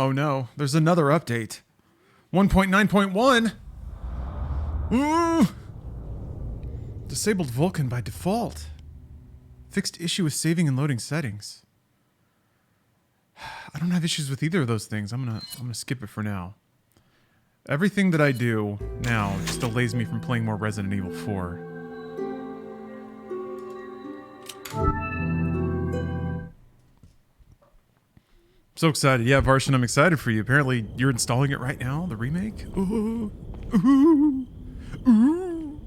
Oh no, there's another update. 1.9.1. Ooh. Disabled Vulkan by default. Fixed issue with saving and loading settings. I don't have issues with either of those things. I'm gonna skip it for now. Everything that I do now just delays me from playing more Resident Evil 4. So excited. Yeah, Varshan, I'm excited for you. Apparently, you're installing it right now, the remake? Ooh. Ooh. Ooh.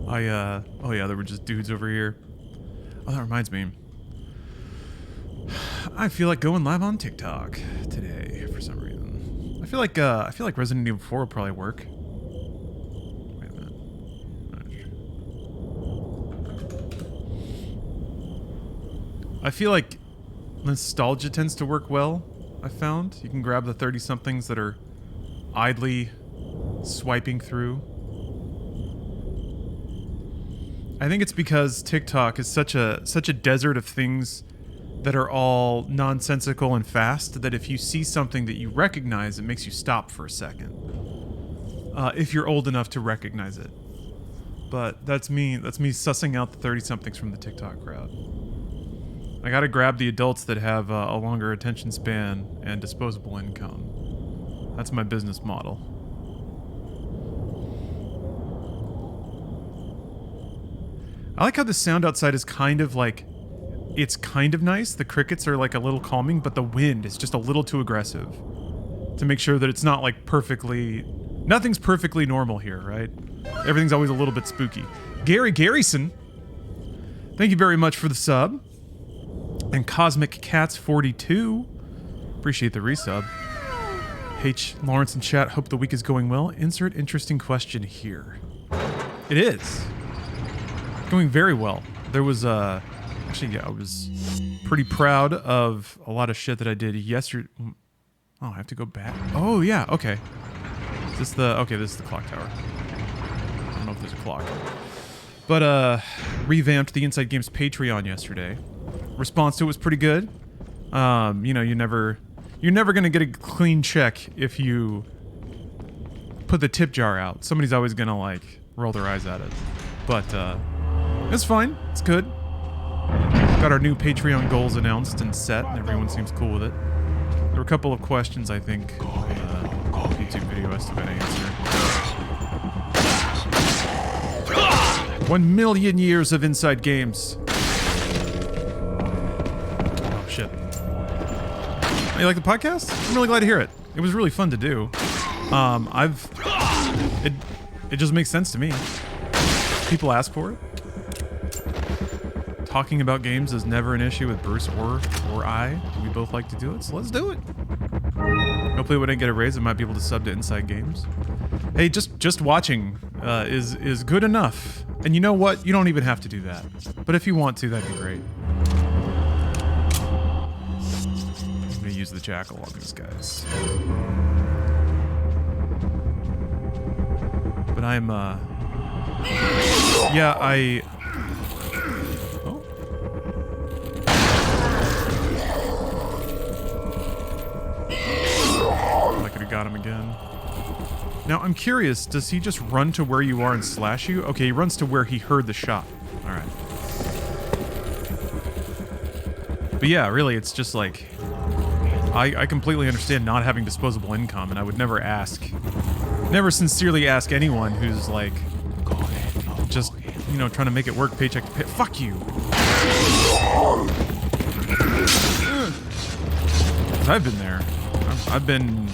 Oh yeah, there were just dudes over here. Oh, that reminds me. I feel like going live on TikTok today for some reason. I feel like Resident Evil 4 will probably work. Wait a minute. I feel like nostalgia tends to work well, I found. You can grab the 30-somethings that are idly swiping through. I think it's because TikTok is such a desert of things that are all nonsensical and fast that if you see something that you recognize, it makes you stop for a second. If you're old enough to recognize it. But that's me sussing out the 30-somethings from the TikTok crowd. I gotta grab the adults that have a longer attention span and disposable income. That's my business model. I like how the sound outside is kind of like... It's kind of nice. The crickets are like a little calming, but the wind is just a little too aggressive. To make sure that it's not like perfectly... Nothing's perfectly normal here, right? Everything's always a little bit spooky. Gary Garrison, thank you very much for the sub. And Cosmic Cats 42, appreciate the resub. H. Lawrence in chat, hope the week is going well. Insert interesting question here. It is. Going very well. There was, actually, yeah, I was pretty proud of a lot of shit that I did yesterday. Oh, I have to go back. Oh, yeah, okay. Is this the, okay, this is the clock tower. I don't know if there's a clock. But, revamped the Inside Games Patreon yesterday. Response to it was pretty good. You know, you're never gonna get a clean check if you put the tip jar out. Somebody's always gonna, like, roll their eyes at it. But, it's fine. It's good. Got our new Patreon goals announced and set, and everyone seems cool with it. There were a couple of questions, I think, YouTube video has to answer. 1 million years of Inside Games. Oh, shit. You like the podcast? I'm really glad to hear it. It was really fun to do. It just makes sense to me. People ask for it. Talking about games is never an issue with Bruce or I. We both like to do it, so let's do it. Hopefully when I get a raise, I might be able to sub to Inside Games. Hey, just watching is good enough. And you know what? You don't even have to do that. But if you want to, that'd be great. I'm gonna use the jackal on these guys. But I'm, yeah, I could have got him again. Now, I'm curious, does he just run to where you are and slash you? Okay, he runs to where he heard the shot. Alright. But yeah, really, it's just like... I completely understand not having disposable income, and I would never sincerely ask anyone who's like... just, you know, trying to make it work paycheck to pay... Fuck you! I've been there. I've been...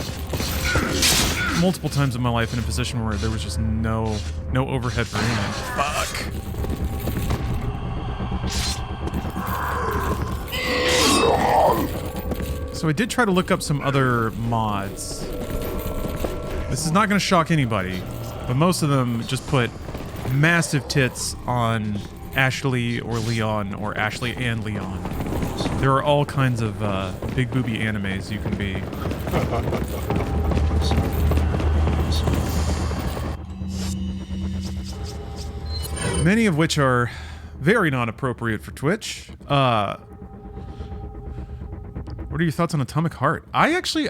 multiple times in my life in a position where there was just no overhead for anything. Fuck! So I did try to look up some other mods. This is not going to shock anybody, but most of them just put massive tits on Ashley or Leon or Ashley and Leon. There are all kinds of big booby animes you can be. Many of which are very not appropriate for Twitch. What What are your thoughts on Atomic Heart? I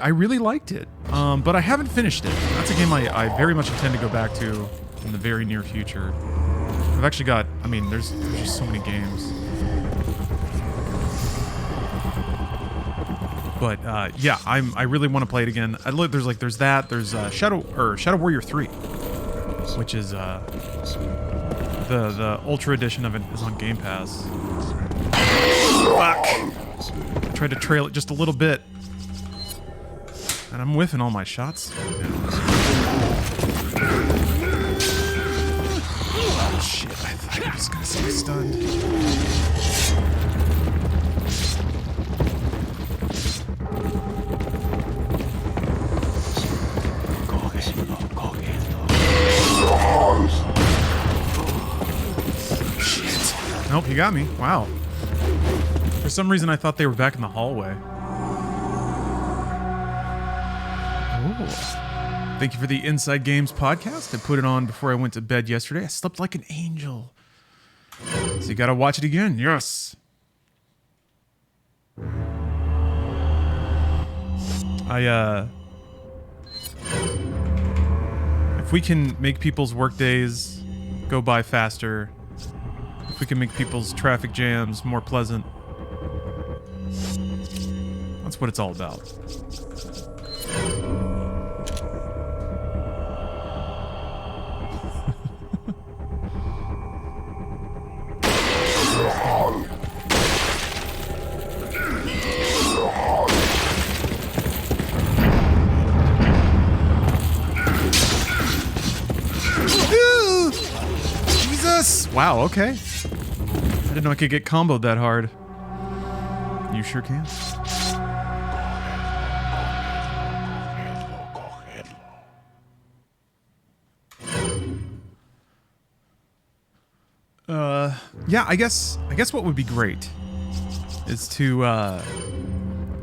really liked it, but I haven't finished it. That's a game I very much intend to go back to in the very near future. I've actually got, I mean, there's just so many games. But yeah, I really want to play it again. There's Shadow Warrior 3, which is the Ultra Edition of it is on Game Pass. Fuck! I tried to trail it just a little bit, and I'm whiffing all my shots right now. Oh shit! I thought I was gonna stay stunned. Shit! Nope, he got me. Wow. For some reason, I thought they were back in the hallway. Oh. Thank you for the Inside Games podcast. I put it on before I went to bed yesterday. I slept like an angel. So you gotta watch it again. Yes. If we can make people's work days go by faster, if we can make people's traffic jams more pleasant, that's what it's all about. Jesus! Wow, okay. I didn't know I could get comboed that hard. You sure can. Yeah, I guess what would be great is to,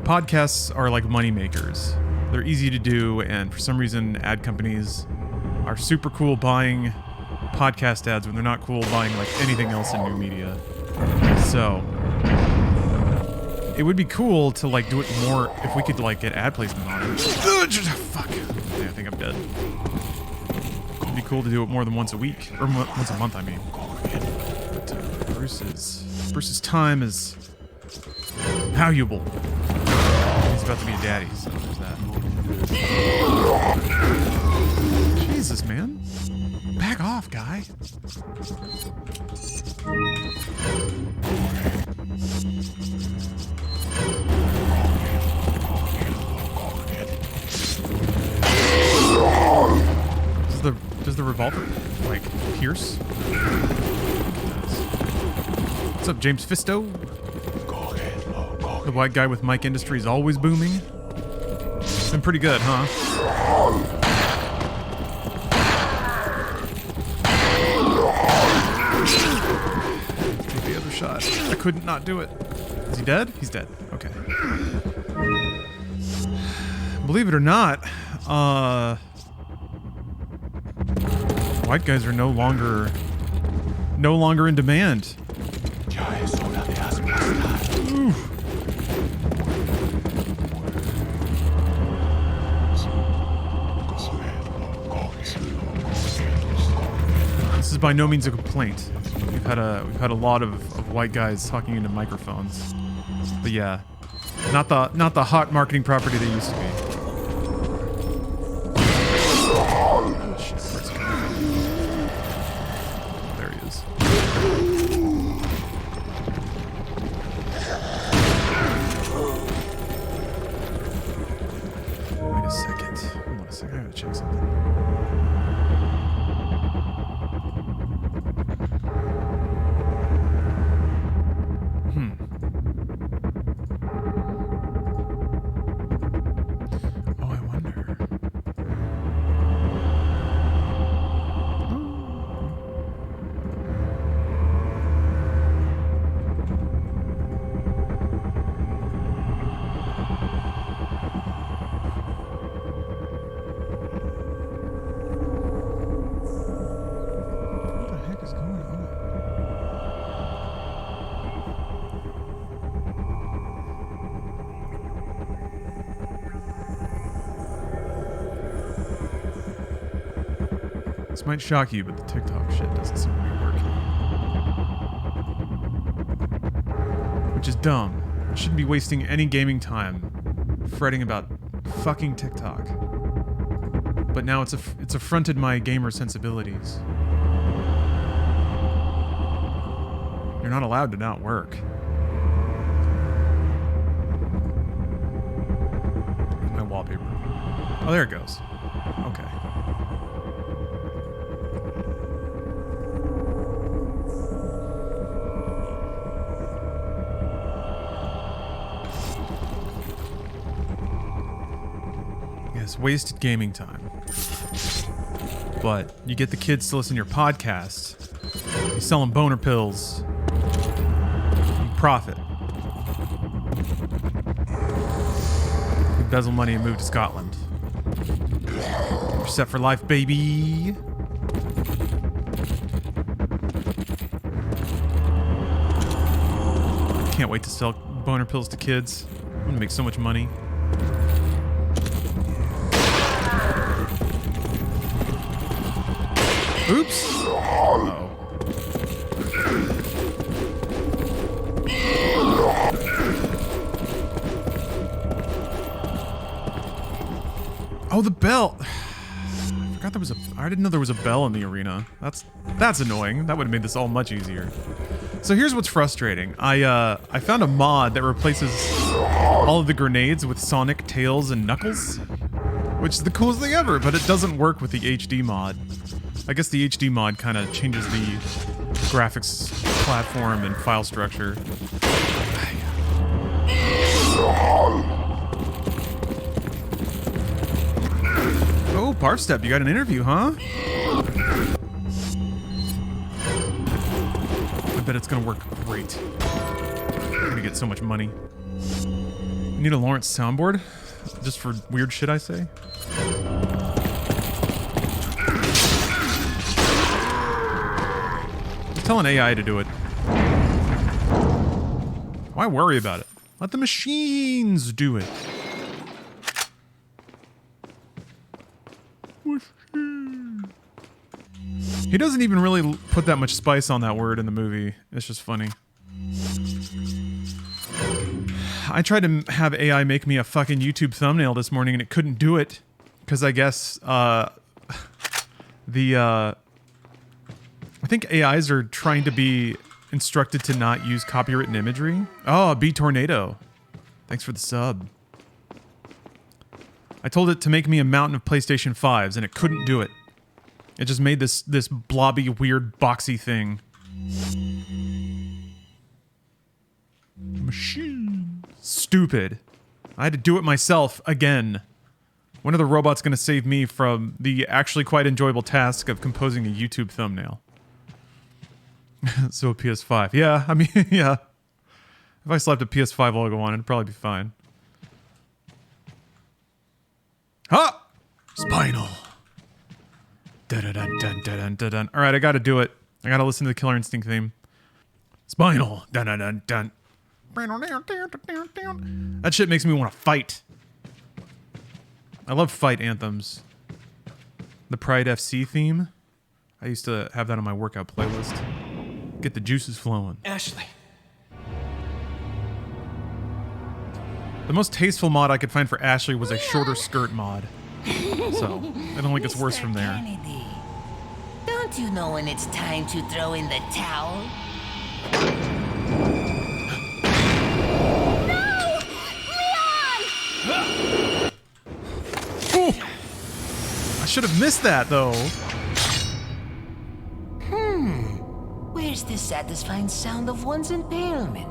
podcasts are like money makers. They're easy to do, and for some reason, ad companies are super cool buying podcast ads when they're not cool buying like anything else in new media. So it would be cool to like do it more if we could like get ad placement on it. Fuck. Yeah, I think I'm dead. It'd be cool to do it more than once a week, or once a month, I mean. But Bruce's time is valuable. He's about to be a daddy, so there's that. Jesus, man. Back off, guy. Does the revolver, like, pierce? What's up, James Fisto? The white guy with Mike Industries always booming? It's been pretty good, huh? Take the other shot. I couldn't not do it. Is he dead? He's dead. Okay. Believe it or not, white guys are no longer in demand. Ooh. This is by no means a complaint. We've had a lot of white guys talking into microphones, but yeah, not the hot marketing property they used to be. This might shock you, but the TikTok shit doesn't seem to be working. Which is dumb. I shouldn't be wasting any gaming time fretting about fucking TikTok. But now it's affronted my gamer sensibilities. You're not allowed to not work. Where's my wallpaper? Oh, there it goes. Okay. Yes, wasted gaming time. But you get the kids to listen to your podcast. You sell them boner pills. You profit. You embezzle money and move to Scotland. You're set for life, baby. Can't wait to sell boner pills to kids. I'm gonna make so much money. Oops. Uh-oh. Oh, the bell. I forgot there was I didn't know there was a bell in the arena. That's annoying. That would have made this all much easier. So here's what's frustrating. I found a mod that replaces all of the grenades with Sonic, Tails, and Knuckles, which is the coolest thing ever, but it doesn't work with the HD mod. I guess the HD mod kind of changes the graphics platform and file structure. Oh, Barf Step, you got an interview, huh? I bet it's gonna work great. I'm gonna get so much money. You need a Lawrence soundboard? Just for weird shit I say? Tell an AI to do it. Why worry about it? Let the machines do it. He doesn't even really put that much spice on that word in the movie. It's just funny. I tried to have AI make me a fucking YouTube thumbnail this morning and it couldn't do it. Because I guess, I think AIs are trying to be instructed to not use copywritten imagery. Oh, B Tornado. Thanks for the sub. I told it to make me a mountain of PlayStation 5s, and it couldn't do it. It just made this blobby, weird, boxy thing. Machine. Stupid. I had to do it myself again. When are the robots going to save me from the actually quite enjoyable task of composing a YouTube thumbnail? So a PS5. Yeah, I mean, yeah. If I slapped a PS5 logo on it, it'd probably be fine. Ha! Spinal. Dun-dun-dun-dun-dun-dun-dun. Alright, I gotta do it. I gotta listen to the Killer Instinct theme. Spinal. Dun-dun-dun-dun. That shit makes me want to fight. I love fight anthems. The Pride FC theme. I used to have that on my workout playlist. Get the juices flowing. Ashley. The most tasteful mod I could find for Ashley was a shorter skirt mod. So, it only gets worse from there. Kennedy, don't you know when it's time to throw in the towel? No! Leon! I should have missed that, though. Where's the satisfying sound of one's impalement?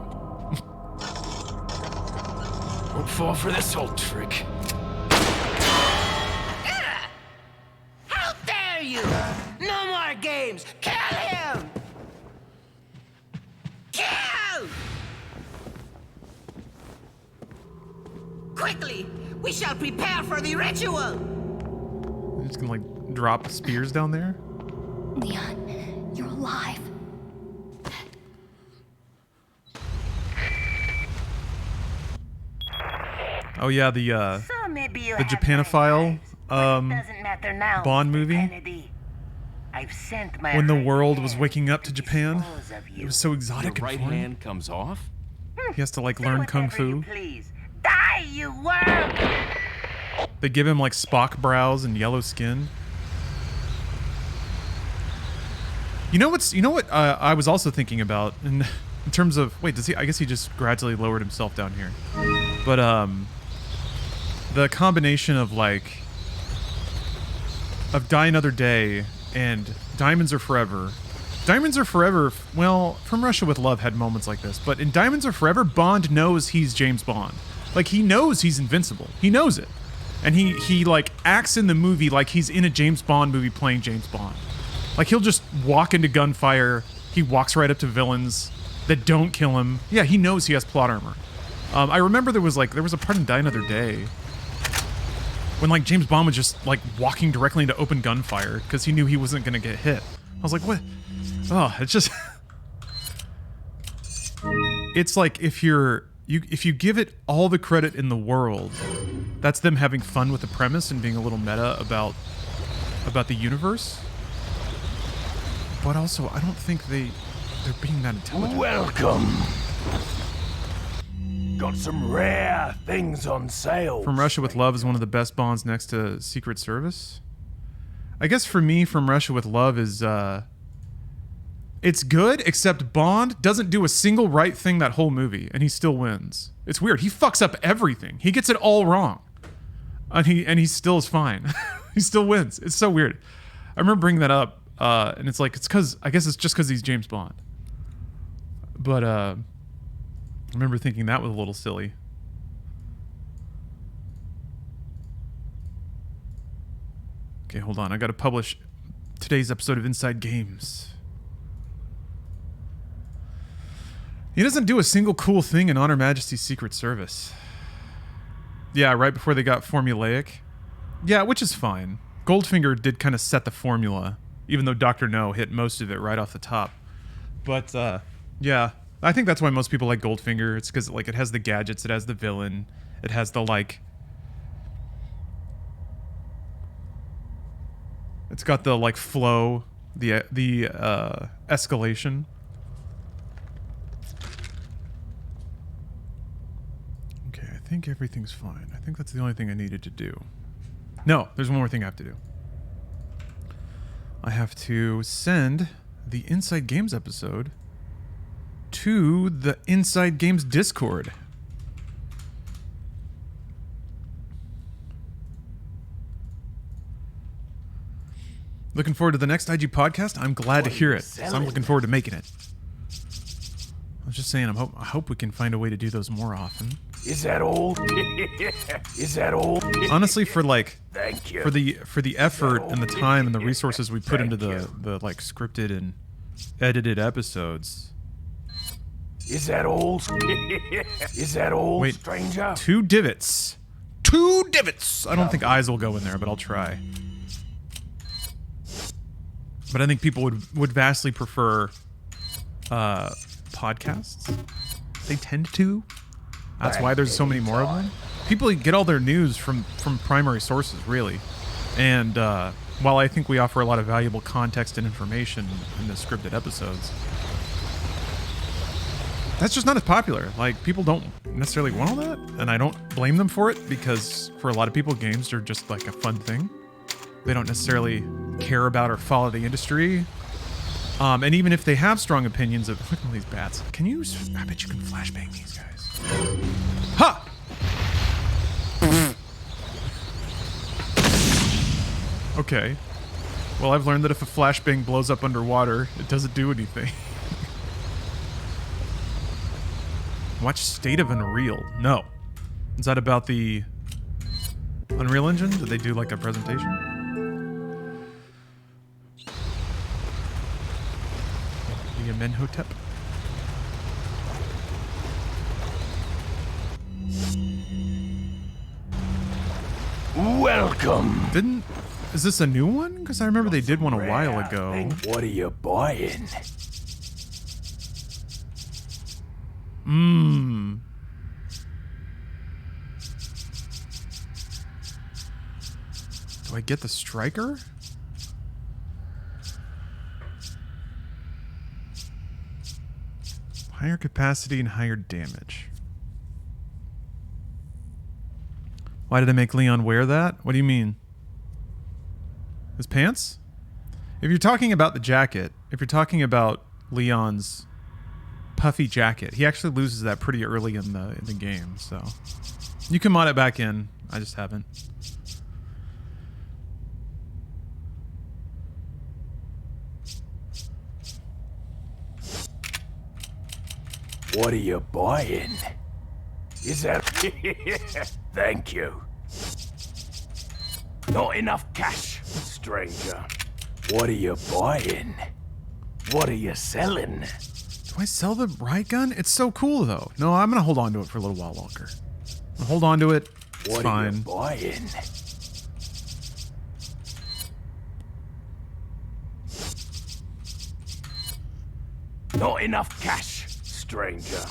Won't fall for this old trick. How dare you! No more games! Kill him! Kill! Quickly! We shall prepare for the ritual! I'm just gonna, like, drop spears down there. Leon, you're alive. Oh yeah, the Japanophile Bond movie. I've sent my when the right world was hand waking up to Japan. dispose of It you. was so Your exotic right and foreign. hand comes off? He has to like Do learn kung whatever you fu. please. Die, you worm! They give him like Spock brows and yellow skin. You know what I was also thinking about in terms of, wait, does he, I guess he just gradually lowered himself down here. But the combination of like Die Another Day and Diamonds Are Forever. Diamonds Are Forever, well, From Russia with Love had moments like this, but in Diamonds Are Forever, Bond knows he's James Bond. Like, he knows he's invincible. He knows it. And he like acts in the movie like he's in a James Bond movie playing James Bond. Like, he'll just walk into gunfire. He walks right up to villains that don't kill him. Yeah, he knows he has plot armor. I remember there was a part in Die Another Day when like James Bond was just like walking directly into open gunfire because he knew he wasn't gonna get hit. I was like, what? Oh, it's just it's like if you give it all the credit in the world, that's them having fun with the premise and being a little meta about the universe. But also, I don't think they're being that intelligent. Welcome. Got some rare things on sale. From Russia with Love is one of the best Bonds next to Secret Service. I guess for me, From Russia with Love is it's good, except Bond doesn't do a single right thing that whole movie, and he still wins. It's weird. He fucks up everything. He gets it all wrong, and he still is fine. He still wins. It's so weird. I remember bringing that up, and it's like I guess it's just because he's James Bond. But I remember thinking that was a little silly. Okay, hold on. I got to publish today's episode of Inside Games. He doesn't do a single cool thing in Honor Majesty's Secret Service. Yeah, right before they got formulaic. Yeah, which is fine. Goldfinger did kind of set the formula, even though Dr. No hit most of it right off the top. But, yeah, I think that's why most people like Goldfinger. It's because like it has the gadgets, it has the villain, it has the like... It's got the like flow, the escalation. Okay, I think everything's fine. I think that's the only thing I needed to do. No, there's one more thing I have to do. I have to send the Inside Games episode to the Inside Games Discord. Looking forward to the next IG podcast. I'm glad to hear it, so I'm looking forward to making it. I was just saying, I hope we can find a way to do those more often. Is that all? Is that all? Honestly, for like, Thank you. for the effort and the time and the resources we put into the like scripted and edited episodes. Is that all? Is that all, Wait, stranger? 2 divots. 2 divots! I don't think eyes will go in there, but I'll try. But I think people would vastly prefer podcasts. They tend to. That's why there's so many more of them. People get all their news from primary sources, really. And while I think we offer a lot of valuable context and information in the scripted episodes, that's just not as popular. Like, people don't necessarily want all that, and I don't blame them for it, because for a lot of people, games are just like a fun thing. They don't necessarily care about or follow the industry. And even if they have strong opinions of... Look at these bats. Can you... I bet you can flashbang these guys. Ha! Okay. Well, I've learned that if a flashbang blows up underwater, it doesn't do anything. Watch State of Unreal. No. Is that about the Unreal Engine? Did they do like a presentation? The Amenhotep? Welcome. Is this a new one? Because I remember they did one a while ago. What are you buying? Do I get the striker? Higher capacity and higher damage. Why did I make Leon wear that? What do you mean? His pants? If you're talking about the jacket, if you're talking about Leon's puffy jacket, he actually loses that pretty early in the game, so you can mod it back in. I just haven't. What are you buying? Is that... Thank you. Not enough cash, stranger. What are you buying? What are you selling? Do I sell the riot gun? It's so cool, though. No, I'm going to hold on to it for a little while longer. I'll hold on to it. It's what fine. Are you buying? Not enough cash, stranger.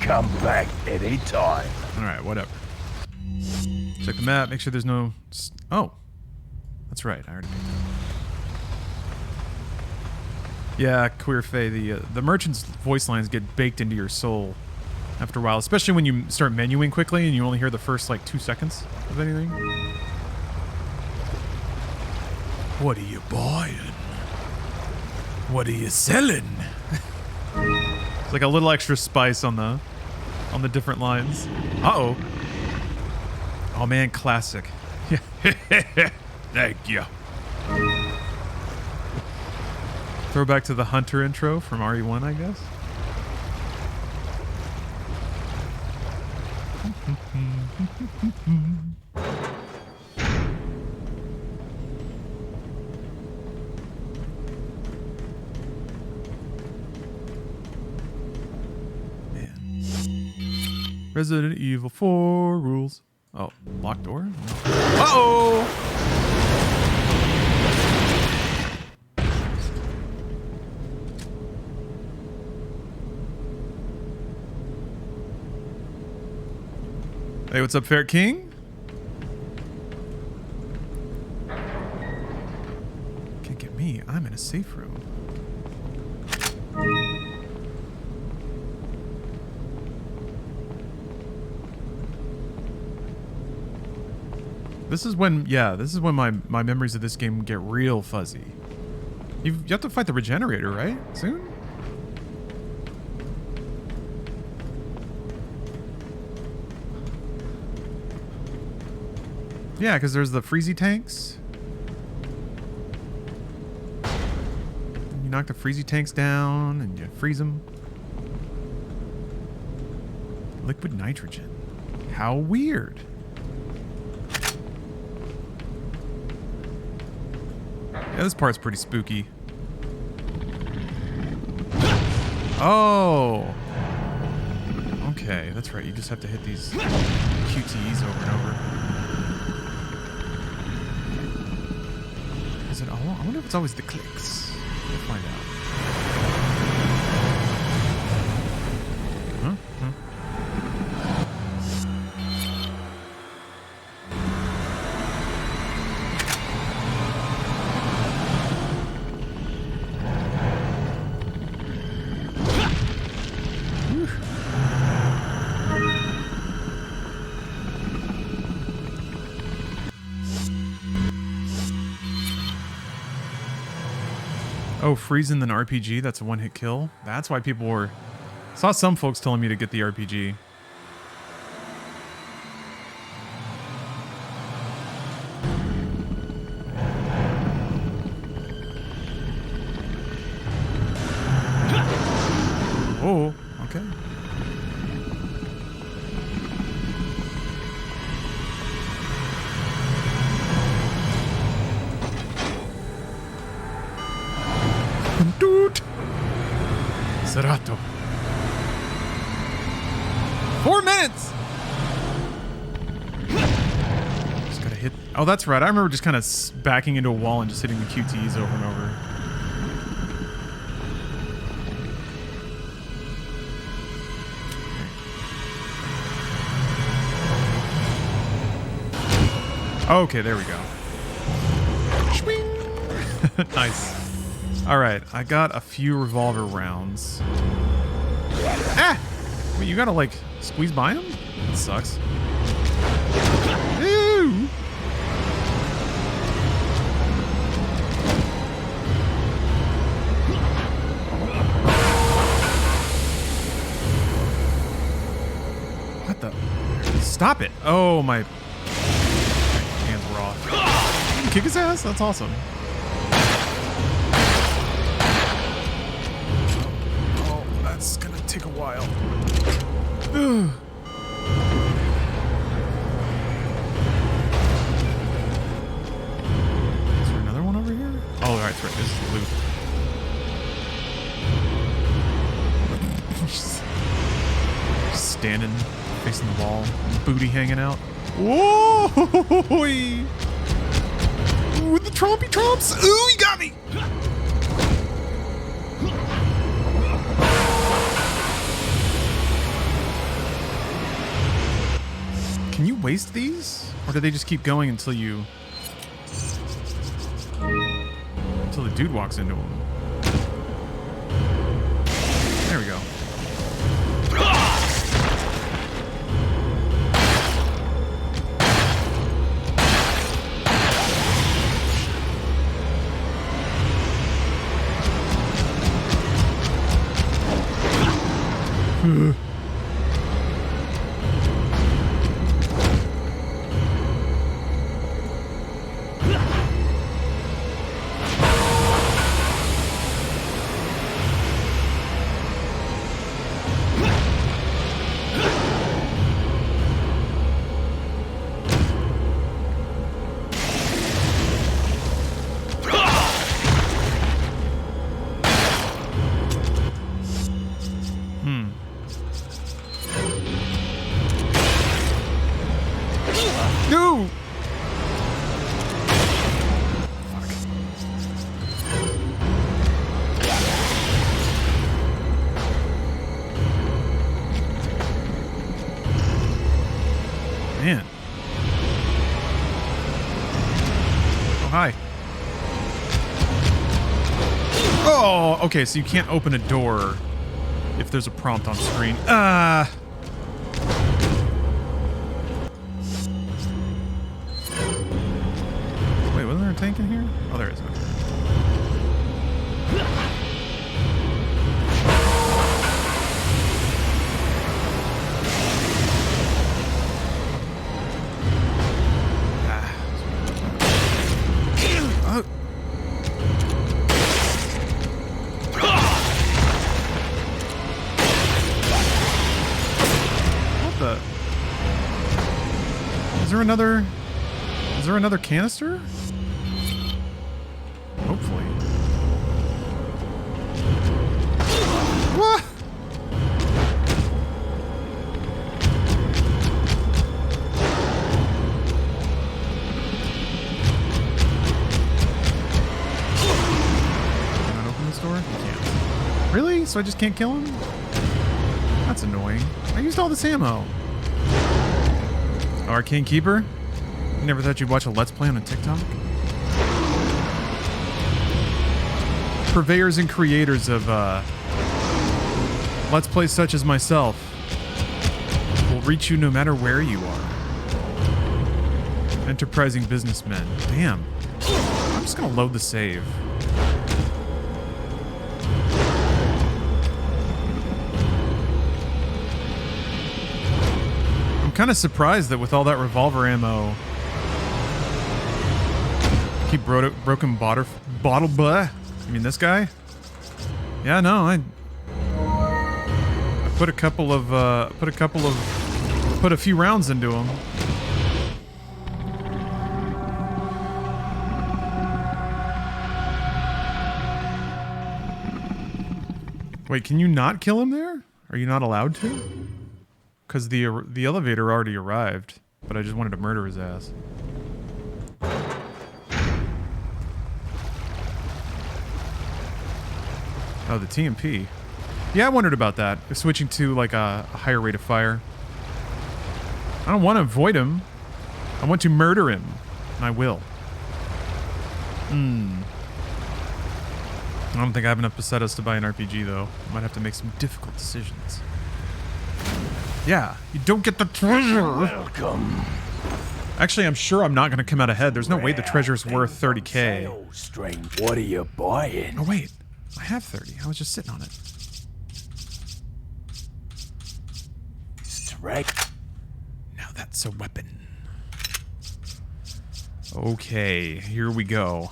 Come back anytime. All right, whatever. Check the map. Make sure there's no... Oh. That's right. I already made that. Yeah, Queer Faye, the merchant's voice lines get baked into your soul after a while, especially when you start menuing quickly and you only hear the first, like, 2 seconds of anything. What are you buying? What are you selling? It's like a little extra spice on the different lines. Uh-oh. Oh, man, classic. Thank you. Throwback to the Hunter intro from RE1, I guess. Man. Resident Evil 4 rules. Oh, locked door? Uh-oh! Hey, what's up, Ferret King? Can't get me. I'm in a safe room. This is when, yeah, this is when my memories of this game get real fuzzy. You have to fight the regenerator, right? Soon? Yeah, because there's the freezy tanks. You knock the freezy tanks down and you freeze them. Liquid nitrogen. How weird. Yeah, this part's pretty spooky. Oh. Okay, that's right. You just have to hit these QTEs over and over. Is it all? I wonder if it's always the clicks. We'll find out. Huh? Huh? Oh, freezing then RPG, that's a one-hit kill? That's why people were... I saw some folks telling me to get the RPG. Oh, okay. Dude. Serato. 4 minutes. Just gotta hit. Oh, that's right. I remember just kind of backing into a wall and just hitting the QTEs over and over. Okay, there we go. Nice. All right, I got a few revolver rounds. Ah! Wait, you gotta like squeeze by him? That sucks. Ew! What the? Stop it! Oh my hands were off. You can kick his ass? That's awesome. Oh, that's gonna take a while. Ugh. Is there another one over here? Oh, right, that's right. This is the loop. Just standing, facing the wall, booty hanging out. Whoa! With the trompy tromps! Ooh, he got me! Can you waste these? Or do they just keep going until you... until the dude walks into them? There we go. No! Man. Oh, hi. Oh, okay, so you can't open a door if there's a prompt on screen. Wait, wasn't there a tank in here? Oh, there is. Okay. Is there another canister? Hopefully. What? Can I open this door? You can't. Really? So I just can't kill him? That's annoying. I used all this ammo. Arcane Keeper? You never thought you'd watch a Let's Play on a TikTok? Purveyors and creators of Let's Plays such as myself will reach you no matter where you are. Enterprising businessmen. Damn. I'm just gonna load the save. I'm kind of surprised that with all that revolver ammo, keep broken bottle. Blah. You mean this guy? Yeah, no, I put a few rounds into him. Wait, can you not kill him there? Are you not allowed to? Because the elevator already arrived, but I just wanted to murder his ass. Oh, the TMP. Yeah, I wondered about that. If switching to like a higher rate of fire. I don't want to avoid him. I want to murder him. And I will. I don't think I have enough pesetas to buy an RPG, though. I might have to make some difficult decisions. Yeah, you don't get the treasure! Welcome. Actually, I'm sure I'm not going to come out ahead. There's no way the treasure's worth 30k. Strange. What are you buying? Oh, wait. I have 30. I was just sitting on it. Strike. Now that's a weapon. Okay, here we go.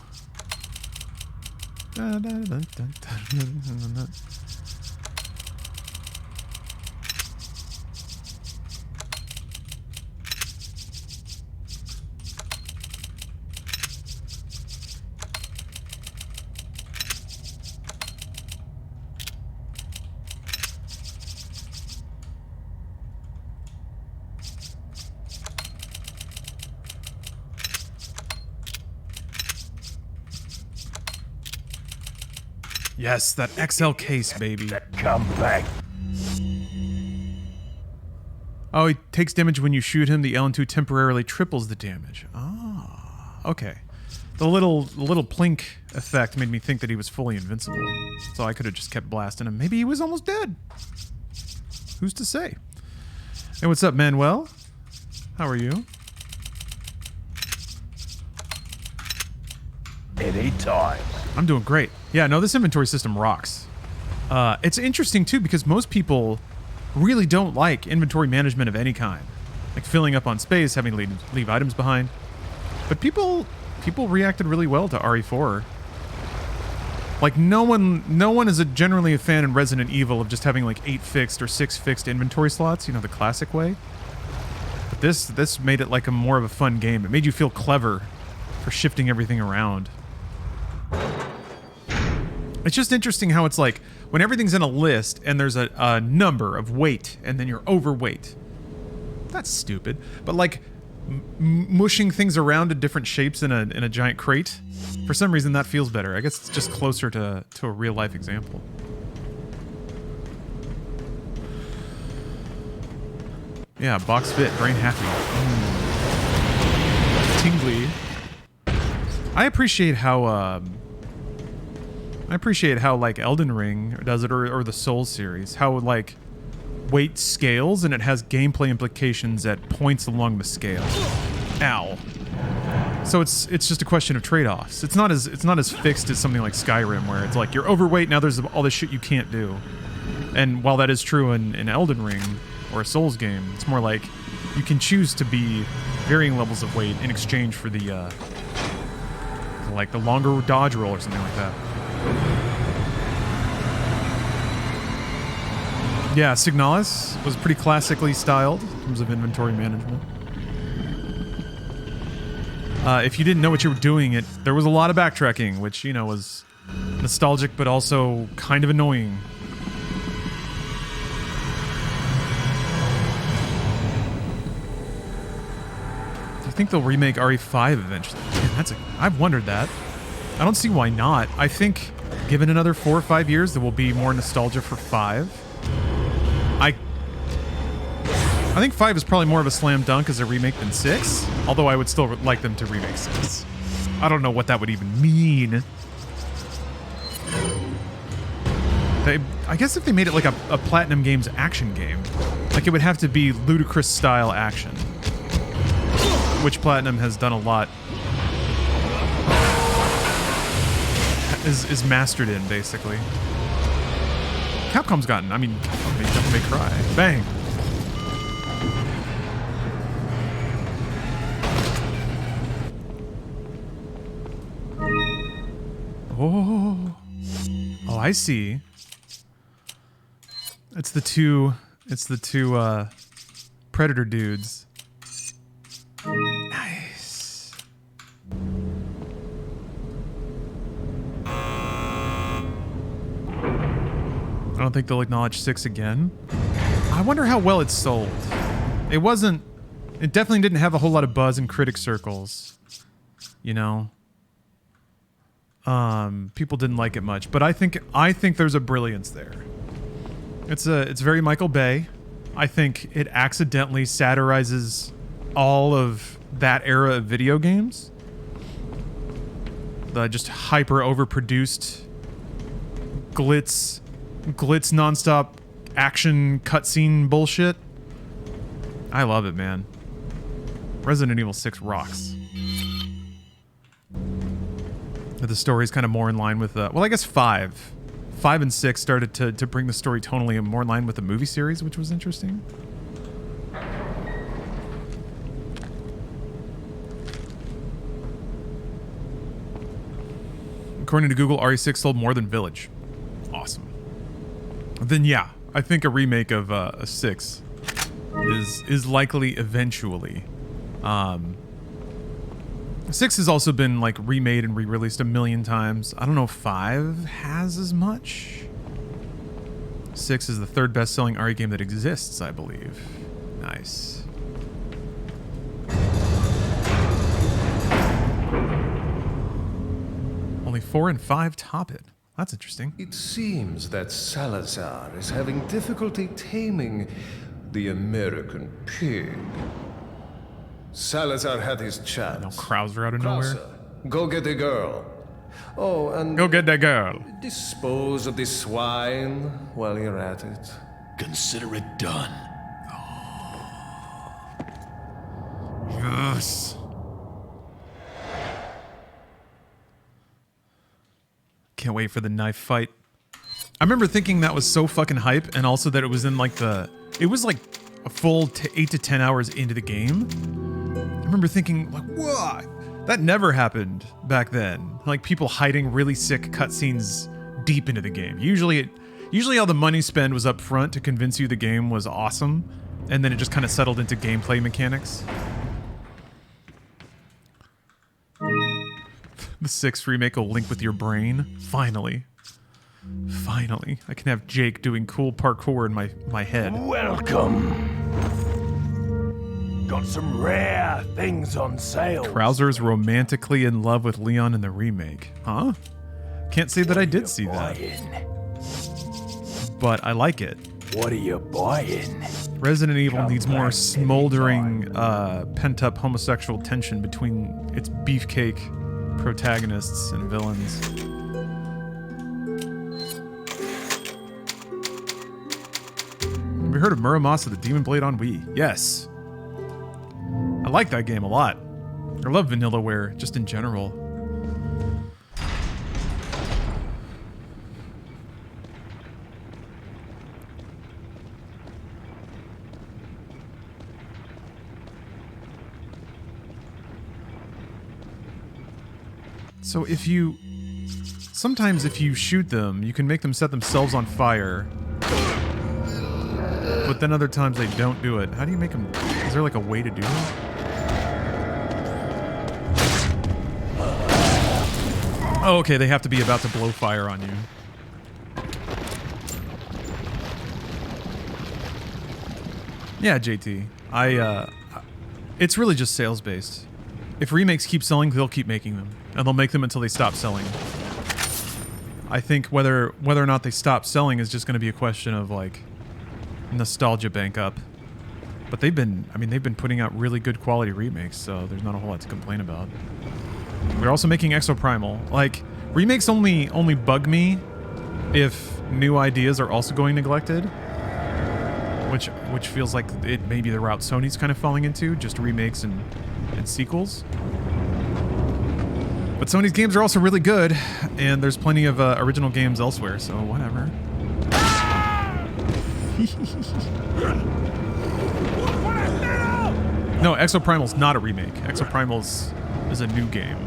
Yes, that XL case, baby. Come back. Oh, he takes damage when you shoot him. The LN2 temporarily triples the damage. Ah, okay. The little plink effect made me think that he was fully invincible. So I could have just kept blasting him. Maybe he was almost dead. Who's to say? Hey, what's up, Manuel? How are you? Anytime. I'm doing great. Yeah, no, this inventory system rocks. It's interesting, too, because most people really don't like inventory management of any kind. Like filling up on space, having to leave items behind. But people reacted really well to RE4. Like, no one is generally a fan in Resident Evil of just having, like, 8 fixed or 6 fixed inventory slots, you know, the classic way. But this made it, like, more of a fun game. It made you feel clever for shifting everything around. It's just interesting how it's like, when everything's in a list and there's a number of weight and then you're overweight. That's stupid. But like, mushing things around to different shapes in a giant crate, for some reason that feels better. I guess it's just closer to a real life example. Yeah, box fit, brain happy. Tingly. I appreciate how like Elden Ring does it, or the Souls series, how like weight scales and it has gameplay implications at points along the scale. Ow. So it's just a question of trade-offs. It's not as fixed as something like Skyrim, where it's like you're overweight, now there's all this shit you can't do. And while that is true in Elden Ring or a Souls game, it's more like you can choose to be varying levels of weight in exchange for the like the longer dodge roll or something like that. Yeah, Signalis was pretty classically styled in terms of inventory management. If you didn't know what you were doing, there was a lot of backtracking, which, you know, was nostalgic but also kind of annoying. Do you think they'll remake RE5 eventually? Man, I've wondered that. I don't see why not. I think, given another 4 or 5 years, there will be more nostalgia for 5. I think 5 is probably more of a slam dunk as a remake than 6, although I would still like them to remake 6. I don't know what that would even mean. I guess if they made it like a Platinum Games action game, like it would have to be ludicrous style action, which Platinum has done a lot. Is mastered in, basically. Capcom's gotten, I mean, Devil May Cry. Bang! Oh, I see. It's the two Predator dudes. Nice. I don't think they'll acknowledge 6 again. I wonder how well it's sold. It definitely didn't have a whole lot of buzz in critic circles. You know? People didn't like it much, but I think there's a brilliance there. It's very Michael Bay. I think it accidentally satirizes all of that era of video games. The just hyper overproduced glitz nonstop action cutscene bullshit. I love it, man. Resident Evil 6 rocks. But the story's kind of more in line with, well, I guess 5 and 6 started to bring the story tonally more in line with the movie series, which was interesting. According to Google, RE6 sold more than Village. Awesome. Then yeah, I think a remake of 6 is likely eventually. 6 has also been like remade and re-released a million times. I don't know if 5 has as much. 6 is the 3rd best-selling RE game that exists, I believe. Nice. Only 4 and 5 top it. That's interesting. It seems that Salazar is having difficulty taming the American pig. Salazar had his chance. No Krauser out of nowhere. Krauser, go get the girl. Oh, and Go get that girl. dispose of the swine while you're at it. Consider it done. Yes. Can't wait for the knife fight. I remember thinking that was so fucking hype, and also that it was in like it was like a full 8 to 10 hours into the game. I remember thinking like, what? That never happened back then. Like people hiding really sick cutscenes deep into the game. Usually all the money spent was up front to convince you the game was awesome, and then it just kind of settled into gameplay mechanics. The 6th remake will link with your brain. Finally. Finally. I can have Jake doing cool parkour in my head. Welcome. Got some rare things on sale. Krauser's romantically in love with Leon in the remake. Huh? Can't say that I did see that. But I like it. What are you buying? Resident Evil Come needs more back smoldering, pent-up homosexual tension between its beefcake protagonists and villains. Have you heard of Muramasa the Demon Blade on Wii? Yes. I like that game a lot. I love Vanillaware, just in general. So sometimes if you shoot them, you can make them set themselves on fire. But then other times they don't do it. How do you make them, is there like a way to do it? Oh, okay, they have to be about to blow fire on you. Yeah, JT. It's really just sales based. If remakes keep selling, they'll keep making them. And they'll make them until they stop selling. I think whether or not they stop selling is just going to be a question of like nostalgia bank up. But they've been putting out really good quality remakes, so there's not a whole lot to complain about. We're also making Exoprimal. Like, remakes only bug me if new ideas are also going neglected. Which feels like it may be the route Sony's kind of falling into, just remakes and sequels. But Sony's games are also really good, and there's plenty of original games elsewhere, so whatever. No, Exoprimal's not a remake. Exoprimal's is a new game.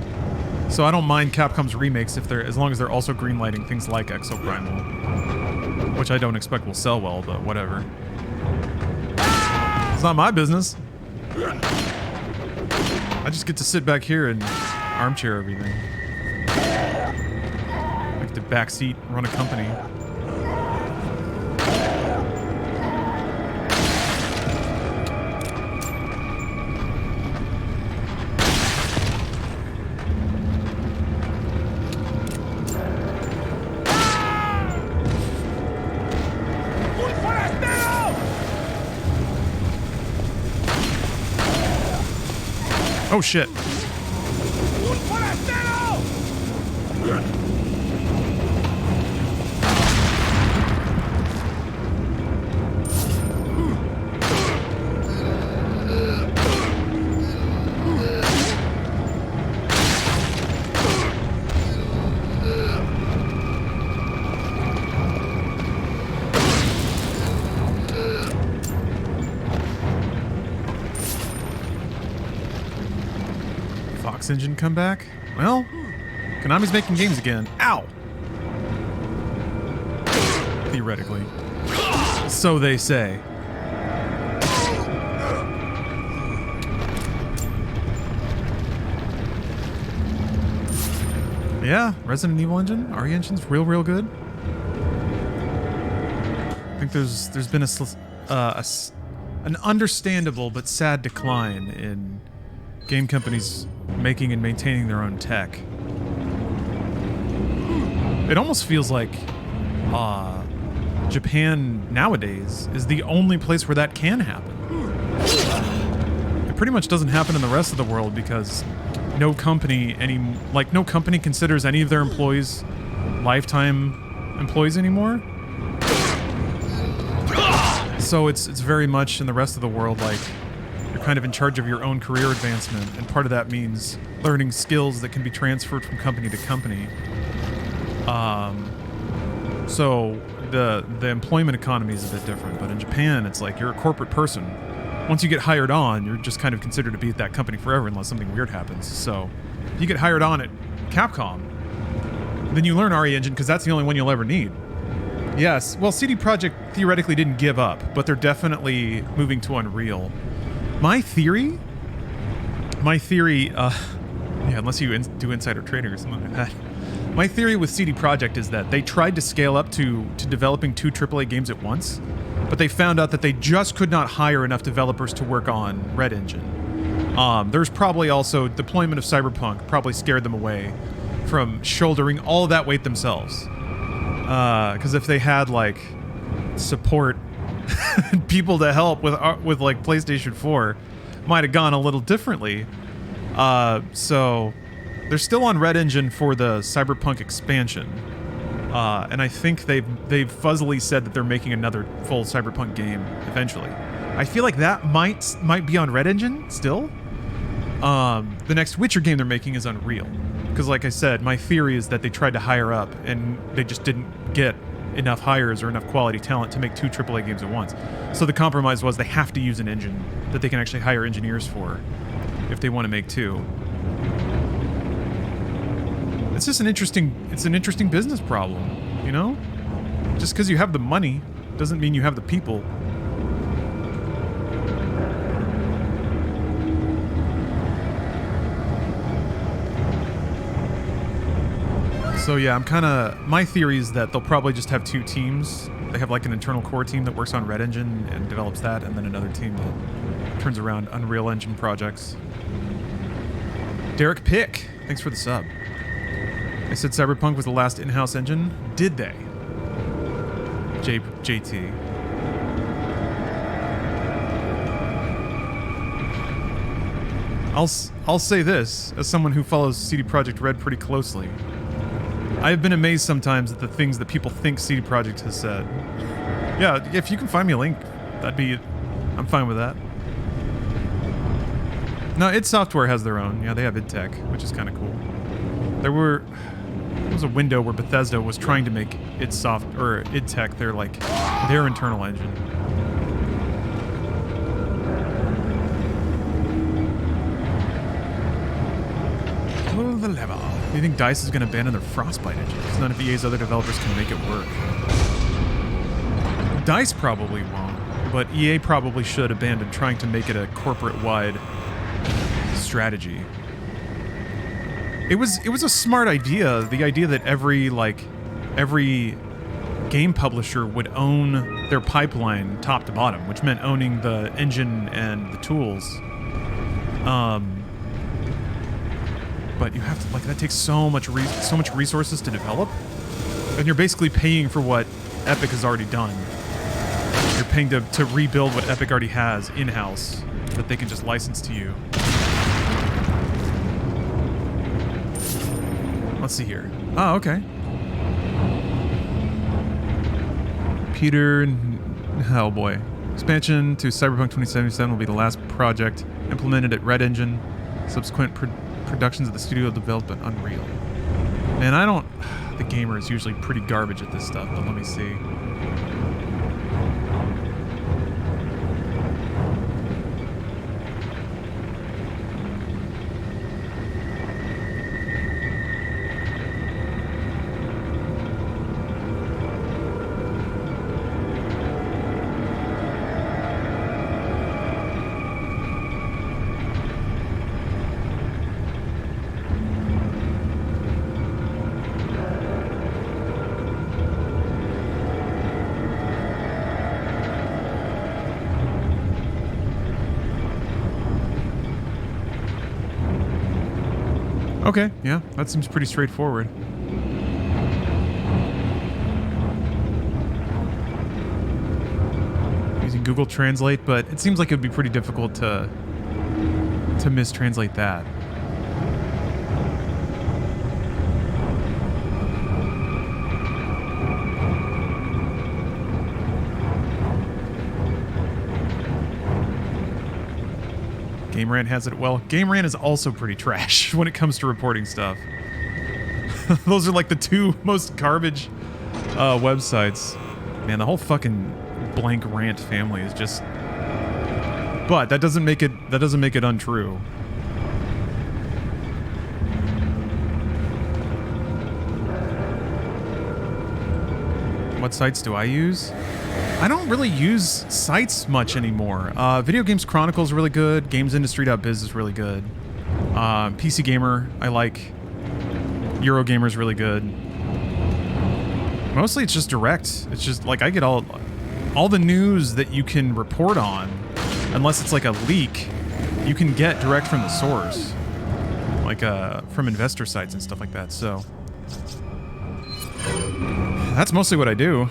So I don't mind Capcom's remakes as long as they're also greenlighting things like Exoprimal, which I don't expect will sell well, but whatever. It's not my business. I just get to sit back here and armchair everything. I get to backseat, run a company. Oh shit. Fox engine come back? Well, Konami's making games again. Ow! Theoretically. So they say. Yeah, Resident Evil engine, RE engine's real good. I think there's been an understandable but sad decline in game companies making and maintaining their own tech. It almost feels like Japan nowadays is the only place where that can happen. It pretty much doesn't happen in the rest of the world because no company considers any of their employees lifetime employees anymore. So it's very much in the rest of the world like you're kind of in charge of your own career advancement, and part of that means learning skills that can be transferred from company to company. So the employment economy is a bit different, but in Japan it's like you're a corporate person. Once you get hired on, you're just kind of considered to be at that company forever unless something weird happens. So if you get hired on at Capcom, then you learn RE Engine because that's the only one you'll ever need. Yes, well, CD Projekt theoretically didn't give up, but they're definitely moving to Unreal. My theory, yeah, unless you do insider trading or something like that. My theory with CD Projekt is that they tried to scale up to developing 2 AAA games at once, but they found out that they just could not hire enough developers to work on Red Engine. There's probably also deployment of Cyberpunk probably scared them away from shouldering all of that weight themselves. Because if they had like support people to help with like PlayStation 4, might have gone a little differently. So they're still on Red Engine for the Cyberpunk expansion, and I think they've fuzzily said that they're making another full Cyberpunk game eventually. I feel like that might be on Red Engine still. The next Witcher game they're making is Unreal. Because like I said, my theory is that they tried to hire up and they just didn't get enough hires or enough quality talent to make 2 AAA games at once. So the compromise was they have to use an engine that they can actually hire engineers for if they want to make 2. It's just an interesting business problem, you know? Just because you have the money doesn't mean you have the people. So yeah, my theory is that they'll probably just have 2 teams. They have like an internal core team that works on Red Engine and develops that, and then another team that turns around Unreal Engine projects. Derek Pick, thanks for the sub. I said Cyberpunk was the last in-house engine. Did they? JT. I'll say this, as someone who follows CD Projekt Red pretty closely. I have been amazed sometimes at the things that people think CD Projekt has said. Yeah, if you can find me a link, I'm fine with that. No, id Software has their own. Yeah, they have id Tech, which is kind of cool. There was a window where Bethesda was trying to make id Tech their internal engine. Pull the lever. Do you think DICE is going to abandon their Frostbite engine because none of EA's other developers can make it work? DICE probably won't, but EA probably should abandon trying to make it a corporate-wide strategy. It was a smart idea, the idea that every game publisher would own their pipeline top to bottom, which meant owning the engine and the tools. But you have to, that takes so much resources to develop, and you're basically paying for what Epic has already done. You're paying to rebuild what Epic already has in-house that they can just license to you. Let's see here. Oh, okay. Peter, oh boy. Expansion to Cyberpunk 2077 will be the last project implemented at Red Engine. Subsequent productions of the studio developed at Unreal. Man, the gamer is usually pretty garbage at this stuff, but let me see. Okay, yeah, that seems pretty straightforward. Using Google Translate, but it seems like it would be pretty difficult to mistranslate that. Game Rant has it well. Game Rant is also pretty trash when it comes to reporting stuff. Those are like the two most garbage websites. Man, the whole fucking blank rant family is just. But that doesn't make it untrue. What sites do I use? I don't really use sites much anymore. Video Games Chronicle is really good. GamesIndustry.biz is really good. PC Gamer, I like. Eurogamer is really good. Mostly it's just direct. It's just like I get all the news that you can report on, unless it's like a leak, you can get direct from the source. Like from investor sites and stuff like that. So that's mostly what I do.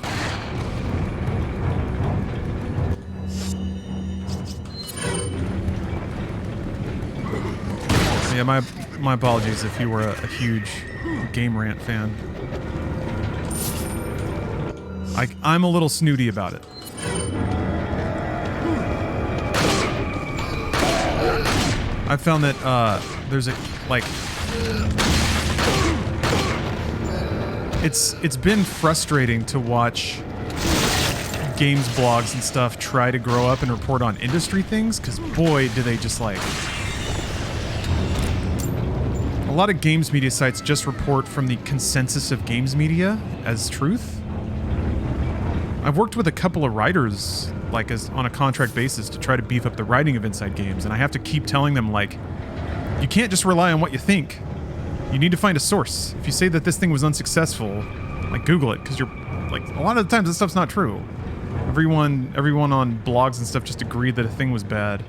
Yeah, my apologies if you were a huge Game Rant fan. I'm a little snooty about it. I found that there's a like it's been frustrating to watch games blogs and stuff try to grow up and report on industry things, because boy do they just like. A lot of games media sites just report from the consensus of games media as truth. I've worked with a couple of writers, like as on a contract basis, to try to beef up the writing of Inside Games, and I have to keep telling them, like, you can't just rely on what you think. You need to find a source. If you say that this thing was unsuccessful, like, Google it, because you're, like, a lot of the times this stuff's not true. Everyone on blogs and stuff just agreed that a thing was bad.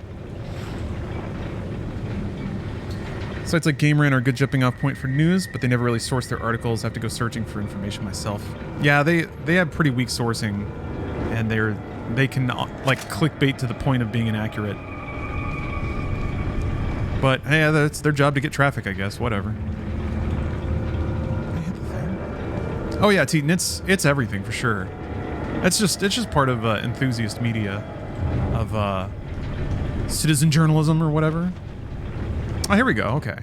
Sites like Game Rant are a good jumping off point for news, but they never really source their articles. I have to go searching for information myself. Yeah, they have pretty weak sourcing, and they can like clickbait to the point of being inaccurate. But hey, that's their job to get traffic, I guess. Whatever. Oh yeah, Teton, it's everything for sure. It's just part of enthusiast media, of citizen journalism or whatever. Oh, here we go. Okay.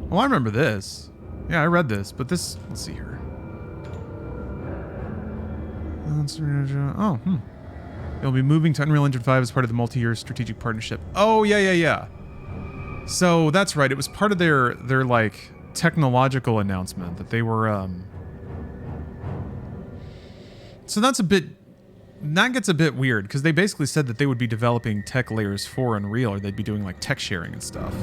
Well, I remember this. Yeah, I read this, but this... Let's see here. Oh, They'll be moving to Unreal Engine 5 as part of the multi-year strategic partnership. Oh, yeah. So, that's right. It was part of their like, technological announcement that they were, So that's a bit... That gets a bit weird, because they basically said that they would be developing tech layers for Unreal, or they'd be doing like tech sharing and stuff.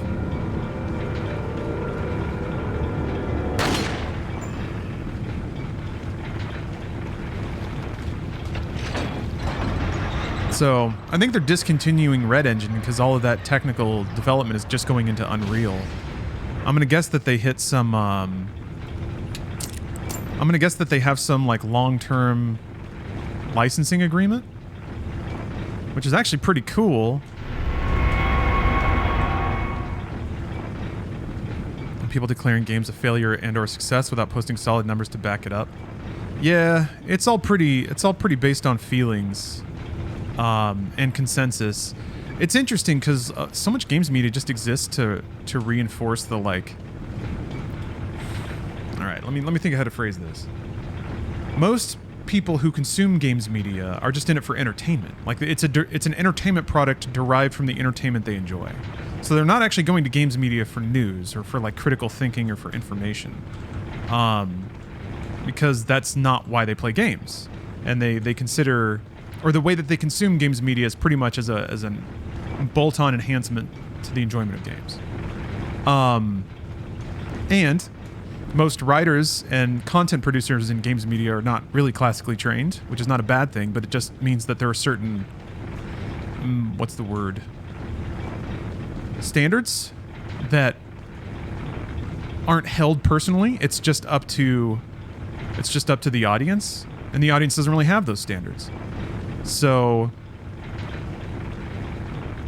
So I think they're discontinuing Red Engine because all of that technical development is just going into Unreal. I'm gonna guess that they hit some. I'm gonna guess that they have some like long-term licensing agreement, which is actually pretty cool. And people declaring games a failure and/or success without posting solid numbers to back it up. Yeah, it's all pretty based on feelings, and consensus. It's interesting because so much games media just exists to reinforce the like. All right, let me think of how to phrase this. Most people who consume games media are just in it for entertainment. Like it's an entertainment product derived from the entertainment they enjoy. So they're not actually going to games media for news or for like critical thinking or for information, because that's not why they play games. And they consider, or the way that they consume games media is pretty much as an bolt-on enhancement to the enjoyment of games. And most writers and content producers in games media are not really classically trained, which is not a bad thing, but it just means that there are certain what's the word? Standards that aren't held personally. It's just up to the audience, and the audience doesn't really have those standards. So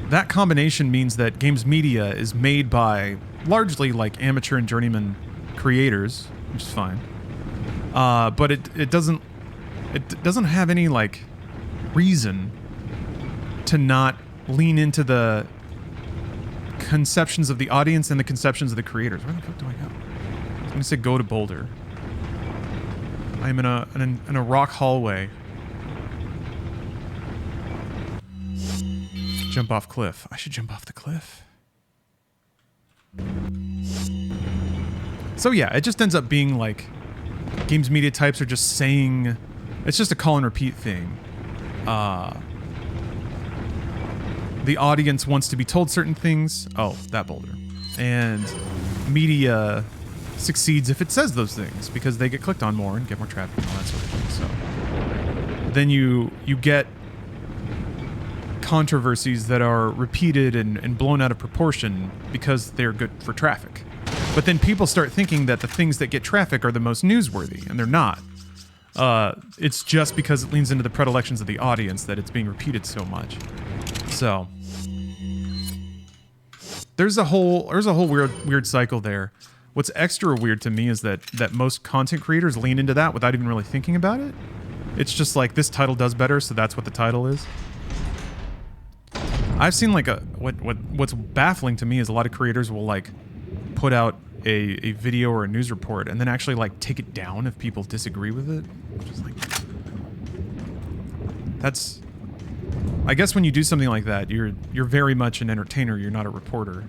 that combination means that games media is made by largely like amateur and journeyman creators, which is fine. But it doesn't have any like reason to not lean into the conceptions of the audience and the conceptions of the creators. Where the fuck do I go? I'm gonna say go to Boulder. I am in a rock hallway. Jump off cliff. I should jump off the cliff. So yeah, it just ends up being like games media types are just saying, it's just a call and repeat thing. The audience wants to be told certain things. Oh, that boulder. And media succeeds if it says those things because they get clicked on more and get more traffic and all that sort of thing. So then you get controversies that are repeated and blown out of proportion because they're good for traffic. But then people start thinking that the things that get traffic are the most newsworthy, and they're not. It's just because it leans into the predilections of the audience that it's being repeated so much. So there's a whole weird cycle there. What's extra weird to me is that most content creators lean into that without even really thinking about it. It's just like, this title does better, so that's what the title is. I've seen like what's baffling to me is a lot of creators will like put out a video or a news report and then actually like take it down if people disagree with it. Just like, that's, I guess when you do something like that, you're very much an entertainer, you're not a reporter.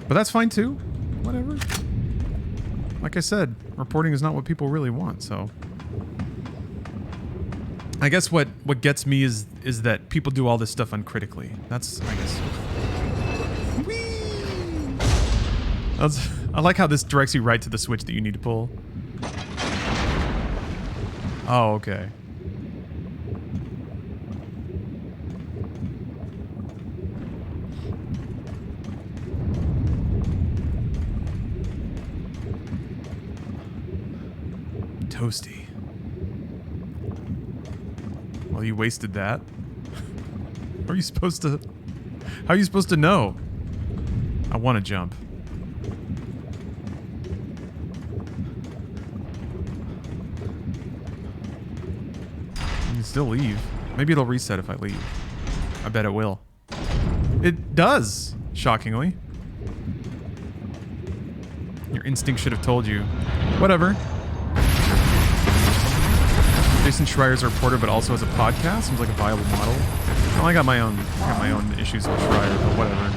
But that's fine too. Whatever. Like I said, reporting is not what people really want, so I guess what gets me is that people do all this stuff uncritically. That's, I guess. Whee! I like how this directs you right to the switch that you need to pull. Oh, okay. Toasty. Well, you wasted that. How are you supposed to know? I want to jump. You can still leave. Maybe it'll reset if I leave. I bet it will. It does, shockingly. Your instinct should have told you. Whatever. Jason Schreier's a reporter, but also as a podcast. Seems like a viable model. Well, I got my own issues with Schreier, but whatever.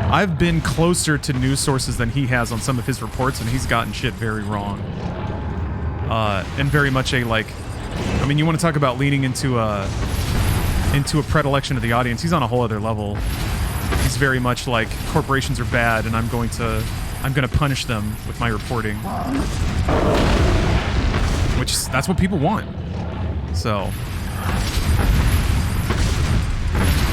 I've been closer to news sources than he has on some of his reports, and he's gotten shit very wrong. And very much a like, I mean, you want to talk about leaning into a predilection of the audience. He's on a whole other level. He's very much like, corporations are bad, and I'm going to punish them with my reporting. Which, that's what people want. So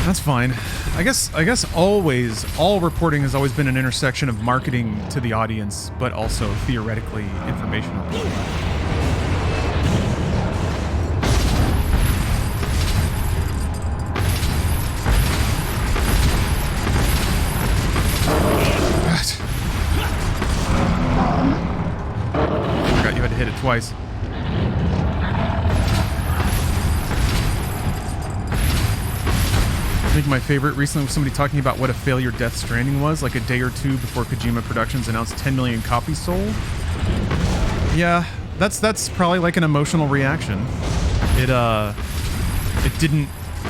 that's fine. I guess always, all reporting has always been an intersection of marketing to the audience, but also theoretically informational. I forgot you had to hit it twice. I think my favorite recently was somebody talking about what a failure Death Stranding was, like a day or two before Kojima Productions announced 10 million copies sold. Yeah, that's probably like an emotional reaction.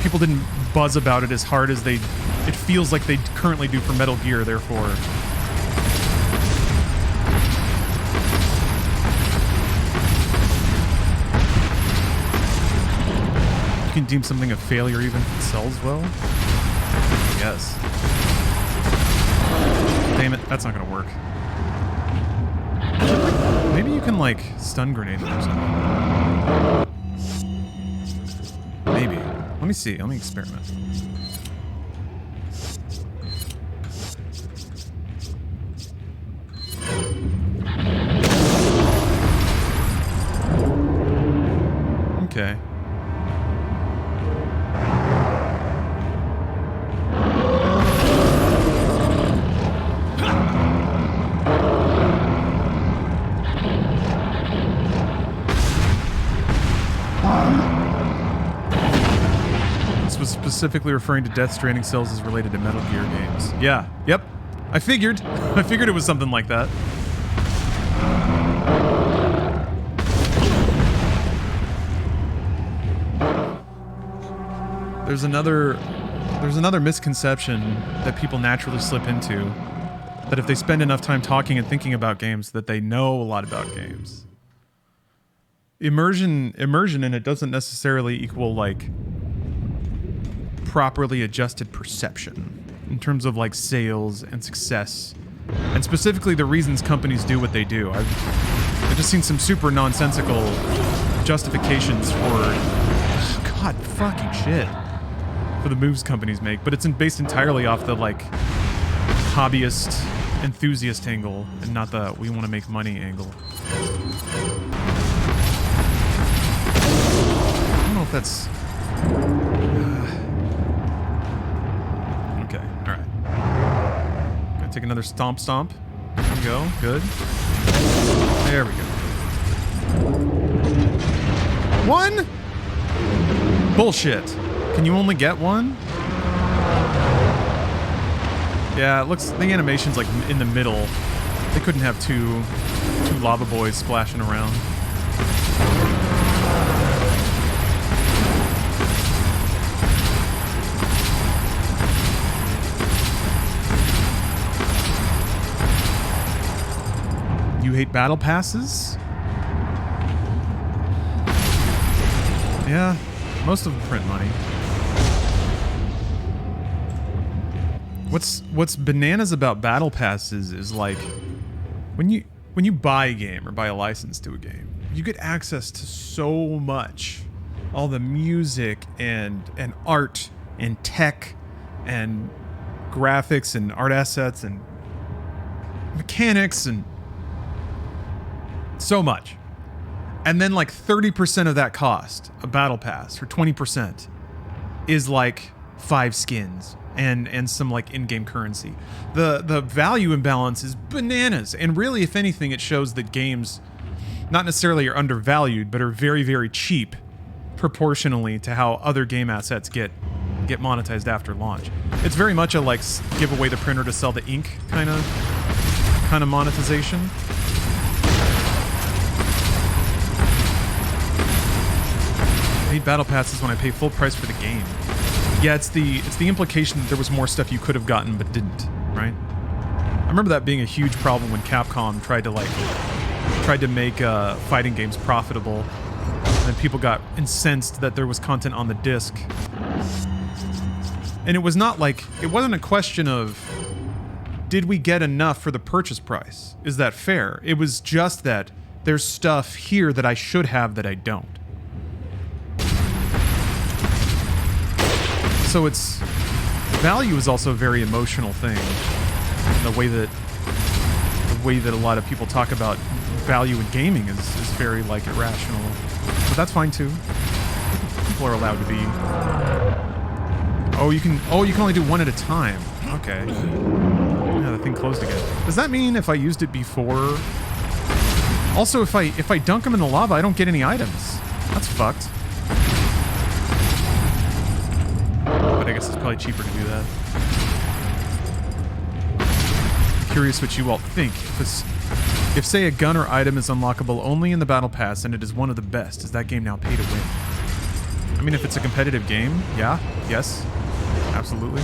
People didn't buzz about it as hard as it feels like they currently do for Metal Gear, therefore. You can deem something a failure even if it sells well? Yes. Damn it, that's not gonna work. Maybe you can, like, stun grenade them or something. Maybe. Let me see. Let me experiment. Okay. This was specifically referring to Death Stranding cells as related to Metal Gear games. Yeah. Yep. I figured. I figured it was something like that. There's another misconception that people naturally slip into, that if they spend enough time talking and thinking about games, that they know a lot about games. Immersion in it doesn't necessarily equal, like, properly adjusted perception in terms of, like, sales and success, and specifically the reasons companies do what they do. I've just seen some super nonsensical justifications for God fucking shit for the moves companies make, but it's based entirely off the, like, hobbyist enthusiast angle and not the we want to make money angle. I don't know if that's okay. All right, gonna take another stomp. There we go. Good. There we go. One. Bullshit. Can you only get one? Yeah, it looks, the animation's like in the middle. They couldn't have two lava boys splashing around. You hate battle passes? Yeah, most of them print money. What's bananas about battle passes is, like, when you buy a game or buy a license to a game, you get access to so much, all the music and art and tech and graphics and art assets and mechanics and so much. And then, like, 30% of that cost, a battle pass, or 20%, is like 5 skins and some, like, in-game currency. The value imbalance is bananas, and really, if anything, it shows that games not necessarily are undervalued, but are very, very cheap proportionally to how other game assets get monetized after launch. It's very much a, like, give away the printer to sell the ink kind of monetization. I hate battle passes when I pay full price for the game. Yeah, it's the implication that there was more stuff you could have gotten but didn't, right? I remember that being a huge problem when Capcom tried to make fighting games profitable, and people got incensed that there was content on the disc. And it was not like, it wasn't a question of, did we get enough for the purchase price? Is that fair? It was just that there's stuff here that I should have that I don't. So it's, value is also a very emotional thing. The way that a lot of people talk about value in gaming is very, like, irrational. But that's fine too. People are allowed to be. Oh, you can only do one at a time. Okay. Yeah, the thing closed again. Does that mean if I used it before? Also, if I dunk them in the lava, I don't get any items. That's fucked. But I guess it's probably cheaper to do that. I'm curious what you all think. If, say, a gun or item is unlockable only in the Battle Pass and it is one of the best, is that game now pay to win? I mean, if it's a competitive game, yeah, yes, absolutely.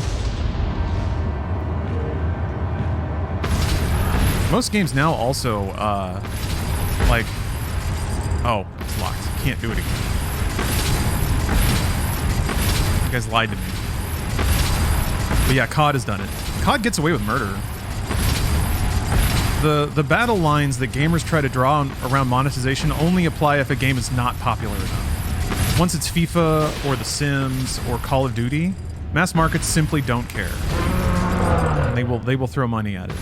Most games now also, like, oh, it's locked. Can't do it again. You guys lied to me. But yeah, COD has done it. COD gets away with murder. The battle lines that gamers try to draw around monetization only apply if a game is not popular enough. Once it's FIFA or The Sims or Call of Duty, mass markets simply don't care. And they will throw money at it.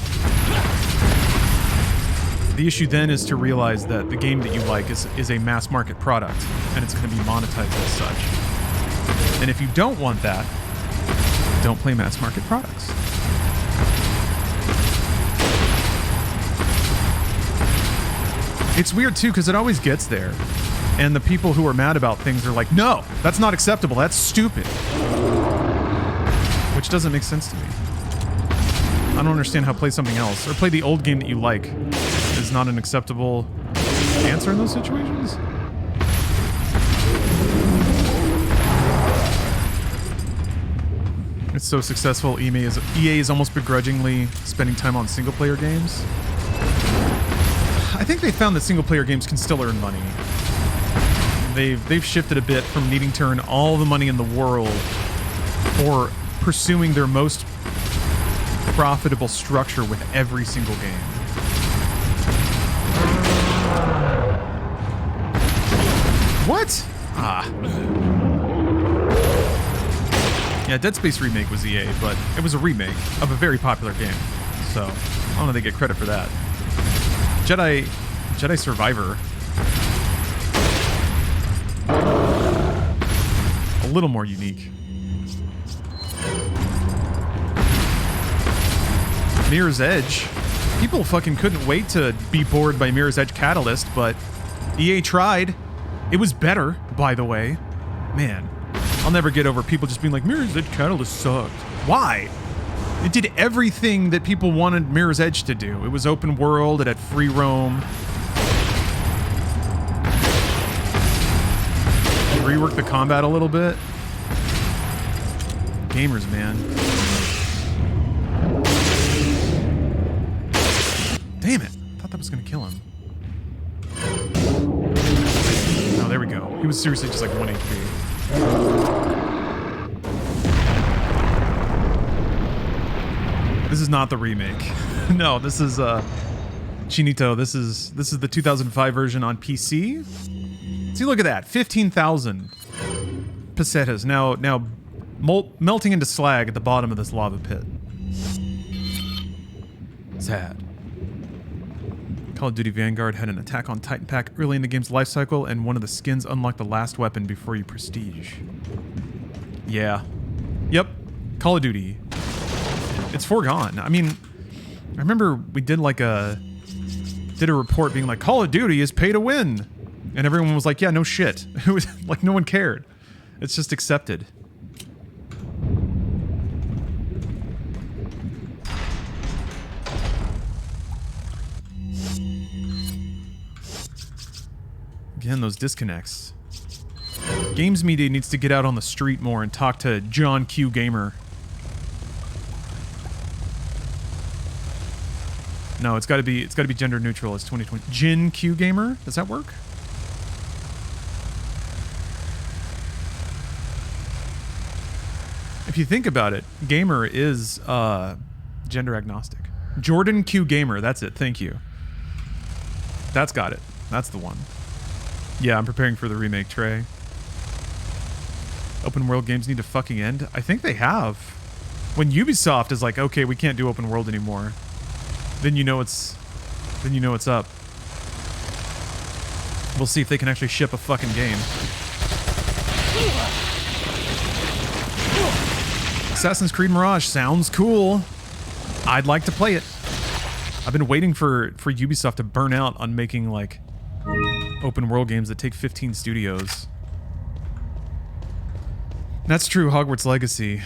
The issue then is to realize that the game that you like is a mass market product, and it's going to be monetized as such. And if you don't want that, don't play mass market products. It's weird too, because it always gets there. And the people who are mad about things are like, no, that's not acceptable, that's stupid. Which doesn't make sense to me. I don't understand how play something else, or play the old game that you like, is not an acceptable answer in those situations. It's so successful, EA is almost begrudgingly spending time on single-player games. I think they found that single-player games can still earn money. They've shifted a bit from needing to earn all the money in the world or pursuing their most profitable structure with every single game. What? Ah. Yeah, Dead Space Remake was EA, but it was a remake of a very popular game. So, I don't know if they get credit for that. Jedi Survivor. A little more unique. Mirror's Edge. People fucking couldn't wait to be bored by Mirror's Edge Catalyst, but EA tried. It was better, by the way. Man, I'll never get over people just being like, Mirror's Edge Catalyst sucked. Why? It did everything that people wanted Mirror's Edge to do. It was open world, it had free roam. Reworked the combat a little bit. Gamers, man. Damn it. I thought that was gonna kill him. Oh, there we go. He was seriously just like 1 HP. This is not the remake. No, this is Chinito. This is the 2005 version on PC. See, look at that. 15,000 pesetas now melting into slag at the bottom of this lava pit. Sad. Call of Duty Vanguard had an attack on Titan pack early in the game's life cycle, and one of the skins unlocked the last weapon before you prestige. Yeah. Yep. Call of Duty. It's foregone. I mean, I remember we did a report being like, Call of Duty is pay to win. And everyone was like, yeah, no shit. It was like no one cared. It's just accepted. Again, those disconnects. Games media needs to get out on the street more and talk to John Q Gamer. No, it's got to be gender neutral. It's 2020. Jin Q Gamer. Does that work? If you think about it, gamer is gender agnostic. Jordan Q Gamer. That's it. Thank you. That's got it. That's the one. Yeah, I'm preparing for the remake, Trey. Open world games need to fucking end. I think they have. When Ubisoft is like, okay, we can't do open world anymore, then you know it's up. We'll see if they can actually ship a fucking game. Assassin's Creed Mirage sounds cool. I'd like to play it. I've been waiting for Ubisoft to burn out on making like open world games that take 15 studios. That's true. Hogwarts Legacy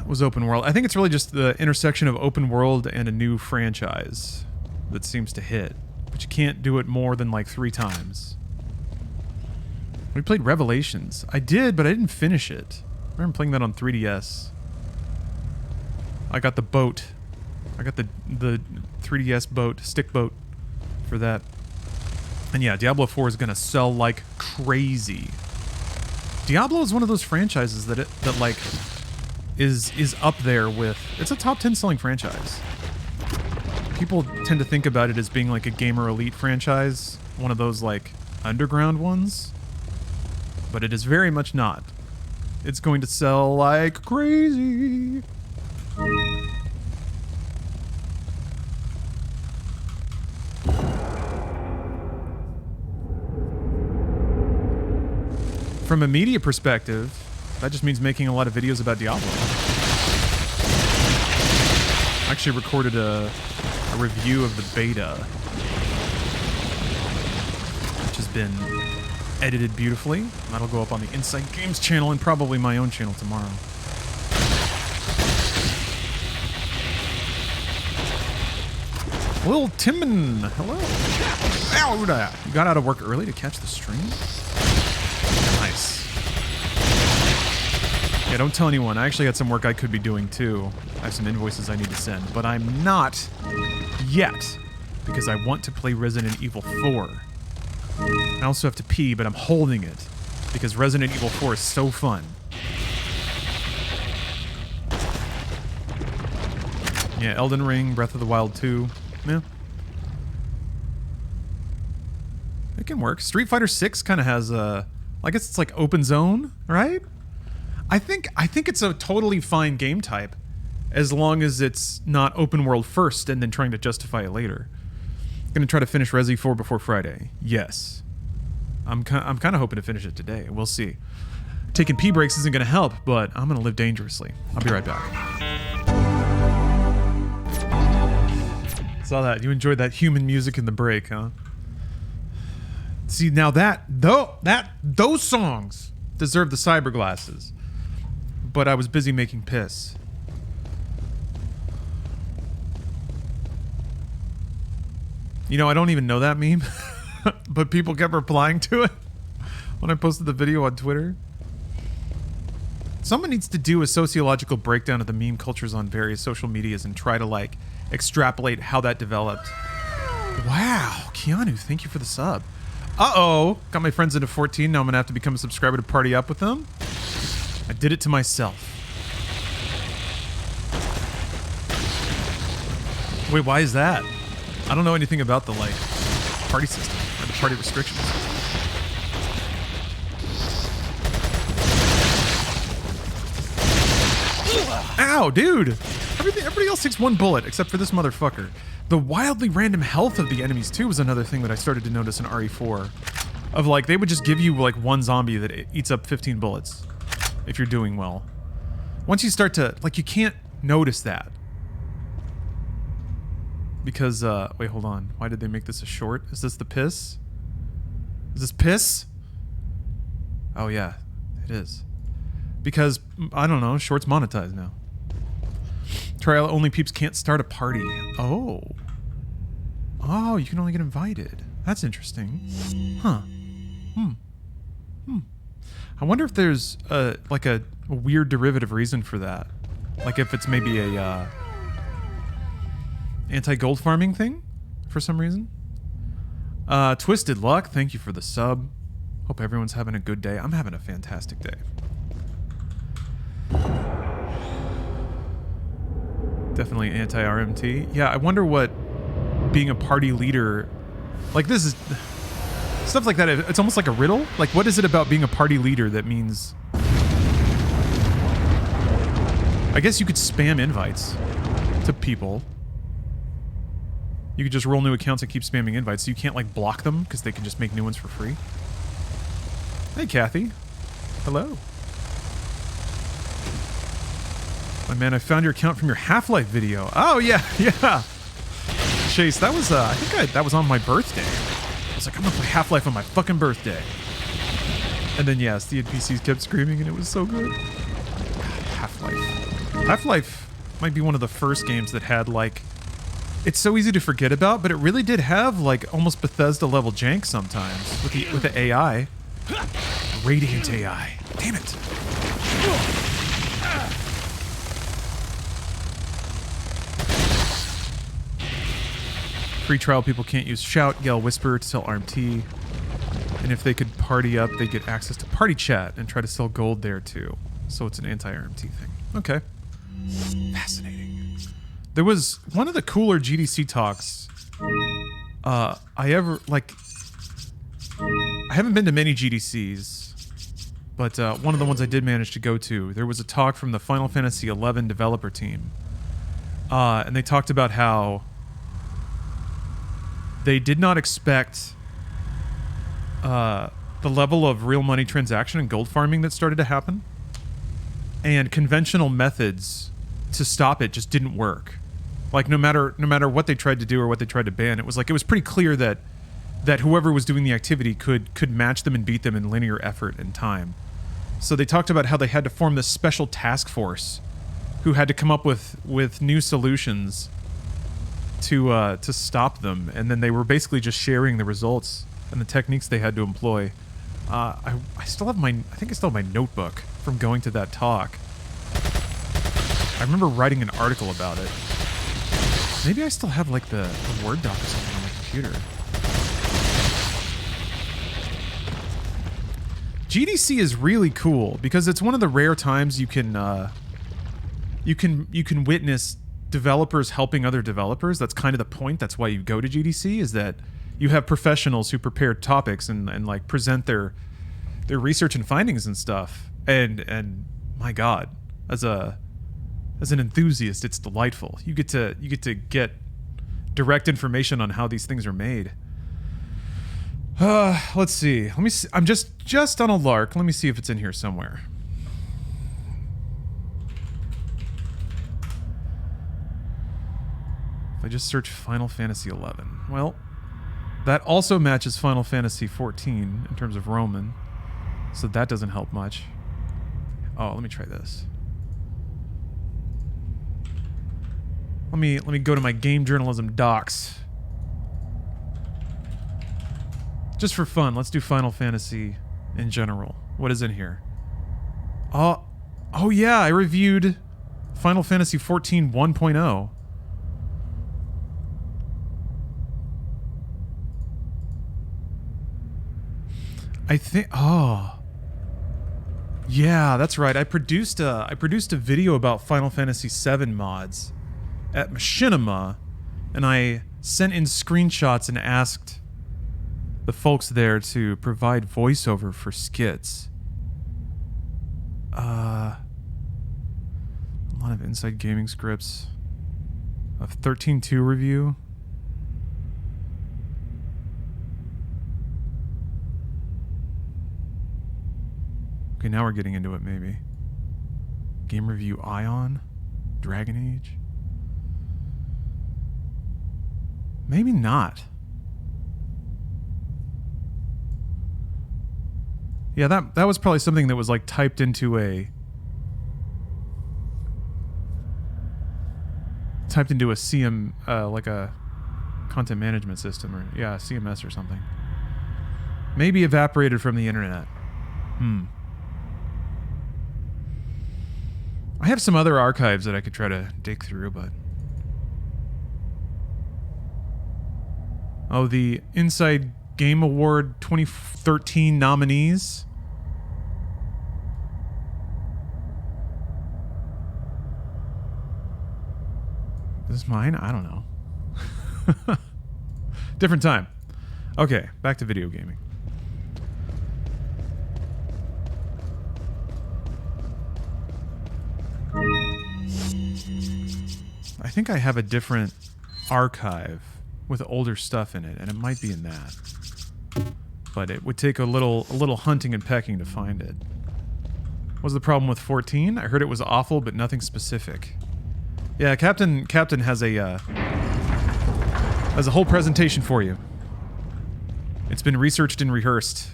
was open world. I think it's really just the intersection of open world and a new franchise that seems to hit. But you can't do it more than like 3 times. We played Revelations. I did, but I didn't finish it. I remember playing that on 3DS. I got the boat. I got the 3DS boat, stick boat for that. And yeah, Diablo 4 is gonna sell like crazy. Diablo is one of those franchises that like is up there with. It's a top 10 selling franchise. people tend to think about it as being like a Gamer Elite franchise, one of those like underground ones, but it is very much not. It's going to sell like crazy. From a media perspective, that just means making a lot of videos about Diablo. I actually recorded a review of the beta, which has been edited beautifully. That'll go up on the Inside Games channel and probably my own channel tomorrow. Lil Timon, hello. Ow, you got out of work early to catch the stream? Nice. Yeah, don't tell anyone. I actually had some work I could be doing too. I have some invoices I need to send, but I'm not yet because I want to play Resident Evil 4. I also have to pee, but I'm holding it because Resident Evil 4 is so fun. Yeah, Elden Ring, Breath of the Wild 2. Yeah. It can work. Street Fighter 6 kind of has a... I guess it's like open zone, right? I think it's a totally fine game type as long as it's not open world first and then trying to justify it later. I'm gonna try to finish Resi 4 before Friday. Yes. I'm kind of hoping to finish it today. We'll see. Taking pee breaks isn't gonna help, but I'm gonna live dangerously. I'll be right back. Saw that. You enjoyed that human music in the break, huh? See, now those songs deserve the cyber glasses. But I was busy making piss. You know, I don't even know that meme, but people kept replying to it when I posted the video on Twitter. Someone needs to do a sociological breakdown of the meme cultures on various social medias and try to, like, extrapolate how that developed. Wow, Keanu, thank you for the sub. Uh-oh, got my friends into 14, now I'm gonna have to become a subscriber to party up with them. I did it to myself. Wait, why is that? I don't know anything about the, like, party system or the party restrictions. Ow, dude! Everybody else takes one bullet except for this motherfucker. The wildly random health of the enemies, too, was another thing that I started to notice in RE4. Of, like, they would just give you, like, one zombie that eats up 15 bullets. If you're doing well. Once you start to... Like, you can't notice that. Because, wait, hold on. Why did they make this a short? Is this the piss? Is this piss? Oh, yeah. It is. Because, I don't know, shorts monetized now. Trial only peeps can't start a party. Oh. Oh, you can only get invited. That's interesting. Huh. I wonder if there's like a weird derivative reason for that. Like if it's maybe a anti-gold farming thing for some reason. Twisted Luck, thank you for the sub. Hope everyone's having a good day. I'm having a fantastic day. Definitely anti-RMT. Yeah, I wonder what being a party leader... Like this is... Stuff like that, it's almost like a riddle. Like, what is it about being a party leader that means... I guess you could spam invites to people. You could just roll new accounts and keep spamming invites. So you can't, like, block them because they can just make new ones for free. Hey, Kathy. Hello. My man, I found your account from your Half-Life video. Oh, yeah, yeah. Chase, that was, I think that was on my birthday. I was like, I'm gonna play Half-Life on my fucking birthday. And then, yes, the NPCs kept screaming and it was so good. Half-Life. Half-Life might be one of the first games that had, like... It's so easy to forget about, but it really did have, like, almost Bethesda-level jank sometimes with the AI. Radiant AI. Damn it. Free trial people can't use shout, yell, whisper to sell RMT. And if they could party up, they'd get access to party chat and try to sell gold there too. So it's an anti-RMT thing. Okay. Fascinating. There was one of the cooler GDC talks I ever, like... I haven't been to many GDCs, but one of the ones I did manage to go to, there was a talk from the Final Fantasy XI developer team. And they talked about how they did not expect the level of real money transaction and gold farming that started to happen. And conventional methods to stop it just didn't work. Like, no matter what they tried to do or what they tried to ban, it was pretty clear that whoever was doing the activity could match them and beat them in linear effort and time. So they talked about how they had to form this special task force who had to come up with new solutions to stop them, and then they were basically just sharing the results and the techniques they had to employ. I still have I think I still have my notebook from going to that talk. I remember writing an article about it. Maybe I still have like the Word doc or something on my computer. GDC is really cool because it's one of the rare times you can witness developers helping other developers. That's kind of the point. That's why you go to GDC, is that you have professionals who prepare topics and like present their research and findings and stuff. And my God, as an enthusiast, it's delightful. You get to get direct information on how these things are made. Let's see. Let me see. I'm just on a lark. Let me see if it's in here somewhere. If I just search Final Fantasy XI. Well, that also matches Final Fantasy XIV in terms of Roman. So that doesn't help much. Oh, let me try this. Let me go to my game journalism docs. Just for fun, let's do Final Fantasy in general. What is in here? Oh yeah, I reviewed Final Fantasy XIV 1.0. I think, yeah, that's right. I produced a video about Final Fantasy VII mods at Machinima, and I sent in screenshots and asked the folks there to provide voiceover for skits. A lot of Inside Gaming scripts. A 13.2 review. Okay, now we're getting into it, maybe. Game review Ion? Dragon Age? Maybe not. Yeah, that was probably something that was like typed into a CM, like a content management system, or yeah, CMS or something. Maybe evaporated from the internet. I have some other archives that I could try to dig through, but... Oh, the Inside Game Award 2013 nominees. Is this mine? I don't know. Different time. Okay, back to video gaming. I think I have a different archive with older stuff in it, and it might be in that. But it would take a little hunting and pecking to find it. What was the problem with 14? I heard it was awful, but nothing specific. Yeah, Captain has a whole presentation for you. It's been researched and rehearsed.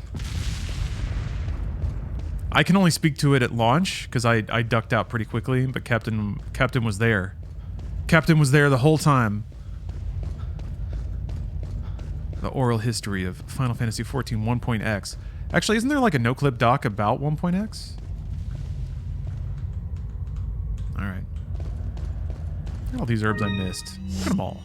I can only speak to it at launch because I ducked out pretty quickly, but Captain was there. Captain was there the whole time. The oral history of Final Fantasy XIV 1.x. Actually, isn't there like a no-clip doc about 1.x? Alright. Look at all these herbs I missed. Look at them all.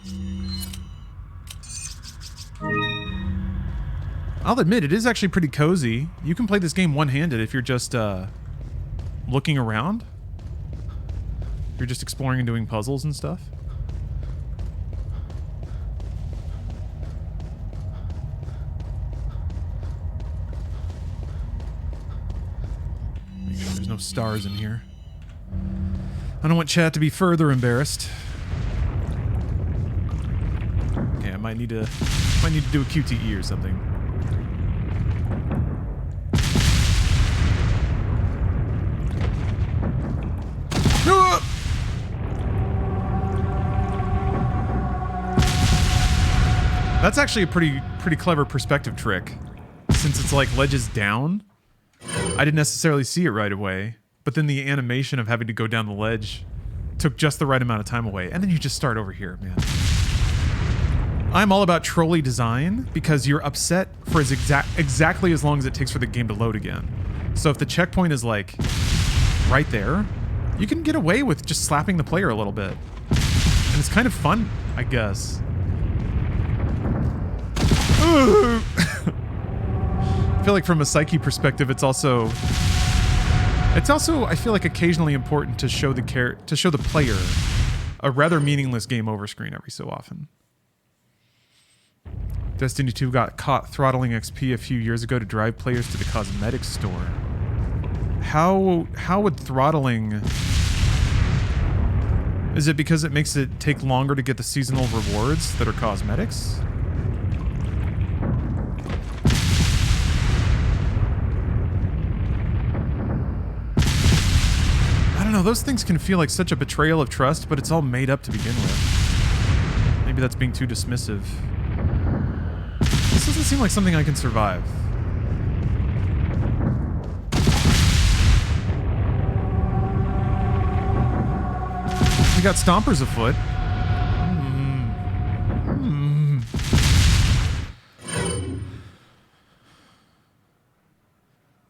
I'll admit, it is actually pretty cozy. You can play this game one-handed if you're just looking around. You're just exploring and doing puzzles and stuff. there's no stars in here. I don't want chat to be further embarrassed. Okay, I might need to do a QTE or something. That's actually a pretty clever perspective trick. Since it's like ledges down, I didn't necessarily see it right away, but then the animation of having to go down the ledge took just the right amount of time away, and then you just start over here, man. I'm all about trolley design because you're upset for exactly as long as it takes for the game to load again. So if the checkpoint is like right there, you can get away with just slapping the player a little bit. And it's kind of fun, I guess. I feel like from a psyche perspective, it's also I feel like occasionally important to show the player a rather meaningless game over screen every so often. Destiny 2 got caught throttling XP a few years ago to drive players to the cosmetics store. How would throttling... Is it because it makes it take longer to get the seasonal rewards that are cosmetics? I don't know, those things can feel like such a betrayal of trust, but it's all made up to begin with. Maybe that's being too dismissive. This doesn't seem like something I can survive. We got stompers afoot.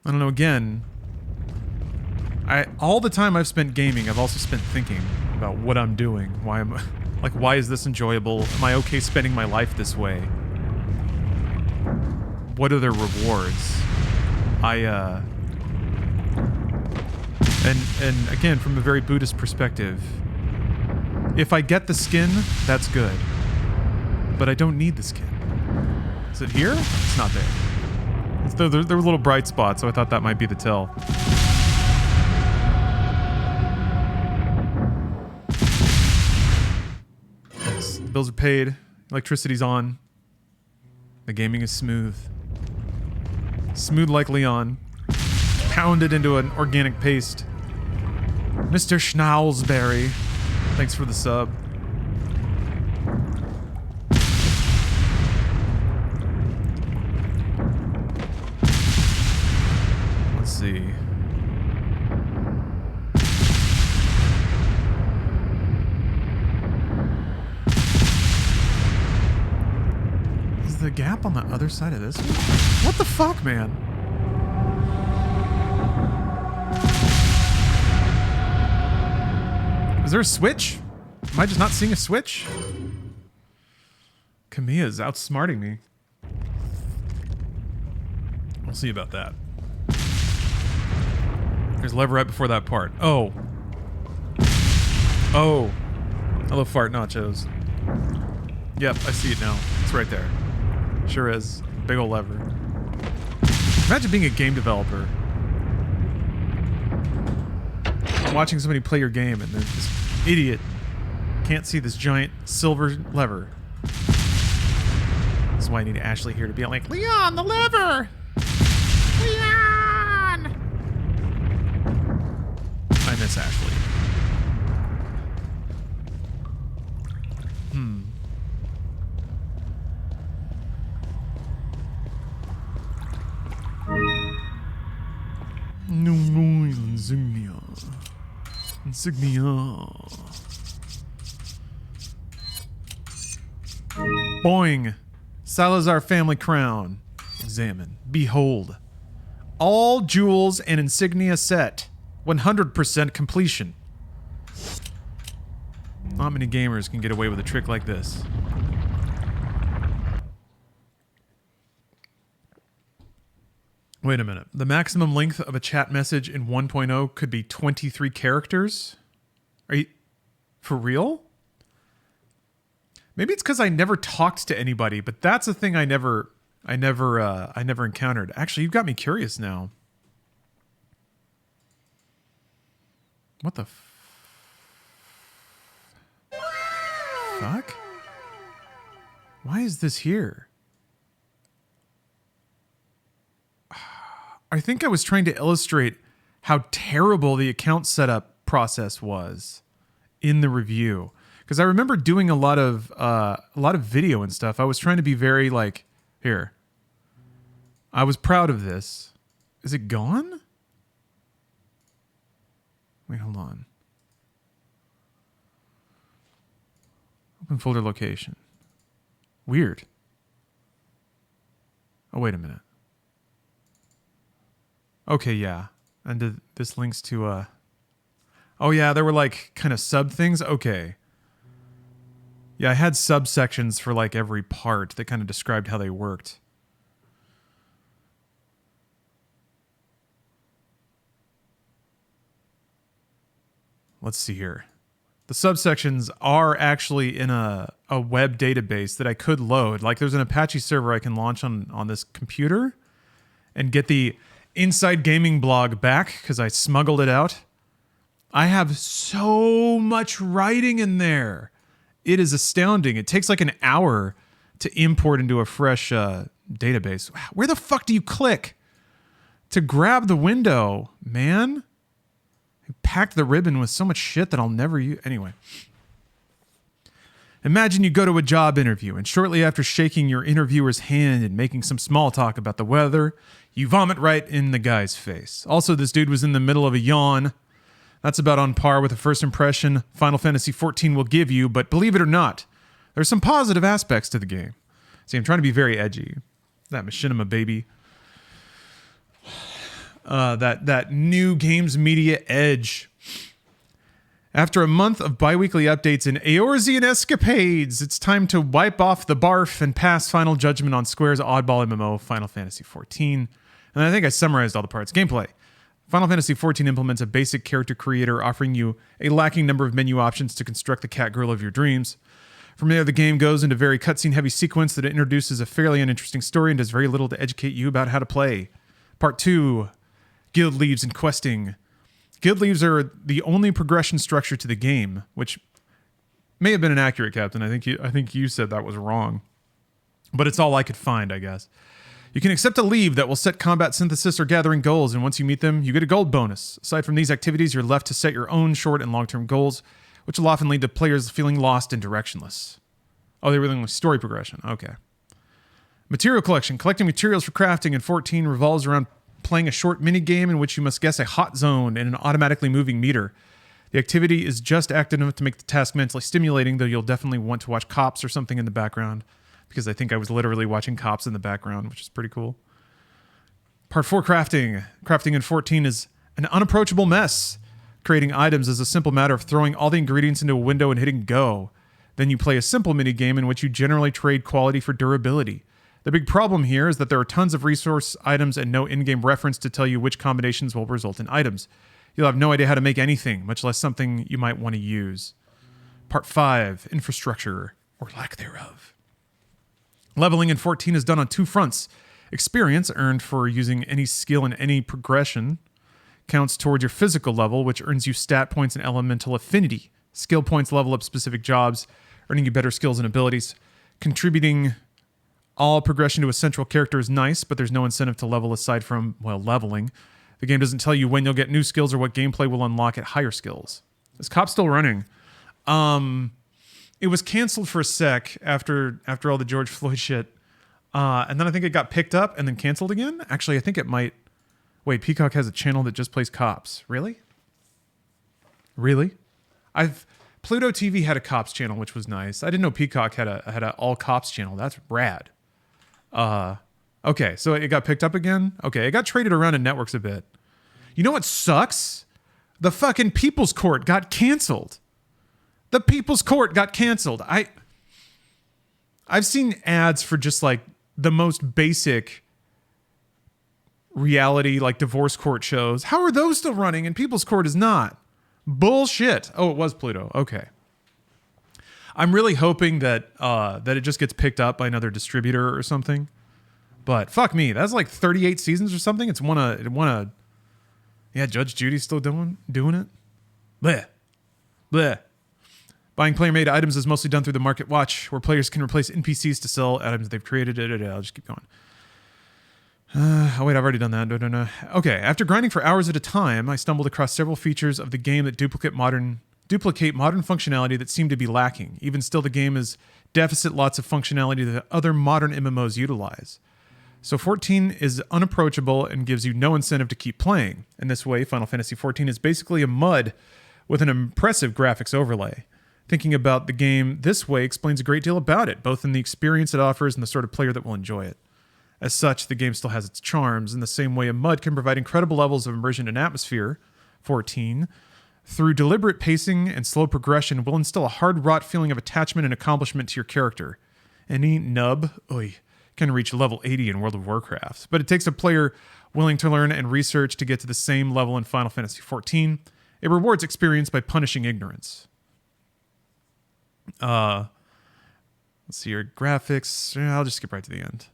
I don't know, again, all the time I've spent gaming, I've also spent thinking about what I'm doing. Why is this enjoyable? Am I okay spending my life this way? What are their rewards? And again, from a very Buddhist perspective, if I get the skin, that's good. But I don't need the skin. Is it here? It's not there. There were little bright spots, so I thought that might be the tell. Yes, the bills are paid. Electricity's on. The gaming is smooth. Smooth like Leon. Pounded into an organic paste. Mr. Schnauzberry. Thanks for the sub. Let's see. Is the gap on the other side of this one? What the fuck, man? Is there a switch? Am I just not seeing a switch? Kamiya's outsmarting me. We'll see about that. There's a lever right before that part. Oh. Oh. Hello, fart nachos. Yep, I see it now. It's right there. Sure is. Big ol' lever. Imagine being a game developer. Watching somebody play your game and this idiot can't see this giant silver lever. This is why I need Ashley here to be like, Leon, the lever! Leon! I miss Ashley. No, insignia. Insignia. Boing. Salazar family crown. Examine. Behold. All jewels and insignia set. 100% completion. Not many gamers can get away with a trick like this. Wait a minute. The maximum length of a chat message in 1.0 could be 23 characters? Are you... for real? Maybe it's because I never talked to anybody, but that's a thing I never encountered. Actually, you've got me curious now. What the fuck? Why is this here? I think I was trying to illustrate how terrible the account setup process was in the review. Because I remember doing a lot of video and stuff. I was trying to be very like, here. I was proud of this. Is it gone? Wait, hold on. Open folder location. Weird. Oh, wait a minute. Okay, yeah. And this links to, oh yeah, there were like kind of sub things? Okay. Yeah, I had subsections for like every part that kind of described how they worked. Let's see here. The subsections are actually in a web database that I could load. Like there's an Apache server I can launch on this computer and get the Inside Gaming blog back because I smuggled it out. I have so much writing in there. It is astounding. It takes like an hour to import into a fresh database. Where the fuck do you click to grab the window, man? I packed the ribbon with so much shit that I'll never use. Anyway. Imagine you go to a job interview, and shortly after shaking your interviewer's hand and making some small talk about the weather, you vomit right in the guy's face. Also, this dude was in the middle of a yawn. That's about on par with the first impression Final Fantasy XIV will give you, but believe it or not, there's some positive aspects to the game. See, I'm trying to be very edgy. That machinima baby. That new games media edge. After a month of bi-weekly updates and Eorzean escapades, it's time to wipe off the barf and pass final judgment on Square's oddball MMO, Final Fantasy XIV. And I think I summarized all the parts. Gameplay. Final Fantasy XIV implements a basic character creator, offering you a lacking number of menu options to construct the cat girl of your dreams. From there, the game goes into a very cutscene-heavy sequence that introduces a fairly uninteresting story and does very little to educate you about how to play. Part 2. Guild leaves and questing. Guild leaves are the only progression structure to the game, which may have been inaccurate, Captain. I think you said that was wrong. But it's all I could find, I guess. You can accept a leave that will set combat synthesis or gathering goals, and once you meet them, you get a gold bonus. Aside from these activities, you're left to set your own short and long-term goals, which will often lead to players feeling lost and directionless. Oh, they were dealing with story progression. Okay. Material collection. Collecting materials for crafting in 14 revolves around playing a short mini-game in which you must guess a hot zone and an automatically moving meter. The activity is just active enough to make the task mentally stimulating, though you'll definitely want to watch Cops or something in the background, because I think I was literally watching Cops in the background, which is pretty cool. Part 4, crafting. Crafting in 14 is an unapproachable mess. Creating items is a simple matter of throwing all the ingredients into a window and hitting go. Then you play a simple mini-game in which you generally trade quality for durability. The big problem here is that there are tons of resource items and no in-game reference to tell you which combinations will result in items. You'll have no idea how to make anything, much less something you might want to use. Part 5, infrastructure, or lack thereof. Leveling in 14 is done on 2 fronts. Experience, earned for using any skill in any progression, counts towards your physical level, which earns you stat points and elemental affinity. Skill points level up specific jobs, earning you better skills and abilities. Contributing all progression to a central character is nice, but there's no incentive to level aside from, well, leveling. The game doesn't tell you when you'll get new skills or what gameplay will unlock at higher skills. Is Cop still running? It was canceled for a sec after all the George Floyd shit. And then I think it got picked up and then canceled again. Actually, I think it might... Wait, Peacock has a channel that just plays Cops. Really? Really? Pluto TV had a Cops channel, which was nice. I didn't know Peacock had a all Cops channel. That's rad. Okay, so it got picked up again? Okay, it got traded around in networks a bit. You know what sucks? The fucking People's Court got canceled. The People's Court got canceled. I've seen ads for just like the most basic reality, like divorce court shows. How are those still running and People's Court is not? Bullshit. Oh, it was Pluto. Okay. I'm really hoping that it just gets picked up by another distributor or something. But fuck me, that's like 38 seasons or something. It won a. Yeah, Judge Judy's still doing it. Bleh. Bleh. Buying player-made items is mostly done through the Market Watch, where players can replace NPCs to sell items they've created. I'll just keep going. Oh wait, I've already done that. No. Okay, after grinding for hours at a time, I stumbled across several features of the game that duplicate modern functionality that seemed to be lacking. Even still, the game is deficit lots of functionality that other modern MMOs utilize. So 14 is unapproachable and gives you no incentive to keep playing. In this way, Final Fantasy 14 is basically a MUD with an impressive graphics overlay. Thinking about the game this way explains a great deal about it, both in the experience it offers and the sort of player that will enjoy it. As such, the game still has its charms, in the same way a MUD can provide incredible levels of immersion and atmosphere. 14, through deliberate pacing and slow progression, will instill a hard-wrought feeling of attachment and accomplishment to your character. Any nub can reach level 80 in World of Warcraft, but it takes a player willing to learn and research to get to the same level in Final Fantasy 14. It rewards experience by punishing ignorance. Let's see your graphics. I'll just skip right to the end.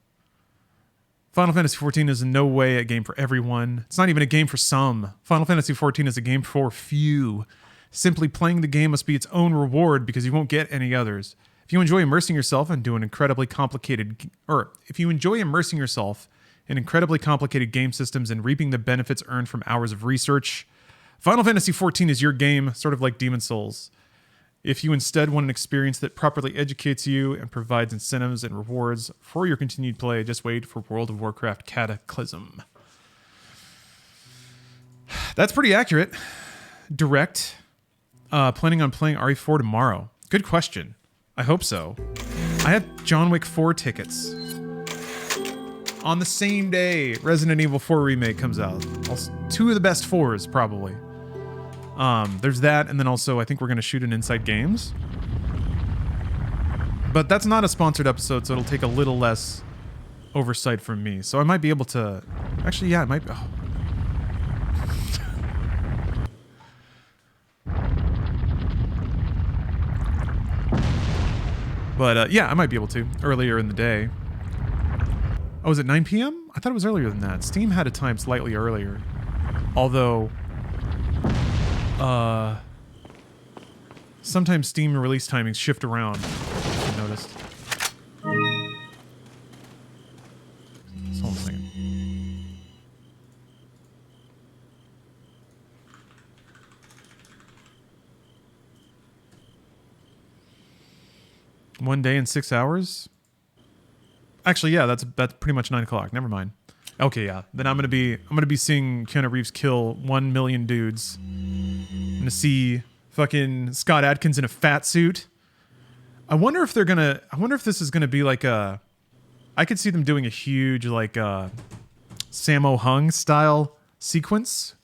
Final Fantasy XIV is in no way a game for everyone. It's not even a game for some. Final Fantasy XIV is a game for few. Simply playing the game must be its own reward because you won't get any others. If you enjoy immersing yourself into an incredibly complicated game systems and reaping the benefits earned from hours of research, Final Fantasy XIV is your game, sort of like Demon's Souls. If you instead want an experience that properly educates you and provides incentives and rewards for your continued play, just wait for World of Warcraft Cataclysm. That's pretty accurate. Direct. Planning on playing RE4 tomorrow. Good question. I hope so. I have John Wick 4 tickets. On the same day Resident Evil 4 Remake comes out. Two of the best 4s, probably. There's that, and then also I think we're going to shoot an Inside Games. But that's not a sponsored episode, so it'll take a little less oversight from me. So I might be able to... Actually, yeah, it might be... Oh. But yeah, I might be able to earlier in the day. Oh, was it 9 p.m.? I thought it was earlier than that. Steam had a time slightly earlier. Although... sometimes Steam release timings shift around, if you noticed. So hold on a second. One day and 6 hours? Actually, yeah, that's pretty much 9 o'clock. Never mind. Okay, yeah. Then I'm gonna be seeing Keanu Reeves kill 1 million dudes. I'm gonna see fucking Scott Adkins in a fat suit. I wonder if this is gonna be like a... I could see them doing a huge like Sammo Hung style sequence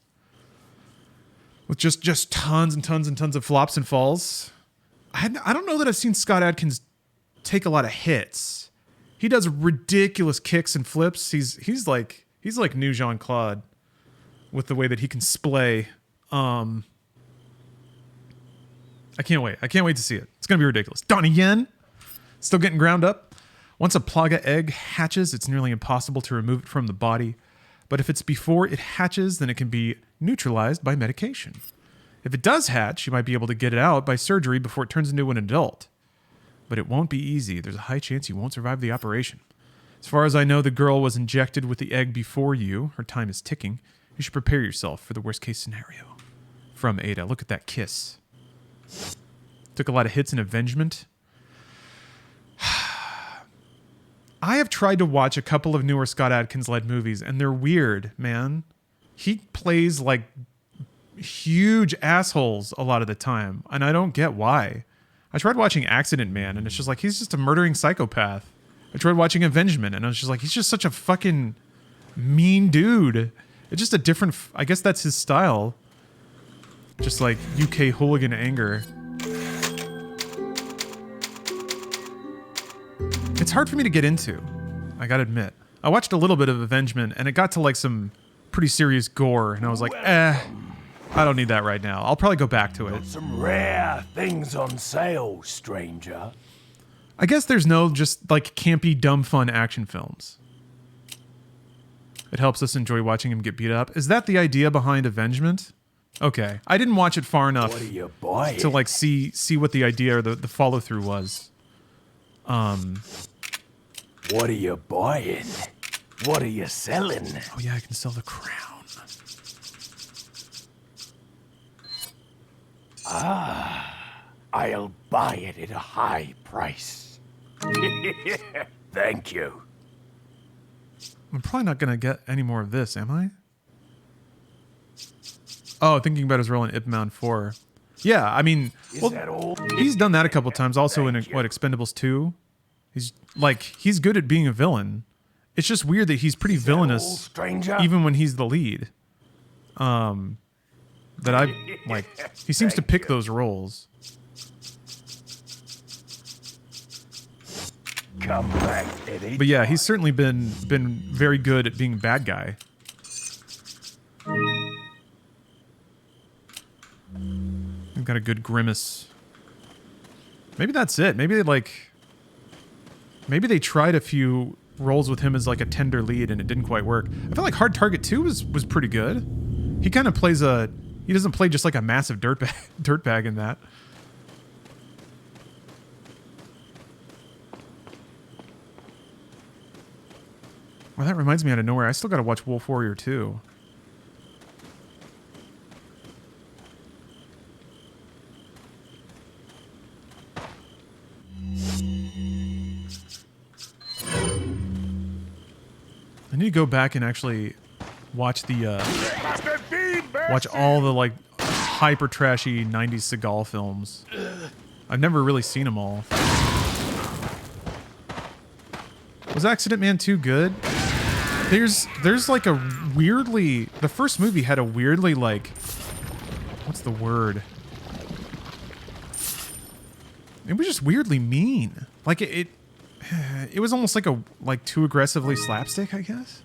with just tons and tons and tons of flops and falls. I don't know that I've seen Scott Adkins take a lot of hits. He does ridiculous kicks and flips. He's like new Jean-Claude with the way that he can splay. I can't wait. I can't wait to see it. It's going to be ridiculous. Donnie Yen, still getting ground up. Once a Plaga egg hatches, it's nearly impossible to remove it from the body. But if it's before it hatches, then it can be neutralized by medication. If it does hatch, you might be able to get it out by surgery before it turns into an adult. But it won't be easy. There's a high chance you won't survive the operation. As far as I know, the girl was injected with the egg before you. Her time is ticking. You should prepare yourself for the worst case scenario. From Ada. Look at that kiss. Took a lot of hits in Avengement. I have tried to watch a couple of newer Scott Adkins-led movies, and they're weird, man. He plays like huge assholes a lot of the time, and I don't get why. I tried watching Accident Man, and it's just like, he's just a murdering psychopath. I tried watching Avengement, and I was just like, he's just such a fucking mean dude. It's just a different... I guess that's his style. Just like UK hooligan anger. It's hard for me to get into, I gotta admit. I watched a little bit of Avengement, and it got to like some pretty serious gore, and I was like, I don't need that right now. I'll probably go back to it. Some rare things on sale, stranger. I guess there's no just like campy, dumb fun action films. It helps us enjoy watching him get beat up. Is that the idea behind Avengement? Okay. I didn't watch it far enough What are you buying? to like see what the idea or the follow through was. What are you buying? What are you selling? Oh yeah, I can sell the crown. I'll buy it at a high price. Thank you. I'm probably not gonna get any more of this, am I? Oh, thinking about his role in Ip Man 4. Yeah, I mean, Is that all? he's done that a couple times. Also in what, Expendables 2. He's good at being a villain. It's just weird that he's pretty All, villainous stranger? even when he's the lead. That I like. He seems to pick those roles. Come back, Eddie. But yeah, he's certainly been very good at being a bad guy. He's got a good grimace. Maybe that's it. Maybe they tried a few roles with him as like a tender lead and it didn't quite work. I feel like Hard Target 2 was pretty good. He kind of plays he doesn't play just like a massive dirtbag in that. Well, that reminds me out of nowhere. I still got to watch Wolf Warrior 2. I need to go back and actually watch watch all the like hyper trashy 90s Seagal films. I've never really seen them all. Was Accident Man 2 good? There's like a weirdly, the first movie had a weirdly like, what's the word? It was just weirdly mean. Like it was almost like too aggressively slapstick, I guess.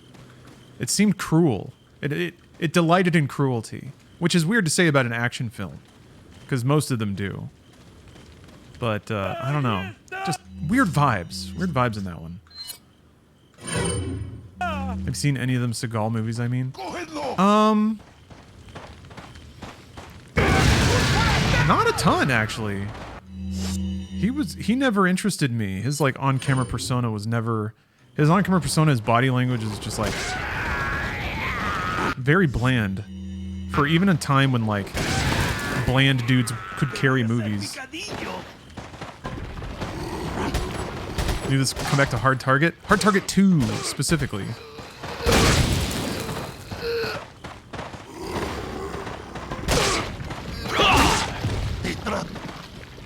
It seemed cruel. It delighted in cruelty, which is weird to say about an action film, because most of them do. But I don't know, just weird vibes. Weird vibes in that one. Have you seen any of them Seagal movies? I mean, not a ton actually. He never interested me. His like on-camera persona was never. His on-camera persona, his body language is just like very bland. For even a time when like bland dudes could carry movies. Do this come back to Hard Target? Hard Target 2 specifically.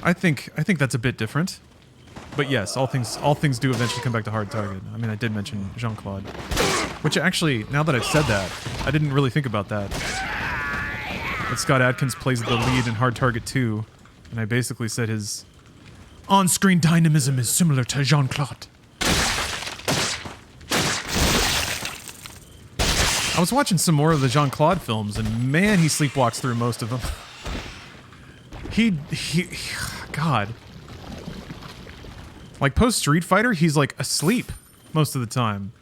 I think that's a bit different. But yes, all things do eventually come back to Hard Target. I mean, I did mention Jean-Claude. Which actually, now that I've said that, I didn't really think about that. But Scott Adkins plays the lead in Hard Target 2, and I basically said his on-screen dynamism is similar to Jean-Claude. I was watching some more of the Jean-Claude films, and man, he sleepwalks through most of them. God. Like, post-Street Fighter, he's, like, asleep most of the time.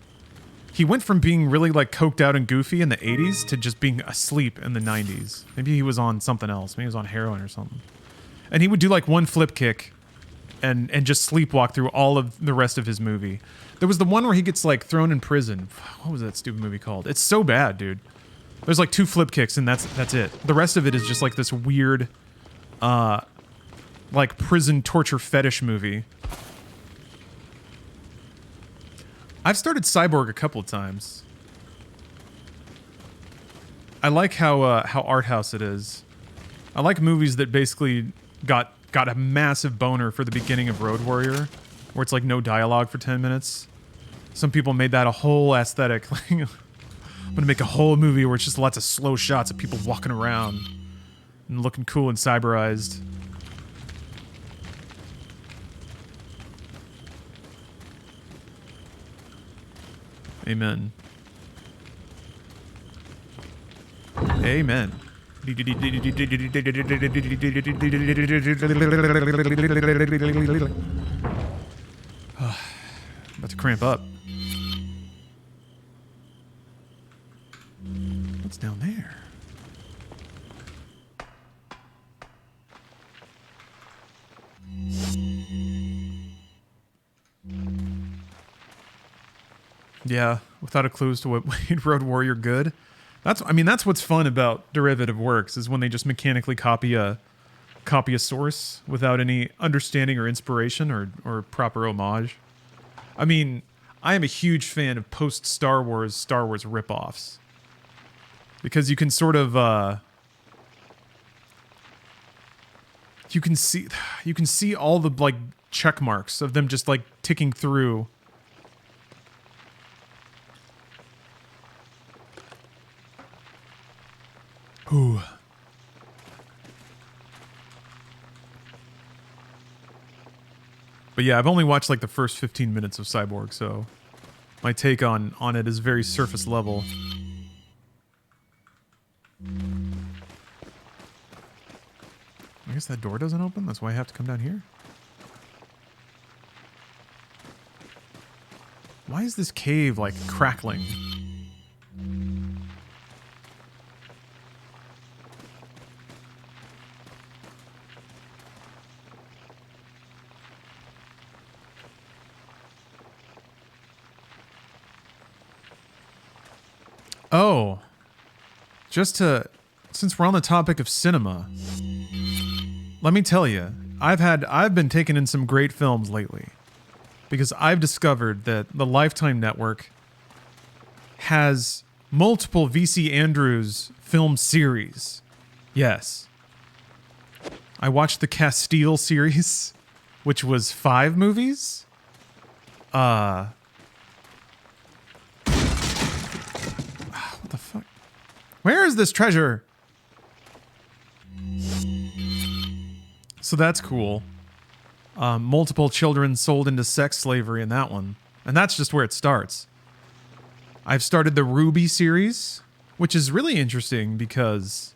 He went from being really, like, coked out and goofy in the 80s to just being asleep in the 90s. Maybe he was on something else. Maybe he was on heroin or something. And he would do, like, one flip kick and just sleepwalk through all of the rest of his movie. There was the one where he gets, like, thrown in prison. What was that stupid movie called? It's so bad, dude. There's, like, 2 flip kicks, and that's it. The rest of it is just, like, this weird, like, prison torture fetish movie. I've started Cyborg a couple of times. I like how art house it is. I like movies that basically got a massive boner for the beginning of Road Warrior, where it's like no dialogue for 10 minutes. Some people made that a whole aesthetic. I'm gonna make a whole movie where it's just lots of slow shots of people walking around and looking cool and cyberized. Amen. Amen. About to cramp up. What's down there? Yeah, without a clue as to what made Road Warrior good. That's what's fun about derivative works, is when they just mechanically copy a source without any understanding or inspiration or proper homage. I mean, I am a huge fan of post Star Wars ripoffs, because you can sort of you can see all the like check marks of them just like ticking through. Ooh. But yeah, I've only watched like the first 15 minutes of Cyborg, so my take on it is very surface level. I guess that door doesn't open, that's why I have to come down here. Why is this cave like crackling? Oh, since we're on the topic of cinema, let me tell you, I've been taken in some great films lately, because I've discovered that the Lifetime Network has multiple VC Andrews film series. Yes. I watched the Castile series, which was 5 movies. What the fuck? Where is this treasure? So that's cool. Multiple children sold into sex slavery in that one. And that's just where it starts. I've started the Ruby series, which is really interesting because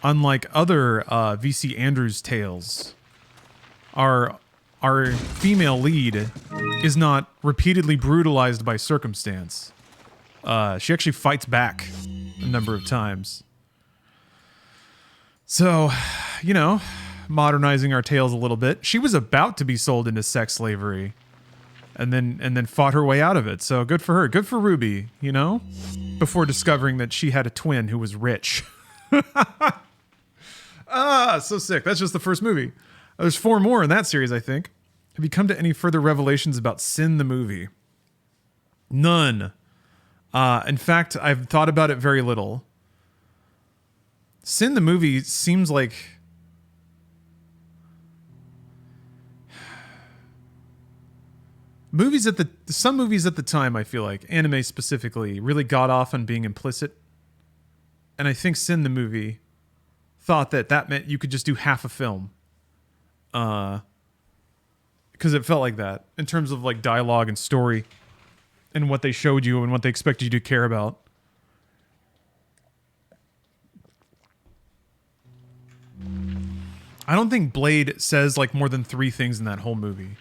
unlike other VC Andrews tales, our female lead is not repeatedly brutalized by circumstance. She actually fights back a number of times. So, you know, modernizing our tales a little bit. She was about to be sold into sex slavery and then fought her way out of it. So good for her. Good for Ruby, you know? Before discovering that she had a twin who was rich. So sick. That's just the first movie. There's 4 more in that series, I think. Have you come to any further revelations about Sin the movie? None. In fact, I've thought about it very little. Sin the movie seems like... Some movies at the time, I feel like, anime specifically, really got off on being implicit. And I think Sin the movie thought that meant you could just do half a film. Because it felt like that, in terms of like dialogue and story, and what they showed you and what they expected you to care about. I don't think Blade says like more than 3 things in that whole movie.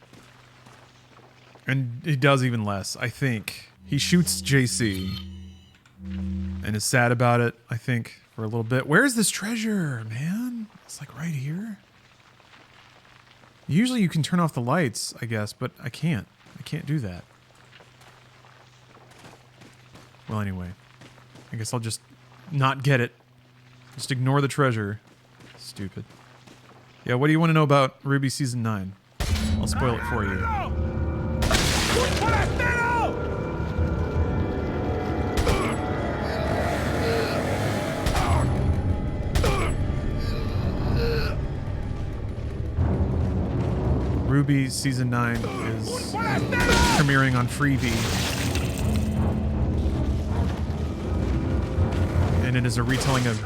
And he does even less, I think. He shoots JC. And is sad about it, I think, for a little bit. Where's this treasure, man? It's like right here. Usually you can turn off the lights, I guess, but I can't. I can't do that. Well, anyway. I guess I'll just not get it. Just ignore the treasure. Stupid. Yeah, what do you want to know about Ruby Season 9? I'll spoil it for you. Ruby Season 9 is premiering on Freevee. And it is a retelling of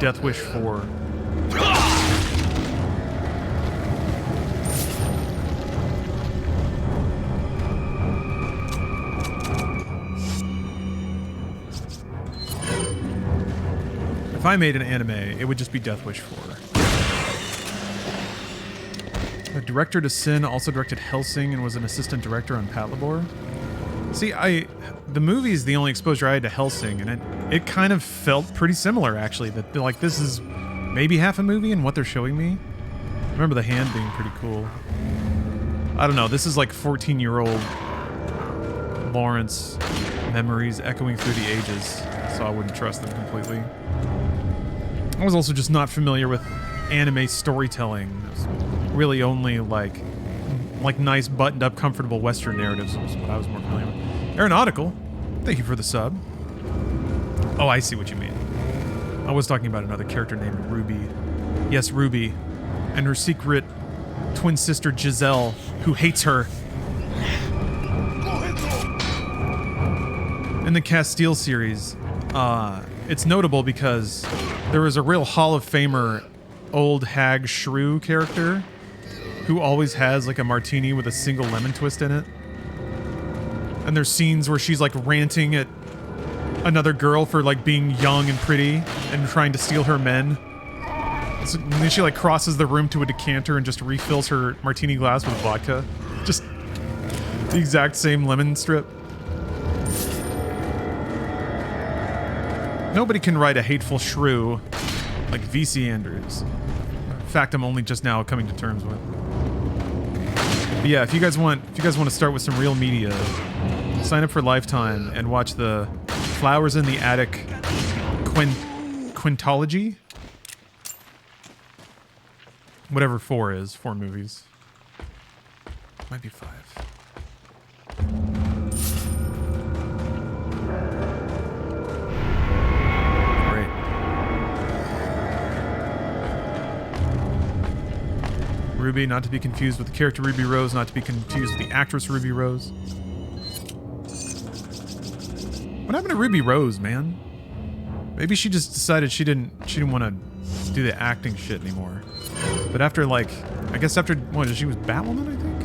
Death Wish 4. If I made an anime, it would just be Death Wish 4. The director to Sin also directed Hellsing and was an assistant director on Patlabor. See, the movie is the only exposure I had to Hellsing, and it kind of felt pretty similar, actually. That like this is maybe half a movie in what they're showing me. I remember the hand being pretty cool. I don't know. This is like 14-year-old Lawrence memories echoing through the ages, so I wouldn't trust them completely. I was also just not familiar with anime storytelling. It was really only like nice buttoned up comfortable Western narratives was what I was more familiar with. Aeronautical, thank you for the sub. Oh, I see what you mean. I was talking about another character named Ruby. Yes, Ruby. And her secret twin sister Giselle, who hates her. In the Castile series, it's notable because there was a real Hall of Famer old hag shrew character who always has like a martini with a single lemon twist in it. And there's scenes where she's like ranting at another girl for like being young and pretty and trying to steal her men. So, and then she like crosses the room to a decanter and just refills her martini glass with vodka. Just the exact same lemon strip. Nobody can write a hateful shrew like VC Andrews. In fact, I'm only just now coming to terms with. But yeah, if you guys want to start with some real media, sign up for Lifetime and watch the Flowers in the Attic quintology. Whatever 4 is, 4 movies. Might be 5. Great. Ruby, not to be confused with the character Ruby Rose, not to be confused with the actress Ruby Rose. What happened to Ruby Rose, man? Maybe she just decided she didn't want to do the acting shit anymore. But after like, I guess after what, she was Batwoman, I think.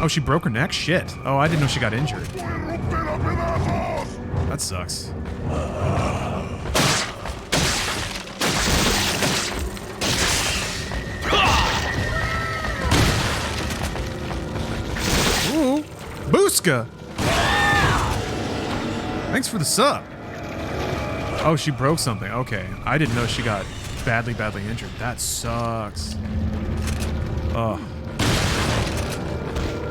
Oh, she broke her neck? Shit. Oh, I didn't know she got injured. That sucks. Ooh, Booska! Thanks for the sub. Oh, she broke something. Okay. I didn't know she got badly injured. That sucks. Ugh.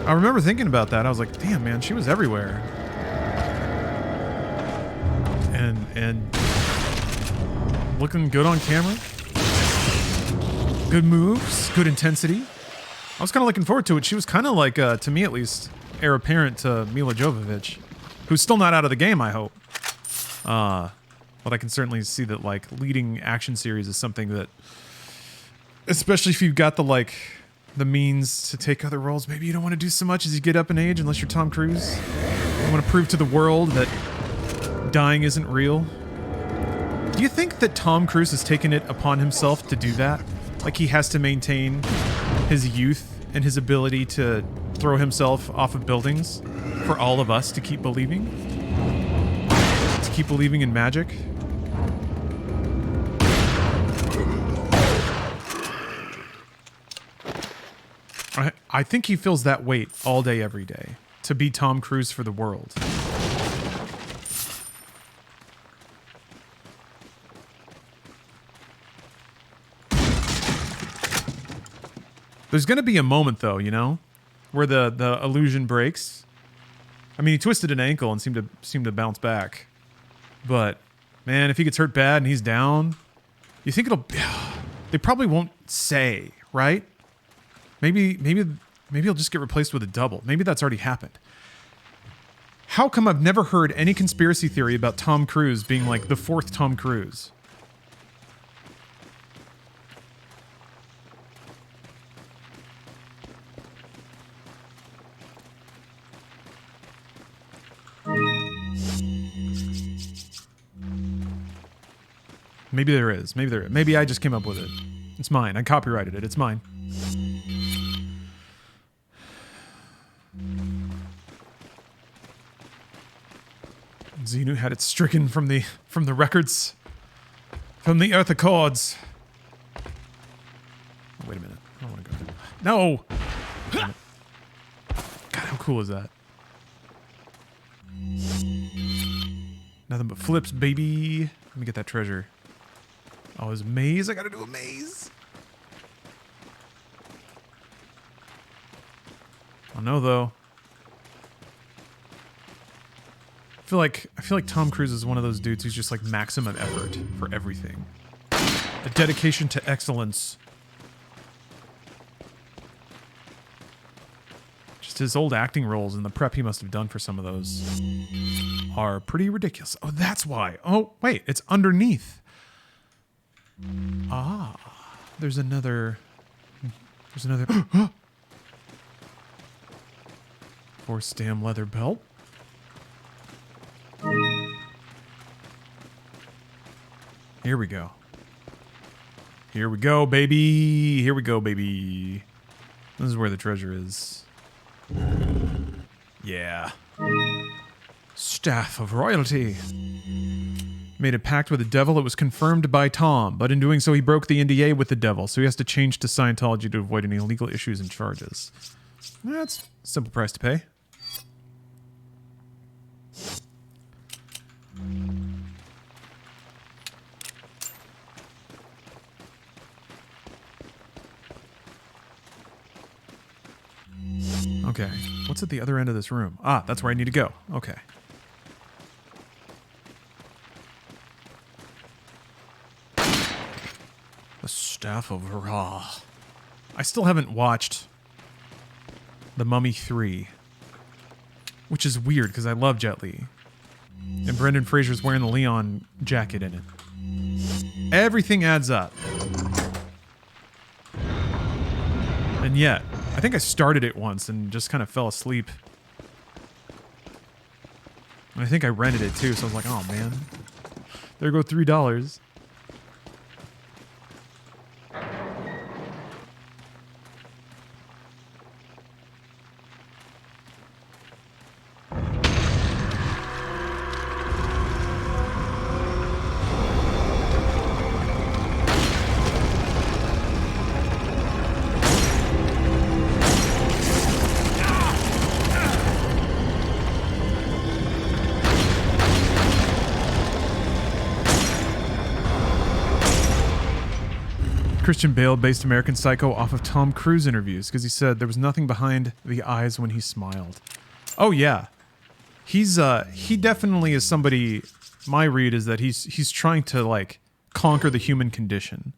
I remember thinking about that. I was like, damn, man, she was everywhere. And looking good on camera. Good moves, good intensity. I was kind of looking forward to it. She was kind of like, to me at least, heir apparent to Mila Jovovich, who's still not out of the game, I hope. But I can certainly see that like leading action series is something that, especially if you've got the means to take other roles, maybe you don't want to do so much as you get up in age unless you're Tom Cruise. You want to prove to the world that dying isn't real. Do you think that Tom Cruise has taken it upon himself to do that? Like he has to maintain his youth and his ability to throw himself off of buildings for all of us to keep believing? To keep believing in magic? I think he feels that weight all day, every day, to be Tom Cruise for the world. There's going to be a moment, though, you know, where the illusion breaks. I mean, he twisted an ankle and seemed to bounce back. But, man, if he gets hurt bad and he's down, you think it'll... They probably won't say, right? Maybe he'll just get replaced with a double. Maybe that's already happened. How come I've never heard any conspiracy theory about Tom Cruise being like the 4th Tom Cruise? Maybe there is. Maybe I just came up with it. It's mine. I copyrighted it. It's mine. Xeno had it stricken from the records, from the Earth Accords. Oh, wait a minute. I don't want to go there. No! God, how cool is that? Nothing but flips, baby. Let me get that treasure. Oh, his maze. I gotta do a maze. I know though. I feel like Tom Cruise is one of those dudes who's just like maximum effort for everything. A dedication to excellence. Just his old acting roles and the prep he must have done for some of those are pretty ridiculous. Oh, that's why. Oh, wait, it's underneath. Ah, there's another. Force damn leather belt. Here we go. Here we go, baby. Here we go, baby. This is where the treasure is. Yeah. Staff of Royalty. Made a pact with the devil. It was confirmed by Tom, but in doing so he broke the NDA with the devil, so he has to change to Scientology to avoid any legal issues and charges. That's a simple price to pay. Okay, what's at the other end of this room? Ah, that's where I need to go. Okay. The Staff of Ra. I still haven't watched The Mummy 3, which is weird because I love Jet Li. And Brendan Fraser's wearing the Leon jacket in it. Everything adds up. And yet, I think I started it once and just kind of fell asleep. And I think I rented it too, so I was like, oh man. There go $3. Christian Bale based American Psycho off of Tom Cruise interviews because he said there was nothing behind the eyes when he smiled. Oh yeah, he definitely is somebody. My read is that he's trying to like conquer the human condition,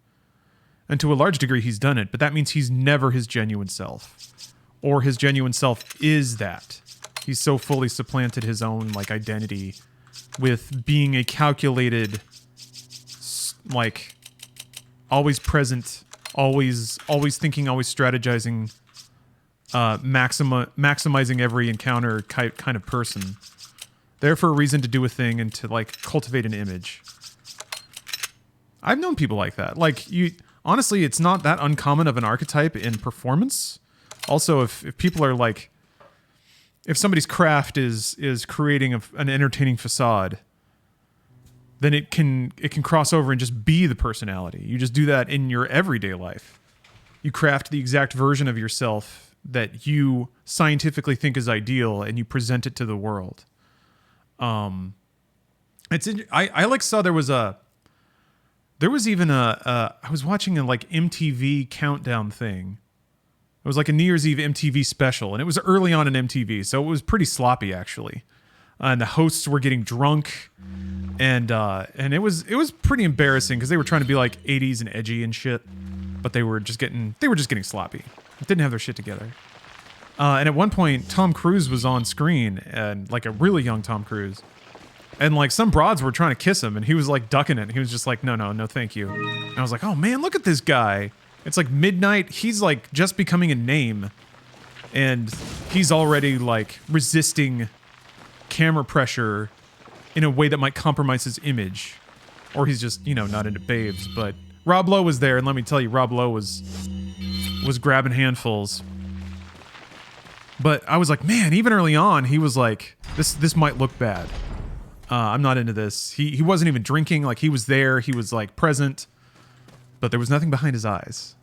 and to a large degree he's done it. But that means he's never his genuine self, or his genuine self is that. He's so fully supplanted his own like identity with being a calculated, like, always present, always thinking, always strategizing, maximizing every encounter kind of person. There for a reason to do a thing and to like cultivate an image. I've known people like that. Like honestly, it's not that uncommon of an archetype in performance. Also, if people are like, if somebody's craft is creating an entertaining facade, then it can cross over and just be the personality. You just do that in your everyday life. You craft the exact version of yourself that you scientifically think is ideal, and you present it to the world. I like saw there was even I was watching a like MTV countdown thing. It was like a New Year's Eve MTV special, and it was early on in MTV, so it was pretty sloppy actually. And the hosts were getting drunk, and it was pretty embarrassing because they were trying to be like 80s and edgy and shit, but they were just getting sloppy. Didn't have their shit together. And at one point, Tom Cruise was on screen, and like a really young Tom Cruise, and like some broads were trying to kiss him, and he was like ducking it. He was just like, no, thank you. And I was like, oh man, look at this guy. It's like midnight. He's like just becoming a name, and he's already like resisting camera pressure in a way that might compromise his image, or he's just, not into babes. But Rob Lowe was there, and let me tell you, Rob Lowe was grabbing handfuls. But I was like, man, even early on, he was like, this might look bad. I'm not into this. He wasn't even drinking. Like, he was there. He was like present, but there was nothing behind his eyes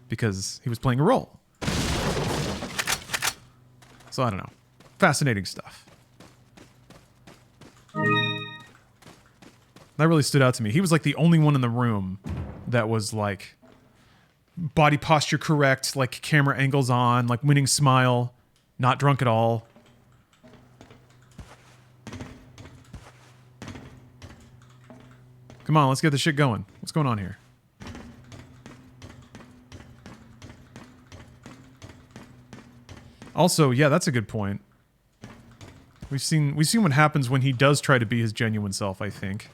because he was playing a role. So I don't know. Fascinating stuff. That really stood out to me. He was like the only one in the room that was like body posture correct, like camera angles on, like winning smile, Not drunk at all. Come on, let's get this shit going. What's going on here? Also, yeah, that's a good point. We've seen what happens when he does try to be his genuine self, I think.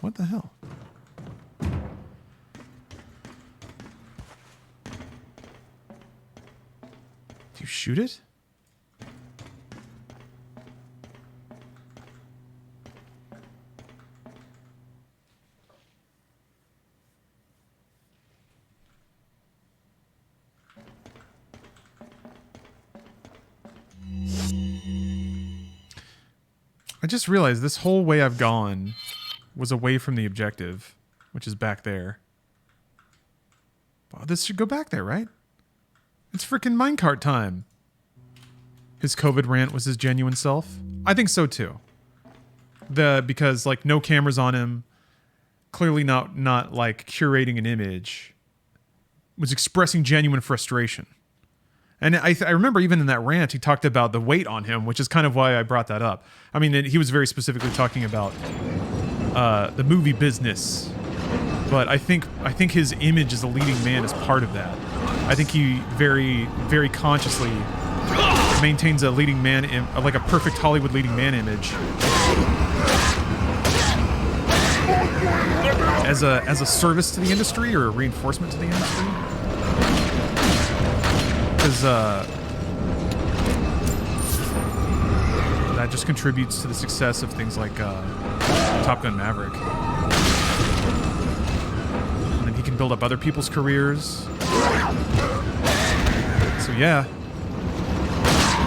What the hell? Do you shoot it? I just realized this whole way I've gone was away from the objective, which is back there. Well, this should go back there, right? It's freaking minecart time. His COVID rant was his genuine self? I think so too. Because like no cameras on him, clearly not like curating an image, was expressing genuine frustration. And I remember even in that rant, he talked about the weight on him, which is kind of why I brought that up. I mean, he was very specifically talking about the movie business, but I think his image as a leading man is part of that. I think he very, very consciously maintains a leading man, like a perfect Hollywood leading man image, as a service to the industry or a reinforcement to the industry. Because that just contributes to the success of things like Top Gun Maverick. And then he can build up other people's careers. So yeah,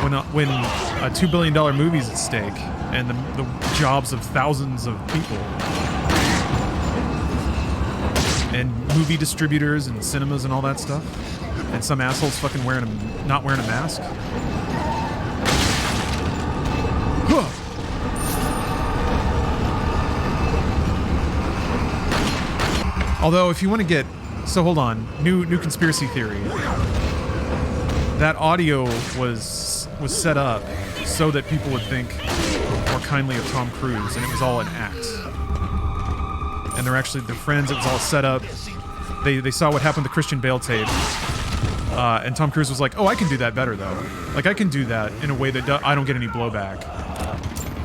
when a $2 billion movie is at stake and the jobs of thousands of people and movie distributors and cinemas and all that stuff, and some assholes fucking not wearing a mask. Huh. Although, if you want to get... So, hold on. New conspiracy theory. That audio was set up so that people would think more kindly of Tom Cruise, and it was all an act. And they're friends. It was all set up. They saw what happened to the Christian Bale tape. And Tom Cruise was like, "Oh, I can do that better, though. Like, I can do that in a way that I don't get any blowback."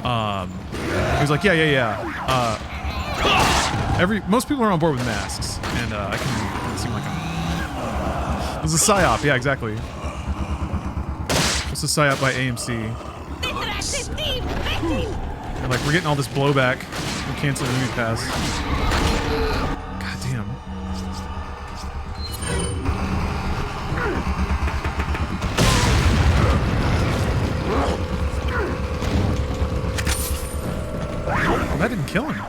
He was like, "Yeah. Most people are on board with masks, and I can seem like it was a psyop." Yeah, exactly. It's a psyop by AMC. And like, we're getting all this blowback. We canceled the movie pass. God damn. That didn't kill him.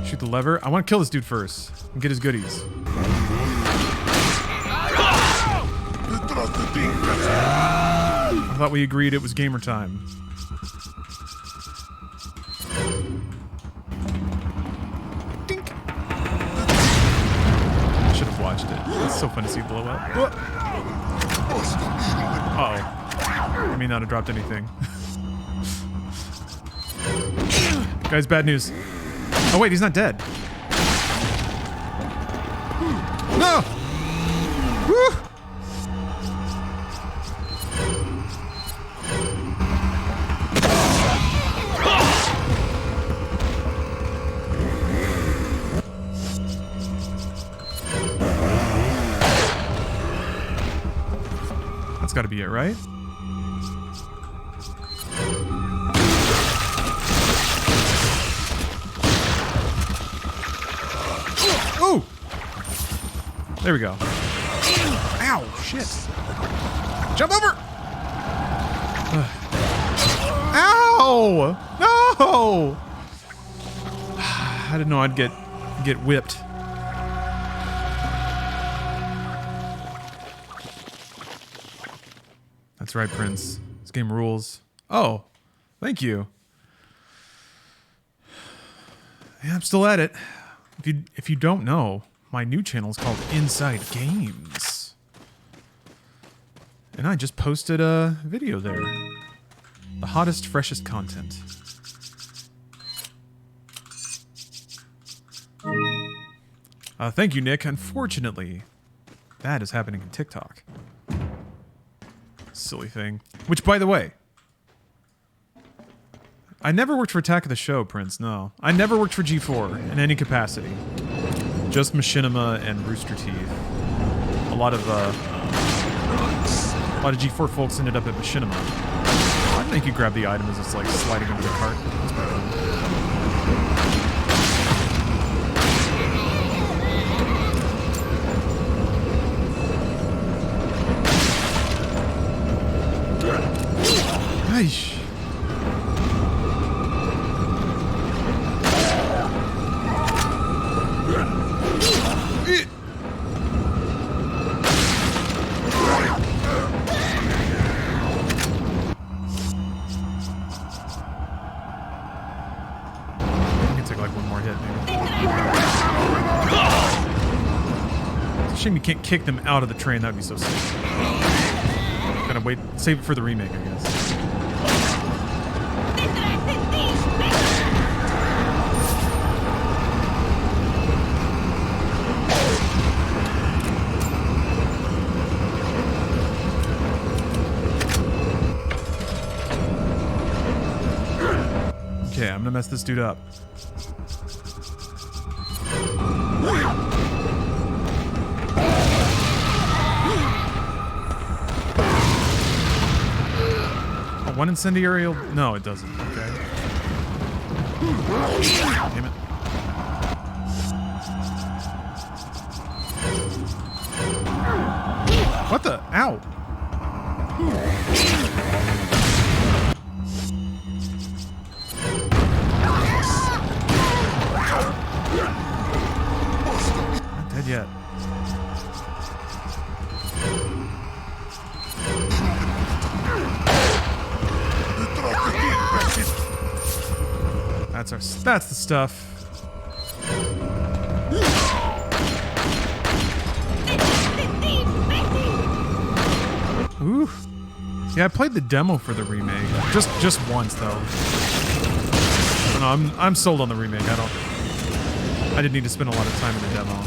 Shoot the lever. I want to kill this dude first and get his goodies. I thought we agreed it was gamer time. Dink. I should have watched it. It's so fun to see it blow up. Uh-oh. I may not have dropped anything. Guys, bad news. Oh wait, he's not dead. No! Woo! That's gotta be it, right? Ooh! There we go. Ow! Shit! Jump over! Ow! No! I didn't know I'd get whipped. That's right, Prince. This game rules. Oh, thank you. Yeah, I'm still at it. If you don't know, my new channel is called Inside Games. And I just posted a video there. The hottest, freshest content. Thank you, Nick. Unfortunately, that is happening in TikTok. Silly thing. Which, by the way, I never worked for Attack of the Show, Prince, no. I never worked for G4 in any capacity. Just Machinima and Rooster Teeth. A lot of G4 folks ended up at Machinima. I'd make you grab the item as it's like sliding into the cart. That's pretty cool. Nice. Shame you can't kick them out of the train. That'd be so sick. Gotta wait, save it for the remake, I guess. Okay, I'm gonna mess this dude up. One incendiary? No, it doesn't. Okay. Damn it. What the? Ow! Not dead yet. That's the stuff. Ooh. Yeah, I played the demo for the remake. Just once though. I don't know, I'm sold on the remake. I didn't need to spend a lot of time in the demo.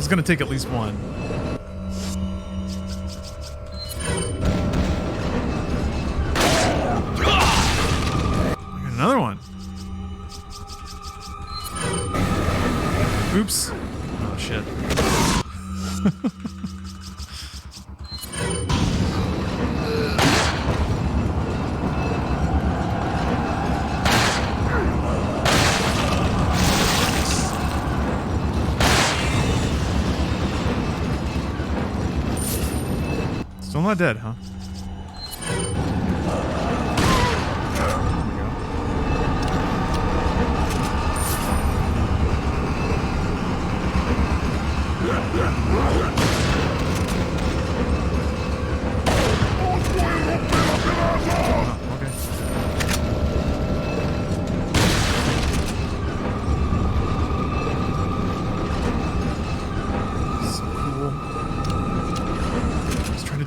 Gonna take at least one. I got another one. Oops. Oh shit. Still not dead, huh?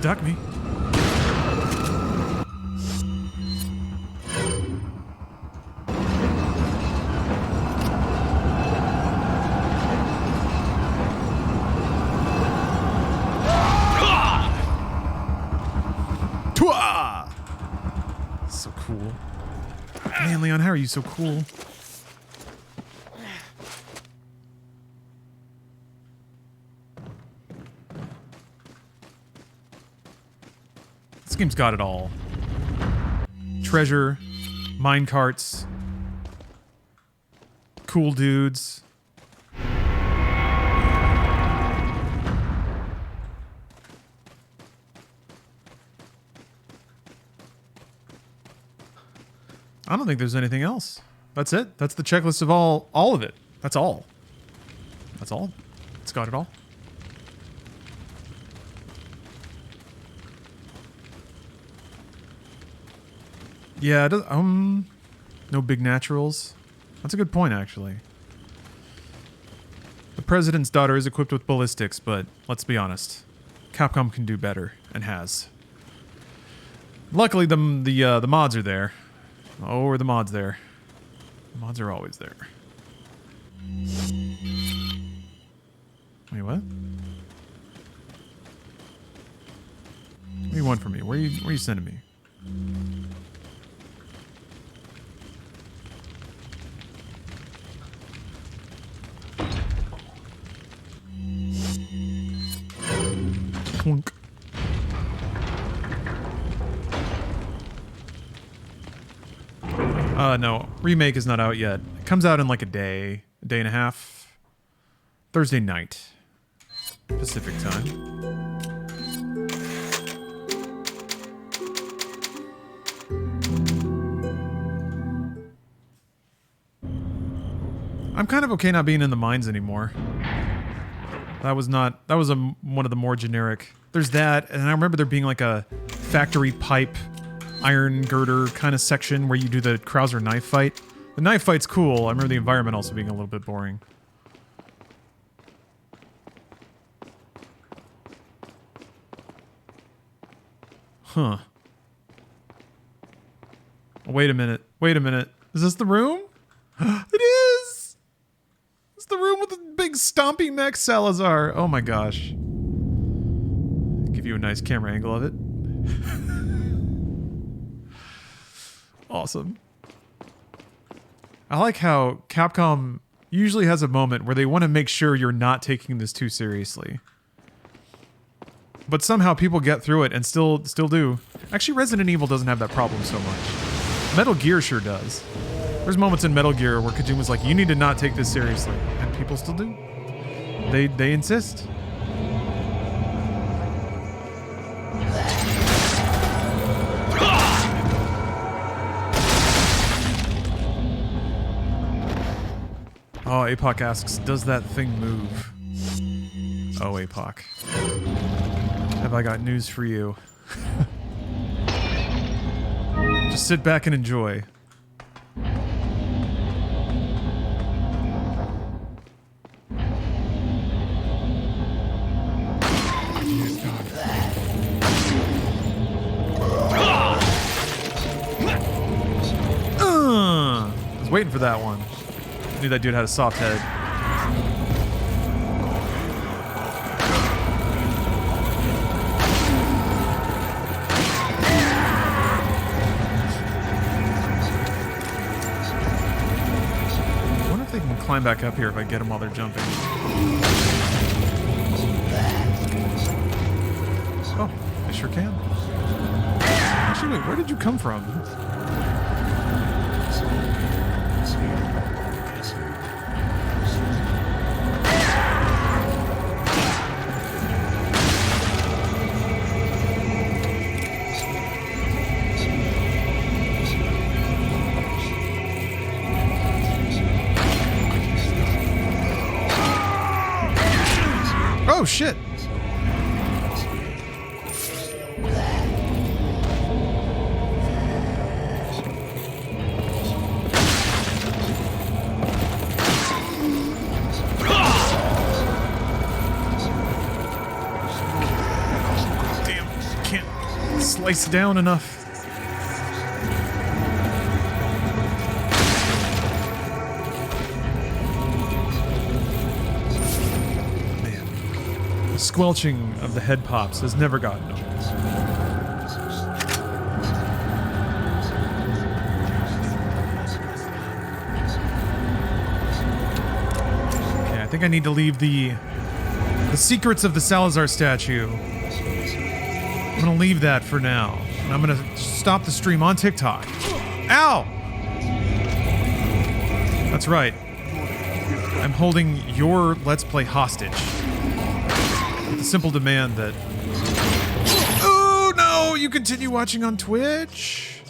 Duck me. Twa! So cool. Man, Leon, how are you so cool? This game's got it all. Treasure, minecarts, cool dudes. I don't think there's anything else. That's it. That's the checklist of all of it. That's all. That's all. It's got it all. Yeah, it does, no big naturals. That's a good point, actually. The president's daughter is equipped with ballistics, but let's be honest. Capcom can do better, and has. Luckily, the mods are there. Oh, are the mods there? The mods are always there. Wait, what? What do you want from me? Where are you sending me? Plunk. No. Remake is not out yet. It comes out in like a day and a half. Thursday night. Pacific time. I'm kind of okay not being in the mines anymore. That was one of the more generic. There's that, and I remember there being like a factory pipe, iron girder kind of section where you do the Krauser knife fight. The knife fight's cool. I remember the environment also being a little bit boring. Huh. Wait a minute. Wait a minute. Is this the room? It is! It's the room with the big stompy mech Salazar. Oh my gosh. Give you a nice camera angle of it. Awesome. I like how Capcom usually has a moment where they want to make sure you're not taking this too seriously. But somehow people get through it and still do. Actually, Resident Evil doesn't have that problem so much. Metal Gear sure does. There's moments in Metal Gear where Kojima's like, you need to not take this seriously. And people still do. They insist. Oh, APOC asks, does that thing move? Oh, APOC. Have I got news for you? Just sit back and enjoy. I was waiting for that one. I knew that dude had a soft head. I wonder if they can climb back up here if I get them while they're jumping. Oh, they sure can. Actually, wait, where did you come from? Oh, shit. Damn, can't slice down enough. Squelching of the head pops has never gotten old. Okay, I think I need to leave the secrets of the Salazar statue. I'm gonna leave that for now. And I'm gonna stop the stream on TikTok. Ow! That's right. I'm holding your Let's Play hostage. The simple demand that... Oh, no! You continue watching on Twitch?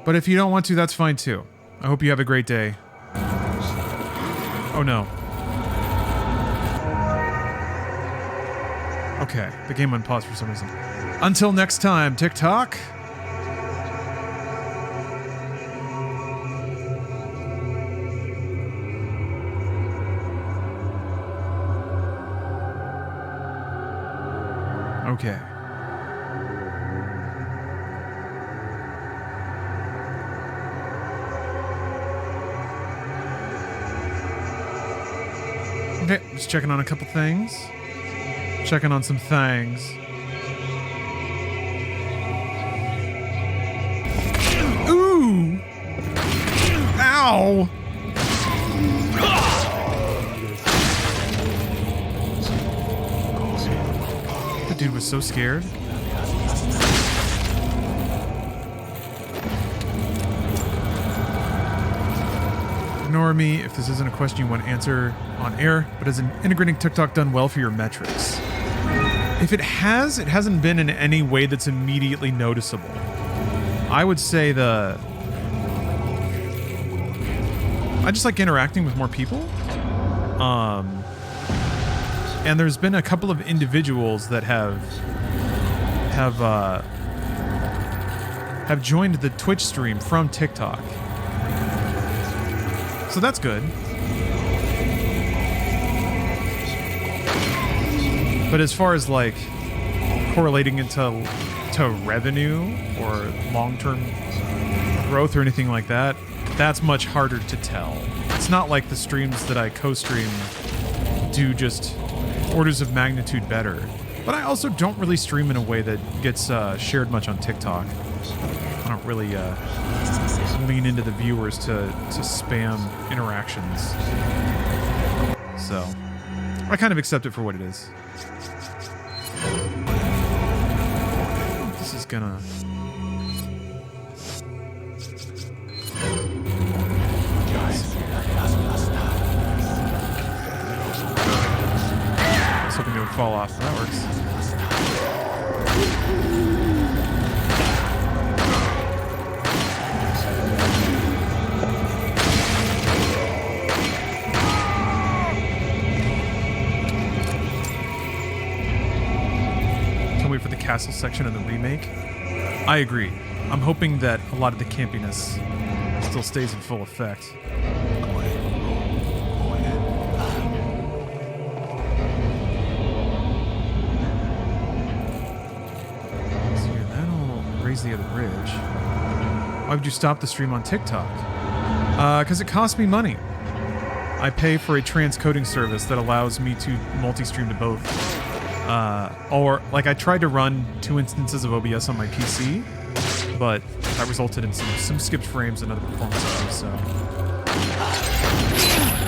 But if you don't want to, that's fine too. I hope you have a great day. Oh no. Okay, the game went pause for some reason. Until next time, TikTok. Okay. Okay, just checking on a couple things. Checking on some things. Ooh! Ow! The dude was so scared. Ignore me if this isn't a question you want to answer on air, but is integrating TikTok done well for your metrics? If it has, it hasn't been in any way that's immediately noticeable. I would say I just like interacting with more people. And there's been a couple of individuals that have joined the Twitch stream from TikTok. So that's good. But as far as like correlating into revenue or long-term growth or anything like that, that's much harder to tell. It's not like the streams that I co-stream do just orders of magnitude better. But I also don't really stream in a way that gets shared much on TikTok. I don't really lean into the viewers to spam interactions. So I kind of accept it for what it is. This is gonna... I was hoping it would fall off. That works. Wait for the castle section of the remake. I agree. I'm hoping that a lot of the campiness still stays in full effect. So yeah, that'll raise the other bridge. Why would you stop the stream on TikTok? Because it costs me money. I pay for a transcoding service that allows me to multi-stream to both. Or, like, I tried to run 2 instances of OBS on my PC, but that resulted in some skipped frames and other performance issues, so...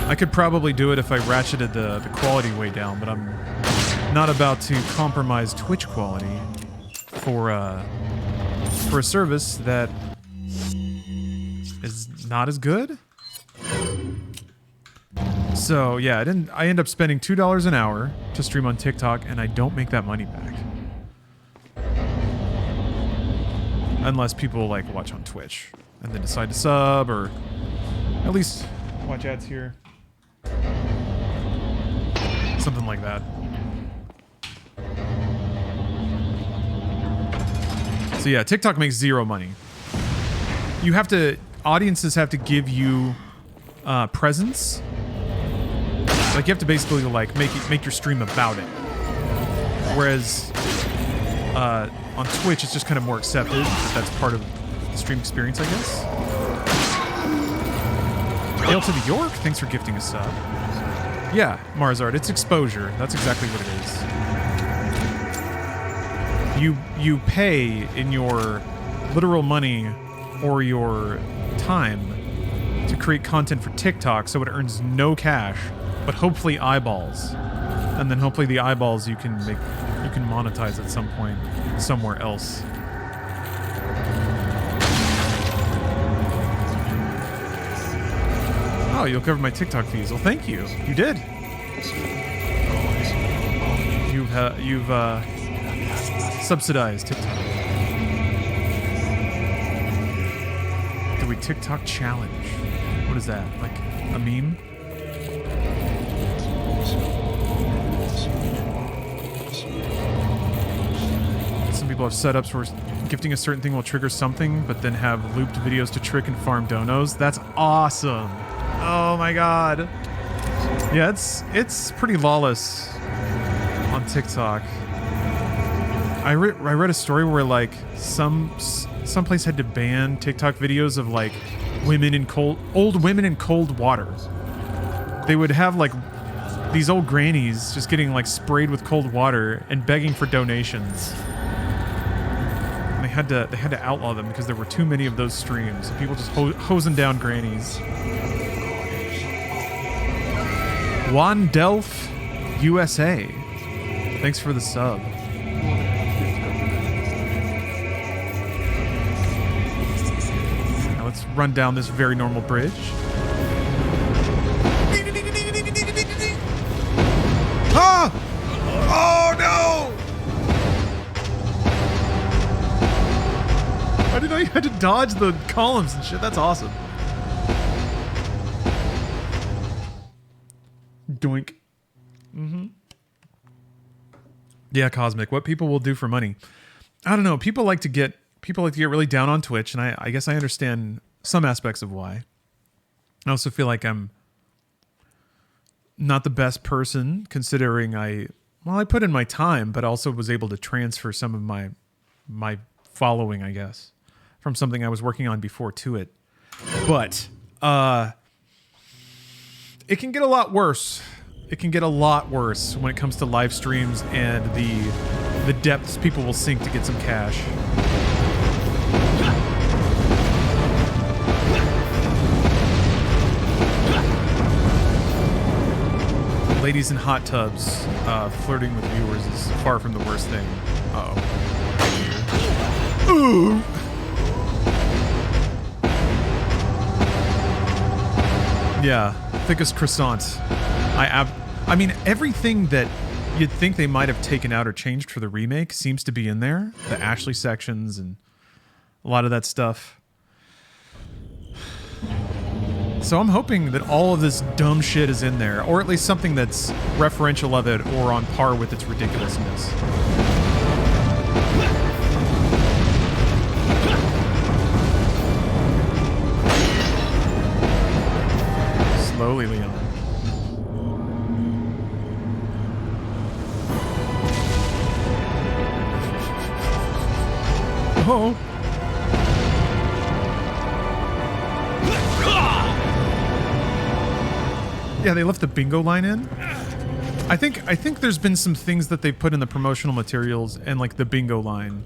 I could probably do it if I ratcheted the quality way down, but I'm not about to compromise Twitch quality for a service that is not as good. So yeah, I end up spending $2 an hour to stream on TikTok, and I don't make that money back. Unless people like watch on Twitch and then decide to sub, or at least watch ads here. Something like that. So yeah, TikTok makes zero money. Audiences have to give you presence. Like, you have to basically, like, make your stream about it. Whereas on Twitch, it's just kind of more accepted that that's part of the stream experience, I guess. Hail to the York, thanks for gifting a sub. Yeah, Marzard, it's exposure. That's exactly what it is. You pay in your literal money or your time to create content for TikTok, so it earns no cash, but hopefully eyeballs, and then hopefully the eyeballs you can monetize at some point somewhere else. Oh, you'll cover my TikTok fees. Well, thank you. You did. You've subsidized TikTok. Do a TikTok challenge. What is that? Like a meme? Some people have setups where gifting a certain thing will trigger something, but then have looped videos to trick and farm donos. That's awesome. Oh my god. Yeah, it's pretty lawless on TikTok. I read a story where like some place had to ban TikTok videos of like old women in cold water. They would have like these old grannies just getting like sprayed with cold water and begging for donations. And they had to outlaw them because there were too many of those streams. So people just hosing down grannies. Juan Delph, USA. Thanks for the sub. Now let's run down this very normal bridge. Ah! Oh no! I didn't know you had to dodge the columns and shit. That's awesome. Doink. Mm-hmm. Yeah, Cosmic. What people will do for money. I don't know. People like to get really down on Twitch, and I guess I understand some aspects of why. I also feel like I'm not the best person, considering I put in my time, but also was able to transfer some of my following, I guess, from something I was working on before to it. But it can get a lot worse. It can get a lot worse when it comes to live streams and the depths people will sink to get some cash. Ladies in hot tubs, flirting with viewers is far from the worst thing. Uh-oh. Ooh. Yeah, thickest croissant. I mean, everything that you'd think they might have taken out or changed for the remake seems to be in there. The Ashley sections and a lot of that stuff. So I'm hoping that all of this dumb shit is in there, or at least something that's referential of it or on par with its ridiculousness. Slowly, Leon. Oh. Yeah, they left the bingo line in. I think there's been some things that they've put in the promotional materials and like the bingo line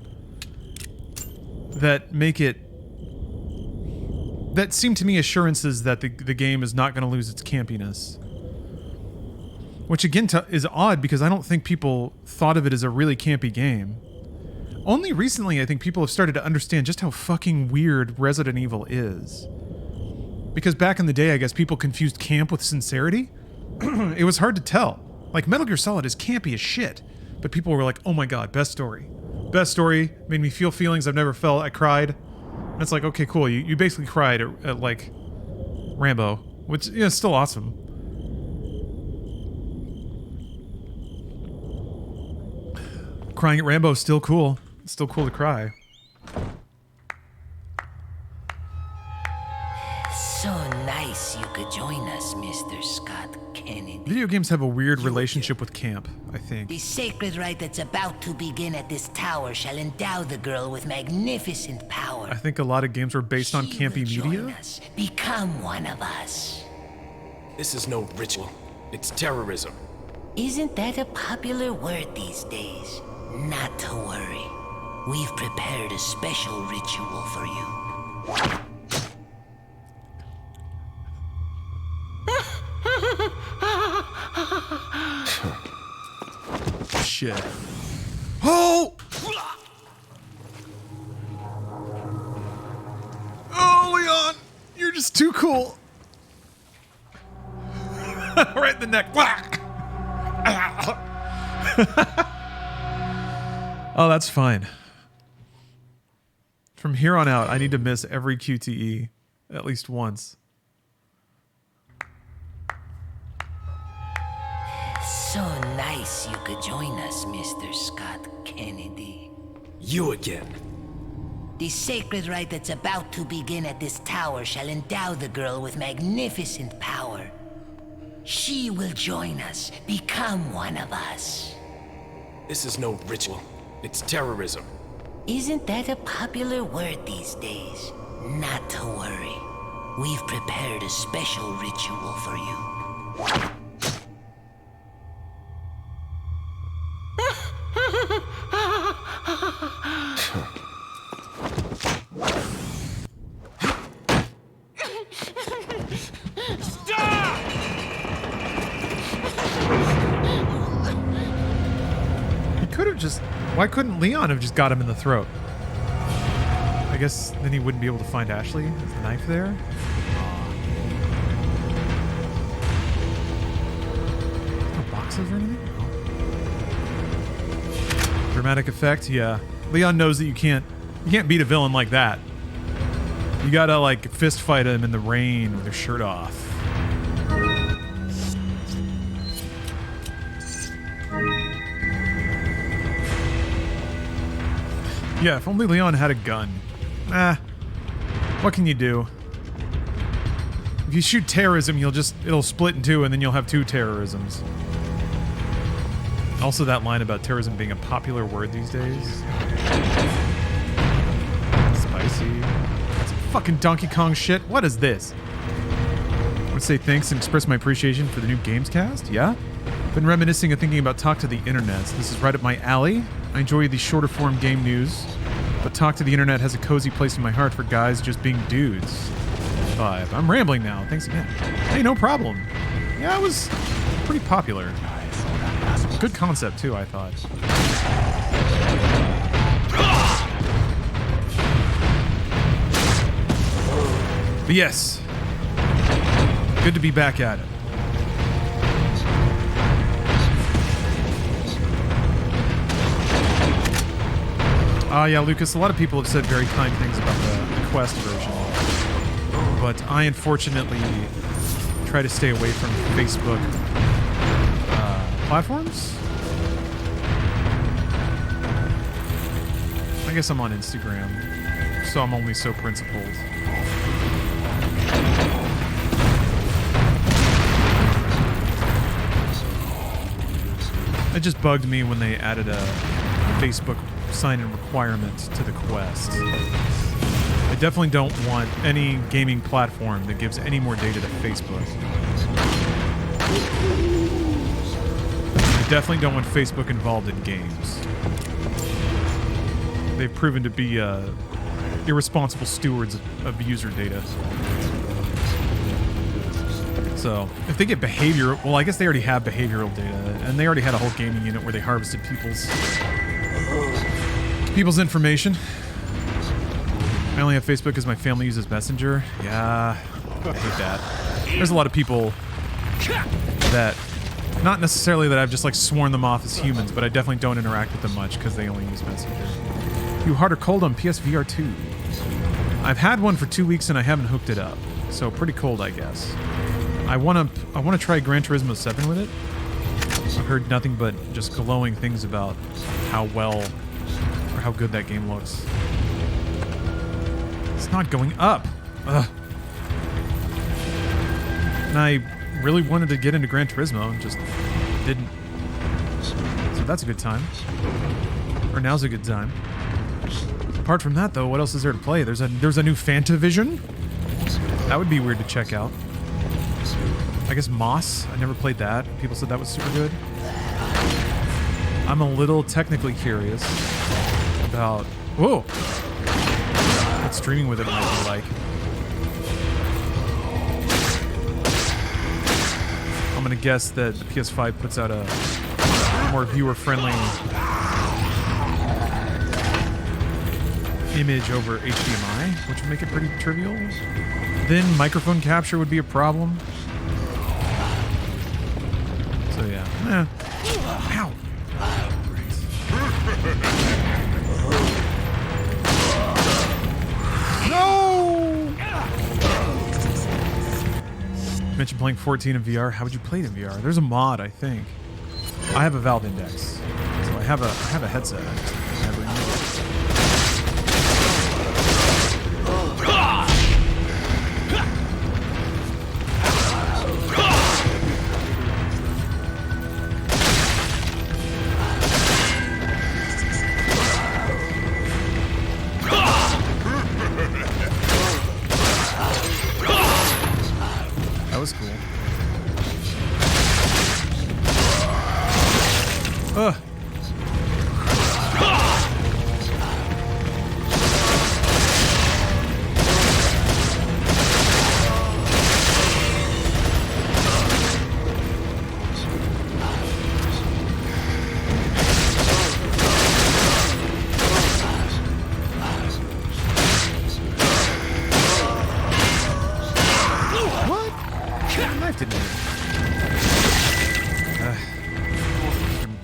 that make it, that seem to me assurances that the game is not going to lose its campiness. Which again is odd because I don't think people thought of it as a really campy game. Only recently I think people have started to understand just how fucking weird Resident Evil is. Because back in the day, I guess people confused camp with sincerity. It was hard to tell. Like, Metal Gear Solid is campy as shit. But people were like, oh my god, best story. Best story, made me feel feelings I've never felt, I cried. And it's like, okay, cool, you basically cried at like, Rambo. Which, yeah, is still awesome. Crying at Rambo is still cool. It's still cool to cry. So nice you could join us, Mr. Scott Kennedy. Video games have a weird relationship with camp, I think. The sacred rite that's about to begin at this tower shall endow the girl with magnificent power. I think a lot of games were based on She campy will join media. us, become one of us. This is no ritual. It's terrorism. Isn't that a popular word these days? Not to worry. We've prepared a special ritual for you. Shit. Oh! Oh, Leon! You're just too cool. Right in the neck. Oh, that's fine. From here on out, I need to miss every QTE at least once. So nice you could join us, Mr. Scott Kennedy. You again. The sacred rite that's about to begin at this tower shall endow the girl with magnificent power. She will join us, become one of us. This is no ritual. It's terrorism. Isn't that a popular word these days? Not to worry. We've prepared a special ritual for you. Why couldn't Leon have just got him in the throat? I guess then he wouldn't be able to find Ashley. Is the knife there? No boxes or anything? Oh. Dramatic effect? Yeah. Leon knows that you can't beat a villain like that. You gotta like fist fight him in the rain with your shirt off. Yeah, if only Leon had a gun. What can you do? If you shoot terrorism, it'll split in two and then you'll have two terrorisms. Also that line about terrorism being a popular word these days. Spicy. That's fucking Donkey Kong shit. What is this? I want to say thanks and express my appreciation for the new Gamescast. Yeah? Been reminiscing and thinking about Talk to the Internet. This is right up my alley. I enjoy the shorter form game news, but Talk to the Internet has a cozy place in my heart for guys just being dudes. 5. I'm rambling now. Thanks again. Hey, no problem. Yeah, it was pretty popular. Good concept, too, I thought. But yes, good to be back at it. Yeah, Lucas, a lot of people have said very kind things about the Quest version. But I unfortunately try to stay away from Facebook platforms. I guess I'm on Instagram, so I'm only so principled. It just bugged me when they added a Facebook sign-in requirement to the Quest. I definitely don't want any gaming platform that gives any more data to Facebook. I definitely don't want Facebook involved in games. They've proven to be irresponsible stewards of user data. So, if they get behavioral... Well, I guess they already have behavioral data, and they already had a whole gaming unit where they harvested people's information. I only have Facebook because my family uses Messenger. Yeah, I hate that. There's a lot of people that... Not necessarily that I've just, like, sworn them off as humans, but I definitely don't interact with them much because they only use Messenger. You hard or cold on PSVR 2? I've had one for 2 weeks and I haven't hooked it up. So, pretty cold, I guess. I want to try Gran Turismo 7 with it. I've heard nothing but just glowing things about how well or how good that game looks. It's not going up. Ugh. And I really wanted to get into Gran Turismo and just didn't. So that's a good time. Or now's a good time. Apart from that, though, what else is there to play? There's a new Fantavision. That would be weird to check out. I guess Moss. I never played that. People said that was super good. I'm a little technically curious about... Whoa! What streaming with it might be like. I'm gonna guess that the PS5 puts out a more viewer-friendly image over HDMI, which would make it pretty trivial. Then microphone capture would be a problem. So yeah. Ow. No! mentioned playing 14 in VR. How would you play it in VR? There's a mod, I think. I have a Valve Index, so I have a headset. I never use it. That was cool. Ugh. What? The knife didn't hit it.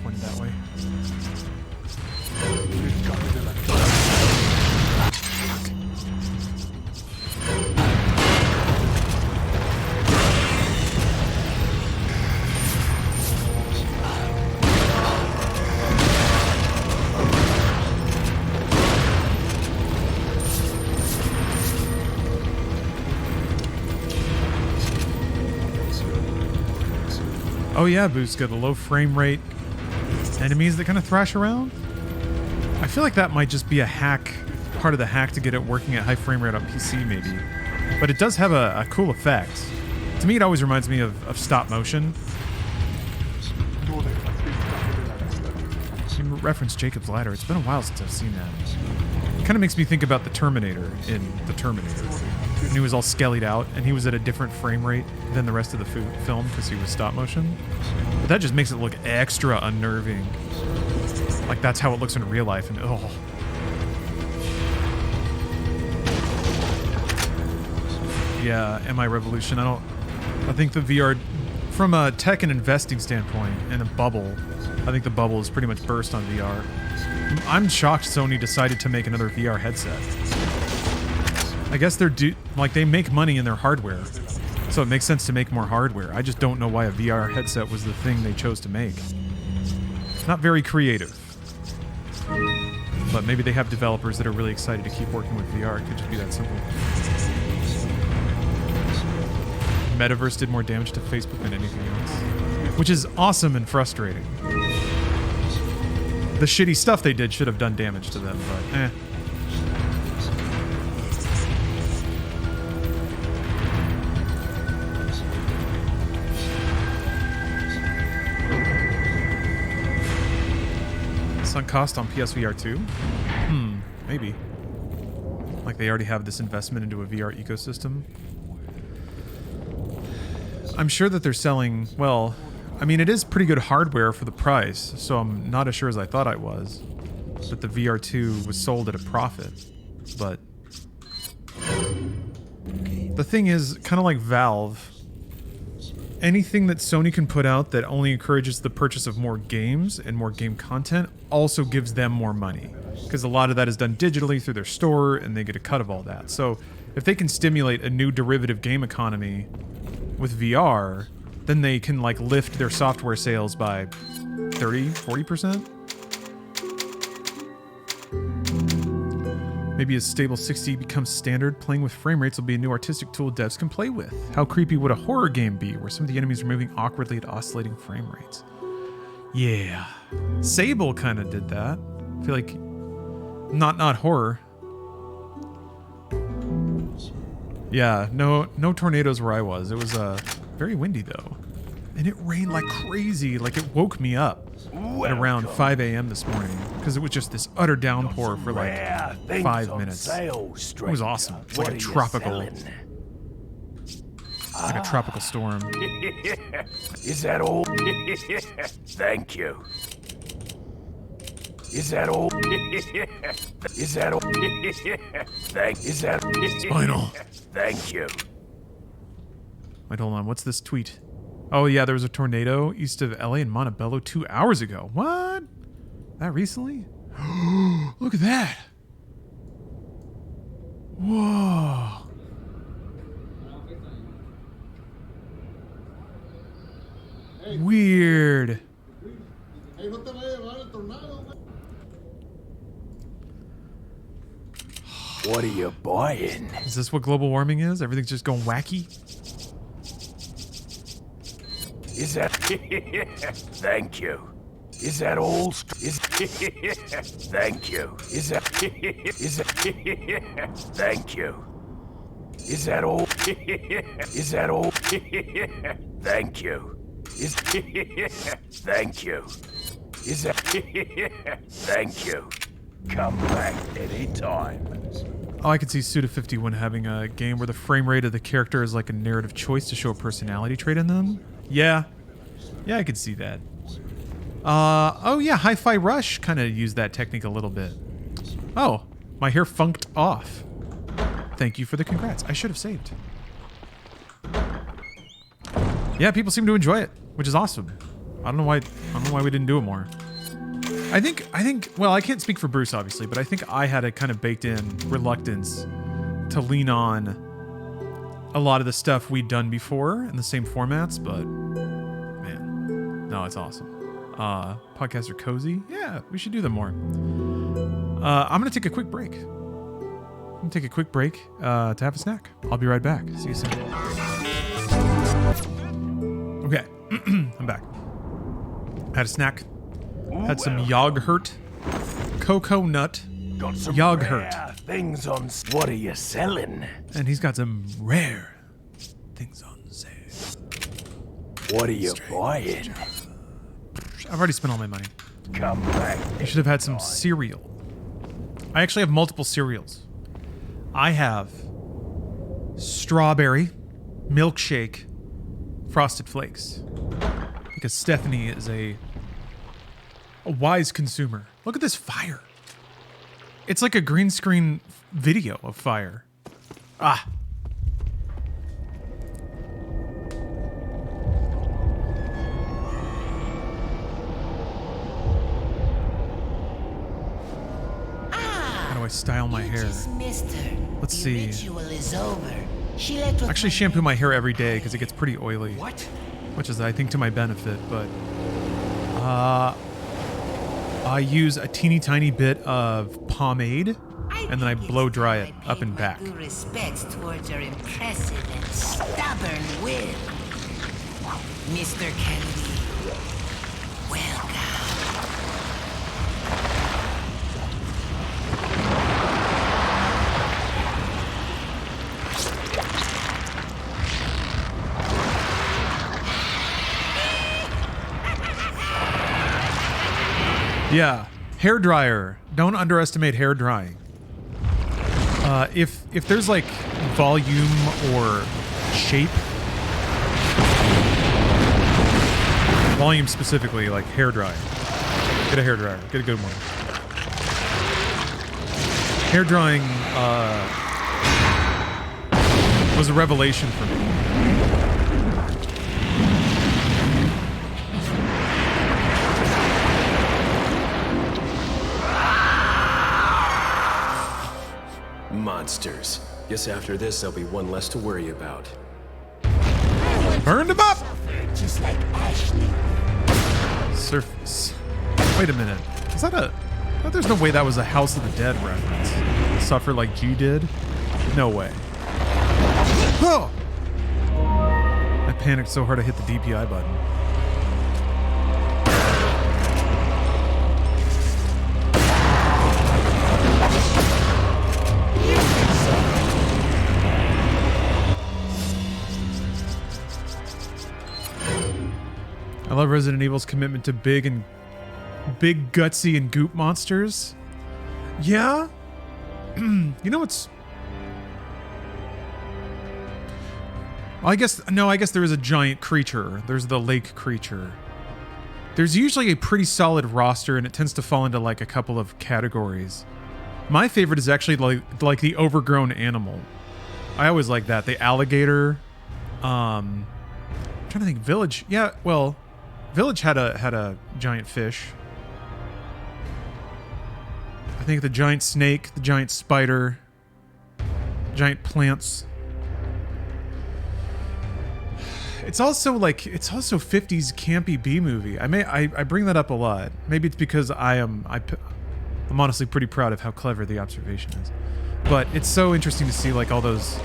Pointed that way. Oh yeah, Booska, the low frame rate enemies that kind of thrash around. I feel like that might just be a hack, part of the hack to get it working at high frame rate on PC maybe. But it does have a cool effect. To me, it always reminds me of stop motion. You referenced Jacob's Ladder. It's been a while since I've seen that. It kind of makes me think about the Terminator in The Terminator. And he was all skellied out, and he was at a different frame rate than the rest of the film because he was stop motion. But that just makes it look extra unnerving. Like that's how it looks in real life, and oh. Yeah, MI Revolution. I think the VR, from a tech and investing standpoint, and a bubble, I think the bubble is pretty much burst on VR. I'm shocked Sony decided to make another VR headset. I guess they make money in their hardware, so it makes sense to make more hardware. I just don't know why a VR headset was the thing they chose to make. Not very creative. But maybe they have developers that are really excited to keep working with VR. It could just be that simple. Metaverse did more damage to Facebook than anything else, which is awesome and frustrating. The shitty stuff they did should have done damage to them, but eh. Sunk cost on PSVR 2? Maybe. Like they already have this investment into a VR ecosystem. I'm sure that they're selling, well, I mean, it is pretty good hardware for the price, so I'm not as sure as I thought I was. That the VR2 was sold at a profit. But the thing is, kind of like Valve, anything that Sony can put out that only encourages the purchase of more games and more game content also gives them more money. Because a lot of that is done digitally through their store, and they get a cut of all that. So if they can stimulate a new derivative game economy with VR, then they can like lift their software sales by 30, 40%? Maybe as stable 60 becomes standard, playing with frame rates will be a new artistic tool devs can play with. How creepy would a horror game be where some of the enemies are moving awkwardly at oscillating frame rates? Yeah. Sable kind of did that. I feel like not horror. Yeah, no tornadoes where I was. It was very windy though. And it rained like crazy. Like it woke me up at around 5 a.m. this morning because it was just this utter downpour for like 5 minutes. It was awesome. It's like a tropical, storm. Is that all? Thank you. Is that all? Is that all? Is that Spinal. Thank you. Wait, hold on. What's this tweet? Oh yeah, there was a tornado east of LA in Montebello 2 hours ago. What? That recently? Look at that. Whoa. Weird. What are you buying? Is this what global warming is? Everything's just going wacky? Is that... Thank you. Is that all... Thank you. Is that... Thank you. Is that all... Is that all... Thank you. Is... Thank you. Is that... Thank you. Come back anytime. Oh, I could see Suda51 having a game where the frame rate of the character is like a narrative choice to show a personality trait in them. Yeah. Yeah, I could see that. Oh yeah, Hi-Fi Rush kind of used that technique a little bit. Oh, my hair funked off. Thank you for the congrats. I should have saved. Yeah, people seem to enjoy it, which is awesome. I don't know why we didn't do it more. I think, well, I can't speak for Bruce, obviously, but I think I had a kind of baked in reluctance to lean on a lot of the stuff we'd done before in the same formats, but man, no, it's awesome. Podcasts are cozy. Yeah, we should do them more. I'm going to take a quick break. I'm going to take a quick break to have a snack. I'll be right back. See you soon. Okay, I'm back. Had a snack. Had some yogurt, cocoa nut, Got some yogurt, rare things on... What are you selling? and he's got some rare things on sale. What are you buying? I've already spent all my money. Come back. I should have had some cereal. I actually have multiple cereals. I have strawberry, milkshake, Frosted Flakes. Because Stephanie is a wise consumer. Look at this fire. It's like a green screen video of fire. Ah. How do I style my hair? Let's see. Actually shampoo my hair every day because it gets pretty oily. What? Which is, I think, to my benefit, but I use a teeny tiny bit of pomade and then I blow dry it up and back. Respects towards your impressive and stubborn will, Mr. Kennedy. Welcome. Yeah, hair dryer. Don't underestimate hair drying. If there's like volume or shape, volume specifically, like hair dryer. Get a hair dryer. Get a good one. Hair drying was a revelation for me. Monsters. Guess after this, there'll be one less to worry about. Burned him up! Just like Ashley. Surface. Wait a minute. Is that a... Oh, there's no way that was a House of the Dead reference. Suffer like G did? No way. Oh! I panicked so hard I hit the DPI button. I love Resident Evil's commitment to big, gutsy, and goop monsters. Yeah? You know what's... Well, I guess there is a giant creature. There's the lake creature. There's usually a pretty solid roster, and it tends to fall into like a couple of categories. My favorite is actually like the overgrown animal. I always like that. The alligator. I'm trying to think. Village. Yeah, well... Village had a giant fish. I think the giant snake, the giant spider, giant plants. It's also like, it's also 50s campy B movie. I bring that up a lot. Maybe it's because I'm honestly pretty proud of how clever the observation is. But it's so interesting to see like all those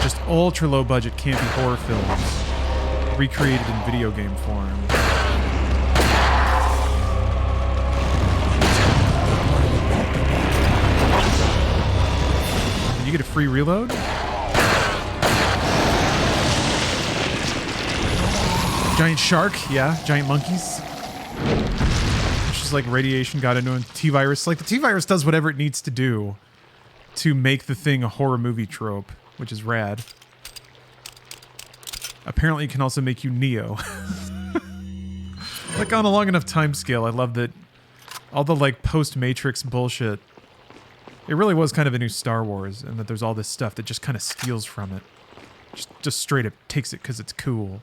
just ultra low budget campy horror films recreated in video game form. You get a free reload? Giant shark, yeah. Giant monkeys. It's just like radiation got into a T-virus. Like the T-virus does whatever it needs to do to make the thing a horror movie trope, which is rad. Apparently it can also make you Neo. Like on a long enough time scale, I love that all the like post-Matrix bullshit, it really was kind of a new Star Wars, and that there's all this stuff that just kind of steals from it. Just straight up takes it because it's cool.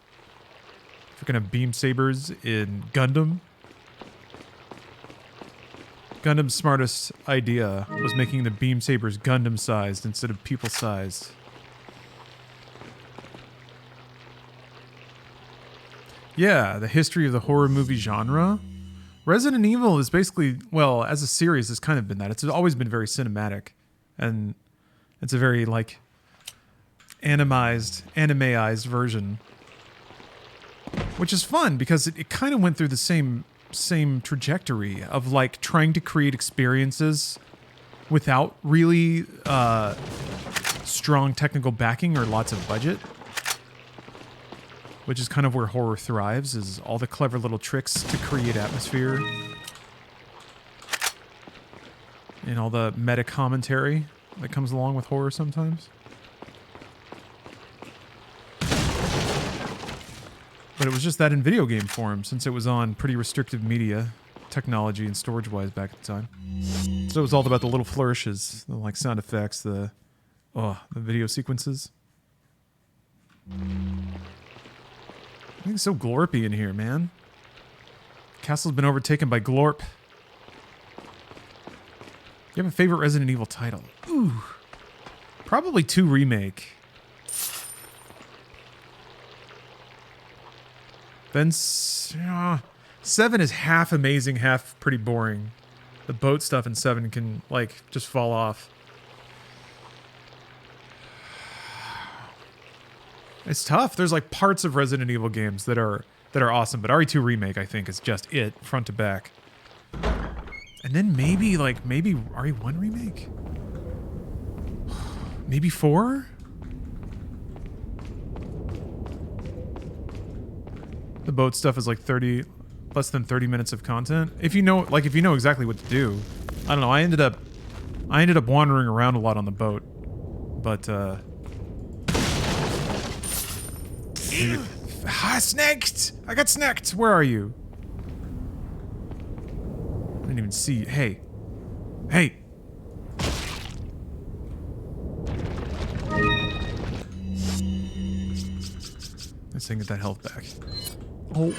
Freaking beam sabers in Gundam. Gundam's smartest idea was making the beam sabers Gundam-sized instead of people-sized. Yeah, the history of the horror movie genre. Resident Evil is basically, well, as a series, has kind of been that. It's always been very cinematic. And it's a very, like, animeized version. Which is fun, because it kind of went through the same trajectory of like trying to create experiences without really strong technical backing or lots of budget, which is kind of where horror thrives, is all the clever little tricks to create atmosphere and all the meta commentary that comes along with horror sometimes. But it was just that in video game form, since it was on pretty restrictive media, technology and storage-wise back at the time. So it was all about the little flourishes, the like sound effects, the video sequences. I think it's so glorpy in here, man. Castle's been overtaken by glorp. You have a favorite Resident Evil title? Ooh. Probably 2 Remake. Then 7 is half amazing, half pretty boring. The boat stuff in 7 can, like, just fall off. It's tough. There's, like, parts of Resident Evil games that are awesome, but RE2 Remake, I think, is just it, front to back. And then maybe RE1 Remake? Maybe 4? The boat stuff is like less than 30 minutes of content. If you know exactly what to do. I don't know, I ended up wandering around a lot on the boat. But snacked! I got snacked! Where are you? I didn't even see you. Hey. Hey! Let's get that health back. Oh.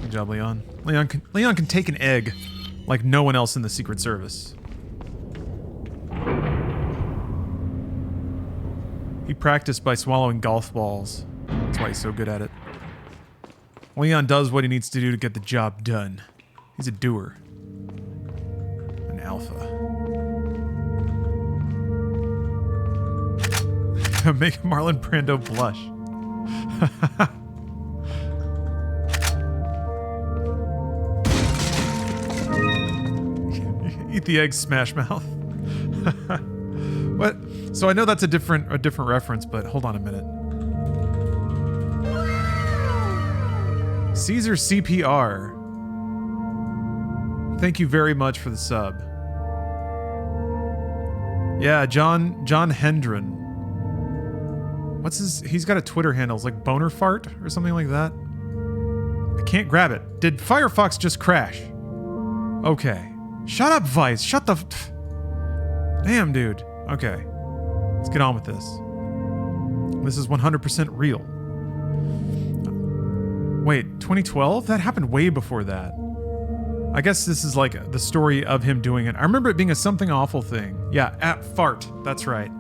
Good job, Leon. Leon can take an egg like no one else in the Secret Service. He practiced by swallowing golf balls. That's why he's so good at it. Leon does what he needs to do to get the job done. He's a doer. An alpha. Make Marlon Brando blush. Eat the egg, Smash Mouth. What? So I know that's a different reference, but hold on a minute. Caesar CPR. Thank you very much for the sub. Yeah, John Hendren. What's he's got a Twitter handle, it's like Boner Fart or something like that. I can't grab it. Did Firefox just crash? Okay. Shut up, Vice. Shut the... Damn, dude. Okay. Let's get on with this. This is 100% real. Wait, 2012? That happened way before that. I guess this is like the story of him doing it. I remember it being a something awful thing. Yeah, at fart. That's right.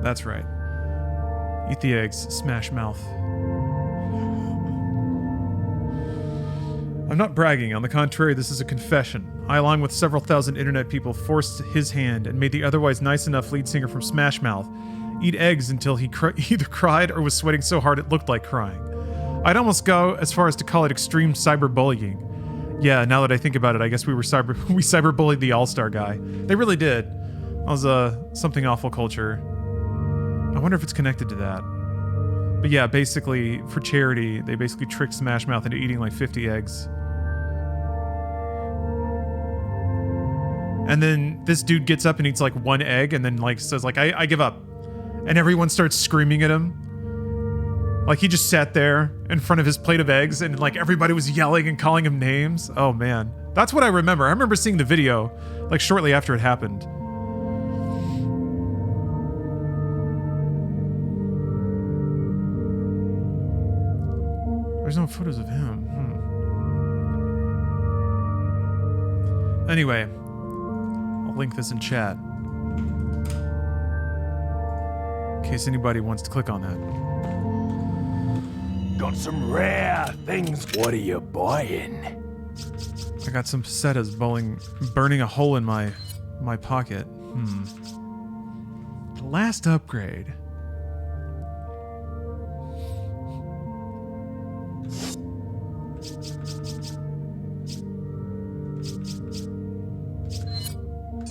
That's right. Eat the eggs. Smash mouth. I'm not bragging. On the contrary, this is a confession. I, along with several thousand internet people, forced his hand and made the otherwise nice enough lead singer from Smash Mouth eat eggs until he either cried or was sweating so hard it looked like crying. I'd almost go as far as to call it extreme cyberbullying. Yeah, now that I think about it, I guess we cyberbullied the All-Star guy. They really did. That was something awful culture. I wonder if it's connected to that. But yeah, basically, for charity, they basically tricked Smash Mouth into eating like 50 eggs. And then this dude gets up and eats like one egg and then like says like, I give up. And everyone starts screaming at him. Like he just sat there in front of his plate of eggs and like everybody was yelling and calling him names. Oh man. That's what I remember. I remember seeing the video like shortly after it happened. There's no photos of him. Anyway, I'll link this in chat. In case anybody wants to click on that. Got some rare things. What are you buying? I got some pesetas burning a hole in my pocket. The last upgrade.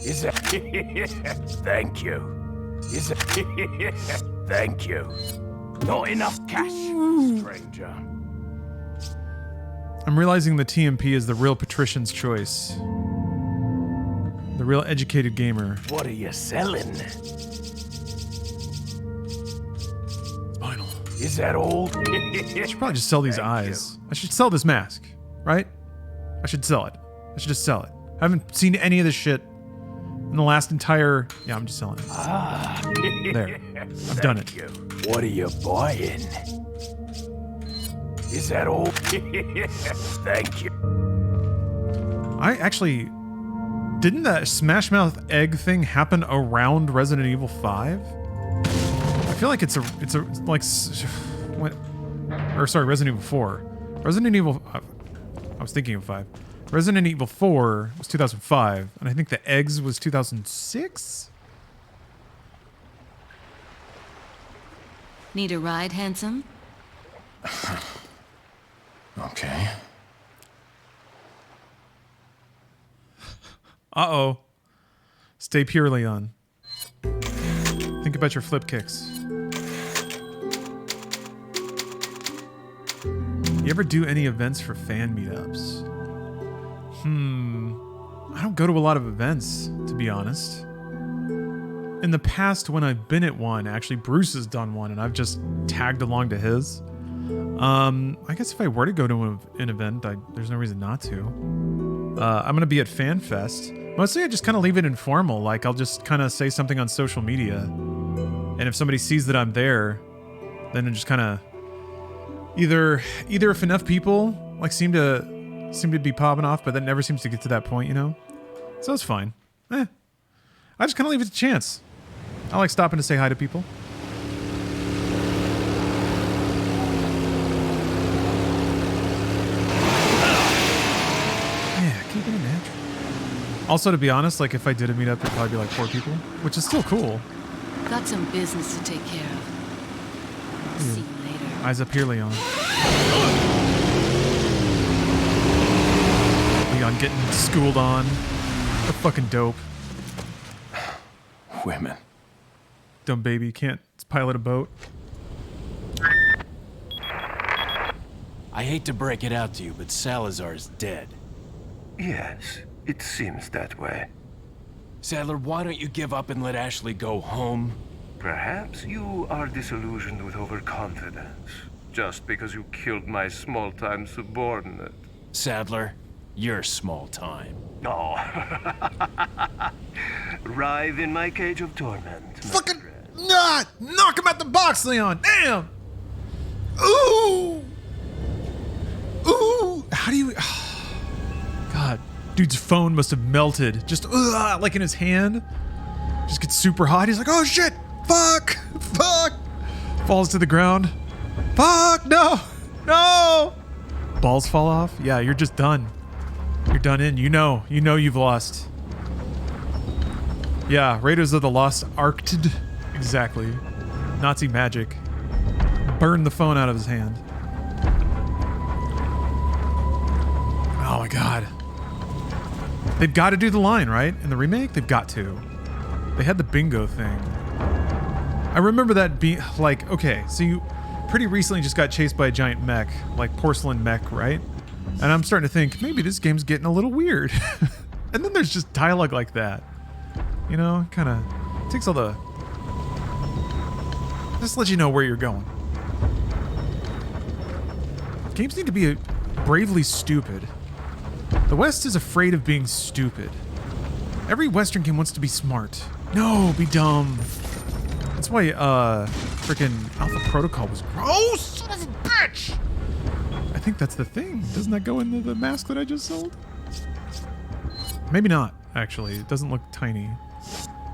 Is it? Thank you. Is it? Thank you. Not enough cash, stranger. I'm realizing the TMP is the real patrician's choice. The real educated gamer. What are you selling? Vinyl. Is that all? I should probably just sell these eyes. I should sell this mask, right? I should sell it. I should just sell it. I haven't seen any of this shit in the last entire... Yeah, I'm just selling it. There. I've done it. What are you buying? Is that all? Thank you. I actually... Didn't that Smash Mouth egg thing happen around Resident Evil 5? I feel like it's a like... Resident Evil 4. Resident Evil... I was thinking of 5. Resident Evil 4 was 2005, and I think the eggs was 2006? Need a ride, handsome? Okay. Uh-oh. Stay pure, Leon. Think about your flip kicks. You ever do any events for fan meetups? I don't go to a lot of events, to be honest. In the past, when I've been at one, actually Bruce has done one, and I've just tagged along to his. I guess if I were to go to an event, there's no reason not to. I'm going to be at FanFest. Mostly I just kind of leave it informal, like I'll just kind of say something on social media. And if somebody sees that I'm there, then it just kind of... Either if enough people like seem to be popping off, but that never seems to get to that point, you know? So it's fine. I just kind of leave it to chance. I like stopping to say hi to people. Yeah, keep it natural. Also, to be honest, like if I did a meetup, it'd probably be like 4 people, which is still cool. Got some business to take care of. See you later. Eyes up here, Leon. Leon getting schooled on. They're fucking dope. Women. Dumb baby can't pilot a boat. I hate to break it out to you, but Salazar's dead. Yes, it seems that way. Sadler, why don't you give up and let Ashley go home? Perhaps you are disillusioned with overconfidence, just because you killed my small-time subordinate. Sadler, you're small time. Oh. Writhe in my cage of torment. Fucking knock him out the box, Leon. Damn. Ooh. How do you? God, dude's phone must have melted. Just like in his hand. Just gets super hot. He's like, oh shit. Fuck. Falls to the ground. Fuck, no! No! Balls fall off? Yeah, you're just done. You're done in. You know you've lost. Yeah, Raiders of the Lost Arced. Exactly. Nazi magic. Burned the phone out of his hand. Oh my god. They've got to do the line, right? In the remake, they've got to. They had the bingo thing. I remember that being like, okay, so you pretty recently just got chased by a giant mech, like porcelain mech, right? And I'm starting to think, maybe this game's getting a little weird. And then there's just dialogue like that. You know, kind of takes all the... Just let you know where you're going. Games need to be bravely stupid. The West is afraid of being stupid. Every Western game wants to be smart. No, be dumb. That's why, freaking Alpha Protocol was gross, son of a bitch! I think that's the thing. Doesn't that go into the mask that I just sold? Maybe not, actually. It doesn't look tiny.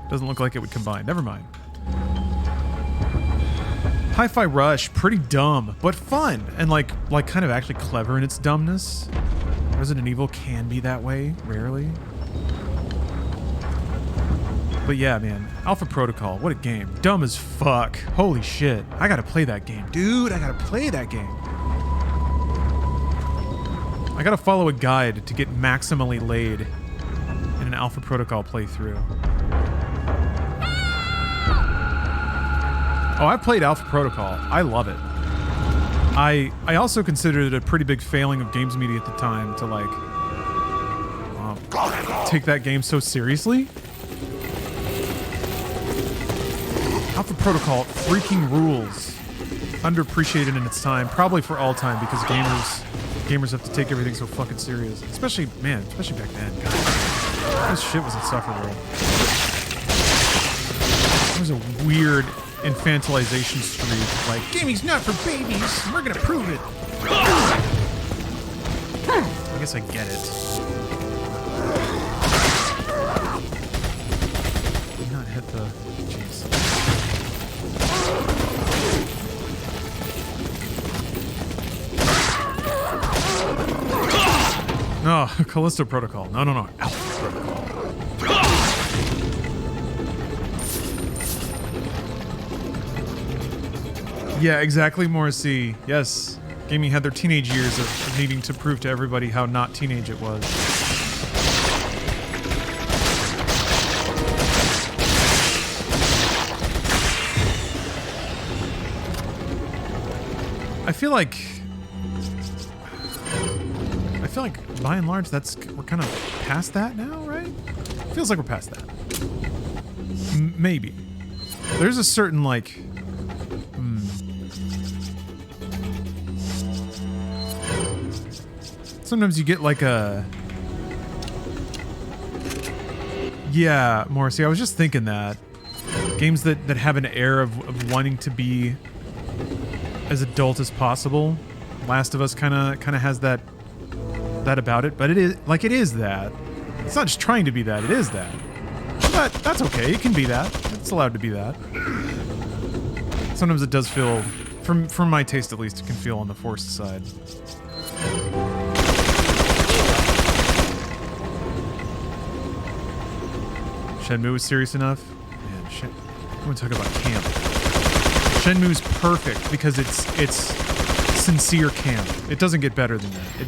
Doesn't look like it would combine. Never mind. Hi-Fi Rush, pretty dumb, but fun. And like kind of actually clever in its dumbness. Resident Evil can be that way, rarely. But yeah, man, Alpha Protocol, what a game. Dumb as fuck. Holy shit. I gotta play that game. Dude, I gotta play that game. I gotta follow a guide to get maximally laid in an Alpha Protocol playthrough. Oh, I've played Alpha Protocol. I love it. I also considered it a pretty big failing of games media at the time to like take that game so seriously. Alpha Protocol freaking rules. Underappreciated in its time, probably for all time, because gamers have to take everything so fucking serious. Especially back then. God, this shit was insufferable. It was a weird infantilization streak. Like, gaming's not for babies. We're gonna prove it. I guess I get it. Did not hit the... Jeez. No, Callisto Protocol. No. Alpha Protocol. Yeah, exactly, Morrissey. Yes. Gaming had their teenage years of needing to prove to everybody how not teenage it was. I feel like by and large we're kind of past that now, right? Feels like we're past that. Maybe. There's a certain like sometimes you get like a... Yeah, Morrissey, I was just thinking that. Games that have an air of wanting to be as adult as possible. Last of Us kind of has that about it, but it is that. It's not just trying to be that, it is that. But that's okay, it can be that. It's allowed to be that. Sometimes it does feel, from my taste at least, it can feel on the forced side. Shenmue was serious enough? Man, I'm gonna talk about camp. Shenmue's perfect because it's sincere camp. It doesn't get better than that.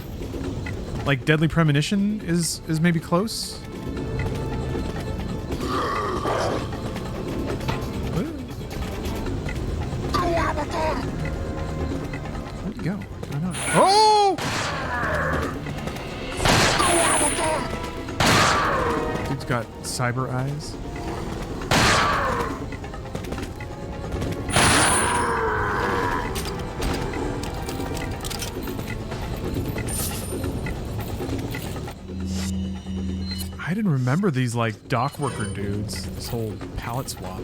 Like Deadly Premonition is maybe close. Where'd he go? Oh! Dude's got cyber eyes. I didn't remember these like dock worker dudes. This whole palette swap.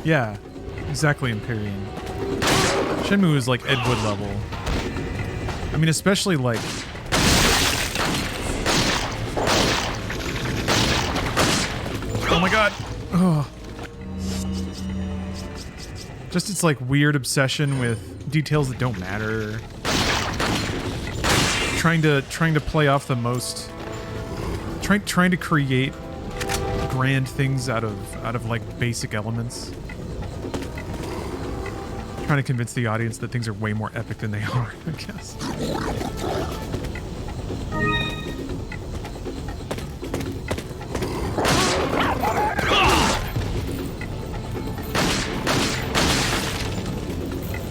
Yeah, exactly, Empyrean. Shenmue is like Ed Wood level. I mean, especially like my god. Oh. Just its like weird obsession with details that don't matter. Trying to play off the most. Trying to create grand things out of like basic elements. Trying to convince the audience that things are way more epic than they are, I guess.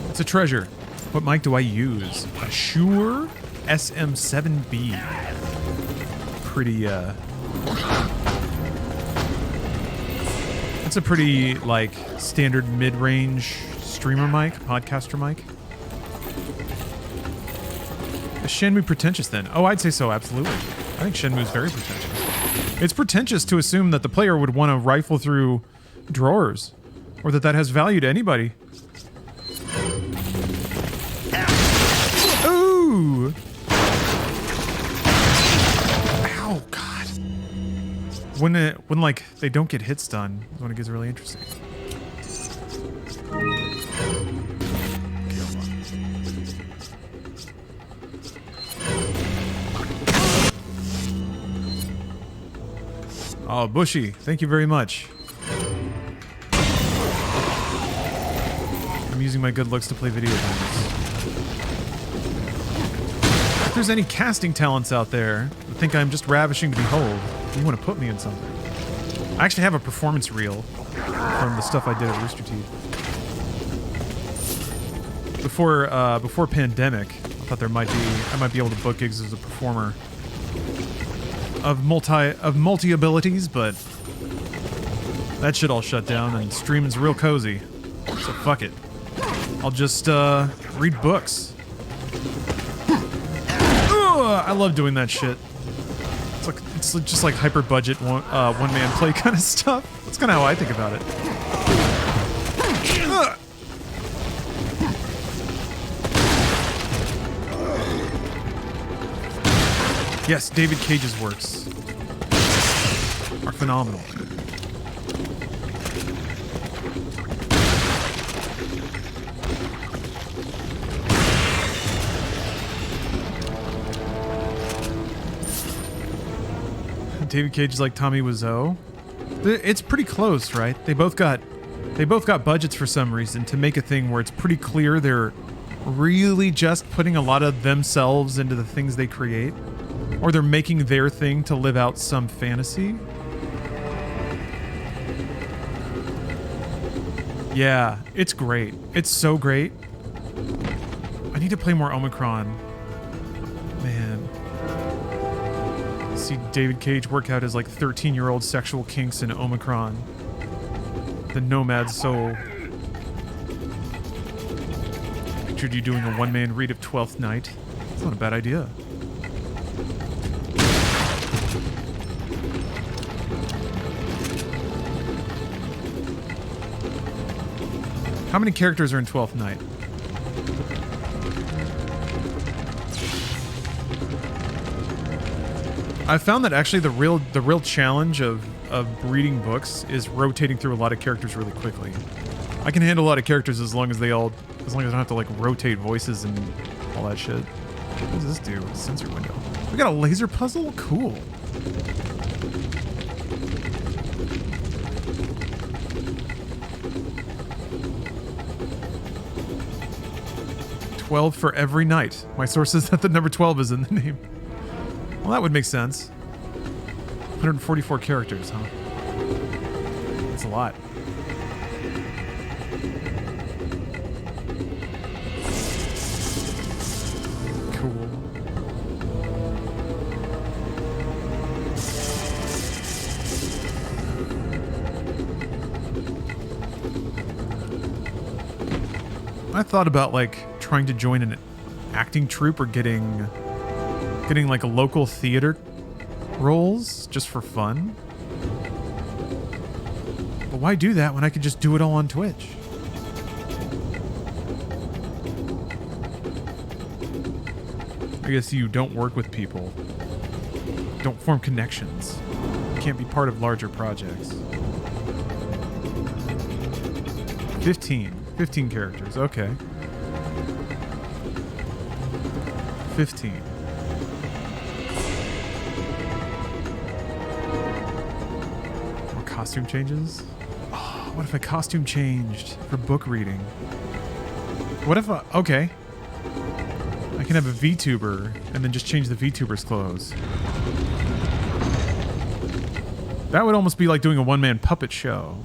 It's a treasure. What mic do I use? A Shure SM7B. Pretty, it's a pretty, like, standard mid-range streamer mic, podcaster mic. Is Shenmue pretentious then? Oh, I'd say so, absolutely. I think Shenmue is very pretentious. It's pretentious to assume that the player would want to rifle through drawers, or that has value to anybody. Ooh! Ow, God. When like they don't get hits done is when it gets really interesting. Oh, Bushy, thank you very much. I'm using my good looks to play video games. If there's any casting talents out there that think I'm just ravishing to behold, you want to put me in something. I actually have a performance reel from the stuff I did at Rooster Teeth. Before pandemic, I thought I might be able to book gigs as a performer of multi abilities, but that shit all shut down and streaming's real cozy. So fuck it. I'll just read books. Ugh, I love doing that shit. It's just like hyper budget one man play kind of stuff. That's kind of how I think about it. Ugh. Yes, David Cage's works are phenomenal. David Cage is like Tommy Wiseau. It's pretty close, right? They both got budgets for some reason to make a thing where it's pretty clear they're really just putting a lot of themselves into the things they create. Or they're making their thing to live out some fantasy. Yeah, it's great. It's so great. I need to play more Omicron. Man. See David Cage work out his like 13-year-old sexual kinks in Omicron. The nomad soul. Pictured you doing a one-man read of 12th Night. It's not a bad idea. How many characters are in 12th Night? I found that actually the real challenge of reading books is rotating through a lot of characters really quickly. I can handle a lot of characters as long as I don't have to like rotate voices and all that shit. What does this do? Sensor window. We got a laser puzzle? Cool. $12 for every night. My source says that the number 12 is in the name. Well, that would make sense. 144 characters, huh? That's a lot. Cool. I thought about like trying to join an acting troupe or getting like a local theater roles just for fun. But why do that when I could just do it all on Twitch? I guess you don't work with people. Don't form connections. can't be part of larger projects. 15 characters, okay. 15. More costume changes? Oh, what if I costume changed for book reading? What if I... Okay. I can have a VTuber and then just change the VTuber's clothes. That would almost be like doing a one-man puppet show.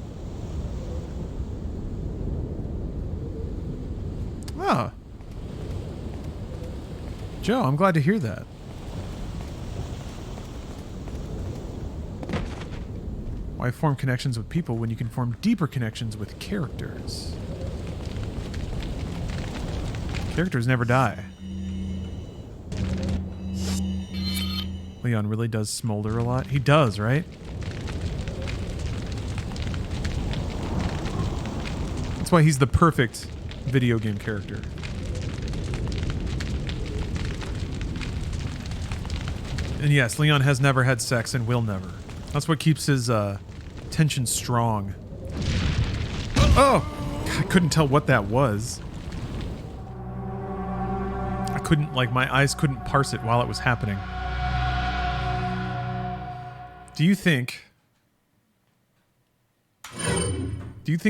Ah. Joe, I'm glad to hear that. Why form connections with people when you can form deeper connections with characters? Characters never die. Leon really does smolder a lot. He does, right? That's why he's the perfect video game character. And yes, Leon has never had sex and will never. That's what keeps his tension strong. Oh! I couldn't tell what that was. I couldn't, like, my eyes couldn't parse it while it was happening. Do you think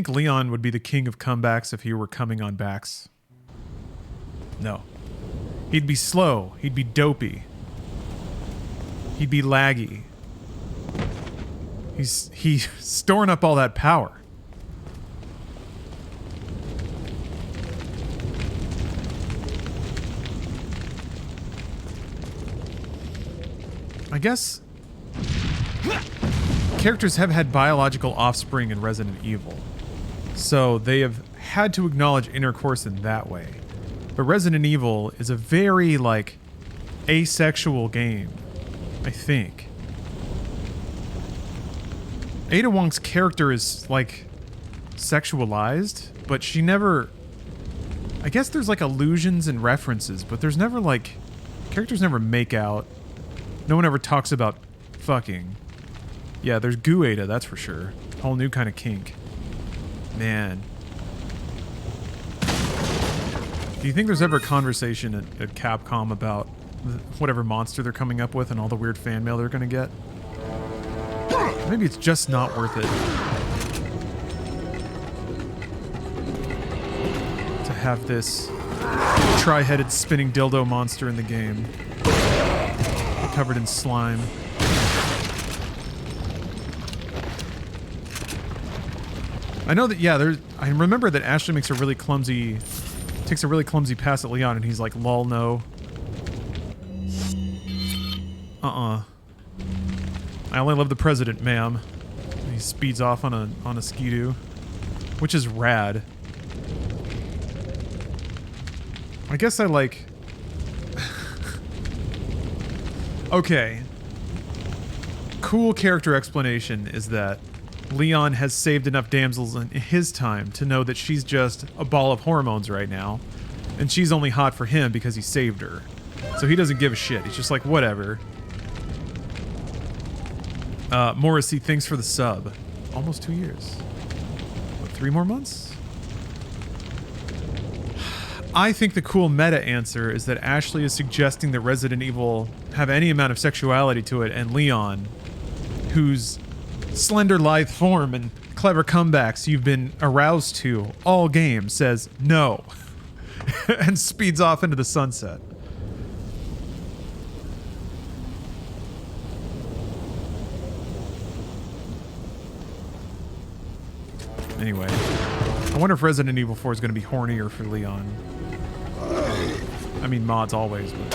Leon would be the king of comebacks if he were coming on backs? No. He'd be slow. He'd be dopey. He'd be laggy. He's storing up all that power. I guess characters have had biological offspring in Resident Evil, so they have had to acknowledge intercourse in that way. But Resident Evil is a very, like, asexual game, I think. Ada Wong's character is, like, sexualized, but she never... I guess there's, like, allusions and references, but there's never, like... Characters never make out. No one ever talks about fucking. Yeah, there's Goo Ada, that's for sure. Whole new kind of kink. Man. Do you think there's ever a conversation at Capcom about whatever monster they're coming up with and all the weird fan mail they're gonna get? Maybe it's just not worth it to have this tri-headed spinning dildo monster in the game, covered in slime. I know that, yeah, I remember that Ashley takes a really clumsy pass at Leon, and he's like, lol, no. I only love the president, ma'am. And he speeds off on a skidoo, which is rad. I guess I like... Okay. Cool character explanation is that Leon has saved enough damsels in his time to know that she's just a ball of hormones right now, and she's only hot for him because he saved her. So he doesn't give a shit. He's just like, whatever. Morrissey, thanks for the sub. Almost 2 years. What, 3 more months? I think the cool meta answer is that Ashley is suggesting that Resident Evil have any amount of sexuality to it, and Leon, whose slender, lithe form and clever comebacks you've been aroused to all game, says no and speeds off into the sunset. Anyway, I wonder if Resident Evil 4 is going to be hornier for Leon. I mean, mods always, but...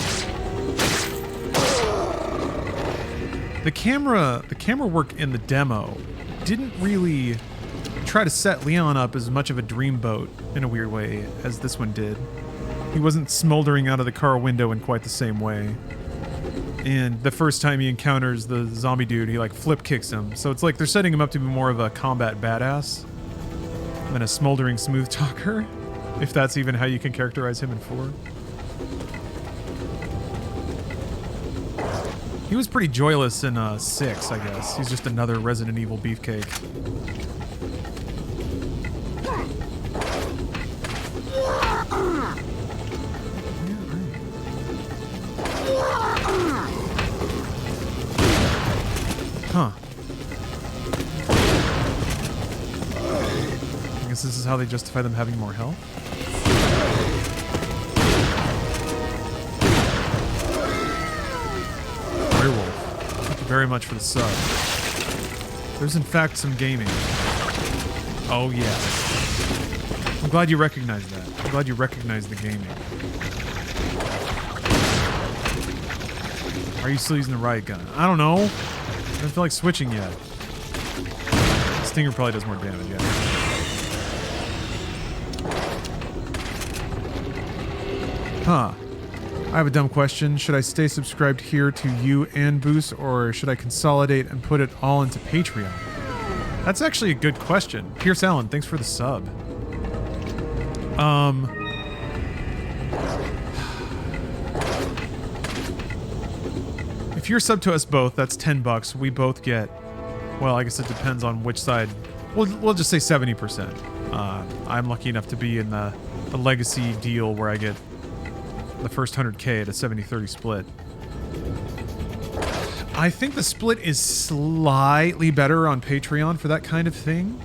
The camera work in the demo didn't really try to set Leon up as much of a dreamboat in a weird way as this one did. He wasn't smoldering out of the car window in quite the same way. And the first time he encounters the zombie dude, he like flip kicks him. So it's like they're setting him up to be more of a combat badass than a smoldering smooth talker, if that's even how you can characterize him in 4. He was pretty joyless in 6, I guess. He's just another Resident Evil beefcake. Huh. I guess this is how they justify them having more health. Werewolf. Thank you very much for the sub. There's in fact some gaming. Oh yeah. I'm glad you recognize that. I'm glad you recognize the gaming. Are you still using the riot gun? I don't know. I don't feel like switching yet. Stinger probably does more damage, yeah. Huh. I have a dumb question. Should I stay subscribed here to you and Boost, or should I consolidate and put it all into Patreon? That's actually a good question. Pierce Allen, thanks for the sub. If you're sub to us both, that's $10. We both get, well, I guess it depends on which side. We'll just say 70%. I'm lucky enough to be in the legacy deal where I get the first 100K at a 70-30 split. I think the split is slightly better on Patreon for that kind of thing.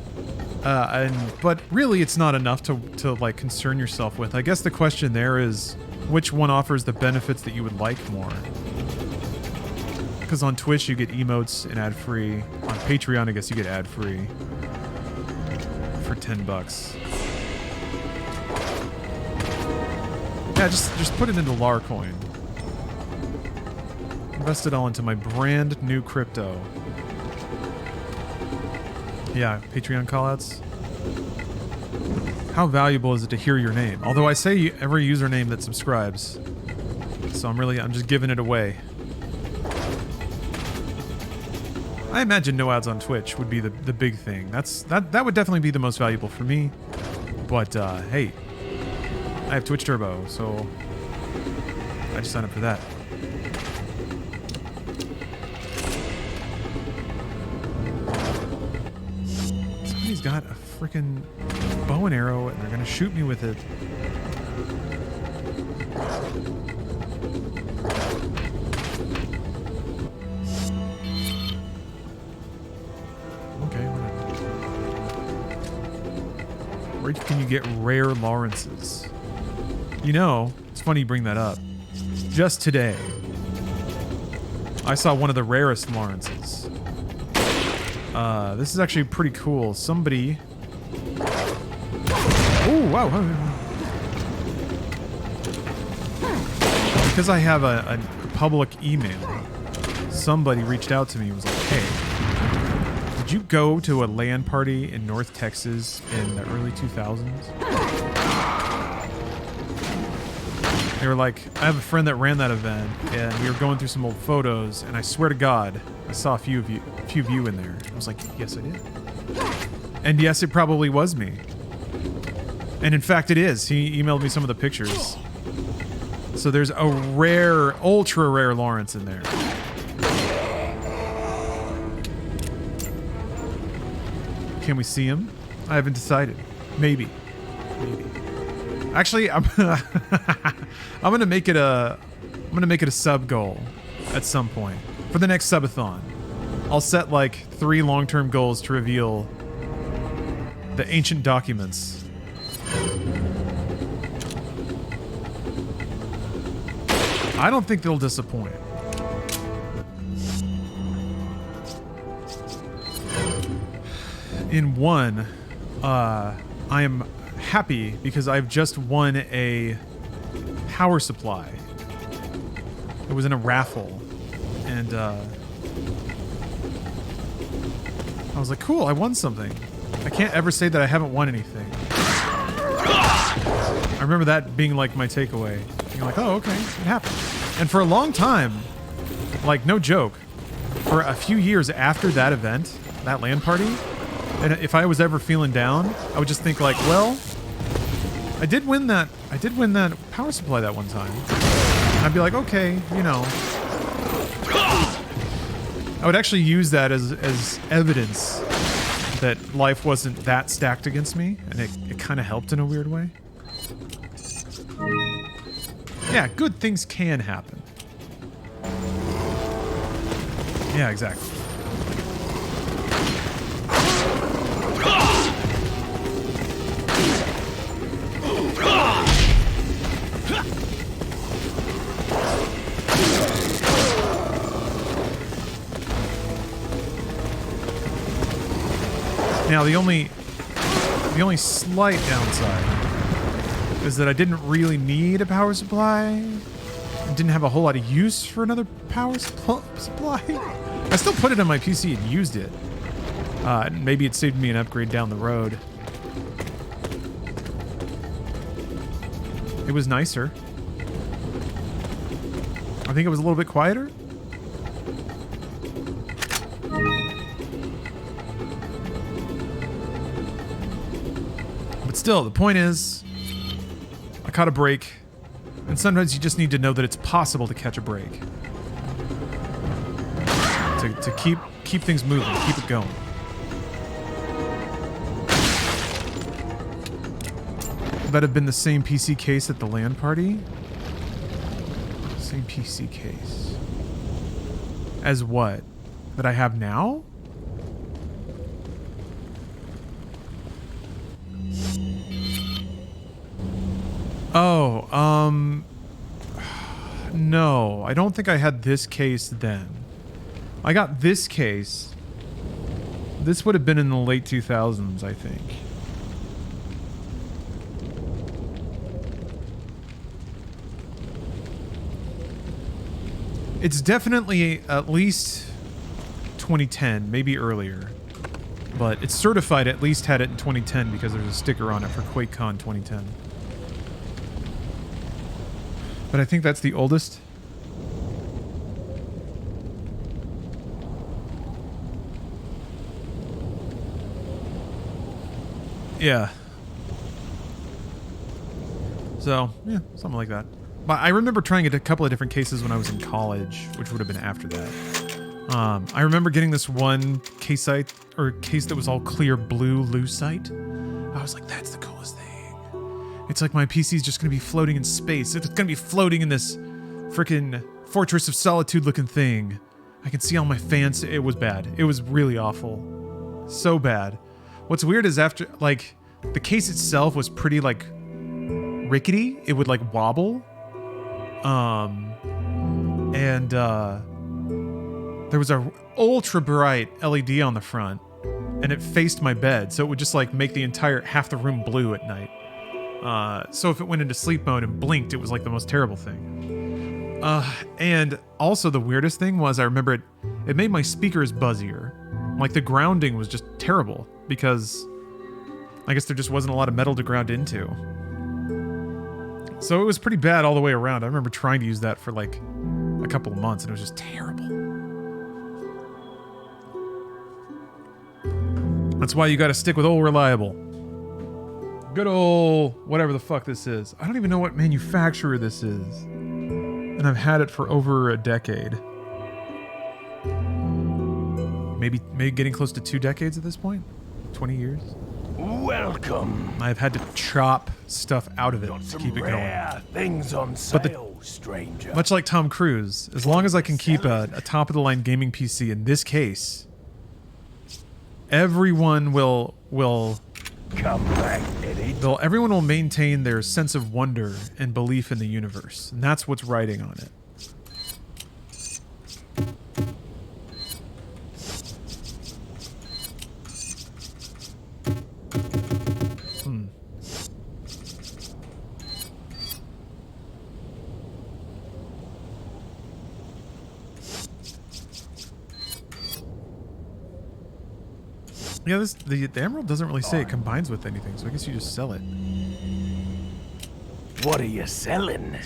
But really it's not enough to like concern yourself with. I guess the question there is which one offers the benefits that you would like more. Because on Twitch you get emotes and ad-free. On Patreon I guess you get ad-free for $10. Yeah, just put it into Larcoin. Invest it all into my brand new crypto. Yeah, Patreon callouts. How valuable is it to hear your name? Although I say every username that subscribes. So I'm just giving it away. I imagine no ads on Twitch would be the big thing. That would definitely be the most valuable for me. But hey, I have Twitch Turbo, so I just signed up for that. Somebody's got a freaking bow and arrow and they're gonna shoot me with it. Okay, whatever. Where can you get rare Lawrences? You know, it's funny you bring that up. Just today, I saw one of the rarest Lawrences. This is actually pretty cool. Somebody... Oh, wow. Because I have a public email, somebody reached out to me and was like, hey, did you go to a LAN party in North Texas in the early 2000s? They were like, I have a friend that ran that event, and we were going through some old photos, and I swear to God, I saw a few of you in there. I was like, yes, I did. And yes, it probably was me. And in fact, it is. He emailed me some of the pictures. So there's a rare, ultra rare Lawrence in there. Can we see him? I haven't decided. Maybe. Actually, I'm gonna make it a sub goal at some point for the next subathon. I'll set like 3 long-term goals to reveal the ancient documents. I don't think they'll disappoint. In one, I am happy because I've just won a power supply. It was in a raffle, and I was like, cool, I won something. I can't ever say that I haven't won anything. I remember that being like my takeaway. Being like, oh, okay, it happened. And for a long time, like no joke, for a few years after that event, that LAN party, and if I was ever feeling down, I would just think like, well, I did win that power supply that one time. And I'd be like, okay, you know, I would actually use that as evidence that life wasn't that stacked against me, and it kind of helped in a weird way. Yeah, good things can happen. Yeah, exactly. Now the only slight downside is that I didn't really need a power supply. I didn't have a whole lot of use for another power supply. I still put it on my PC and used it. Maybe it saved me an upgrade down the road. It was nicer. I think it was a little bit quieter. But still, the point is, I caught a break. And sometimes you just need to know that it's possible to catch a break. To keep things moving, keep it going. Would that have been the same PC case at the LAN party? Same PC case. As what? That I have now? Oh, no, I don't think I had this case then. I got this case. This would have been in the late 2000s, I think. It's definitely at least 2010, maybe earlier. But it's certified at least had it in 2010 because there's a sticker on it for QuakeCon 2010. But I think that's the oldest. Yeah. So, yeah, something like that. But I remember trying it a couple of different cases when I was in college, which would have been after that. I remember getting this one case that was all clear blue lucite. I was like, that's the coolest thing. It's like my PC's just going to be floating in space. It's going to be floating in this freaking Fortress of Solitude looking thing. I can see all my fans. It was bad. It was really awful. So bad. What's weird is after, like, the case itself was pretty, like, rickety. It would, like, wobble. There was a ultra bright LED on the front, and it faced my bed, so it would just, like, make the entire half the room blue at night. So if it went into sleep mode and blinked, it was like the most terrible thing. And also the weirdest thing was I remember it made my speakers buzzier. Like the grounding was just terrible because I guess there just wasn't a lot of metal to ground into. So it was pretty bad all the way around. I remember trying to use that for like a couple of months and it was just terrible. That's why you gotta stick with old reliable. Good old whatever the fuck this is. I don't even know what manufacturer this is. And I've had it for over a decade. Maybe getting close to 2 decades at this point? 20 years? Welcome. I've had to chop stuff out of it to keep it going. Rare things on sale, stranger. Much like Tom Cruise, as long as I can keep a top-of-the-line gaming PC in this case, everyone will come back, Eddie. Everyone will maintain their sense of wonder and belief in the universe, and that's what's riding on it. Yeah, the emerald doesn't really say it combines with anything, so I guess you just sell it. What are you selling?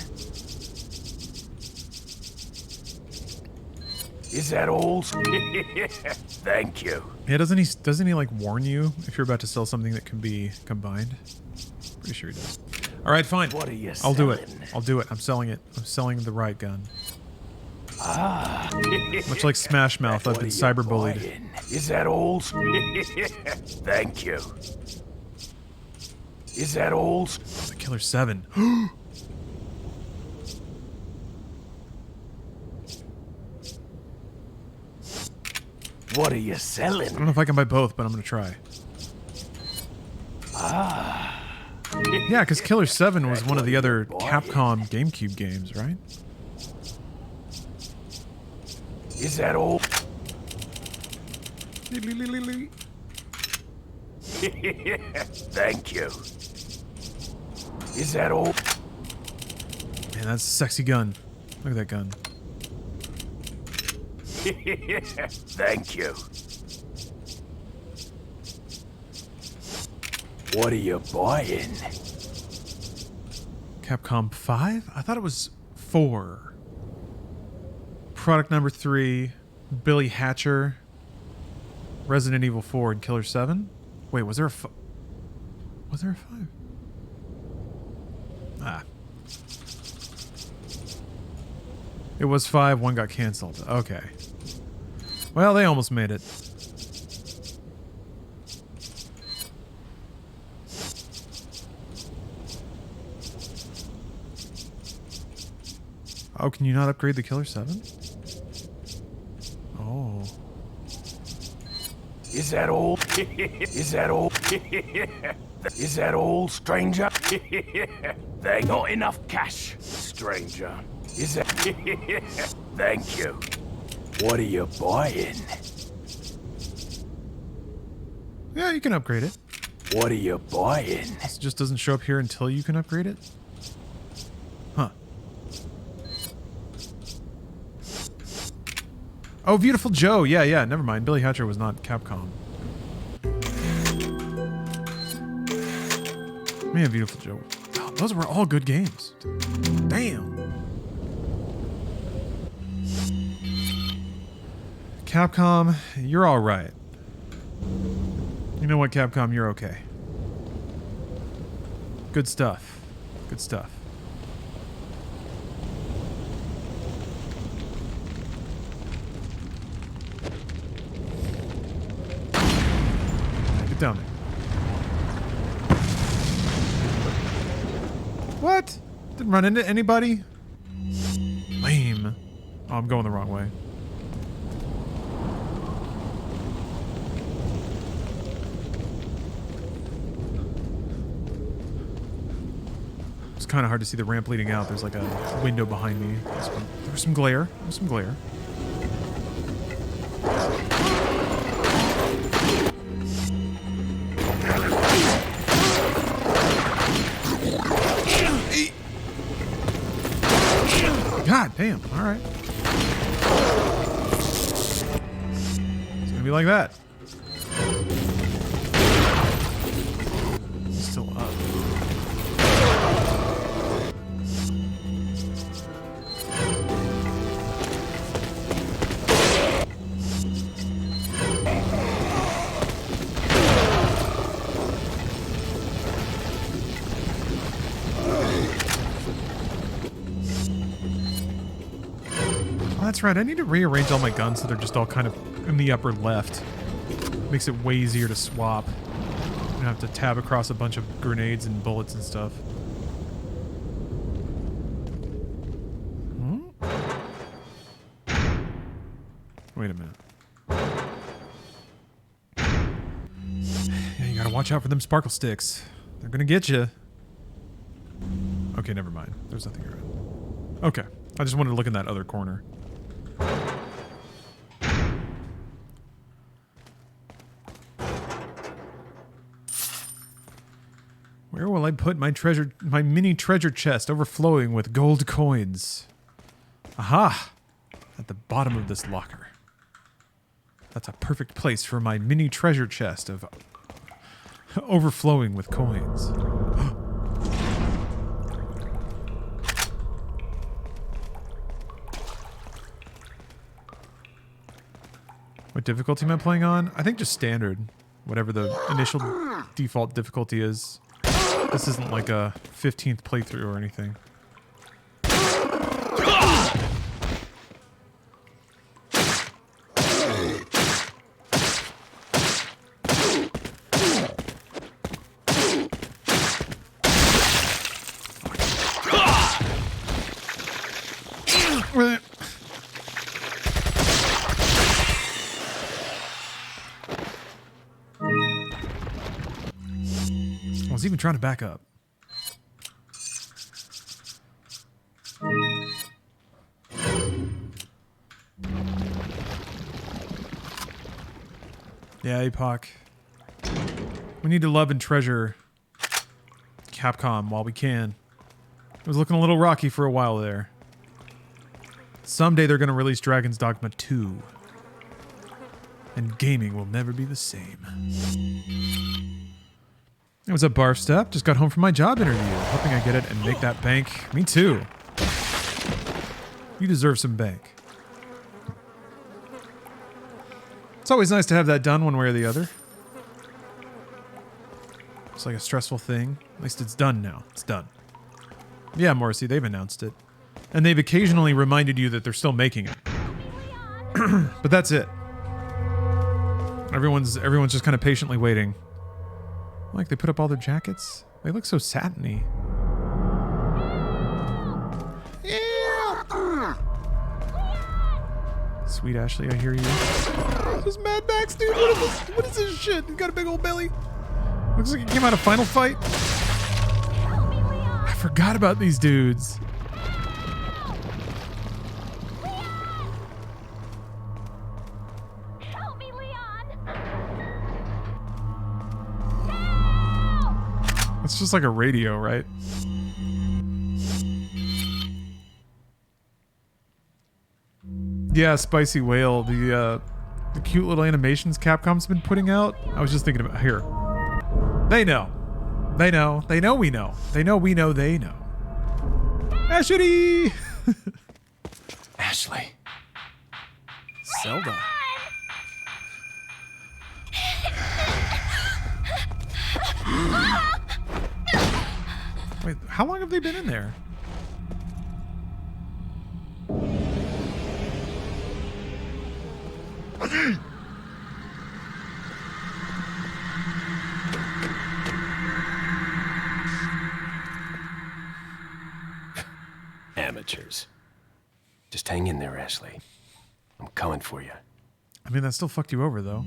Is that all? Thank you. Yeah, doesn't he like warn you if you're about to sell something that can be combined? Pretty sure he does. All right, fine. What are you I'll do it. selling? I'll do it. I'm selling it. I'm selling the riot gun. Ah, Much like Smash Mouth, I've been cyberbullied. Is that all? Thank you. Is that all? The Killer 7. What are you selling? I don't know if I can buy both, but I'm gonna try. Yeah, because Killer 7 was one of the other Capcom GameCube games, right? Is that all? Thank you. Is that all? Man, that's a sexy gun. Look at that gun. Thank you. What are you buying? Capcom 5? I thought it was 4. Product number 3, Billy Hatcher, Resident Evil 4, and Killer 7? Wait, was there a 5? Was there a 5? Ah. It was 5, 1 got canceled. Okay. Well, they almost made it. Oh, can you not upgrade the Killer 7? Oh. Is that all? Is that all? Is that all, stranger? They got enough cash, stranger. Is that? Thank you. What are you buying? Yeah, you can upgrade it. What are you buying? This just doesn't show up here until you can upgrade it? Huh. Oh, Beautiful Joe. Yeah, never mind. Billy Hatcher was not Capcom. Man, Beautiful Joe. Oh, those were all good games. Damn. Capcom, you're all right. You know what, Capcom? You're okay. Good stuff. Good stuff. Get down there. What? Didn't run into anybody? Lame. Oh, I'm going the wrong way. It's kind of hard to see the ramp leading out. There's like a window behind me. There's some glare. There's some glare. God damn. All right. It's gonna be like that. It's still up. That's right, I need to rearrange all my guns so they're just all kind of in the upper left. Makes it way easier to swap. I don't have to tab across a bunch of grenades and bullets and stuff. Hmm? Wait a minute. Yeah, you gotta watch out for them sparkle sticks. They're gonna get you. Okay, never mind. There's nothing around. Okay, I just wanted to look in that other corner. Where will I put my treasure, my mini treasure chest overflowing with gold coins? Aha! At the bottom of this locker. That's a perfect place for my mini treasure chest of overflowing with coins. What difficulty am I playing on? I think just standard. Whatever the initial default difficulty is. This isn't like a 15th playthrough or anything. was even trying to back up. Yeah, APOC. We need to love and treasure Capcom while we can. It was looking a little rocky for a while there. Someday they're going to release Dragon's Dogma 2. And gaming will never be the same. It was a barf step. Just got home from my job interview. Hoping I get it and make that bank. Me too. You deserve some bank. It's always nice to have that done one way or the other. It's like a stressful thing. At least it's done now. It's done. Yeah, Morrissey, they've announced it. And they've occasionally reminded you that they're still making it. But that's it. Everyone's just kind of patiently waiting. Like, they put up all their jackets. They look so satiny. Yeah. Sweet Ashley, I hear you. This is Mad Max, dude. What is this shit? He's got a big old belly. Looks like he came out of Final Fight. I forgot about these dudes. It's just like a radio, right? Yeah, Spicy Whale, the cute little animations Capcom's been putting out. I was just thinking about here. They know. They know. They know we know. They know we know they know. Ashley! Ashley. Zelda. Wait, how long have they been in there? Amateurs. Just hang in there, Ashley. I'm coming for you. I mean, that still fucked you over, though.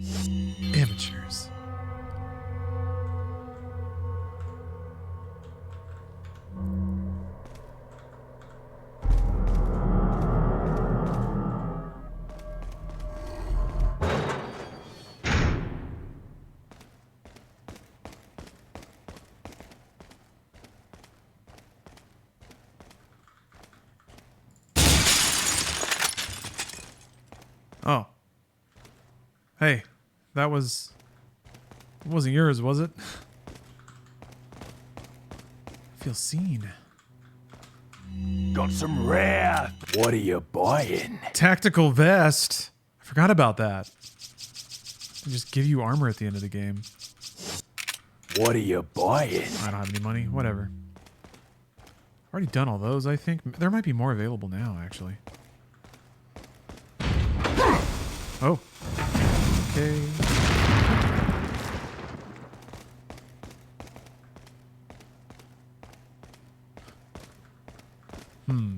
Amateurs. Oh. Hey, that was... It wasn't yours, was it? I feel seen. Got some rare. What are you buying? Tactical vest. I forgot about that. They just give you armor at the end of the game. What are you buying? I don't have any money. Whatever. Already done all those, I think. There might be more available now, actually. Oh. Okay. You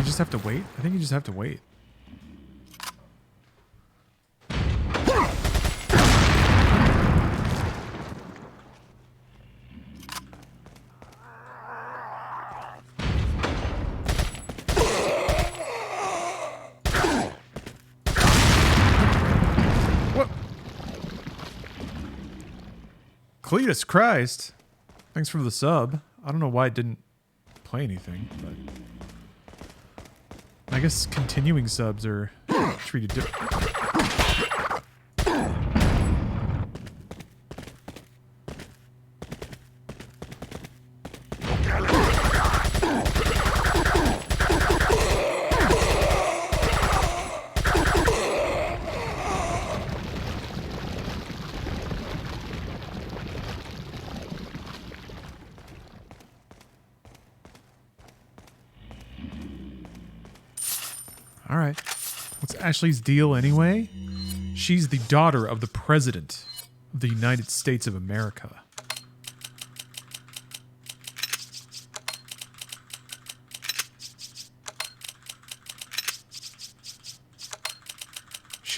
just have to wait? I think you just have to wait. Cletus Christ. Thanks for the sub. I don't know why it didn't play anything, but I guess continuing subs are treated differently. Alright. What's Ashley's deal anyway? She's the daughter of the President of the United States of America.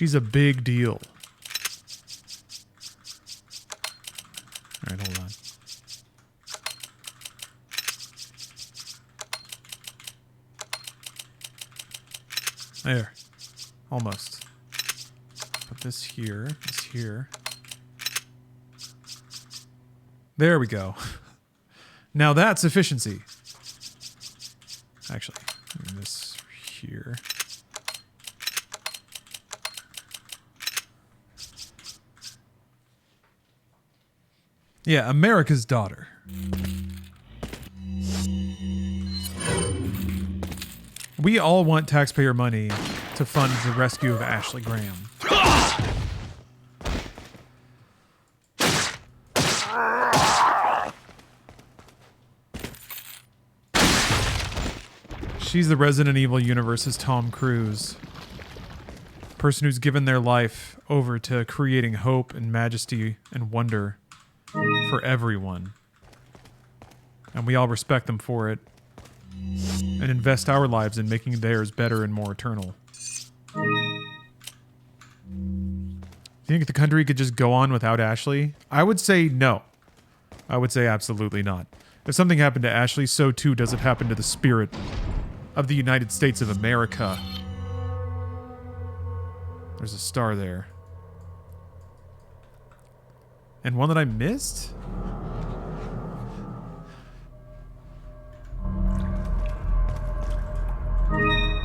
She's a big deal. All right, hold on. There. Almost. Put this here. This here. There we go. Now that's efficiency. Actually, this here. Yeah, America's daughter. We all want taxpayer money to fund the rescue of Ashley Graham. She's the Resident Evil universe's Tom Cruise. Person who's given their life over to creating hope and majesty and wonder for everyone. And we all respect them for it. And invest our lives in making theirs better and more eternal. Do you think the country could just go on without Ashley? I would say no. I would say absolutely not. If something happened to Ashley, so too does it happen to the spirit of the United States of America. There's a star there. And one that I missed?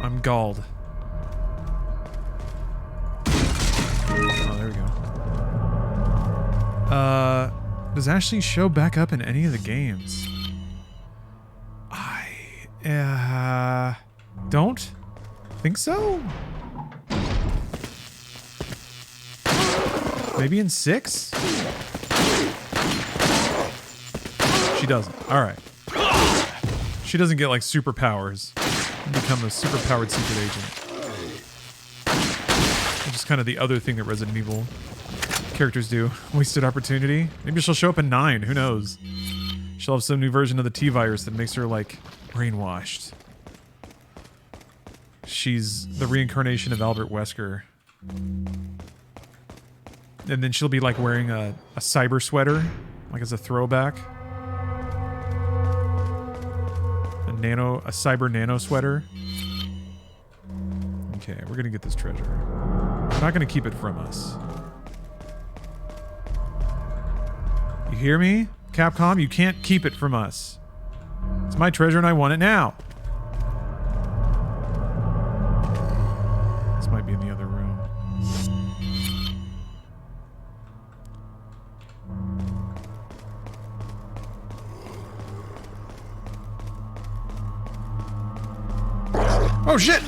I'm galled. Oh, there we go. Does Ashley show back up in any of the games? I don't think so. Maybe in 6? She doesn't. Alright. She doesn't get like superpowers and become a superpowered secret agent. Which is kind of the other thing that Resident Evil characters do. Wasted opportunity. Maybe she'll show up in 9. Who knows? She'll have some new version of the T-virus that makes her like brainwashed. She's the reincarnation of Albert Wesker. And then she'll be like wearing a cyber sweater, like as a throwback. A cyber nano sweater. Okay, we're gonna get this treasure. We're not gonna keep it from us. You hear me? Capcom, you can't keep it from us. It's my treasure and I want it now. This might be in the other room. Oh shit!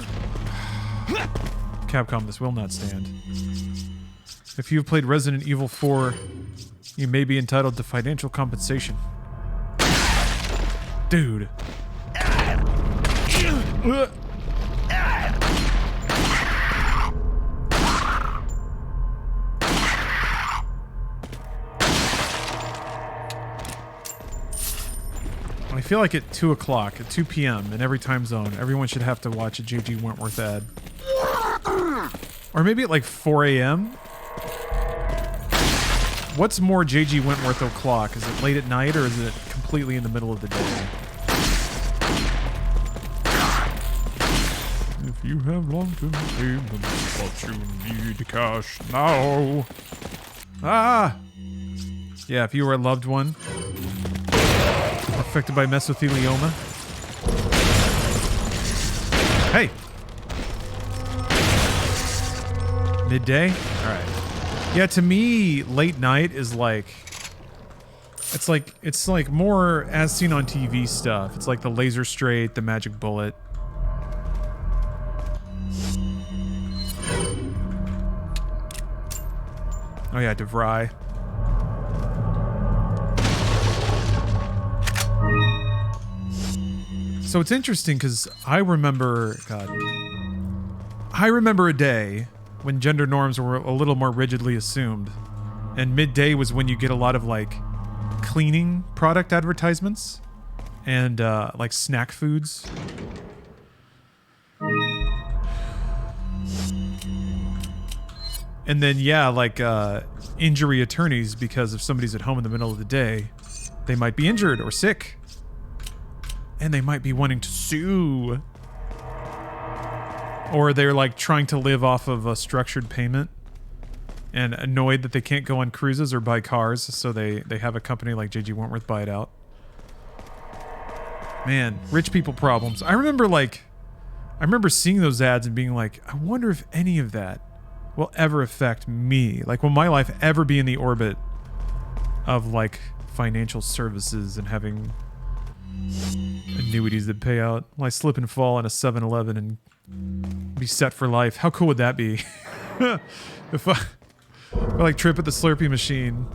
Capcom, this will not stand. If you've played Resident Evil 4, you may be entitled to financial compensation. Dude. I feel like at 2 o'clock, at 2 p.m. in every time zone, everyone should have to watch a J.G. Wentworth ad. Or maybe at like 4 a.m.? What's more J.G. Wentworth o'clock? Is it late at night or is it completely in the middle of the day? If you have long-term payments, but you need cash now. Ah! Yeah, if you were a loved one affected by mesothelioma. Hey! Midday? Alright. Yeah, to me, late night is like... It's like more as seen on TV stuff. It's like the laser straight, the magic bullet. Oh yeah, DeVry. So it's interesting because I remember a day when gender norms were a little more rigidly assumed. And midday was when you get a lot of like cleaning product advertisements and like snack foods. And then, yeah, like injury attorneys, because if somebody's at home in the middle of the day, they might be injured or sick. And they might be wanting to sue. Or they're like trying to live off of a structured payment and annoyed that they can't go on cruises or buy cars, so they have a company like J.G. Wentworth buy it out. Man, rich people problems. I remember seeing those ads and being like, I wonder if any of that will ever affect me. Like, will my life ever be in the orbit of like financial services and having annuities that pay out? Will I slip and fall in a 7-Eleven and be set for life? How cool would that be? If I like trip at the Slurpee machine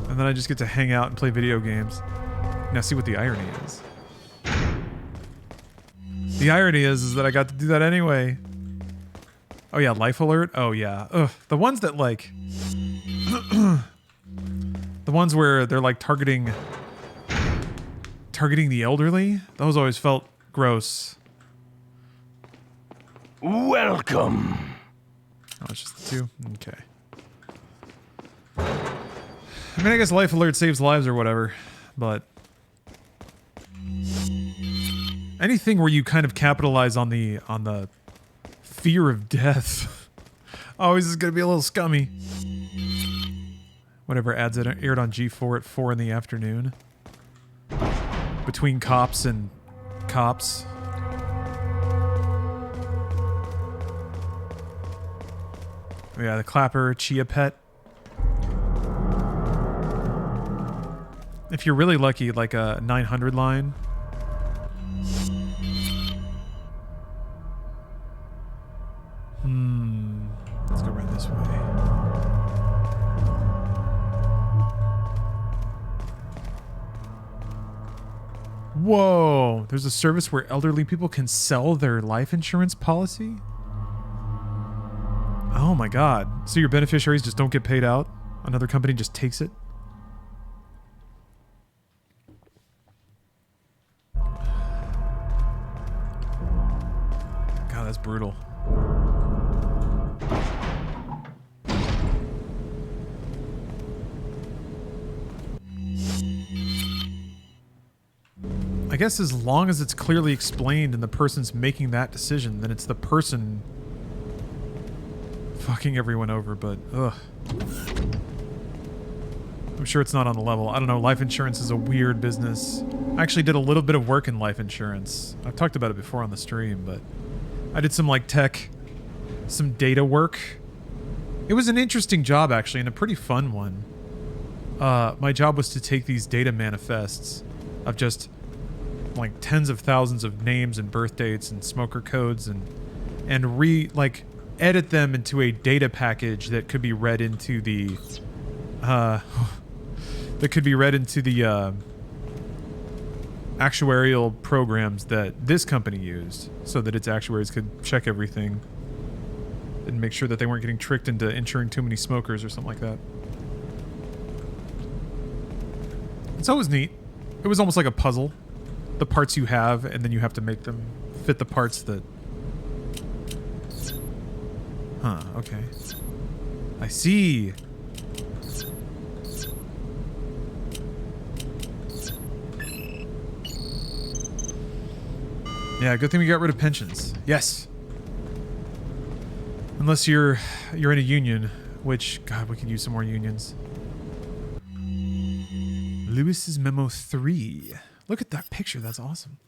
and then I just get to hang out and play video games. Now see what the irony is. The irony is that I got to do that anyway. Oh yeah, life alert? Oh yeah. Ugh. The ones that like... the ones where they're like targeting the elderly? Those always felt gross. Welcome. Oh, it's just the two? Okay. I mean, I guess life alert saves lives or whatever, but... anything where you kind of capitalize on the fear of death always is going to be a little scummy. Whatever ads that aired on G4 at 4 in the afternoon. Between cops and cops. Yeah, the Clapper Chia Pet. If you're really lucky, like a 900 line. Let's go right this way. Whoa! There's a service where elderly people can sell their life insurance policy? Oh my god. So your beneficiaries just don't get paid out? Another company just takes it? God, that's brutal. I guess as long as it's clearly explained and the person's making that decision, then it's the person fucking everyone over, but ugh. I'm sure it's not on the level. I don't know, life insurance is a weird business. I actually did a little bit of work in life insurance. I've talked about it before on the stream, but I did some like tech, some data work. It was an interesting job actually, and a pretty fun one. My job was to take these data manifests of just like tens of thousands of names and birth dates and smoker codes and edit them into a data package that could be read into the actuarial programs that this company used, so that its actuaries could check everything and make sure that they weren't getting tricked into insuring too many smokers or something like that. It's always neat. It was almost like a puzzle. The parts you have, and then you have to make them fit the parts that... Huh, okay. I see. Yeah, good thing we got rid of pensions. Yes. Unless you're in a union, which, God, we could use some more unions. Lewis's Memo 3. Look at that picture, that's awesome.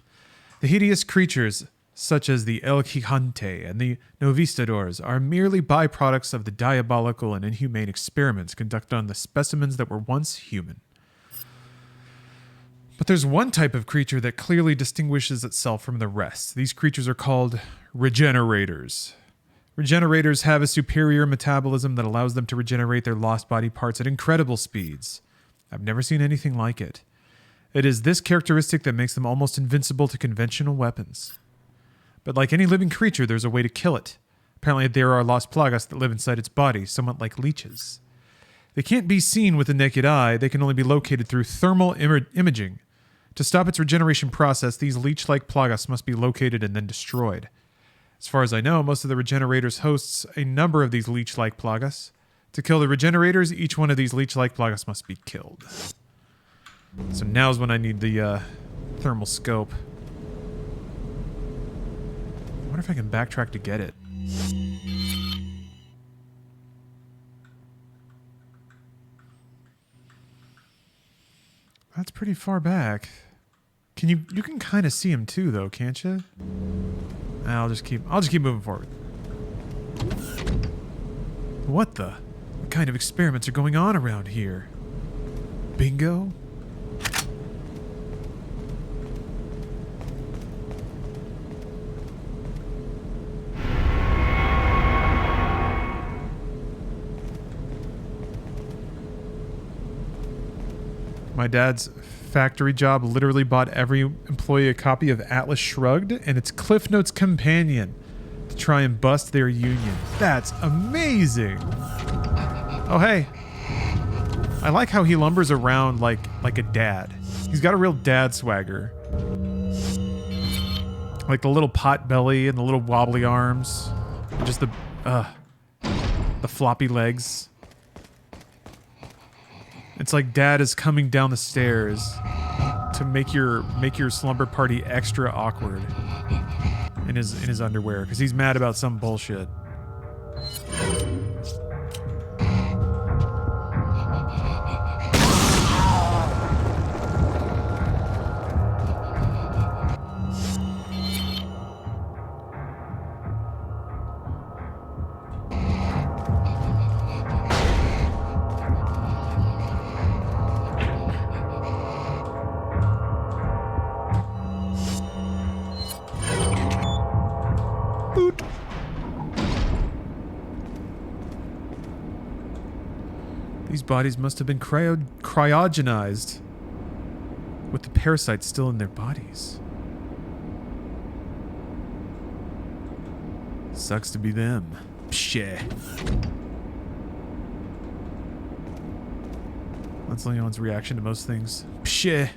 The hideous creatures, such as the El Gigante and the Novistadors, are merely byproducts of the diabolical and inhumane experiments conducted on the specimens that were once human. But there's one type of creature that clearly distinguishes itself from the rest. These creatures are called regenerators. Regenerators have a superior metabolism that allows them to regenerate their lost body parts at incredible speeds. I've never seen anything like it. It is this characteristic that makes them almost invincible to conventional weapons. But like any living creature, there's a way to kill it. Apparently there are Las Plagas that live inside its body, somewhat like leeches. They can't be seen with the naked eye, they can only be located through thermal imaging. To stop its regeneration process, these leech-like plagas must be located and then destroyed. As far as I know, most of the regenerators hosts a number of these leech-like plagas. To kill the regenerators, each one of these leech-like plagas must be killed. So now's when I need the thermal scope. I wonder if I can backtrack to get it. That's pretty far back. Can you can kind of see him too though, can't you? I'll just keep moving forward. What the? What kind of experiments are going on around here? Bingo? My dad's factory job literally bought every employee a copy of Atlas Shrugged and its Cliff Notes companion to try and bust their union. That's amazing. Oh, hey. I like how he lumbers around like a dad. He's got a real dad swagger. Like the little pot belly and the little wobbly arms. And just the floppy legs. It's like dad is coming down the stairs to make your slumber party extra awkward in his underwear because he's mad about some bullshit. These bodies must have been cryogenized with the parasites still in their bodies. Sucks to be them. Psheh. That's Leon's reaction to most things. Psheh.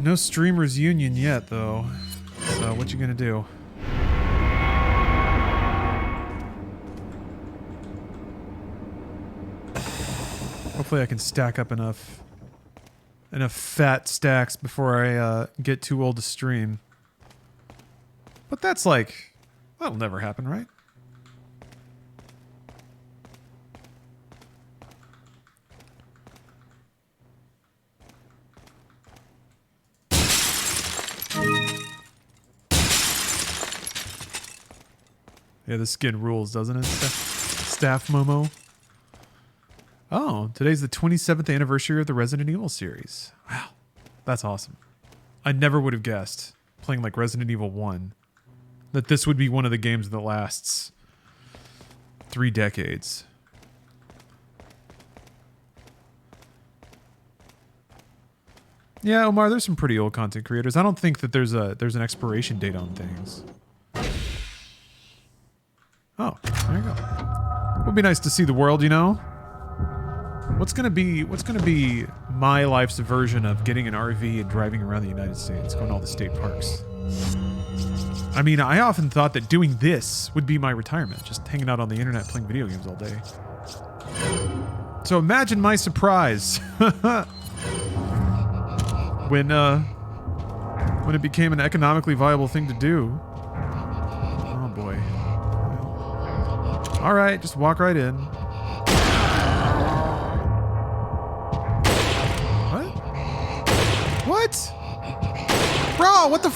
No streamers union yet, though. So what you gonna do? Hopefully I can stack up enough fat stacks before I get too old to stream. But that's like, that'll never happen, right? Yeah, the skin rules, doesn't it? Staff Momo. Oh, today's the 27th anniversary of the Resident Evil series. Wow, that's awesome. I never would have guessed, playing like Resident Evil 1, that this would be one of the games that lasts 3 decades. Yeah, Omar, there's some pretty old content creators. I don't think that there's an expiration date on things. Oh, there you go. It would be nice to see the world, you know? What's gonna be my life's version of getting an RV and driving around the United States, going to all the state parks? I mean, I often thought that doing this would be my retirement, just hanging out on the internet playing video games all day. So imagine my surprise when it became an economically viable thing to do. Oh boy. All right, just walk right in. What? Bro, what the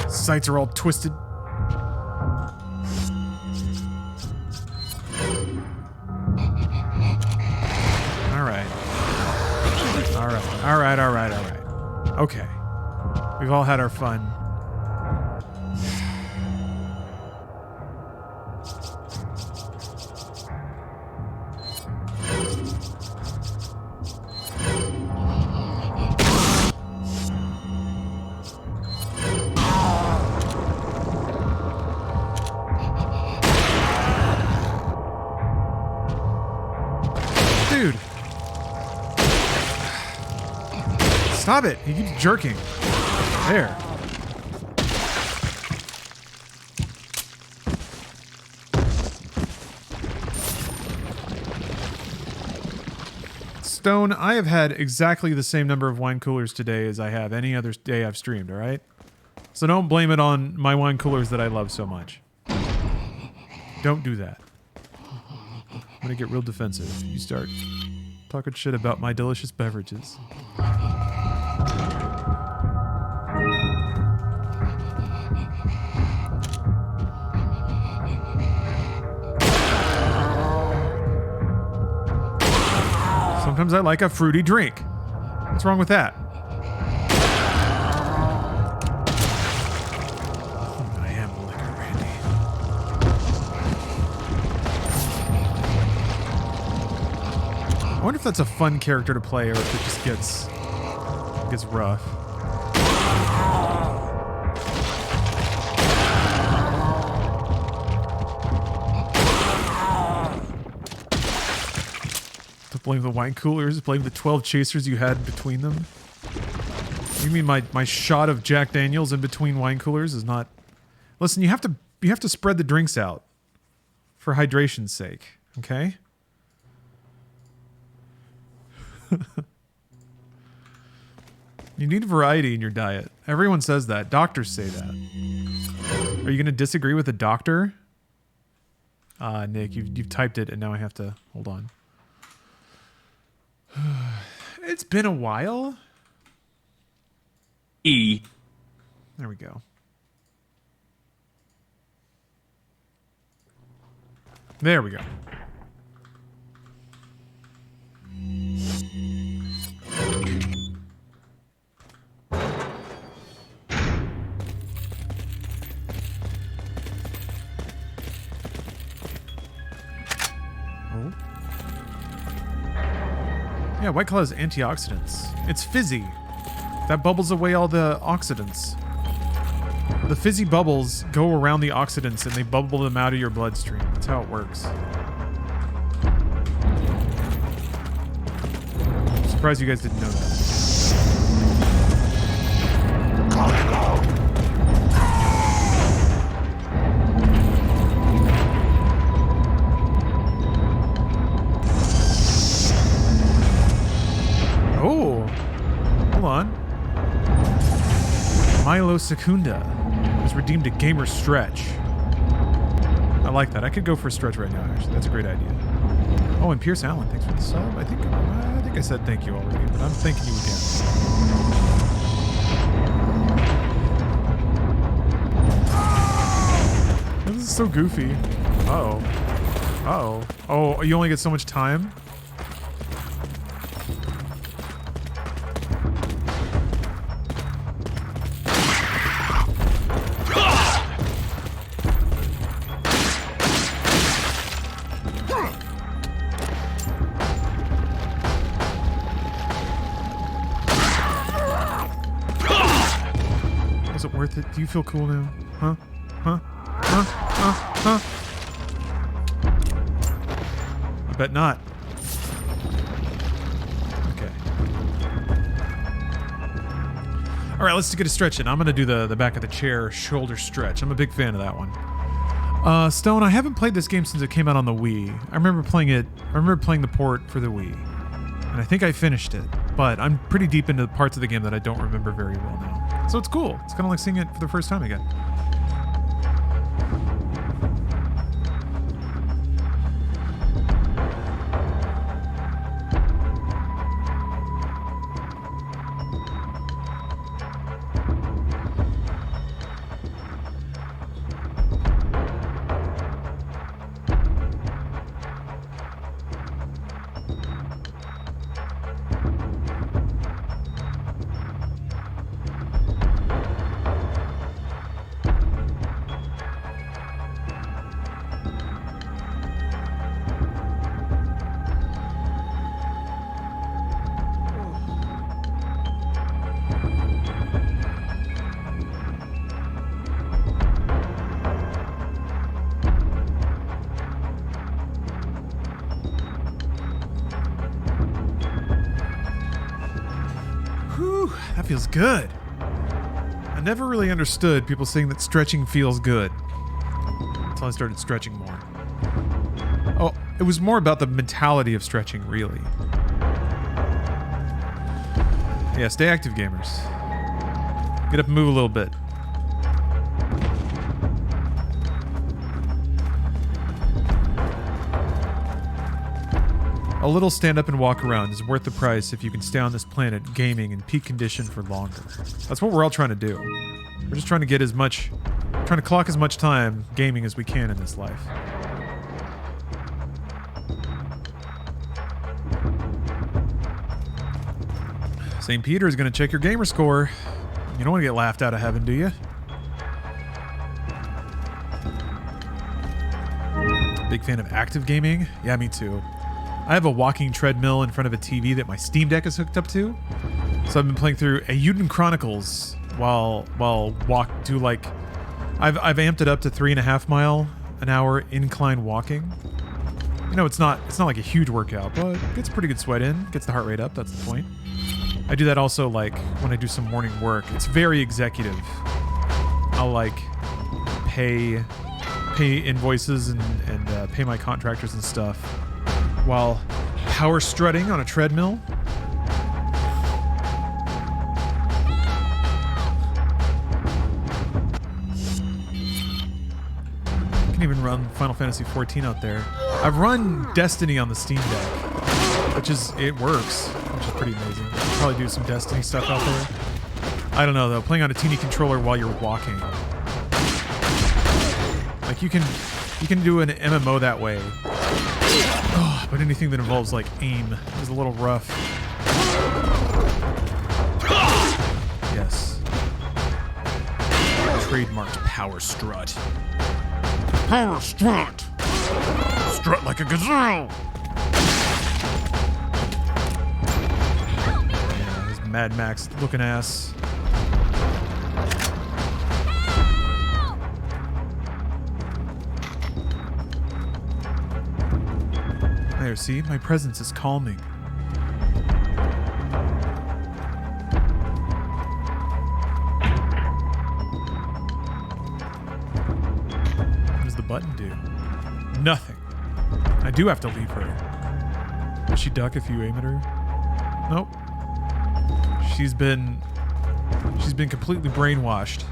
sights are all twisted. All right. Okay. We've all had our fun. Stop it! He keeps jerking. There. Stone, I have had exactly the same number of wine coolers today as I have any other day I've streamed, alright? So don't blame it on my wine coolers that I love so much. Don't do that. I'm gonna get real defensive. You start talking shit about my delicious beverages. Sometimes I like a fruity drink. What's wrong with that? I am liquor, Randy. I wonder if that's a fun character to play or if it just gets rough. Blame the wine coolers, blame the 12 chasers you had between them. You mean my shot of Jack Daniels in between wine coolers is not... Listen, you have to spread the drinks out for hydration's sake, okay? You need variety in your diet. Everyone says that. Doctors say that. Are you going to disagree with a doctor? Nick, you've typed it and now I have to... Hold on. It's been a while. E. There we go. There we go. Oh. Yeah, White Claw has antioxidants. It's fizzy. That bubbles away all the oxidants. The fizzy bubbles go around the oxidants and they bubble them out of your bloodstream. That's how it works. I'm surprised you guys didn't know that. Oh, hold on. Milo Secunda has redeemed a gamer stretch. I like that. I could go for a stretch right now, actually. That's a great idea. Oh, and Pierce Allen, thanks for the sub. I think I said thank you already, but I'm thanking you again. This is so goofy. Uh-oh. Uh-oh. Oh, you only get so much time? Do you feel cool now? Huh? Huh? Huh? Huh? Huh? I bet not. Okay. All right, let's get a stretch in. I'm going to do the back of the chair shoulder stretch. I'm a big fan of that one. Stone, I haven't played this game since it came out on the Wii. I remember playing the port for the Wii. And I think I finished it. But I'm pretty deep into parts of the game that I don't remember very well now. So it's cool. It's kind of like seeing it for the first time again. Whew, that feels good. I never really understood people saying that stretching feels good until I started stretching more. Oh, it was more about the mentality of stretching, really. Yeah, stay active, gamers. Get up and move a little bit. A little stand up and walk around is worth the price if you can stay on this planet gaming in peak condition for longer. That's what we're all trying to do. We're just trying to get trying to clock as much time gaming as we can in this life. St. Peter is going to check your gamer score. You don't want to get laughed out of heaven, do you? Big fan of active gaming? Yeah, me too. I have a walking treadmill in front of a TV that my Steam Deck is hooked up to. So I've been playing through Euden Chronicles while I've amped it up to 3.5 mile an hour incline walking. You know, it's not like a huge workout, but it gets a pretty good sweat in, gets the heart rate up, that's the point. I do that also like when I do some morning work. It's very executive. I'll like pay invoices and pay my contractors and stuff while power strutting on a treadmill. You can even run Final Fantasy XIV out there. I've run Destiny on the Steam Deck, it works, which is pretty amazing. I'll probably do some Destiny stuff out there. I don't know though, playing on a teeny controller while you're walking. Like you can do an MMO that way. Oh, but anything that involves like aim is a little rough. Yes. Trademarked power strut. Power strut. Strut like a gazelle. Yeah, his Mad Max looking ass. There, see? My presence is calming. What does the button do? Nothing. I do have to leave her. Does she duck if you aim at her? Nope. She's been completely brainwashed.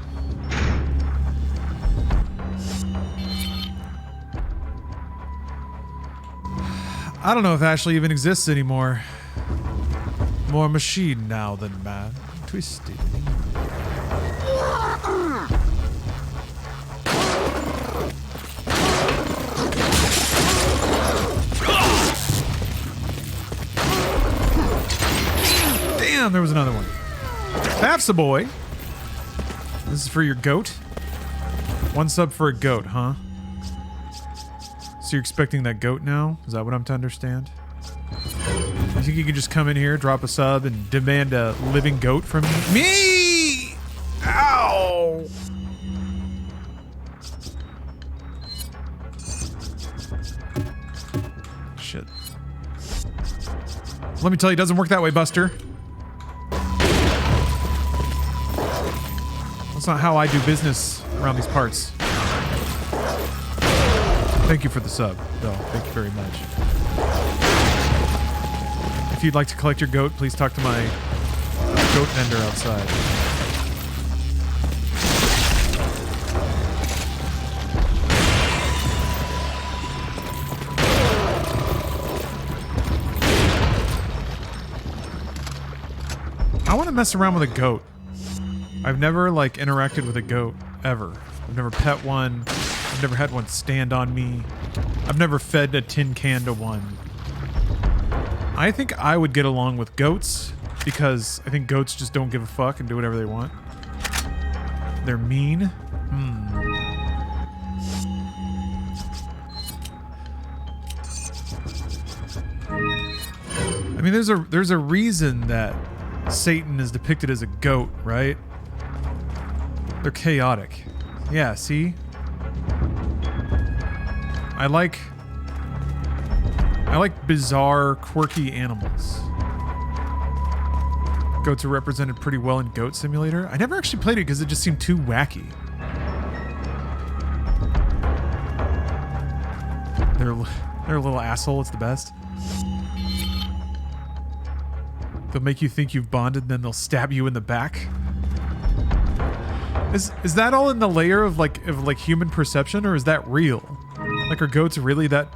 I don't know if Ashley even exists anymore. More machine now than man. Twisted. Damn, there was another one. That's the boy. This is for your goat. 1 sub for a goat, huh? So you're expecting that goat now? Is that what I'm to understand? You think you can just come in here, drop a sub, and demand a living goat from me? Ow! Shit. Let me tell you, it doesn't work that way, Buster. That's not how I do business around these parts. Thank you for the sub, though. Thank you very much. If you'd like to collect your goat, please talk to my goat vendor outside. I want to mess around with a goat. I've never, like, interacted with a goat, ever. I've never pet one. I've never had one stand on me. I've never fed a tin can to one. I think I would get along with goats because I think goats just don't give a fuck and do whatever they want. They're mean. I mean, there's a reason that Satan is depicted as a goat, right? They're chaotic. Yeah, see? I like bizarre, quirky animals. Goats are represented pretty well in Goat Simulator. I never actually played it because it just seemed too wacky. They're a little asshole. It's the best. They'll make you think you've bonded, then they'll stab you in the back. Is that all in the layer of like human perception, or is that real? Like, are goats really that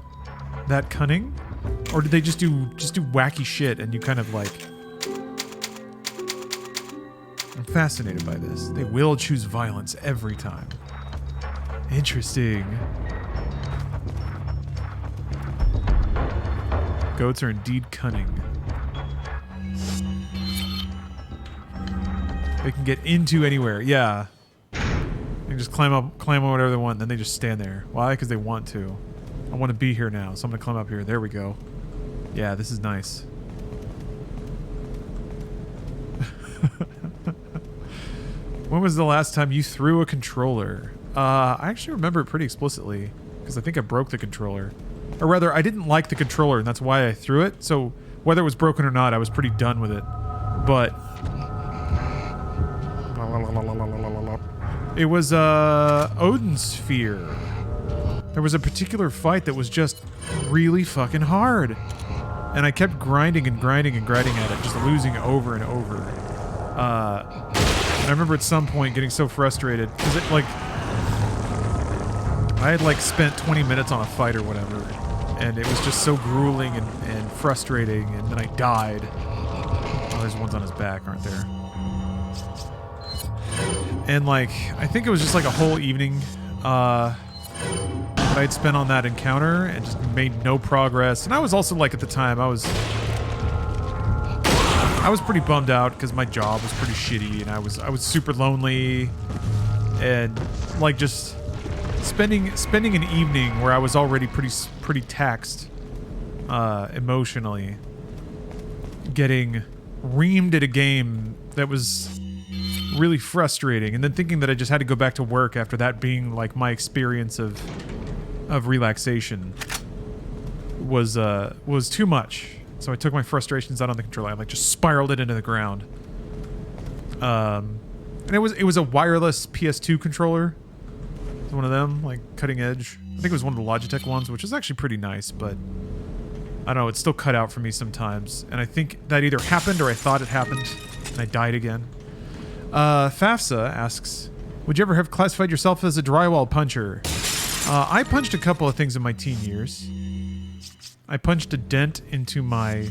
cunning, or did they just do wacky shit and you kind of like? I'm fascinated by this. They will choose violence every time. Interesting. Goats are indeed cunning. They can get into anywhere. Yeah. They can just climb on whatever they want, then they just stand there. Why? Because they want to. I want to be here now, so I'm going to climb up here. There we go. Yeah, this is nice. When was the last time you threw a controller? I actually remember it pretty explicitly, because I think I broke the controller. Or rather, I didn't like the controller, and that's why I threw it. So whether it was broken or not, I was pretty done with it. But it was Odin's Sphere. There was a particular fight that was just really fucking hard. And I kept grinding and grinding and grinding at it, just losing over and over. And I remember at some point getting so frustrated, because it, like, I had like spent 20 minutes on a fight or whatever, and it was just so grueling and frustrating, and then I died. Oh, there's ones on his back, aren't there? And like, I think it was just like a whole evening that I'd spent on that encounter and just made no progress. And I was also like, at the time, I was pretty bummed out because my job was pretty shitty, and I was super lonely, and like just spending an evening where I was already pretty taxed emotionally, getting reamed at a game that was really frustrating, and then thinking that I just had to go back to work after that being like my experience of relaxation was too much. So I took my frustrations out on the controller. I like just spiraled it into the ground. And it was a wireless PS2 controller. It was one of them, like cutting edge. I think it was one of the Logitech ones, which is actually pretty nice, but I don't know, it's still cut out for me sometimes. And I think that either happened or I thought it happened, and I died again. FAFSA asks, would you ever have classified yourself as a drywall puncher? I punched a couple of things in my teen years. I punched a dent into my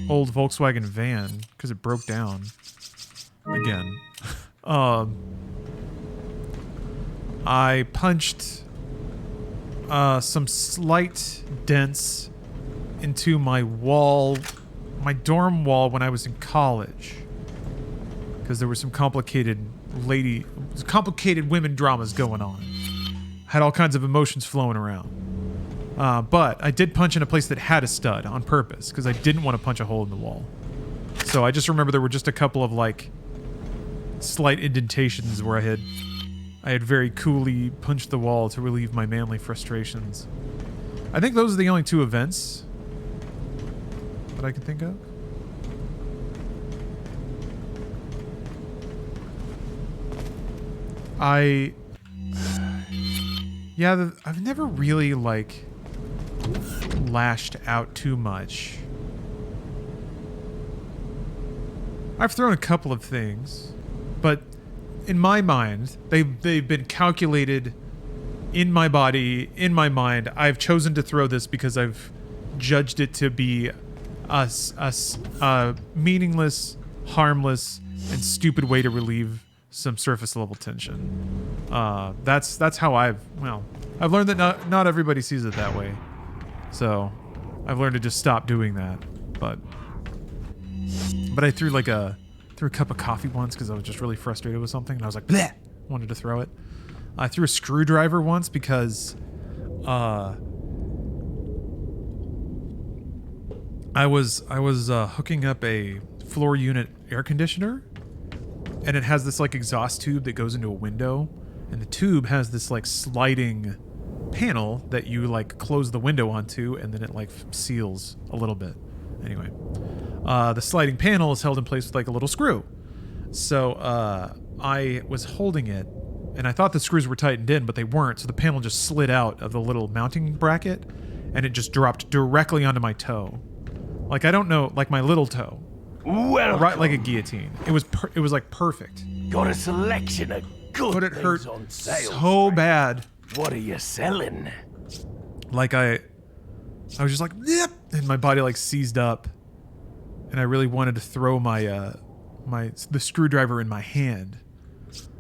old Volkswagen van because it broke down again. I punched some slight dents into my dorm wall when I was in college, because there were some complicated women dramas going on. Had all kinds of emotions flowing around. But I did punch in a place that had a stud on purpose, because I didn't want to punch a hole in the wall. So I just remember there were just a couple of like slight indentations where I had very coolly punched the wall to relieve my manly frustrations. I think those are the only two events that I can think of. Yeah, I've never really like lashed out too much. I've thrown a couple of things, but in my mind, they've been calculated in my body, in my mind. I've chosen to throw this because I've judged it to be a meaningless, harmless, and stupid way to relieve some surface level tension. That's how I've learned that not everybody sees it that way. So I've learned to just stop doing that. But I threw a cup of coffee once because I was just really frustrated with something, and I was like, bleh, wanted to throw it. I threw a screwdriver once because I was hooking up a floor unit air conditioner, and it has this like exhaust tube that goes into a window, and the tube has this like sliding panel that you like close the window onto, and then it like seals a little bit. Anyway, the sliding panel is held in place with like a little screw. So I was holding it, and I thought the screws were tightened in, but they weren't. So the panel just slid out of the little mounting bracket, and it just dropped directly onto my toe. Like, I don't know, like my little toe. Well, Right, like a guillotine. It was like perfect. got a selection of good But it hurt things on sale. so bad. What are you selling? Like I was just like, yep, and my body like seized up, and I really wanted to throw the screwdriver in my hand,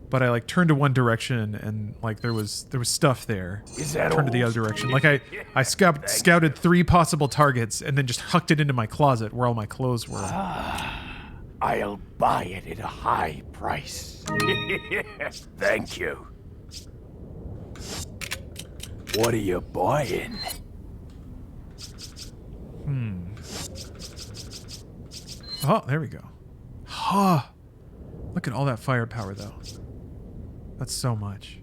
but I like turned to one direction, and like there was stuff there. Is that Turned to the all? other direction. Like I scouted 3 possible targets, and then just hucked it into my closet where all my clothes were. I'll buy it at a high price. Thank you. What are you buying? Oh, there we go. Huh. Look at all that firepower, though. That's so much.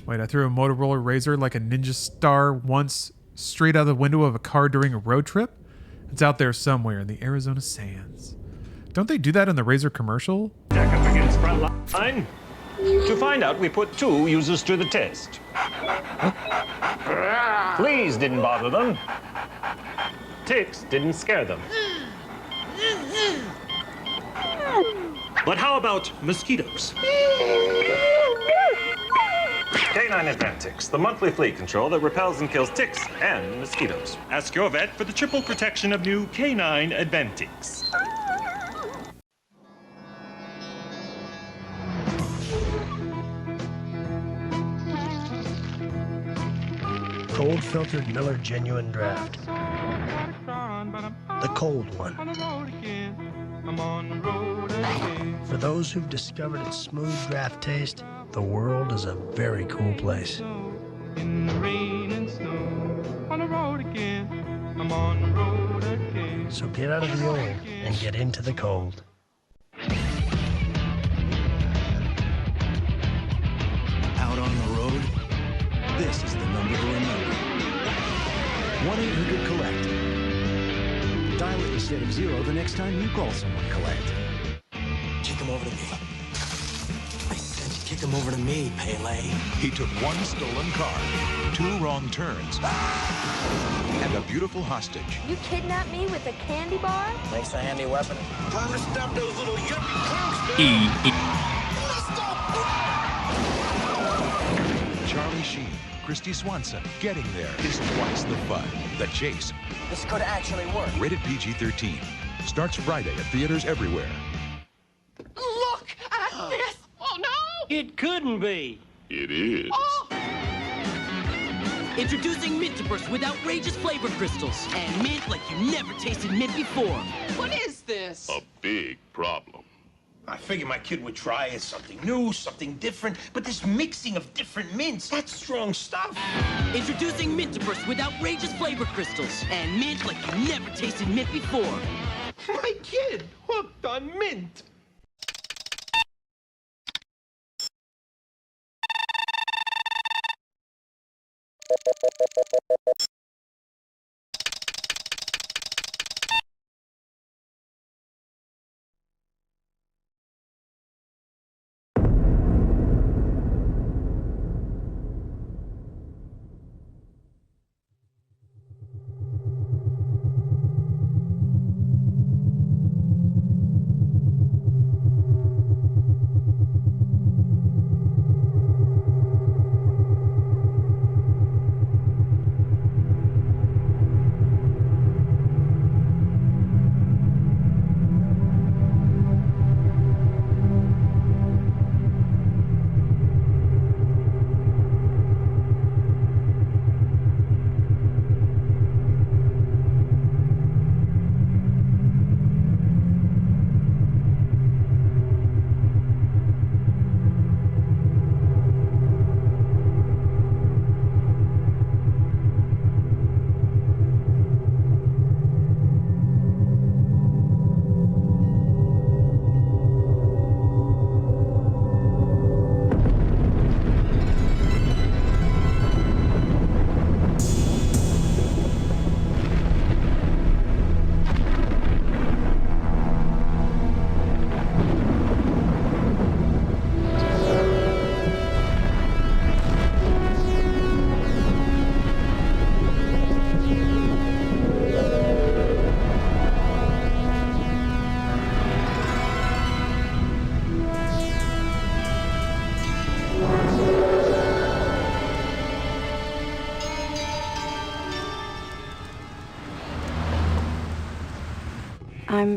Wait, I threw a Motorola Razor like a ninja star once straight out of the window of a car during a road trip? It's out there somewhere in the Arizona sands. Don't they do that in the Razor commercial? Jack up against front line. To find out, we put 2 users to the test. Fleas didn't bother them. Ticks didn't scare them. But how about mosquitoes? Canine Advantix, the monthly flea control that repels and kills ticks and mosquitoes. Ask your vet for the triple protection of new Canine Advantix. Cold filtered Miller Genuine Draft. The cold one. For those who've discovered its smooth draft taste, the world is a very cool place. In the rain and snow, on the road again. I'm on the road again. So get out of the old and get into the cold. Out on the road? This is the number to remember. 1-800-COLLECT. Dial it instead of 0 the next time you call someone collect. Kick him over to me. I said to kick him over to me, Pele. He took 1 stolen car, 2 wrong turns, and a beautiful hostage. You kidnapped me with a candy bar? Makes a handy weapon. Time to stop those little yuppie punks. Charlie Sheen, Christy Swanson, getting there is twice the fun. The Chase. This could actually work. Rated PG-13. Starts Friday at theaters everywhere. Look at this! Oh no! It couldn't be. It is. Oh. Introducing Mintiverse with outrageous flavor crystals and mint like you never tasted mint before. What is this? A big problem. I figured my kid would try it, something new, something different, but this mixing of different mints, that's strong stuff. Introducing Mintiverse with outrageous flavor crystals and mint like you never tasted mint before. My kid, hooked on mint.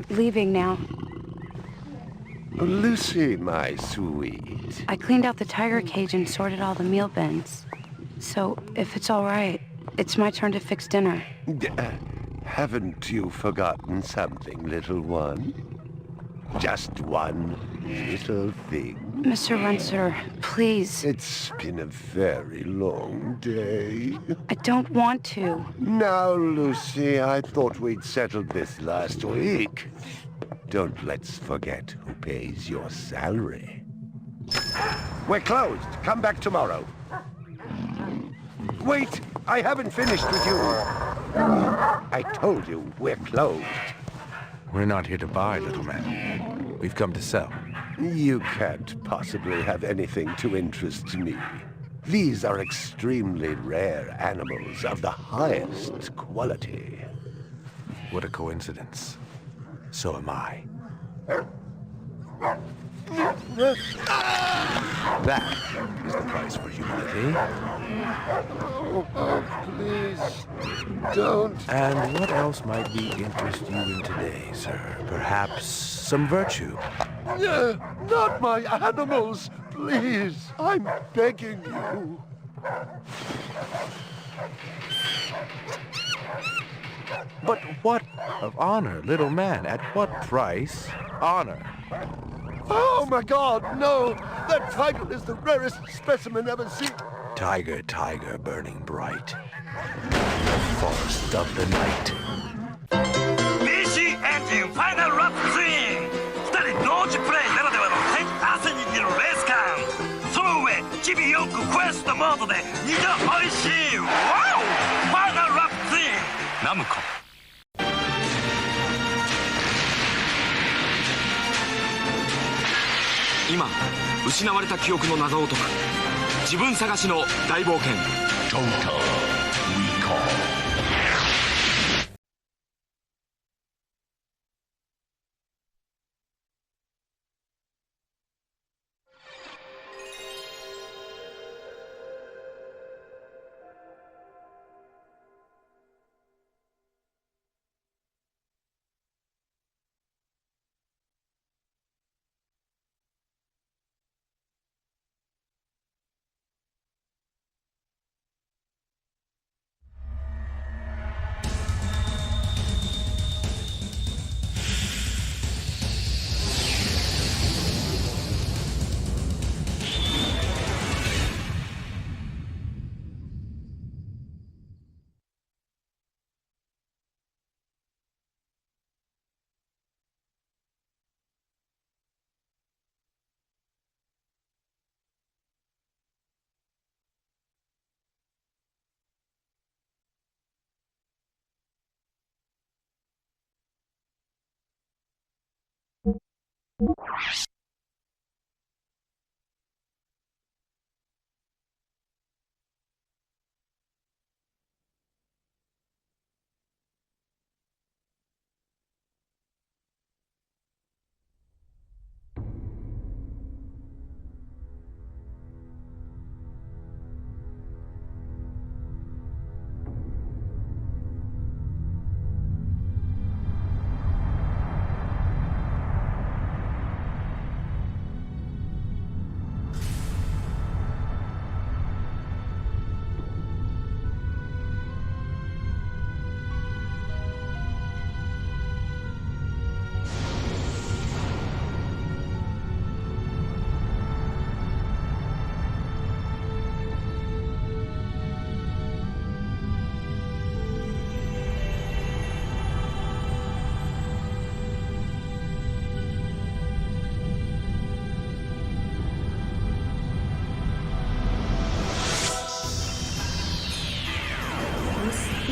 leaving now. Lucy, my sweet. I cleaned out the tiger cage and sorted all the meal bins. So, if it's all right, it's my turn to fix dinner. Haven't you forgotten something, little one? Just one little thing. Mr. Renser, please. It's been a very long day. I don't want to. Now, Lucy, I thought we'd settled this last week. Don't let's forget who pays your salary. We're closed. Come back tomorrow. Wait! I haven't finished with you. I told you, we're closed. We're not here to buy, little man. We've come to sell. You can't possibly have anything to interest me. These are extremely rare animals of the highest quality. What a coincidence. So am I. That is the price for humility. Oh, please, don't. And what else might we interest you in today, sir? Perhaps some virtue? Not my animals, please. I'm begging you. But what of honor, little man? At what price? Honor. Oh my God, no! That tiger is the rarest specimen ever seen. Tiger, tiger, burning bright. The forest of the night. BC 엔진 파이널 랩 스윙! 2人同時プレイならではの汗に握るレース感。その上、日々よくクエストモードで2度美味しい。ワオ！ファイナルラップスイング！ナムコ。今失われた記憶の謎を解く自分探しの大冒険。トータル・リコール。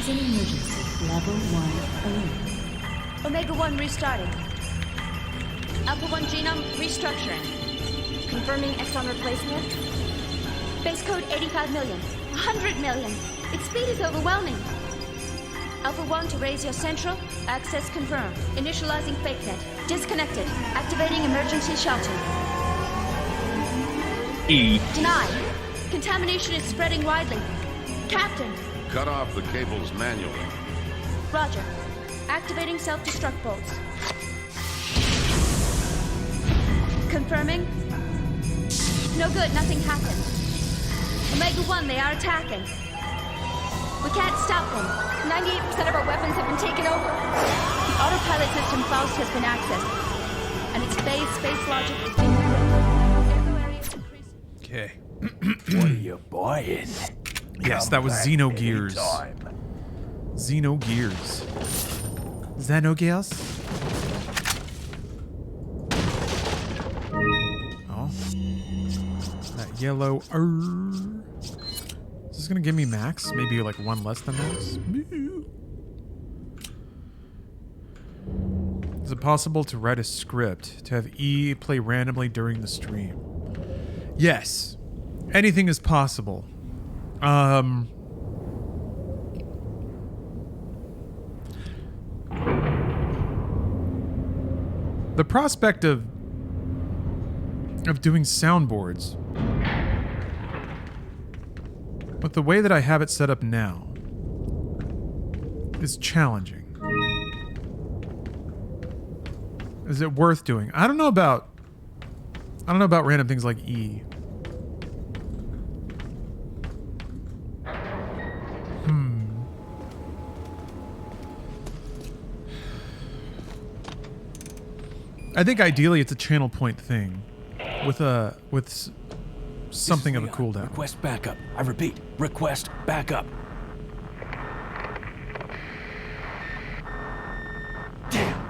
is an emergency. Level 1 alert. Omega 1 restarting. Alpha 1 genome restructuring. Confirming exon replacement. Base code 85 million. 100 million. Its speed is overwhelming. Alpha 1 to raise your central. Access confirmed. Initializing fake net. Disconnected. Activating emergency shelter. E. Denied. Contamination is spreading widely. Captain. Cut off the cables manually. Roger. Activating self-destruct bolts. Confirming? No good, nothing happened. Omega 1, they are attacking. We can't stop them. 98% of our weapons have been taken over. The autopilot system Faust has been accessed. And its space logic is being Okay. What are you buying? Yes, that was Xeno Gears. Xeno Gears. Xeno Gears? Oh. That yellow. Is this gonna give me max? Maybe like one less than max? Is it possible to write a script to have E play randomly during the stream? Yes. Anything is possible. The prospect of doing soundboards with the way that I have it set up now is challenging. Is it worth doing? I don't know about random things like E. I think ideally it's a channel point thing with something of a cooldown. Request backup. I repeat, request backup. Damn.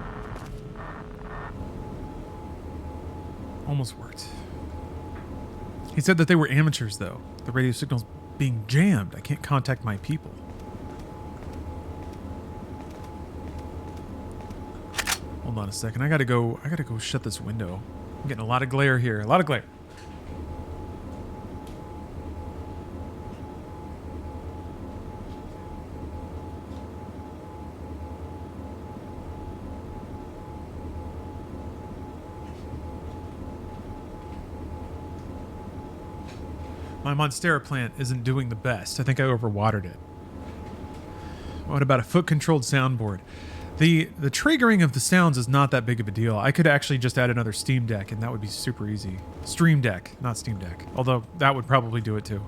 Almost worked. He said that they were amateurs though. The radio signal's being jammed. I can't contact my people. Hold on a second. I gotta go shut this window. I'm getting a lot of glare here. A lot of glare. My Monstera plant isn't doing the best. I think I overwatered it. What about a foot-controlled soundboard? The triggering of the sounds is not that big of a deal. I could actually just add another Steam Deck and that would be super easy. Stream Deck, not Steam Deck. Although that would probably do it too.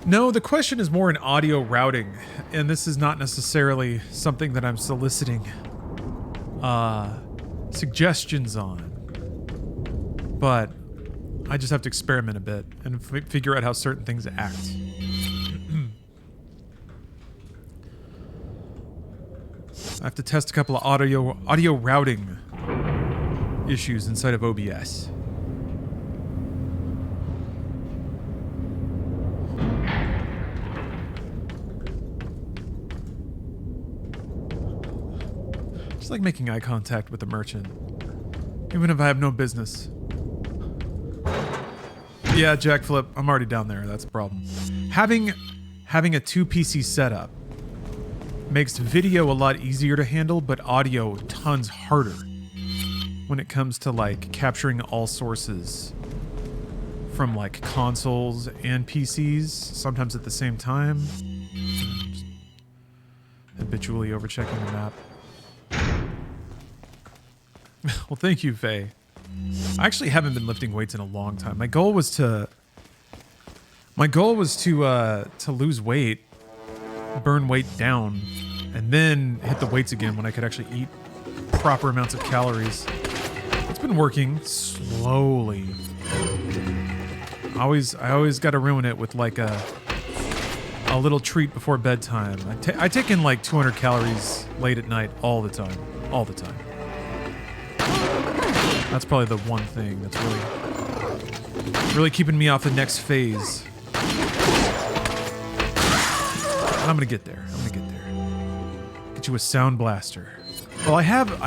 No, the question is more in audio routing, and this is not necessarily something that I'm soliciting suggestions on. But I just have to experiment a bit and figure out how certain things act. I have to test a couple of audio routing issues inside of OBS. Just like making eye contact with the merchant, even if I have no business. Yeah, Jackflip, I'm already down there. That's a problem. Having a 2 PC setup makes video a lot easier to handle, but audio tons harder when it comes to like capturing all sources from like consoles and PCs, sometimes at the same time. Just habitually overchecking the map. Well, thank you, Faye. I actually haven't been lifting weights in a long time. My goal was to lose weight, burn weight down, and then hit the weights again when I could actually eat proper amounts of calories. It's been working slowly. I always got to ruin it with like a little treat before bedtime. I take in like 200 calories late at night all the time. That's probably the one thing that's really keeping me off the next phase. I'm gonna get there. Get you a sound blaster. Well, I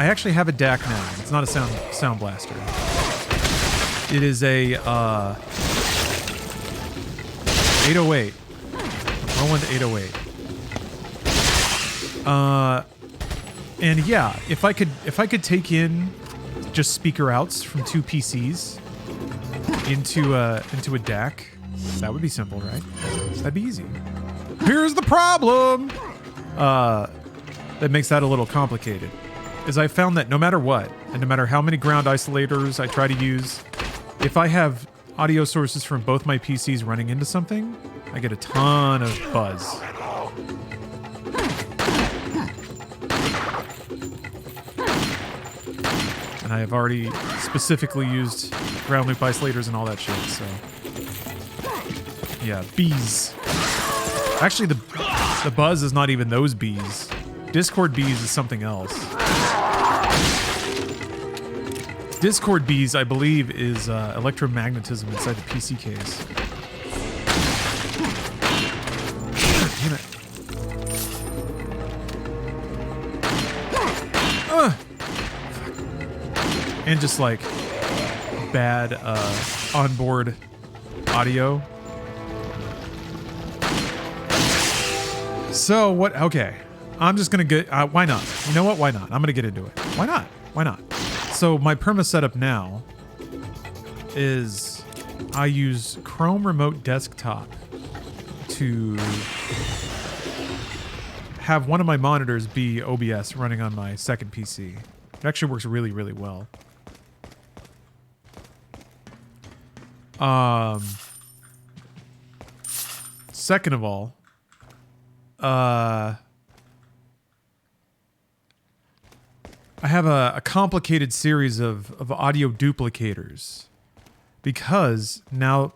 actually have a DAC now. It's not a sound blaster. It is a 808. Roland 808. And yeah, if I could take in just speaker outs from 2 PCs into a DAC, that would be simple, right? That'd be easy. Here's the problem that makes that a little complicated, is I found that no matter what, and no matter how many ground isolators I try to use, if I have audio sources from both my PCs running into something, I get a ton of buzz. And I have already specifically used ground loop isolators and all that shit, so... Yeah, bees. Actually, the buzz is not even those bees. Discord bees is something else. Discord bees, I believe, is electromagnetism inside the PC case. Damn it. And just like bad onboard audio. So what? Okay, I'm just gonna get. Why not? You know what? Why not? I'm gonna get into it. Why not? Why not? So my perma setup now is I use Chrome Remote Desktop to have one of my monitors be OBS running on my second PC. It actually works really, really well. Second of all, I have a complicated series of audio duplicators because now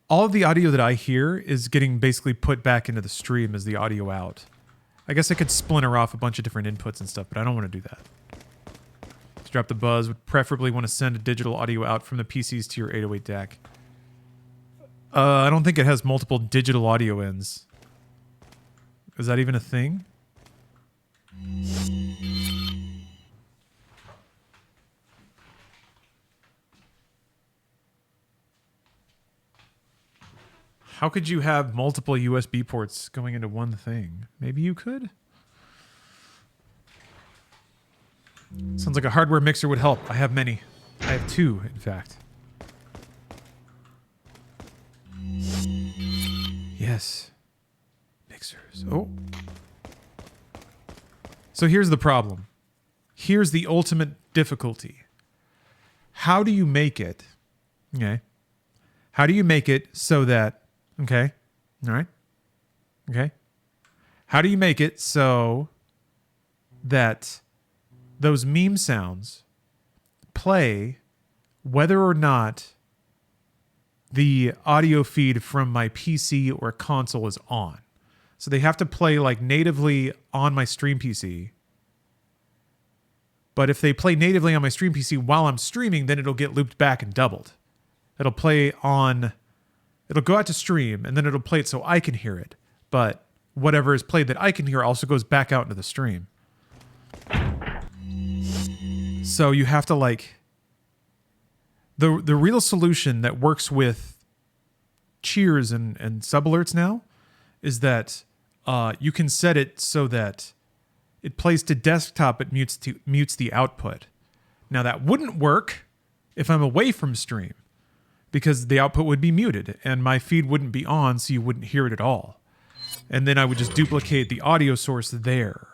all of the audio that I hear is getting basically put back into the stream as the audio out. I guess I could splinter off a bunch of different inputs and stuff, but I don't want to do that. Let's drop the buzz. Would preferably want to send a digital audio out from the PCs to your 808 DAC. I don't think it has multiple digital audio ends. Is that even a thing? How could you have multiple USB ports going into one thing? Maybe you could? Sounds like a hardware mixer would help. I have many. I have two, in fact. Yes. Mixers. Oh. So here's the problem. Here's the ultimate difficulty. How do you make it? Okay. How do you make it so that... Okay. All right. Okay. How do you make it so that those meme sounds play whether or not the audio feed from my PC or console is on? So they have to play like natively on my stream PC. But if they play natively on my stream PC while I'm streaming, then it'll get looped back and doubled. It'll play on... It'll go out to stream, and then it'll play it so I can hear it. But whatever is played that I can hear also goes back out into the stream. So you have to like... The real solution that works with cheers and sub-alerts now is that you can set it so that it plays to desktop, but mutes the output. Now that wouldn't work if I'm away from stream, because the output would be muted and my feed wouldn't be on, so you wouldn't hear it at all. And then I would just duplicate the audio source there.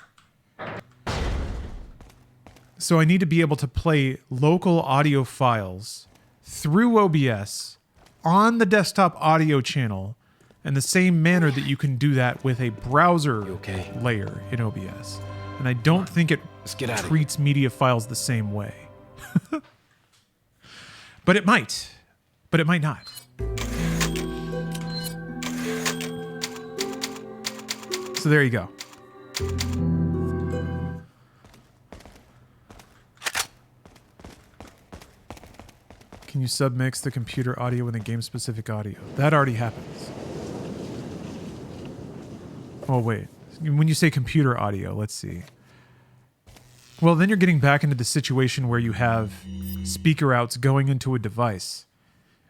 So I need to be able to play local audio files through OBS on the desktop audio channel in the same manner that you can do that with a browser layer in OBS. And I don't think it treats media files the same way. But it might. But it might not. So there you go. Can you submix the computer audio with the game-specific audio? That already happens. Oh, wait. When you say computer audio, let's see. Well, then you're getting back into the situation where you have speaker outs going into a device.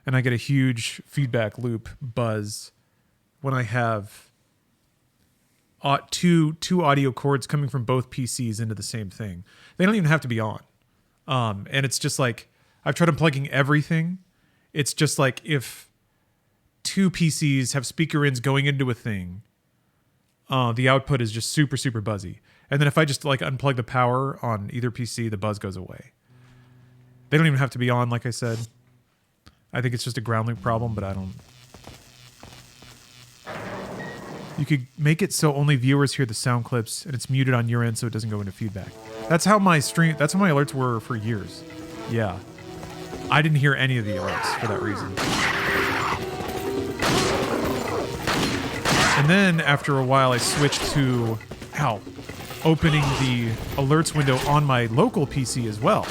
And I get a huge feedback loop buzz when I have two audio cords coming from both PCs into the same thing. They don't even have to be on. And it's just like, I've tried unplugging everything. It's just like if two PCs have speaker ins going into a thing, the output is just super, super buzzy. And then if I just like unplug the power on either PC, the buzz goes away. They don't even have to be on, like I said. I think it's just a ground loop problem, but I don't... You could make it so only viewers hear the sound clips and it's muted on your end so it doesn't go into feedback. That's how my alerts were for years. Yeah. I didn't hear any of the alerts for that reason. And then after a while I switched to opening the alerts window on my local PC as well,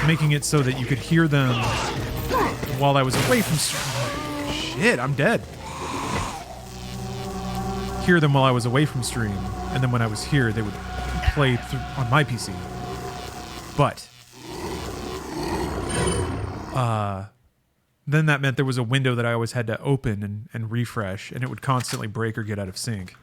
making it so that you could hear them while I was away from stream. Shit, I'm dead. Hear them while I was away from stream, and then when I was here, they would play on my PC. But then that meant there was a window that I always had to open and refresh, and it would constantly break or get out of sync.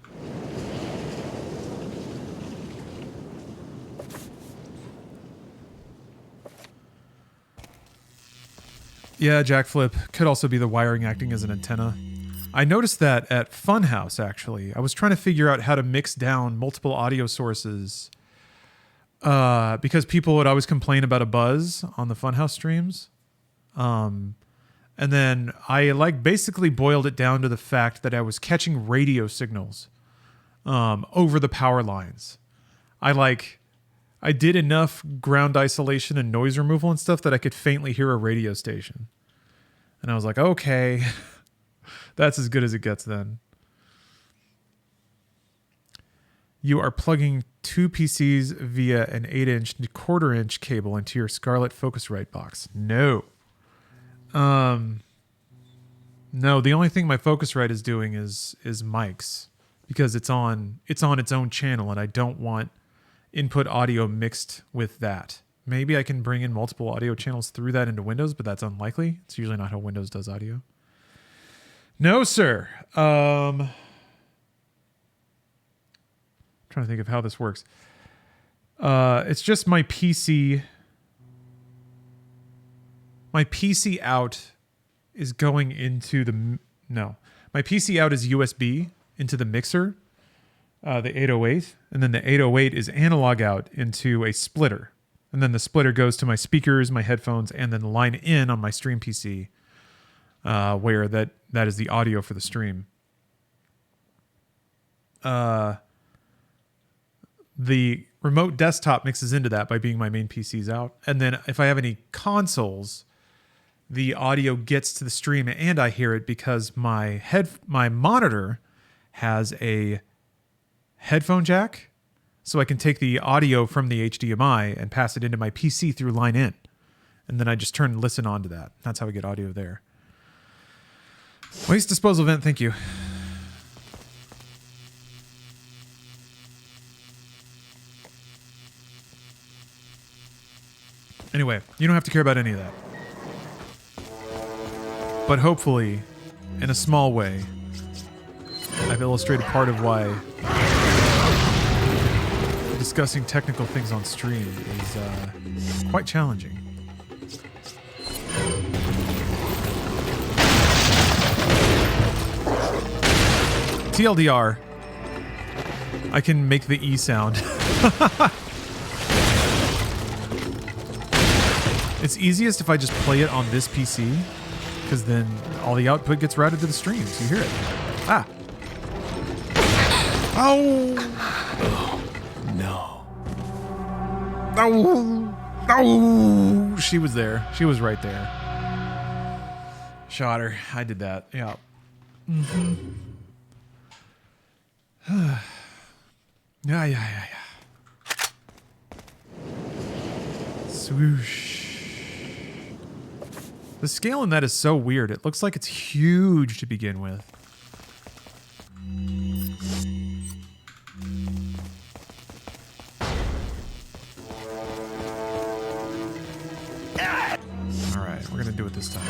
Yeah, Jackflip could also be the wiring acting as an antenna. I noticed that at Funhouse, actually. I was trying to figure out how to mix down multiple audio sources because people would always complain about a buzz on the Funhouse streams. And then I basically boiled it down to the fact that I was catching radio signals over the power lines. I did enough ground isolation and noise removal and stuff that I could faintly hear a radio station. And I was like, okay, that's as good as it gets then. You are plugging 2 PCs via an 8-inch and 1/4-inch cable into your Scarlett Focusrite box. No. No, the only thing my Focusrite is doing is mics because it's on its own channel and I don't want input audio mixed with that. Maybe I can bring in multiple audio channels through that into Windows, but that's unlikely. It's usually not how Windows does audio. No, sir. Trying to think of how this works. It's just my PC. My PC out is going into the... No. My PC out is USB into the mixer, the 808, and then the 808 is analog out into a splitter. And then the splitter goes to my speakers, my headphones, and then the line in on my stream PC, where that is the audio for the stream. The remote desktop mixes into that by being my main PC's out. And then if I have any consoles, the audio gets to the stream and I hear it because my monitor has a headphone jack. So I can take the audio from the HDMI and pass it into my PC through line in. And then I just turn and listen onto that. That's how I get audio there. Waste disposal vent, thank you. Anyway, you don't have to care about any of that. But hopefully, in a small way, I've illustrated part of why discussing technical things on stream is quite challenging. TLDR, I can make the E sound. It's easiest if I just play it on this PC, because then all the output gets routed to the stream, so you hear it. Ah! Oh! No. Oh! Oh! She was there. She was right there. Shot her. I did that. Yeah. Mm-hmm. Yeah. Swoosh. The scale in that is so weird. It looks like it's huge to begin with. All right, we're gonna do it this time.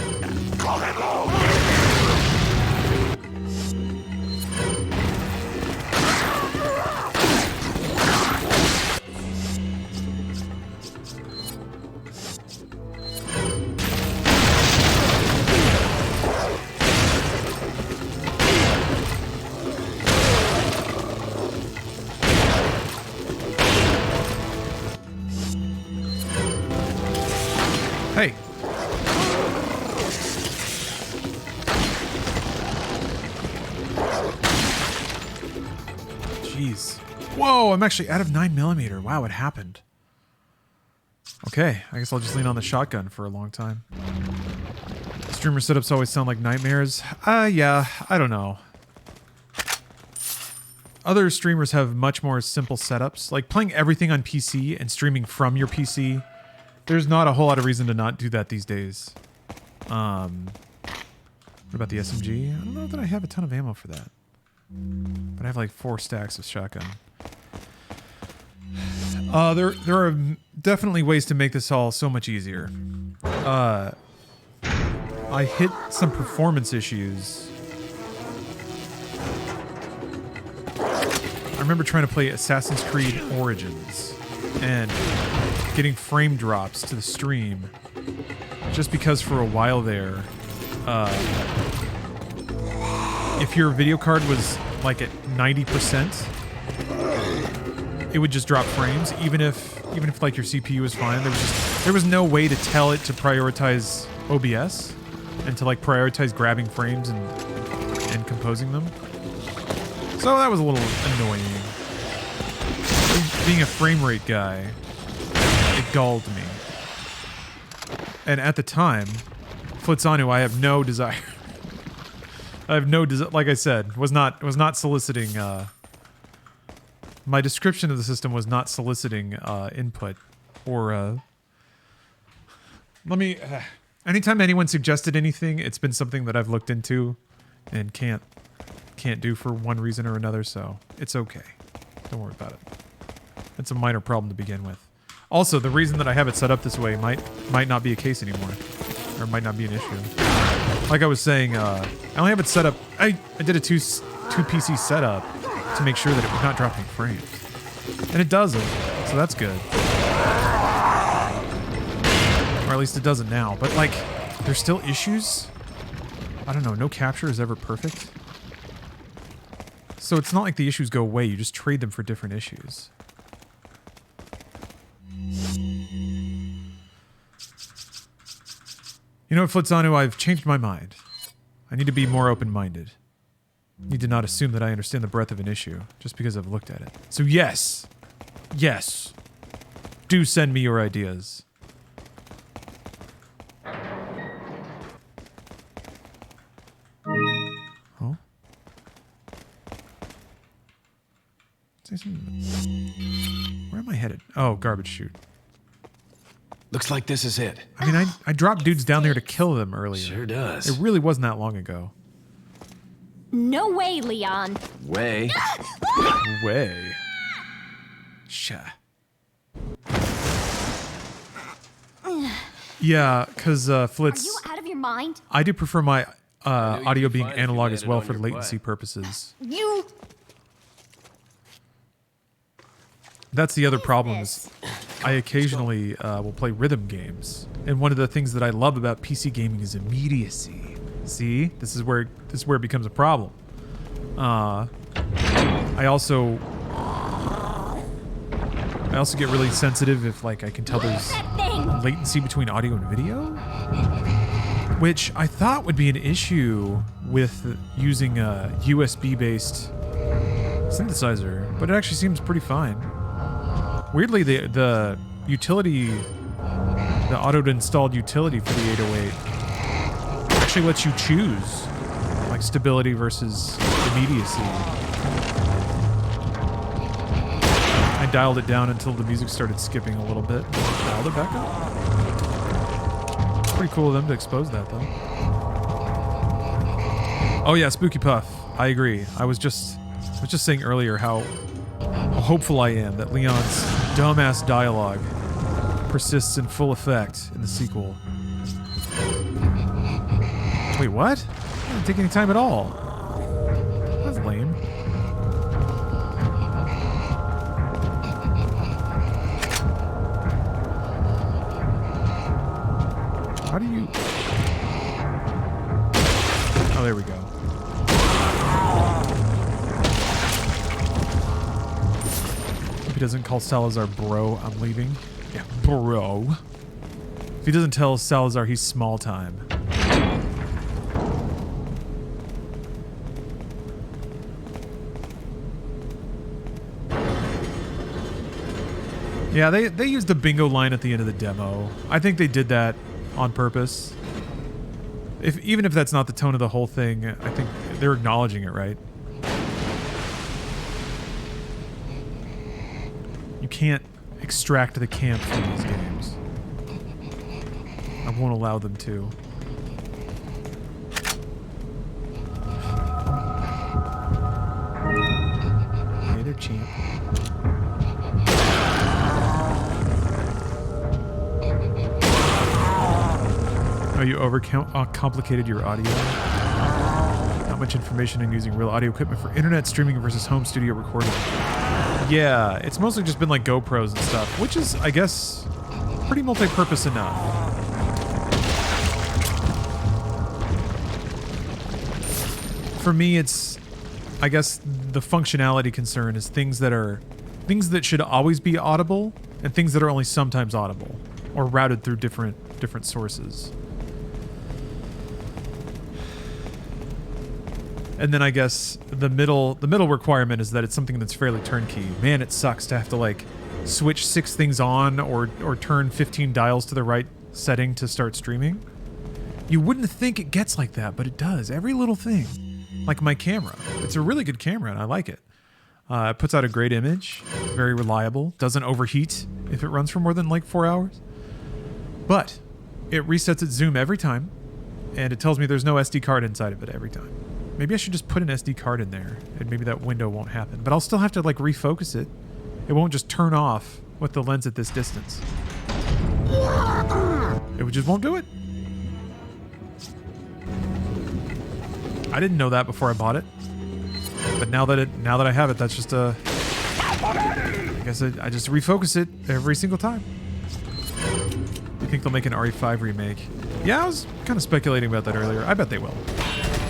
Hey. Jeez. Whoa, I'm actually out of 9mm. Wow, it happened. Okay, I guess I'll just lean on the shotgun for a long time. Streamer setups always sound like nightmares. Yeah, I don't know. Other streamers have much more simple setups. Like playing everything on PC and streaming from your PC. There's not a whole lot of reason to not do that these days. What about the SMG? I don't know that I have a ton of ammo for that. But I have like 4 stacks of shotgun. There are definitely ways to make this all so much easier. I hit some performance issues. I remember trying to play Assassin's Creed Origins and getting frame drops to the stream just because for a while there, if your video card was like at 90%, it would just drop frames, even if like your CPU was fine. There was no way to tell it to prioritize OBS and to like prioritize grabbing frames and composing them. So that was a little annoying. Being a frame rate guy, it galled me. And at the time, Flitzanu, I have no desire. I have no desire. Like I said, was not soliciting. My description of the system was not soliciting input or. Let me. Anytime anyone suggested anything, it's been something that I've looked into, and can't do for one reason or another. So it's okay. Don't worry about it. It's a minor problem to begin with. Also, the reason that I have it set up this way might not be a case anymore, or might not be an issue. Like I was saying, I only have it set up. I did a two PC setup to make sure that it would not drop any frames, and it doesn't. So that's good, or at least it doesn't now. But like, there's still issues. I don't know. No capture is ever perfect. So it's not like the issues go away. You just trade them for different issues. You know what, Flitzanu, I've changed my mind. I need to be more open-minded. Need to not assume that I understand the breadth of an issue just because I've looked at it. So yes, do send me your ideas. Oh? Say something. Where am I headed? Oh, garbage chute. Looks like this is it. I mean, I dropped dudes down there to kill them earlier. Sure does. It really wasn't that long ago. No way, Leon. Way. Way. Sha. Yeah, because Flitz... Are you out of your mind? I do prefer my audio being analog as well for latency purposes. You... That's the other problem is I occasionally will play rhythm games. And one of the things that I love about PC gaming is immediacy. See? This is where it becomes a problem. I also get really sensitive if like I can tell there's latency between audio and video, which I thought would be an issue with using a USB-based synthesizer, but it actually seems pretty fine. Weirdly, the utility, the auto-installed utility for the 808 actually lets you choose like stability versus immediacy. I dialed it down until the music started skipping a little bit. Dialed it back up. Pretty cool of them to expose that though. Oh yeah, Spooky Puff. I agree. I was just saying earlier how hopeful I am that Leon's dumbass dialogue persists in full effect in the sequel. Wait, what? I didn't take any time at all. That's lame. How do you... Oh, there we go. If he doesn't call Salazar bro, I'm leaving. Yeah, bro. If he doesn't tell Salazar he's small time. Yeah, they used the bingo line at the end of the demo. I think they did that on purpose. Even if that's not the tone of the whole thing, I think they're acknowledging it, right? You can't extract the camp from these games. I won't allow them to. Hey, they're champ. Oh, you complicated your audio? Not much information in using real audio equipment for internet streaming versus home studio recording. Yeah, it's mostly just been like GoPros and stuff, which is, I guess, pretty multi-purpose enough. For me, it's, I guess, the functionality concern is things that should always be audible and things that are only sometimes audible or routed through different sources. And then I guess the middle requirement is that it's something that's fairly turnkey. Man, it sucks to have to like switch 6 things on or turn 15 dials to the right setting to start streaming. You wouldn't think it gets like that, but it does. Every little thing. Like my camera. It's a really good camera and I like it. It puts out a great image, very reliable, doesn't overheat if it runs for more than like 4 hours. But it resets its zoom every time and it tells me there's no SD card inside of it every time. Maybe I should just put an SD card in there and maybe that window won't happen. But I'll still have to like refocus it. It won't just turn off with the lens at this distance. It just won't do it. I didn't know that before I bought it. But now that I have it, that's just a... I guess I just refocus it every single time. You think they'll make an RE5 remake? Yeah, I was kind of speculating about that earlier. I bet they will.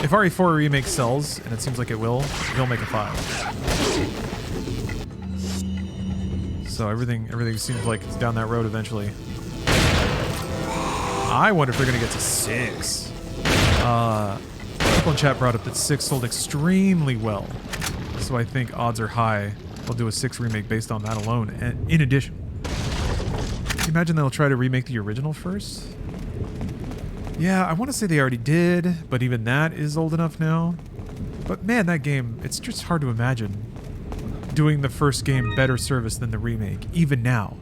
If RE4 remake sells, and it seems like it will, they'll make a 5. So everything seems like it's down that road eventually. I wonder if they're gonna get to 6. People in chat brought up that 6 sold extremely well, so I think odds are high they'll do a 6 remake based on that alone. And in addition, can you imagine they'll try to remake the original first? Yeah, I want to say they already did, but even that is old enough now. But man, that game, it's just hard to imagine doing the first game better service than the remake, even now.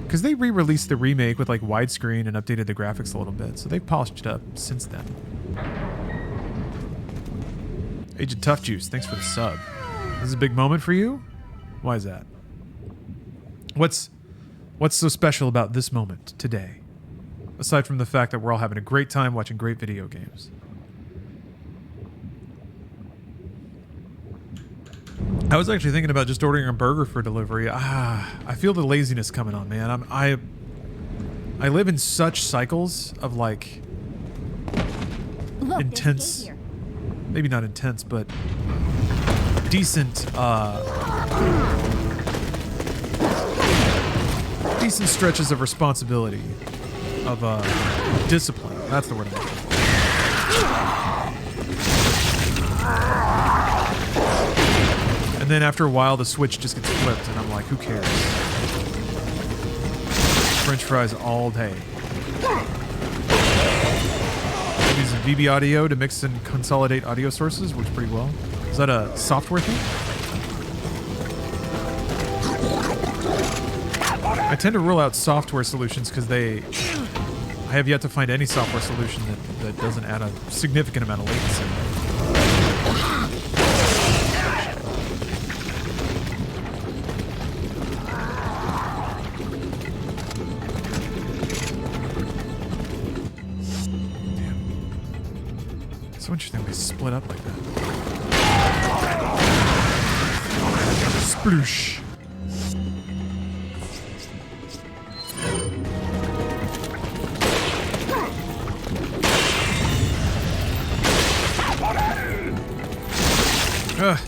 Because they re-released the remake with like widescreen and updated the graphics a little bit, so they've polished it up since then. Agent Tough Juice, thanks for the sub. This is a big moment for you? Why is that? What's so special about this moment today? Aside from the fact that we're all having a great time watching great video games. I was actually thinking about just ordering a burger for delivery. I feel the laziness coming on, man. I live in such cycles of like intense, maybe not intense, but decent stretches of responsibility, of discipline. That's the word I'm looking for. And then after a while, the switch just gets flipped, and I'm like, who cares? French fries all day. I'm using VB Audio to mix and consolidate audio sources. Works pretty well. Is that a software thing? I tend to rule out software solutions because I have yet to find any software solution that doesn't add a significant amount of latency. So interesting they split up like that. Sploosh. Ugh.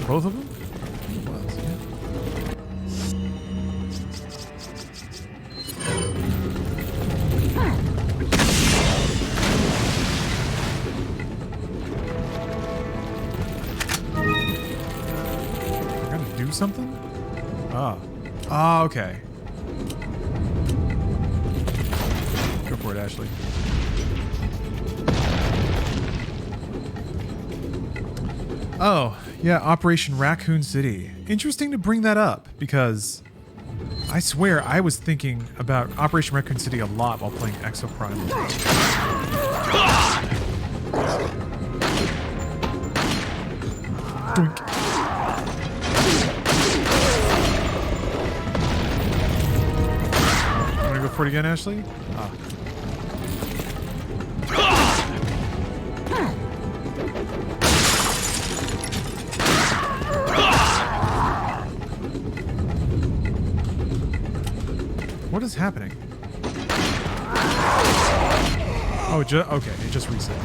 Both of them? It was, yeah. I gotta do something? Ah, okay. Go for it, Ashley. Oh, yeah, Operation Raccoon City. Interesting to bring that up, because I swear I was thinking about Operation Raccoon City a lot while playing Exoprimal. Doink. You wanna go for it again, Ashley? Ah. What is happening? Oh, okay, it just reset.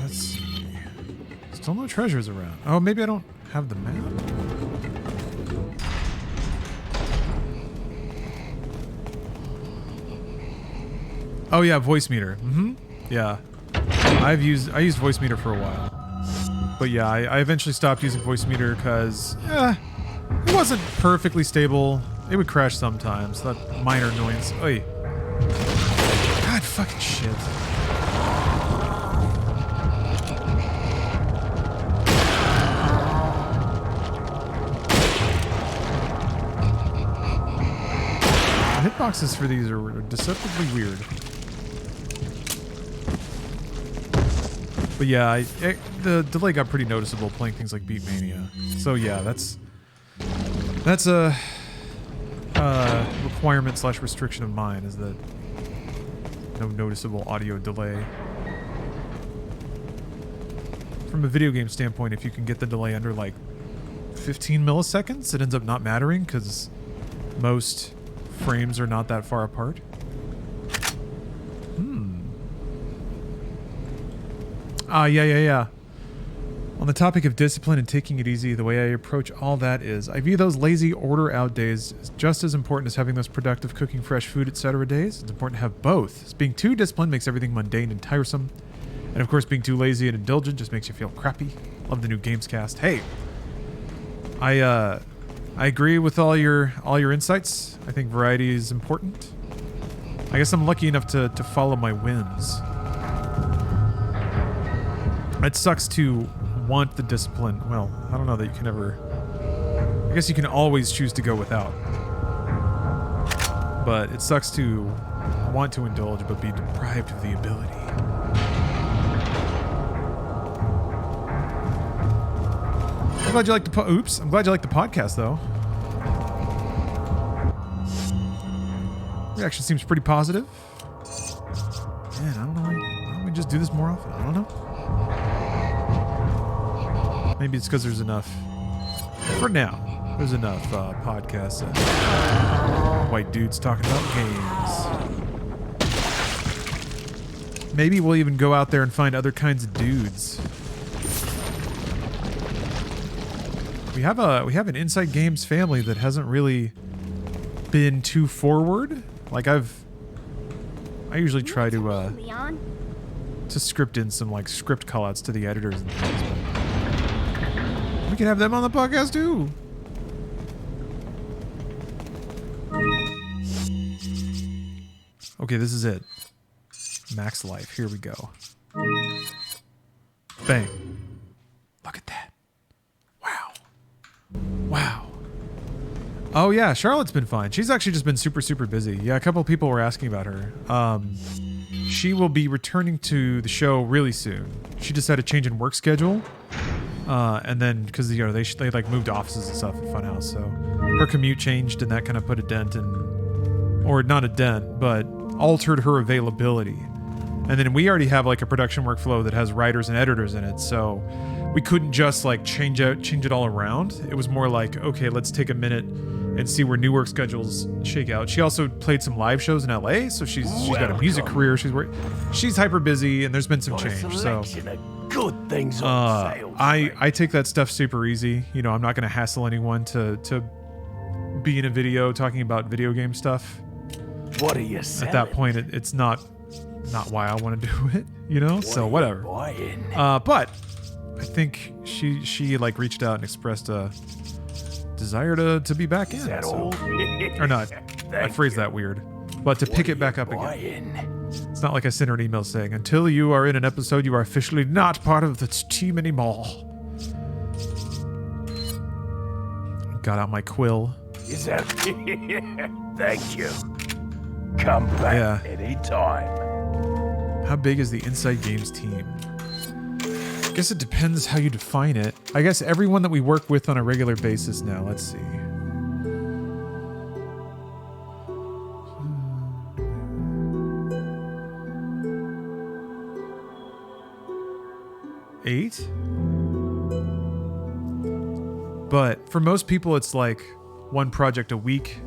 Let's see. Still no treasures around. Oh, maybe I don't have the map. Oh yeah, voice meter. Yeah, I used voice meter for a while, but yeah, I eventually stopped using voice meter because it wasn't perfectly stable. It would crash sometimes. That minor annoyance. Oy. God, fucking shit. The hitboxes for these are deceptively weird. But yeah, the delay got pretty noticeable playing things like Beatmania. So yeah, that's a requirement / restriction of mine, is that no noticeable audio delay. From a video game standpoint, if you can get the delay under like 15 milliseconds, it ends up not mattering because most frames are not that far apart. Yeah. On the topic of discipline and taking it easy, the way I approach all that is, I view those lazy order out days as just as important as having those productive cooking fresh food, etc. days. It's important to have both. As being too disciplined makes everything mundane and tiresome. And of course, being too lazy and indulgent just makes you feel crappy. Love the new Gamescast. Hey, I agree with all your insights. I think variety is important. I guess I'm lucky enough to follow my whims. It sucks to want the discipline. Well, I don't know that you can ever... I guess you can always choose to go without. But it sucks to want to indulge but be deprived of the ability. I'm glad you like the I'm glad you like the podcast, though. Reaction seems pretty positive. Man, I don't know. Why don't we just do this more often? I don't know. Maybe it's because there's enough. For now, there's enough podcasts and white dudes talking about games. Maybe we'll even go out there and find other kinds of dudes. We have an Inside Games family that hasn't really been too forward. Like I usually try to script in some like script callouts to the editors and things. We can have them on the podcast too. Okay, this is it. Max life. Here we go. Bang. Look at that. Wow. Oh yeah, Charlotte's been fine. She's actually just been super, super busy. Yeah, a couple of people were asking about her. She will be returning to the show really soon. She just had a change in work schedule. And then, because they like moved offices and stuff at Funhouse, so her commute changed, and that kind of put a dent in, or not a dent, but altered her availability. And then we already have like a production workflow that has writers and editors in it, so we couldn't just like change it all around. It was more like, okay, let's take a minute and see where new work schedules shake out. She also played some live shows in LA, so she's got a music career. She's hyper busy, and there's been some change. So good things on sale. I take that stuff super easy. You know, I'm not going to hassle anyone to be in a video talking about video game stuff. What are you selling? At that point, it's not why I want to do it. You know, so whatever. But I think she like reached out and expressed a desire to be back in. Or not. I phrased that weird. But to pick it back up again. It's not like I sent her an email saying, until you are in an episode, you are officially not part of the team anymore. Got out my quill. Is that? Thank you. Come back anytime. How big is the Inside Games team? I guess it depends how you define it. I guess everyone that we work with on a regular basis now. Let's see. Eight? But for most people, it's like one project a week,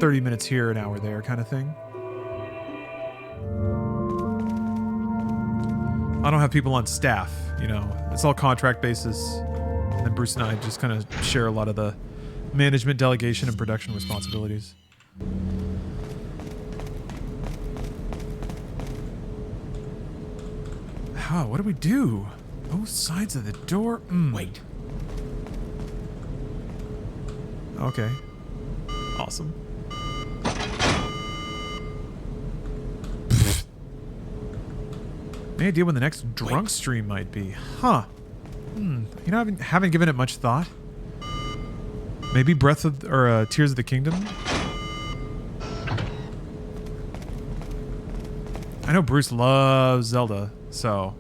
30 minutes here, an hour there kind of thing. I don't have people on staff, you know. It's all contract basis. And then Bruce and I just kind of share a lot of the management, delegation, and production responsibilities. How? What do we do? Both sides of the door? Wait. Okay. Awesome. Any idea when the next drunk stream might be? Huh. You know, I haven't given it much thought. Maybe Tears of the Kingdom? I know Bruce loves Zelda, so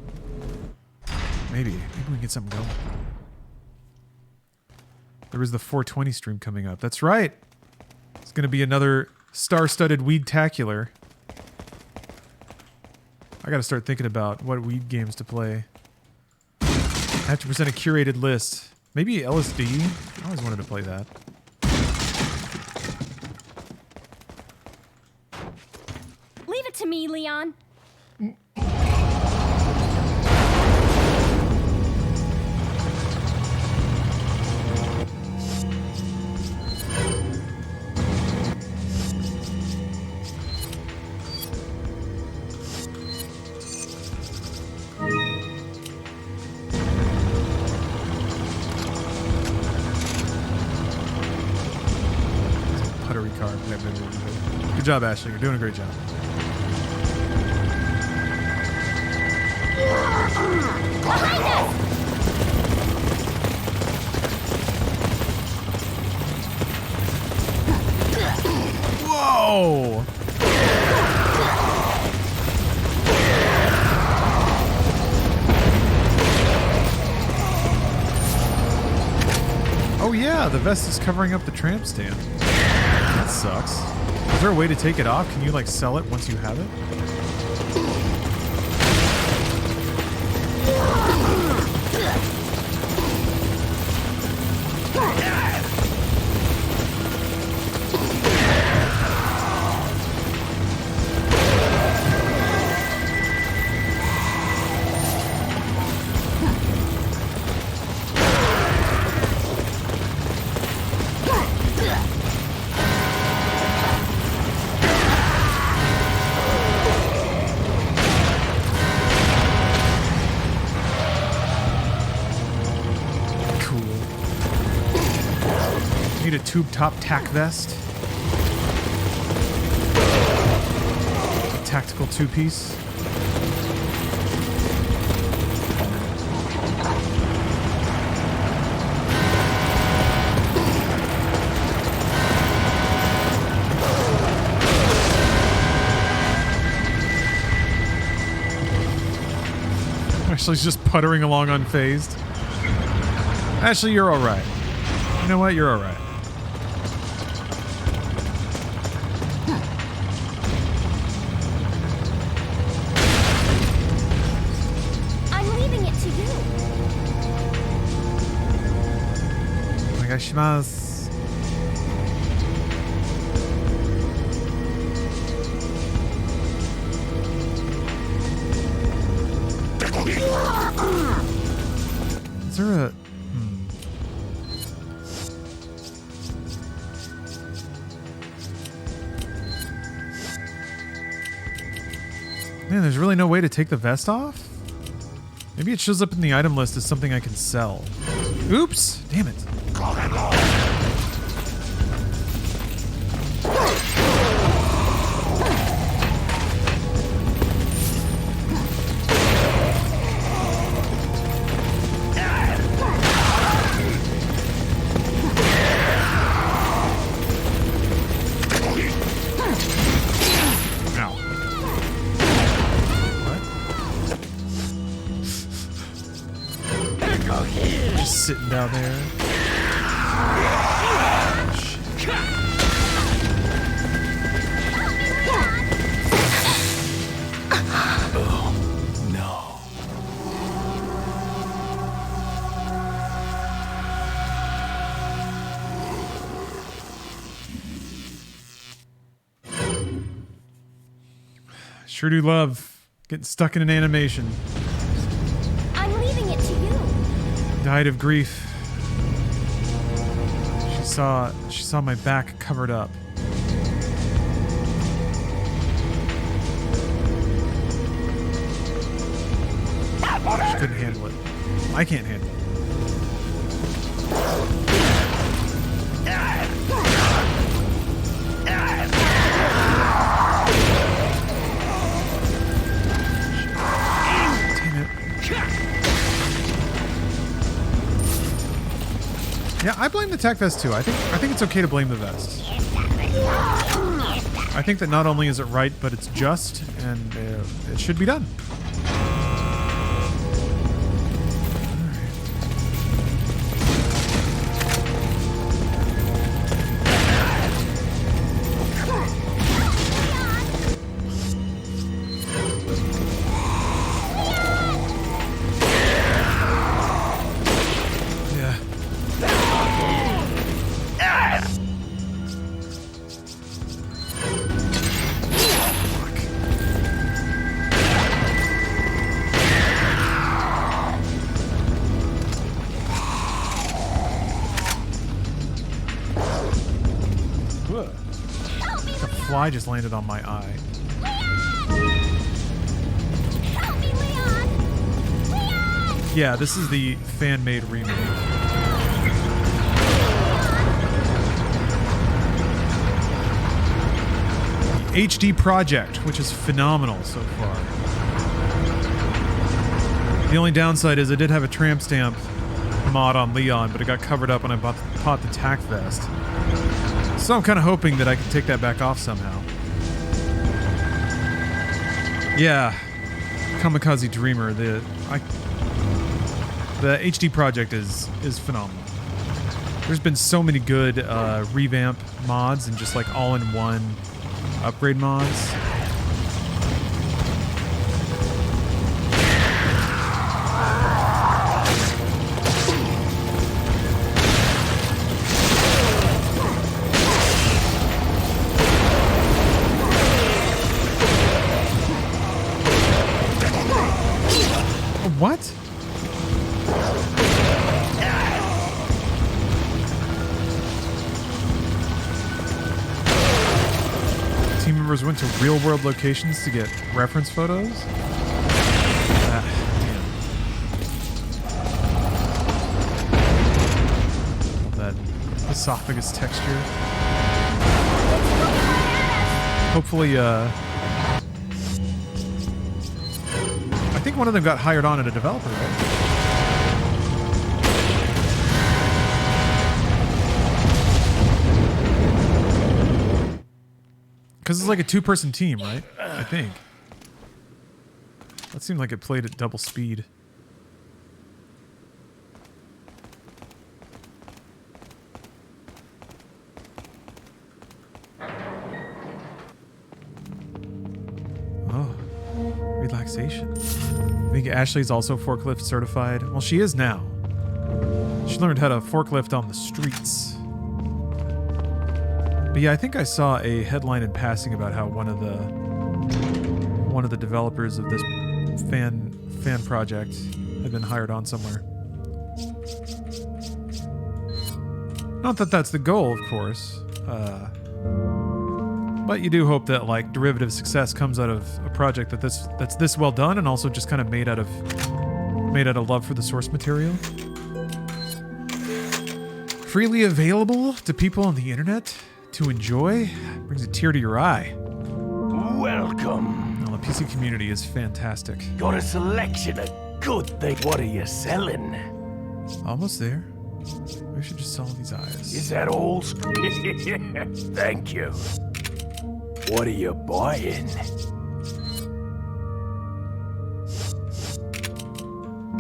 maybe we can get something going. There was the 420 stream coming up. That's right. It's going to be another star-studded weed-tacular. I got to start thinking about what weed games to play. I have to present a curated list. Maybe LSD? I always wanted to play that. Leave it to me, Leon. Good job, Ashley. You're doing a great job. Whoa! Oh yeah, the vest is covering up the tramp stand. That sucks. Is there a way to take it off? Can you like sell it once you have it? Tube top tack vest. A tactical two-piece. Ashley's just puttering along unfazed. Ashley, you're alright. You know what? You're alright. I'm leaving it Onegaishimasu. Is there a... Man, there's really no way to take the vest off? Maybe it shows up in the item list as something I can sell. Oops! Damn it. Sitting down there. Oh, no. Sure do love getting stuck in an animation. I'm leaving it to you. Died of grief. She saw my back covered up. She couldn't handle it. I can't handle it. Yeah, I blame the tech vest too. I think it's okay to blame the vest. I think that not only is it right, but it's just, and it should be done. I just landed on my eye. Yeah, this is the fan-made remake. The HD project, which is phenomenal so far. The only downside is I did have a tramp stamp mod on Leon, but it got covered up when I bought the tack vest. So I'm kind of hoping that I can take that back off somehow. Yeah, Kamikaze Dreamer. The HD project is phenomenal. There's been so many good revamp mods and just like all-in-one upgrade mods. What? Team members went to real-world locations to get reference photos? Damn. That esophagus texture. Hopefully, I think one of them got hired on at a developer, right? Because it's like a two-person team, right? I think. That seemed like it played at double speed. Oh. Relaxation. I think Ashley's also forklift certified. Well, she is now. She learned how to forklift on the streets. But yeah, I think I saw a headline in passing about how one of the developers of this fan project had been hired on somewhere. Not that that's the goal, of course. But you do hope that like derivative success comes out of a project that's this well done and also just kind of made out of love for the source material. Freely available to people on the internet to enjoy brings a tear to your eye. Welcome. Well, the PC community is fantastic. Got a selection of good things. What are you selling? Almost there. We should just sell these eyes. Is that all? Thank you. What are you buying?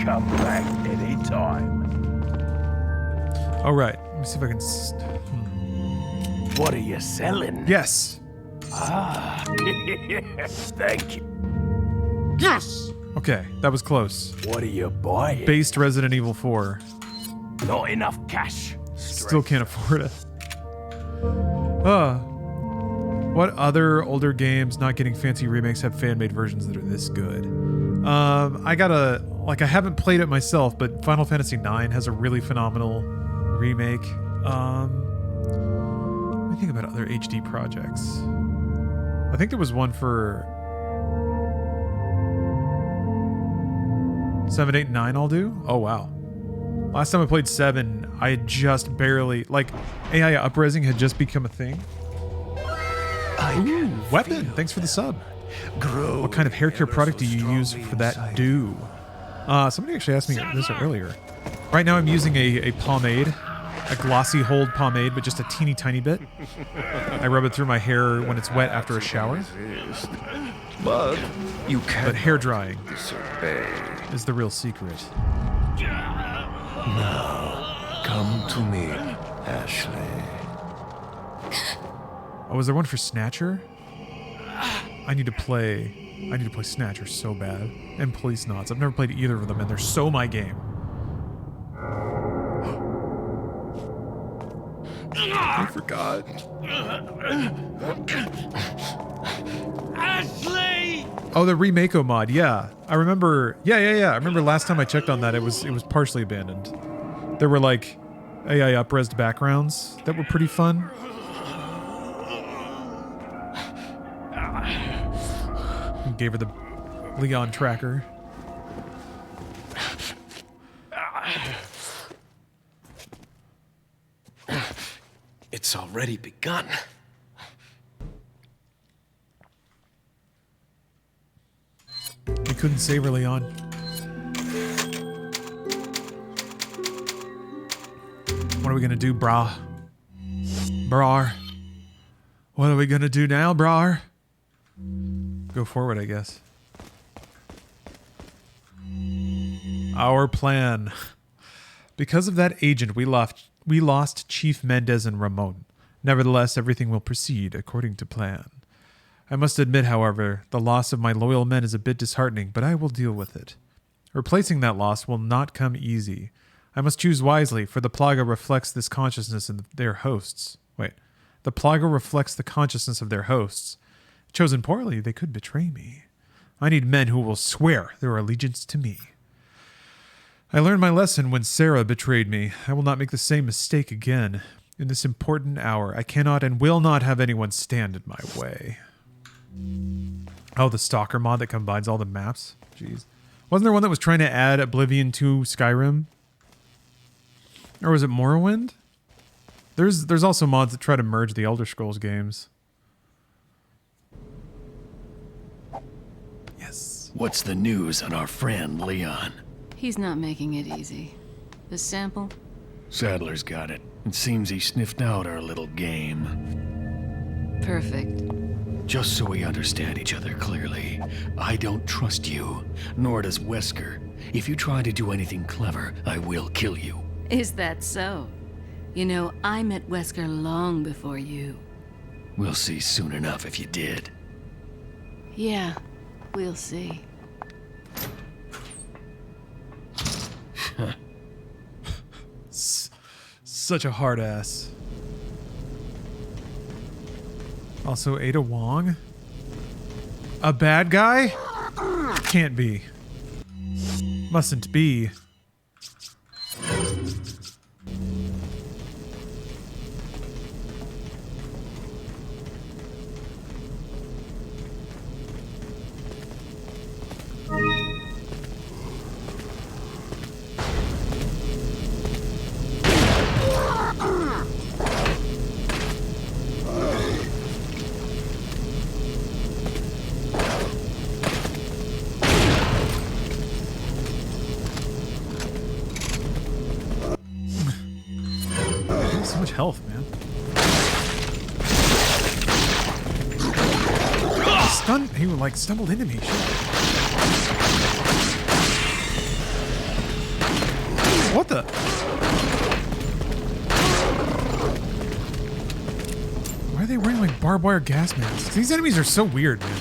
Come back anytime. All right. Let me see if I can... What are you selling? Yes. Ah. Thank you. Yes! Okay, that was close. What are you buying? Based Resident Evil 4. Not enough cash. Still can't afford it. What other older games not getting fancy remakes have fan-made versions that are this good? I haven't played it myself, but Final Fantasy IX has a really phenomenal remake. Let me think about other HD projects. I think there was one for 7, 8, and 9 I'll do. Oh, wow. Last time I played 7, I had just barely... Like, AI upresing had just become a thing. Ooh, weapon! Thanks for the sub. What kind of hair care product do you use for that do? Somebody actually asked me this earlier. Right now I'm using a pomade. A glossy hold pomade, but just a teeny tiny bit. I rub it through my hair when it's wet after a shower. But you can't. But hair drying disobey is the real secret. Now, come to me, Ashley. Oh, was there one for Snatcher? I need to play Snatcher so bad. And Police Knots. I've never played either of them, and they're so my game. I forgot. Ashley! Oh, the Remake mod. Yeah, I remember. Yeah. I remember last time I checked on that, it was partially abandoned. There were like AI upresed backgrounds that were pretty fun. Gave her the Leon tracker. It's already begun. You couldn't save her, Leon. What are we gonna do, brah? Brar. What are we gonna do now, brar? Go forward, I guess. Our plan. Because of that agent, we lost Chief Mendez and Ramon. Nevertheless, everything will proceed according to plan. I must admit, however, the loss of my loyal men is a bit disheartening, but I will deal with it. Replacing that loss will not come easy. I must choose wisely, for the Plaga reflects this consciousness in their hosts. The Plaga reflects the consciousness of their hosts. Chosen poorly, they could betray me. I need men who will swear their allegiance to me. I learned my lesson when Sarah betrayed me. I will not make the same mistake again. In this important hour, I cannot and will not have anyone stand in my way. Oh, the Stalker mod that combines all the maps? Jeez. Wasn't there one that was trying to add Oblivion to Skyrim? Or was it Morrowind? There's also mods that try to merge the Elder Scrolls games. Yes. What's the news on our friend Leon? He's not making it easy. The sample? Sadler's got it. It seems he sniffed out our little game. Perfect. Just so we understand each other clearly, I don't trust you, nor does Wesker. If you try to do anything clever, I will kill you. Is that so? You know, I met Wesker long before you. We'll see soon enough if you did. Yeah, we'll see. Such a hard ass. Also, Ada Wong? A bad guy? Can't be. Mustn't be. So much health, man. He like stumbled into me. Shit. What the? Why are they wearing like barbed wire gas masks? These enemies are so weird, man.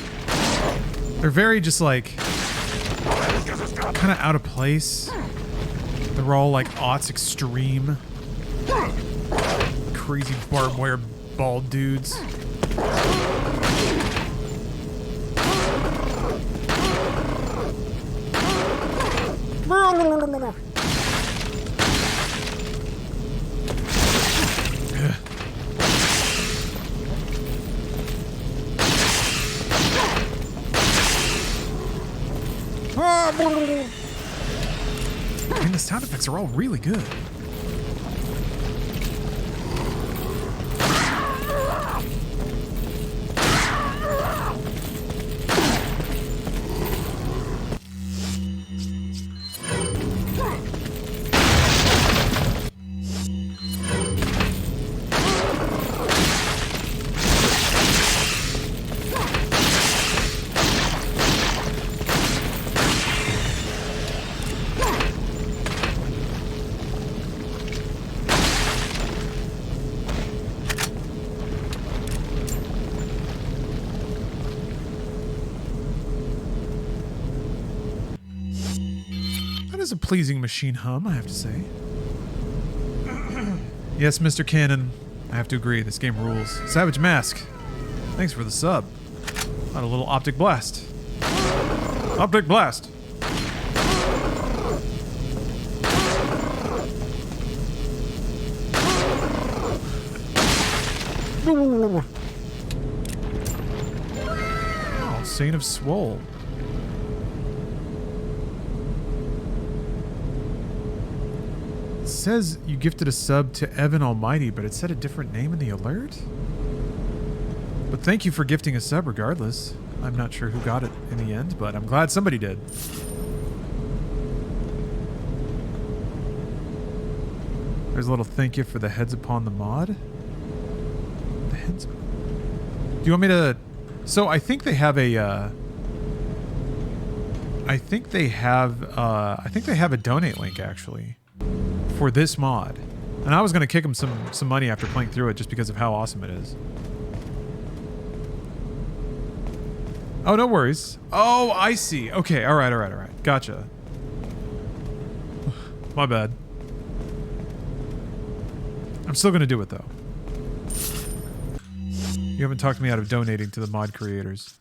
They're very just like kind of out of place. They're all like aughts extreme. Crazy barbed wire bald dudes. I mean, the sound effects are all really good. A pleasing machine hum, I have to say. Yes, Mr. Cannon, I have to agree, this game rules. Savage Mask, thanks for the sub. Not a little optic blast. Optic blast! Oh, Saint of Swole. It says you gifted a sub to Evan Almighty, but it said a different name in the alert? But thank you for gifting a sub regardless. I'm not sure who got it in the end, but I'm glad somebody did. There's a little thank you for the heads upon the mod. The heads. Do you want me to... So I think they have a... I think they have a donate link actually for this mod, and I was gonna kick them some money after playing through it just because of how awesome it is. Oh, no worries. Oh, I see. Okay, all right. Gotcha. My bad. I'm still gonna do it though. You haven't talked me out of donating to the mod creators.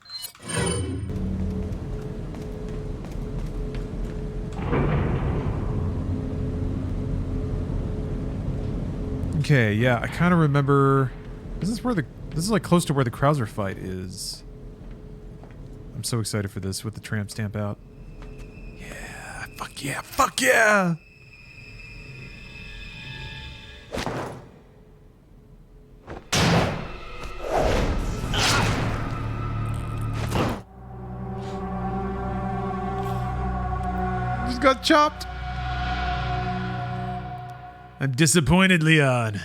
Okay, yeah, I kind of remember. This is like close to where the Krauser fight is. I'm so excited for this with the tramp stamp out. Yeah, fuck yeah, fuck yeah! Just got chopped. I'm disappointed, Leon.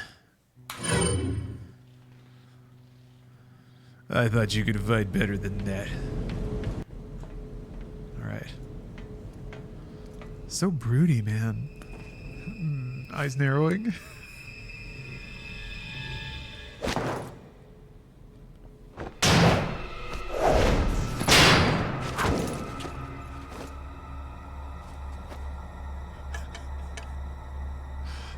I thought you could fight better than that. Alright. So broody, man. Eyes narrowing.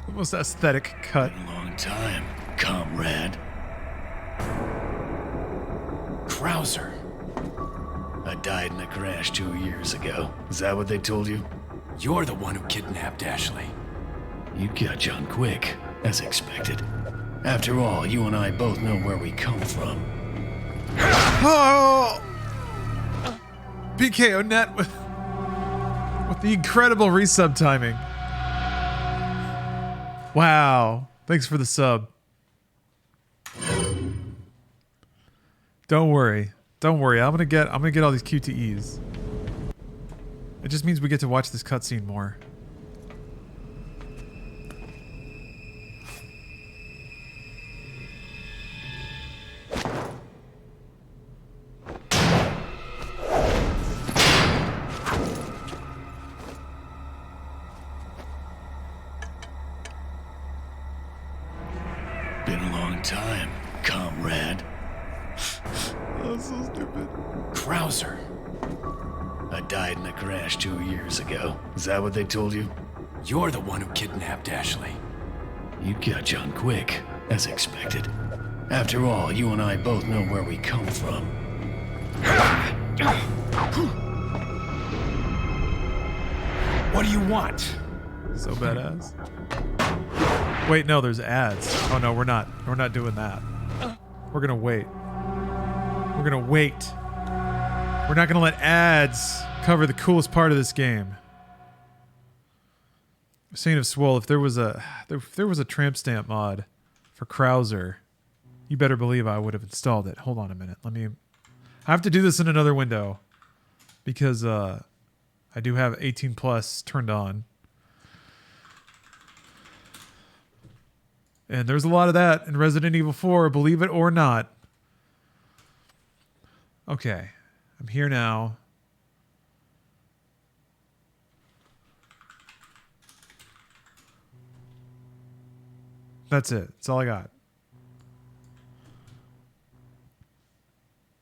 The most aesthetic cut. Been a long time, comrade. Krauser. I died in a crash 2 years ago. Is that what they told you? You're the one who kidnapped Ashley. You catch on quick, as expected. After all, you and I both know where we come from. Oh! PKO net with the incredible resub timing. Wow. Thanks for the sub. Don't worry. Don't worry. I'm gonna get all these QTEs. It just means we get to watch this cutscene more. Been a long time, comrade. That's so stupid. Krauser. I died in a crash 2 years ago. Is that what they told you? You're the one who kidnapped Ashley. You catch on quick, as expected. After all, you and I both know where we come from. What do you want? So badass. Wait, no, there's ads. Oh no, we're not doing that. We're gonna wait. We're gonna wait. We're not gonna let ads cover the coolest part of this game. Saint of Swole, if there was a tramp stamp mod for Krauser, you better believe I would have installed it. Hold on a minute. I have to do this in another window because I do have 18 plus turned on. And there's a lot of that in Resident Evil 4, believe it or not. Okay, I'm here now. That's it. That's all I got.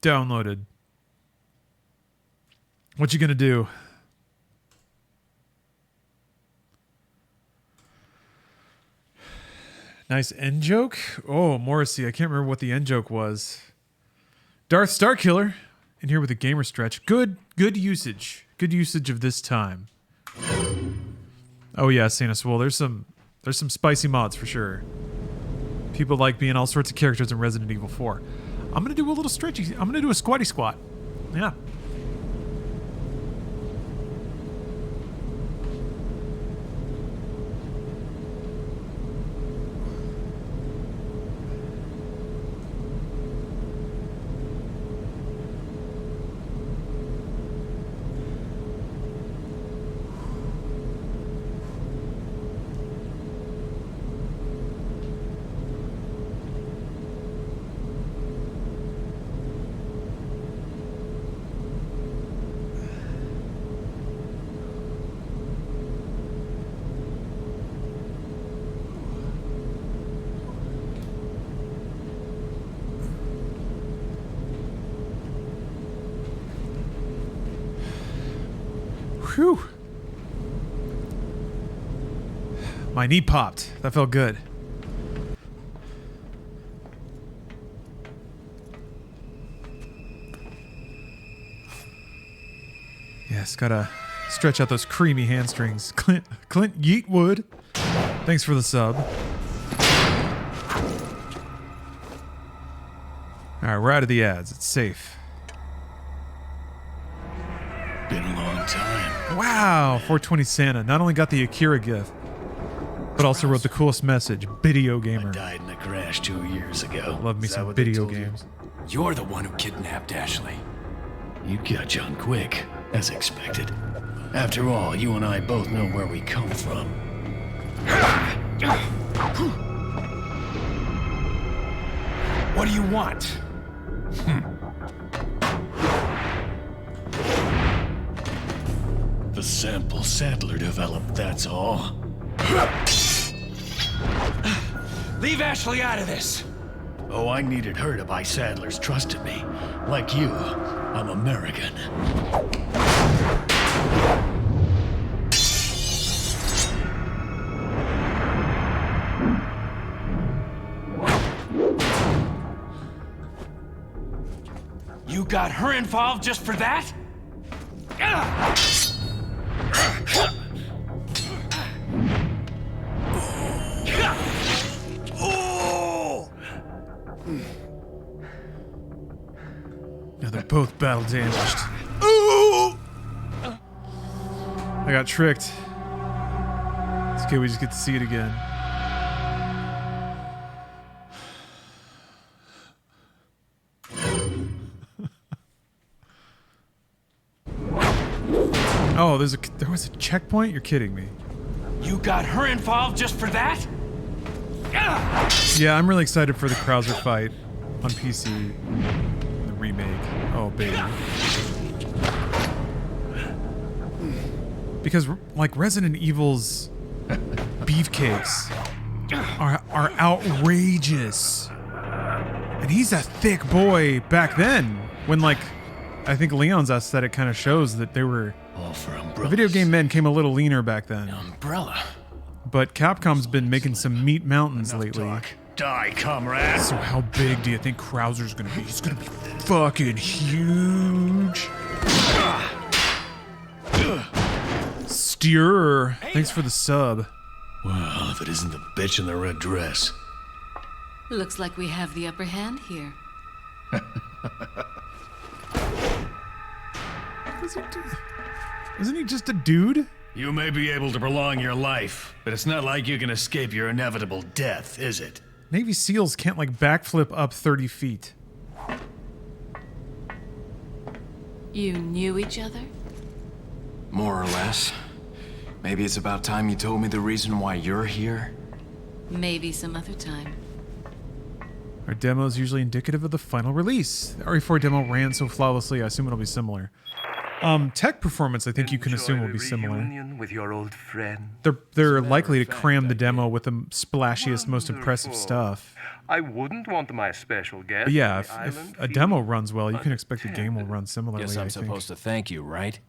Downloaded. What you gonna do? Nice end joke. Oh, Morrissey. I can't remember what the end joke was. Darth Starkiller in here with a gamer stretch. Good usage. Good usage of this time. Oh yeah, Sanus. Well, there's some spicy mods for sure. People like being all sorts of characters in Resident Evil 4. I'm gonna do a little stretchy. I'm gonna do a squatty squat. Yeah. Whew. My knee popped. That felt good. Yes, gotta stretch out those creamy hamstrings. Clint Yeatwood. Thanks for the sub. Alright, we're out of the ads. It's safe. Been a long time. Wow, 420 Santa not only got the Akira gift, but also wrote the coolest message. Video gamer. I died in a crash 2 years ago. Love me some video games. You're the one who kidnapped Ashley. You catch on quick, as expected. After all, you and I both know where we come from. What do you want? The sample Sadler developed, that's all. Leave Ashley out of this. Oh, I needed her to buy Sadler's trust in me. Like you, I'm American. got her involved just for that? Now they're both battle damaged. Ooh! I got tricked. It's okay, we just get to see it again. Oh, there was a checkpoint? You're kidding me. You got her involved just for that? Yeah, I'm really excited for the Krauser fight on PC. The remake. Oh, baby. Because, like, Resident Evil's beefcakes are outrageous. And he's a thick boy back then. When, like, I think Leon's aesthetic kind of shows that they were... All for The umbrellas. video game men came a little leaner back then. Umbrella. But Capcom's been making some meat mountains lately. Die, comrade. So how big do you think Krauser's gonna be? He's gonna be fucking huge. Steer. Thanks for the sub. Well, if it isn't the bitch in the red dress. Looks like we have the upper hand here. What's he do? Isn't he just a dude? You may be able to prolong your life, but it's not like you can escape your inevitable death, is it? Navy SEALs can't like backflip up 30 feet. You knew each other? More or less. Maybe it's about time you told me the reason why you're here. Maybe some other time. Our demo is usually indicative of the final release. The RE4 demo ran so flawlessly, I assume it'll be similar. Tech performance, I think you can assume will be similar. With your old friend. They're likely to cram the demo with the splashiest, most impressive stuff. I wouldn't want my special guest. But yeah, if a demo runs well, you can expect the game will run similarly. Guess I'm supposed to thank you, right?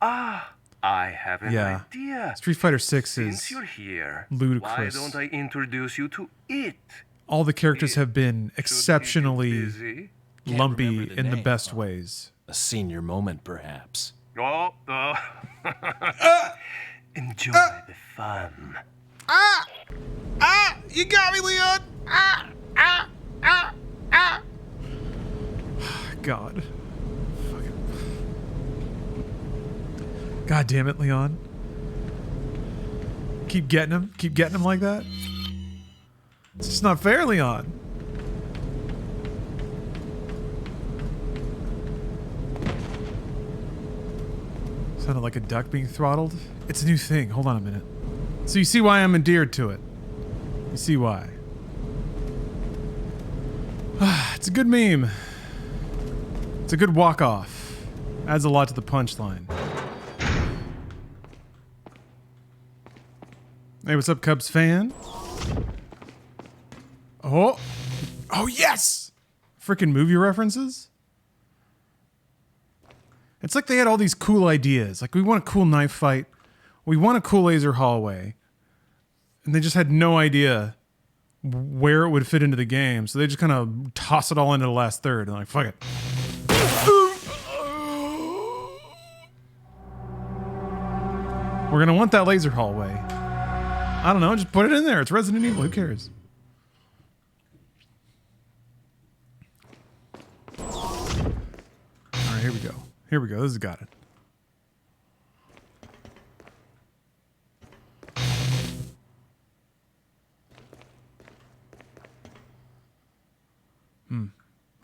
Ah, I have an idea. Street Fighter 6 Since is you're here, ludicrous. why don't I introduce you to it? All the characters have been exceptionally lumpy in the best ways. A senior moment, perhaps. Oh, enjoy the fun. You got me, Leon! God. God damn it, Leon. Keep getting him? Keep getting him like that? It's just not fair, Leon. Sounded like a duck being throttled. It's a new thing. Hold on a minute. So you see why I'm endeared to it. You see why. It's a good meme. It's a good walk-off. Adds a lot to the punchline. Hey, what's up, Cubs fan? Oh. Oh, yes! Frickin' movie references? It's like they had all these cool ideas. Like, we want a cool knife fight. We want a cool laser hallway. And they just had no idea where it would fit into the game. So they just kind of toss it all into the last third. And like, fuck it. We're going to want that laser hallway. I don't know. Just put it in there. It's Resident Evil. Who cares? All right, here we go. Here we go. This has got it.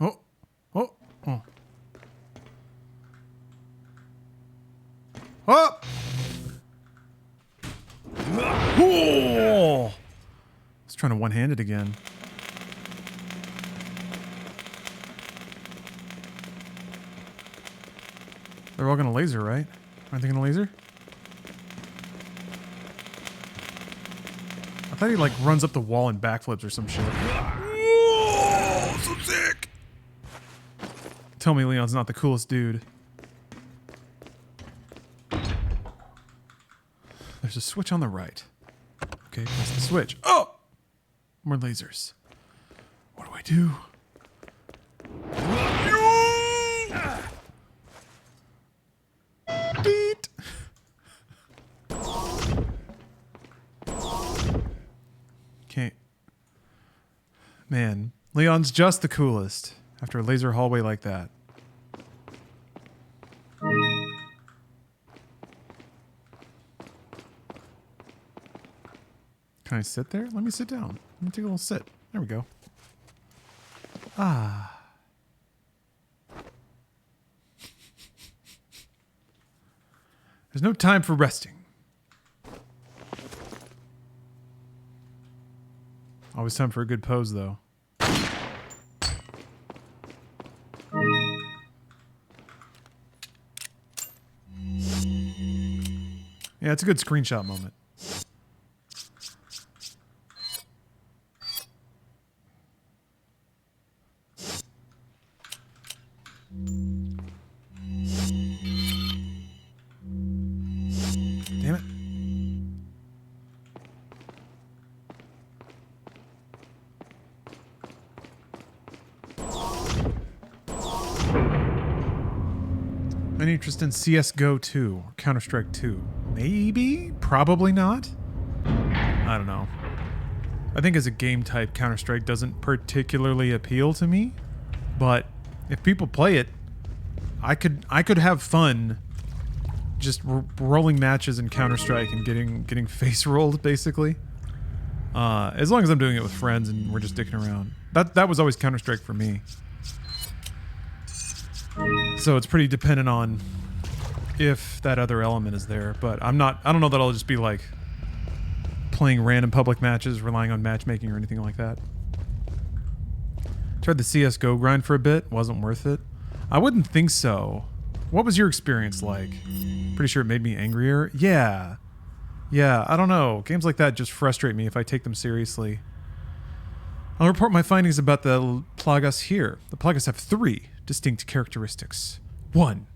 Oh. Oh. Oh. Oh! Oh! I was trying to one-hand it again. They're all gonna laser, right? Aren't they gonna laser? I thought he like runs up the wall and backflips or some shit. Oh, so sick! Tell me Leon's not the coolest dude. There's a switch on the right. Okay, press the switch. Oh! More lasers. What do I do? Man, Leon's just the coolest after a laser hallway like that. Can I sit there? Let me sit down. Let me take a little sit. There we go. Ah. There's no time for resting. Always time for a good pose, though. Yeah, it's a good screenshot moment. Damn it. Any interest in CSGO 2 or Counter-Strike 2? Maybe? Probably not? I don't know. I think as a game type, Counter-Strike doesn't particularly appeal to me, but if people play it, I could have fun just rolling matches in Counter-Strike and getting face rolled, basically. As long as I'm doing it with friends and we're just dicking around. That was always Counter-Strike for me. So it's pretty dependent on if that other element is there, but I don't know that I'll just be like playing random public matches, relying on matchmaking or anything like that. Tried the CSGO grind for a bit, wasn't worth it. I wouldn't think so. What was your experience like? Pretty sure it made me angrier. Yeah, I don't know. Games like that just frustrate me if I take them seriously. I'll report my findings about the Plagas here. The Plagas have 3 distinct characteristics. 1.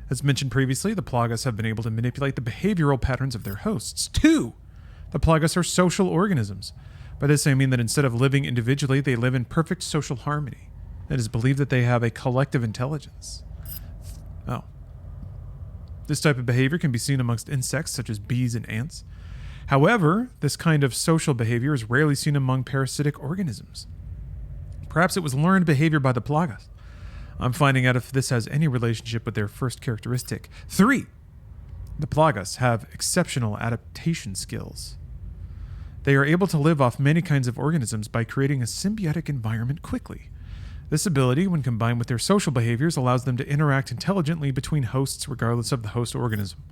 As mentioned previously, the Plagas have been able to manipulate the behavioral patterns of their hosts. 2. The Plagas are social organisms. By this I mean that instead of living individually, they live in perfect social harmony. It is believed that they have a collective intelligence. Oh. This type of behavior can be seen amongst insects such as bees and ants. However, this kind of social behavior is rarely seen among parasitic organisms. Perhaps it was learned behavior by the Plagas. I'm finding out if this has any relationship with their first characteristic. 3. The Plagas have exceptional adaptation skills. They are able to live off many kinds of organisms by creating a symbiotic environment quickly. This ability, when combined with their social behaviors, allows them to interact intelligently between hosts regardless of the host organism.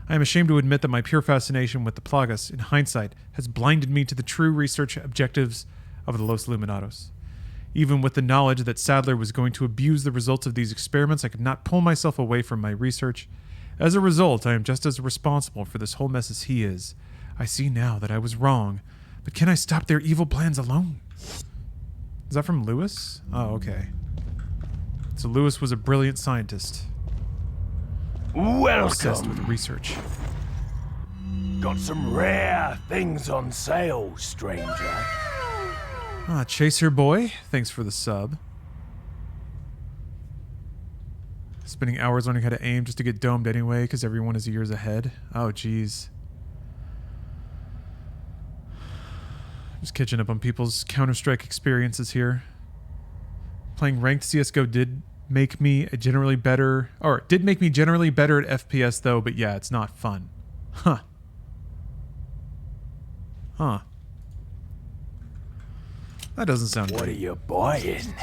I am ashamed to admit that my pure fascination with the Plagas, in hindsight, has blinded me to the true research objectives of the Los Illuminados. Even with the knowledge that Sadler was going to abuse the results of these experiments, I could not pull myself away from my research. As a result, I am just as responsible for this whole mess as he is. I see now that I was wrong, but can I stop their evil plans alone? Is that from Lewis? Oh, okay. So Lewis was a brilliant scientist. Obsessed with Welcome. research. Got some rare things on sale, stranger. Ah, Chaser Boy, thanks for the sub. Spending hours learning how to aim just to get domed anyway because everyone is years ahead. Oh, jeez. Just catching up on people's Counter-Strike experiences here. Playing ranked CSGO did make me generally better at FPS though, but yeah, it's not fun. Huh. That doesn't sound What right. are you buying?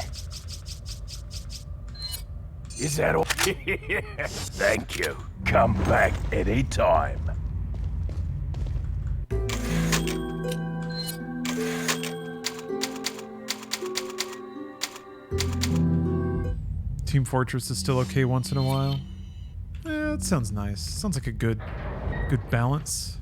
Is that all? Thank you. Come back anytime. Team Fortress is still okay once in a while. It sounds nice. Sounds like a good balance.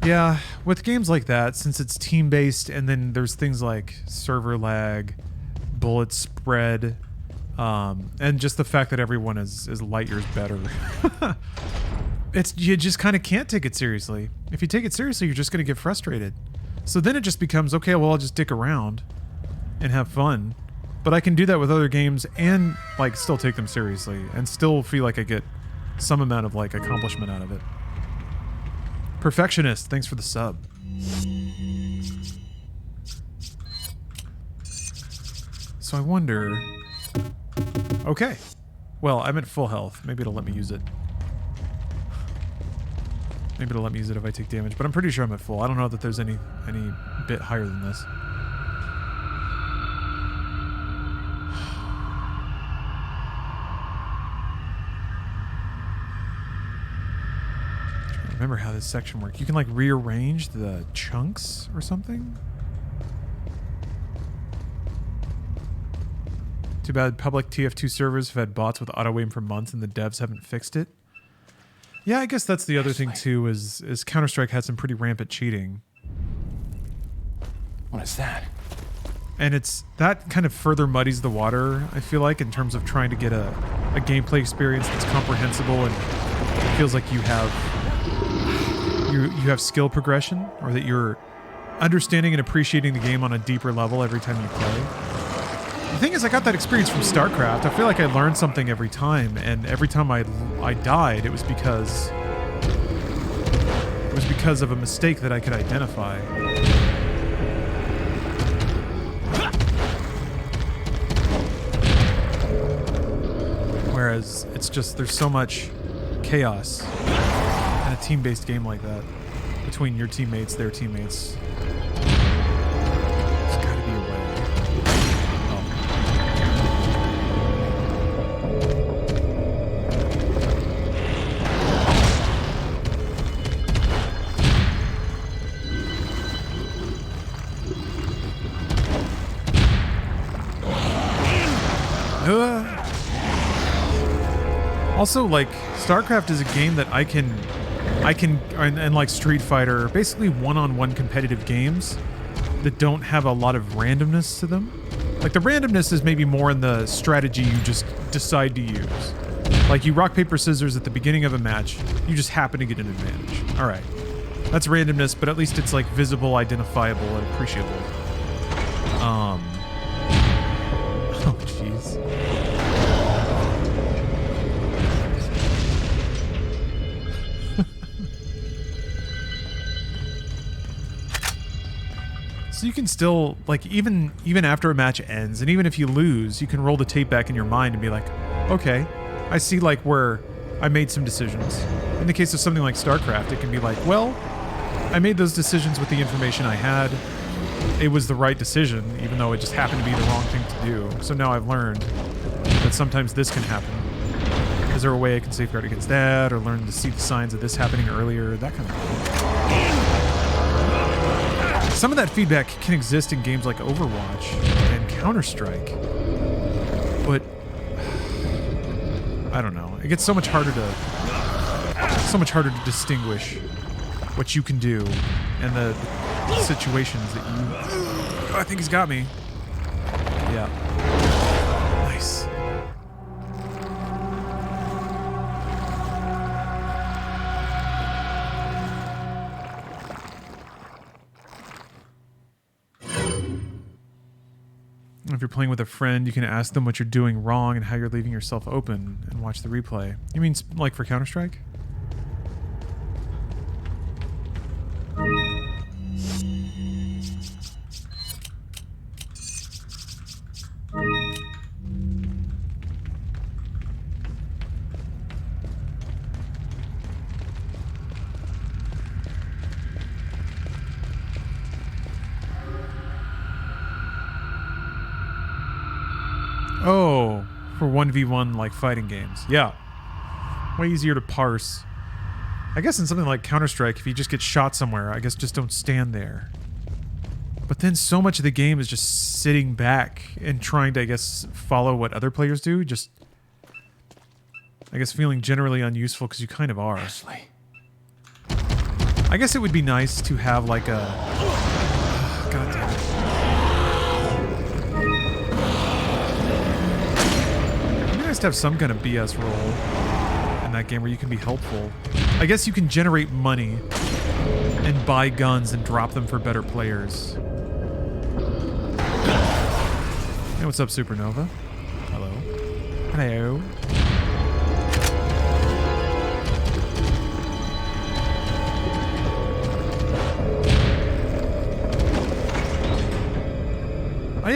Yeah, with games like that, since it's team-based and then there's things like server lag, bullet spread, and just the fact that everyone is light years better. You just kind of can't take it seriously. If you take it seriously, you're just going to get frustrated. So then it just becomes, okay, well, I'll just dick around and have fun. But I can do that with other games and like still take them seriously and still feel like I get some amount of like accomplishment out of it. Perfectionist, thanks for the sub. So I wonder... Okay. Well, I'm at full health. Maybe it'll let me use it. Maybe it'll let me use it if I take damage, but I'm pretty sure I'm at full. I don't know that there's any bit higher than this. I remember how this section works. You can like rearrange the chunks or something? Too bad public TF2 servers have had bots with auto-aim for months and the devs haven't fixed it. Yeah, I guess that's the other thing too, is Counter-Strike had some pretty rampant cheating. What is that? And that kind of further muddies the water, I feel like, in terms of trying to get a gameplay experience that's comprehensible and it feels like you have skill progression, or that you're understanding and appreciating the game on a deeper level every time you play. The thing is, I got that experience from Starcraft. I feel like I learned something every time, and every time I died, it was because of a mistake that I could identify. Whereas it's just, there's so much chaos in a team-based game like that between your teammates, their teammates. There's gotta be a way. Also, like, StarCraft is a game that I can, and like Street Fighter, basically one-on-one competitive games that don't have a lot of randomness to them. Like, the randomness is maybe more in the strategy you just decide to use. Like, you rock, paper, scissors at the beginning of a match, you just happen to get an advantage. All right. That's randomness, but at least it's, like, visible, identifiable, and appreciable. Oh, jeez. So you can still, like, even after a match ends, and even if you lose, you can roll the tape back in your mind and be like, okay, I see, like, where I made some decisions. In the case of something like StarCraft, it can be like, well, I made those decisions with the information I had. It was the right decision, even though it just happened to be the wrong thing to do. So now I've learned that sometimes this can happen. Is there a way I can safeguard against that, or learn to see the signs of this happening earlier, that kind of thing. Some of that feedback can exist in games like Overwatch and Counter-Strike, but I don't know. It gets so much harder to distinguish what you can do and the situations that you... Oh, I think he's got me. Yeah. Nice. If you're playing with a friend, you can ask them what you're doing wrong and how you're leaving yourself open and watch the replay. You mean like for Counter-Strike? Oh, for 1v1 like fighting games. Yeah. Way easier to parse. I guess in something like Counter-Strike, if you just get shot somewhere, I guess just don't stand there. But then so much of the game is just sitting back and trying to, I guess, follow what other players do. Just, I guess, feeling generally unuseful because you kind of are. Ashley. I guess it would be nice to have like a... God damn it. To have some kind of BS role in that game where you can be helpful. I guess you can generate money and buy guns and drop them for better players. Hey, what's up, Supernova? Hello. Hello.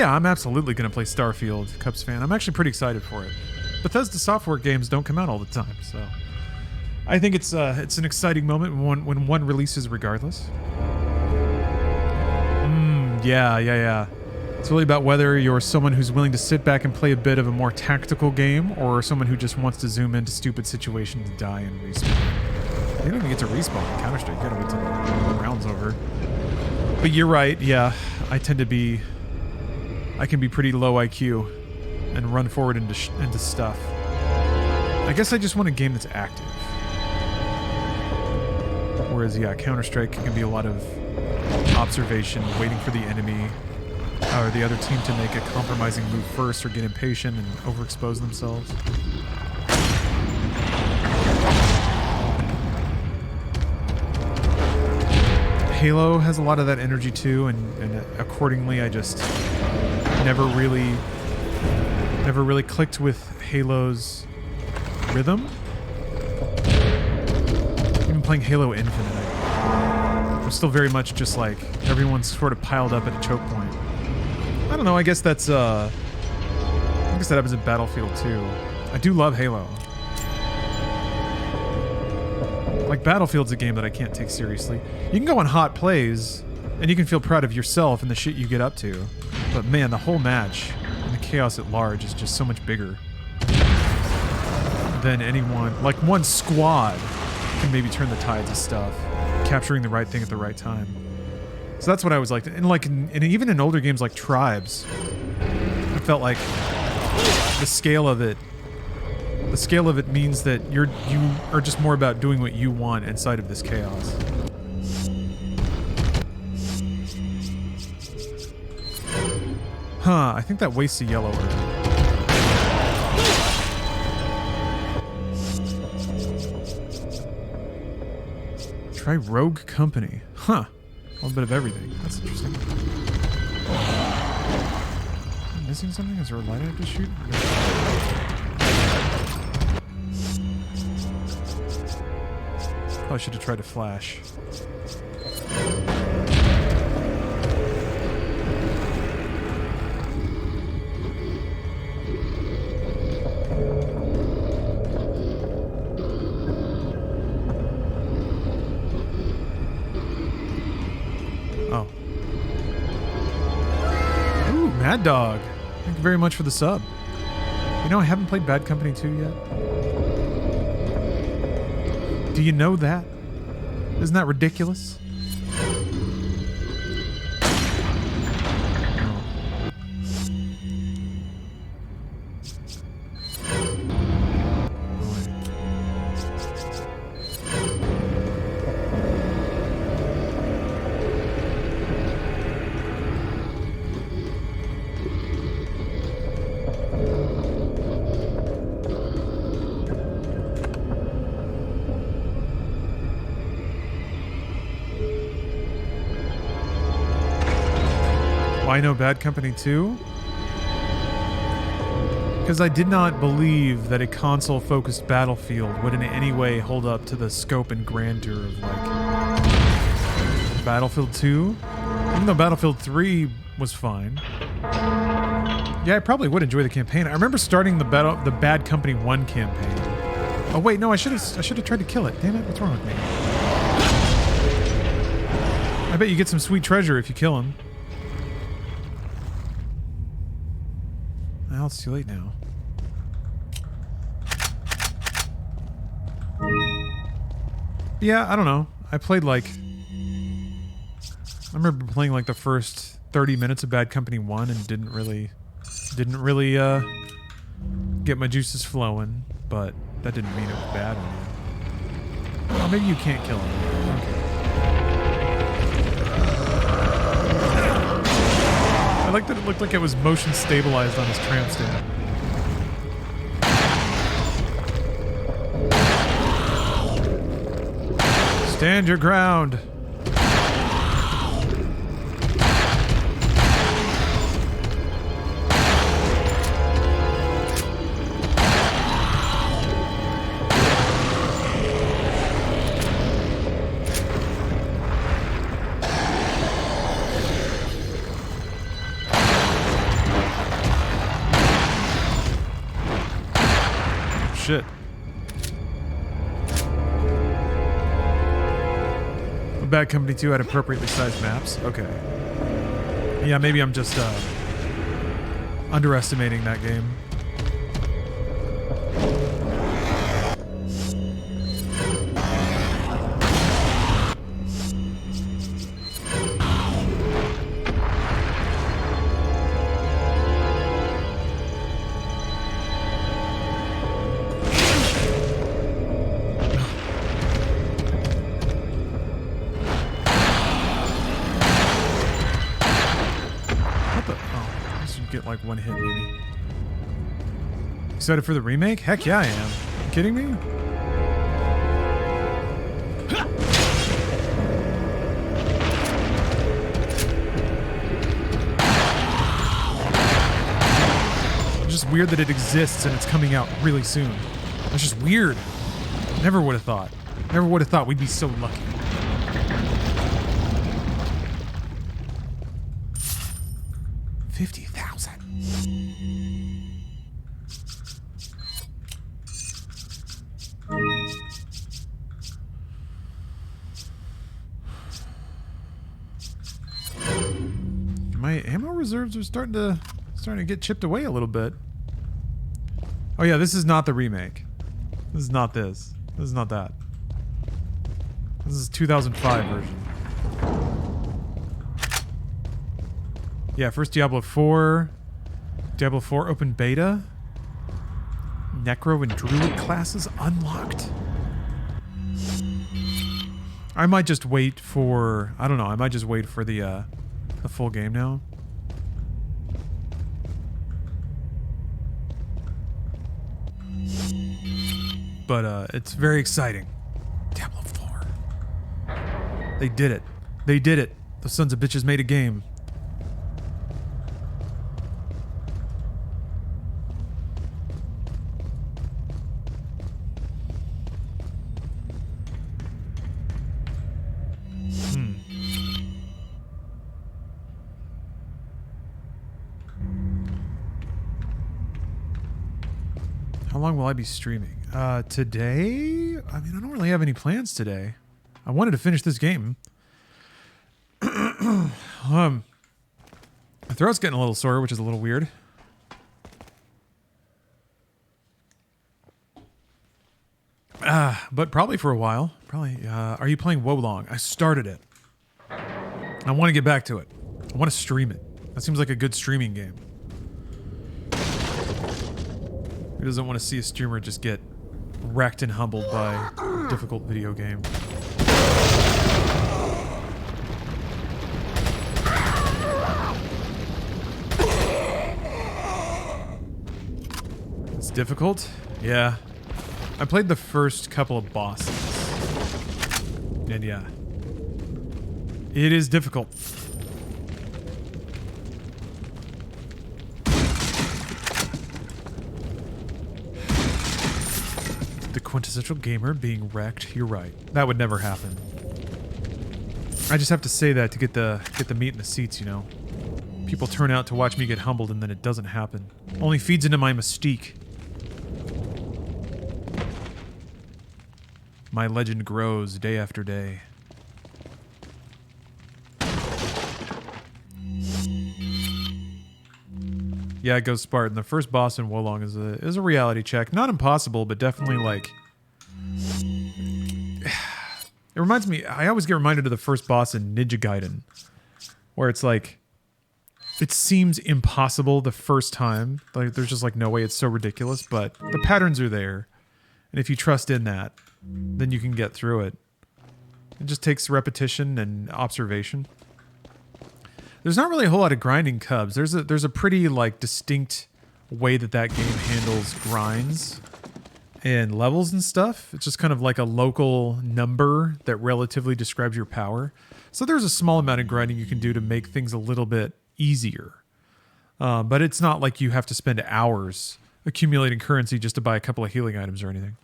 yeah, I'm absolutely going to play Starfield, Cubs fan. I'm actually pretty excited for it. Bethesda software games don't come out all the time, so I think it's an exciting moment when one releases regardless. Yeah. It's really about whether you're someone who's willing to sit back and play a bit of a more tactical game, or someone who just wants to zoom into stupid situations, die, and respawn. You don't even get to respawn in Counter-Strike. You gotta wait till the round's over. But you're right, yeah. I can be pretty low IQ and run forward into stuff. I guess I just want a game that's active. Whereas, yeah, Counter-Strike can be a lot of observation, waiting for the enemy or the other team to make a compromising move first or get impatient and overexpose themselves. Halo has a lot of that energy too, and accordingly I just never really clicked with Halo's rhythm. Even playing Halo Infinite, I'm still very much just like everyone's sort of piled up at a choke point. I don't know, I guess that happens in Battlefield too. I do love Halo. Like, Battlefield's a game that I can't take seriously. You can go on hot plays, and you can feel proud of yourself and the shit you get up to. But man, the whole match and the chaos at large is just so much bigger than anyone. Like, one squad can maybe turn the tides of stuff, capturing the right thing at the right time. So that's what I always liked. And like, and even in older games like Tribes, I felt like the scale of it means that you are just more about doing what you want inside of this chaos. Huh, I think that wastes a yellow herb. Try Rogue Company. Huh. A little bit of everything. That's interesting. Am I missing something? Is there a light I have to shoot? Probably should have tried to flash. Oh. Ooh, Mad Dog. Thank you very much for the sub. You know, I haven't played Bad Company 2 yet. Do you know that? Isn't that ridiculous? Why no Bad Company 2? Because I did not believe that a console-focused Battlefield would in any way hold up to the scope and grandeur of, like, Battlefield 2. Even though Battlefield 3 was fine. Yeah, I probably would enjoy the campaign. I remember starting the Bad Company 1 campaign. Oh wait, no, I should have tried to kill it. Damn it, what's wrong with me? I bet you get some sweet treasure if you kill him. Well, it's too late now. Yeah, I don't know. I played like... I remember playing like the first 30 minutes of Bad Company 1 and didn't really get my juices flowing, but that didn't mean it was bad or anything. Oh, maybe you can't kill him. Okay. I like that it looked like it was motion stabilized on his tramp stamp. Stand your ground. shit. Bad Company 2 had appropriately sized maps. Okay. Yeah, maybe I'm just underestimating that game. Like one hit maybe. Excited for the remake? Heck yeah I am. You kidding me? It's just weird that it exists and it's coming out really soon. It's just weird. Never would have thought. Never would have thought we'd be so lucky. My ammo reserves are starting to get chipped away a little bit. Oh yeah, this is not the remake. This is not this. This is not that. This is 2005 version. Yeah, first Diablo 4. Diablo 4 open beta. Necro and Druid classes unlocked. I might just wait for... I don't know. I might just wait for the full game now. But it's very exciting. Diablo 4. They did it. They did it. Those sons of bitches made a game. How long will I be streaming? Today? I mean, I don't really have any plans today. I wanted to finish this game. My throat's getting a little sore, which is a little weird. But probably for a while. Probably. Are you playing Wolong? I started it. I want to get back to it. I want to stream it. That seems like a good streaming game. Who doesn't want to see a streamer just get wrecked and humbled by a difficult video game? It's difficult? Yeah. I played the first couple of bosses. And yeah. It is difficult. The quintessential gamer being wrecked. You're right. That would never happen. I just have to say that to get the meat in the seats, you know. People turn out to watch me get humbled and then it doesn't happen. Only feeds into my mystique. My legend grows day after day. Yeah, it goes Spartan. The first boss in Wolong is a reality check. Not impossible, but definitely like... It reminds me... I always get reminded of the first boss in Ninja Gaiden. Where it's like... It seems impossible the first time. Like, there's just like no way, it's so ridiculous. But the patterns are there. And if you trust in that, then you can get through it. It just takes repetition and observation. There's not really a whole lot of grinding cubs. There's a pretty like distinct way that game handles grinds and levels and stuff. It's just kind of like a local number that relatively describes your power. So there's a small amount of grinding you can do to make things a little bit easier. But it's not like you have to spend hours accumulating currency just to buy a couple of healing items or anything.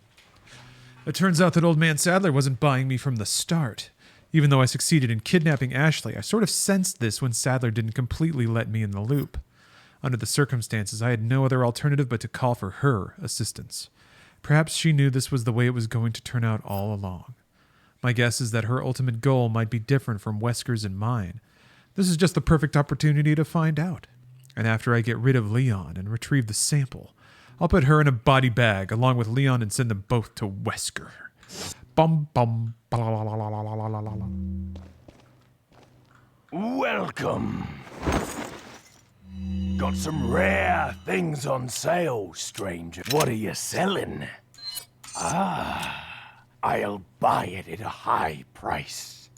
It turns out that Old Man Sadler wasn't buying me from the start. Even though I succeeded in kidnapping Ashley, I sort of sensed this when Sadler didn't completely let me in the loop. Under the circumstances, I had no other alternative but to call for her assistance. Perhaps she knew this was the way it was going to turn out all along. My guess is that her ultimate goal might be different from Wesker's and mine. This is just the perfect opportunity to find out. And after I get rid of Leon and retrieve the sample, I'll put her in a body bag along with Leon and send them both to Wesker. Bum bum. Welcome. Got some rare things on sale, stranger. What are you selling? Ah, I'll buy it at a high price.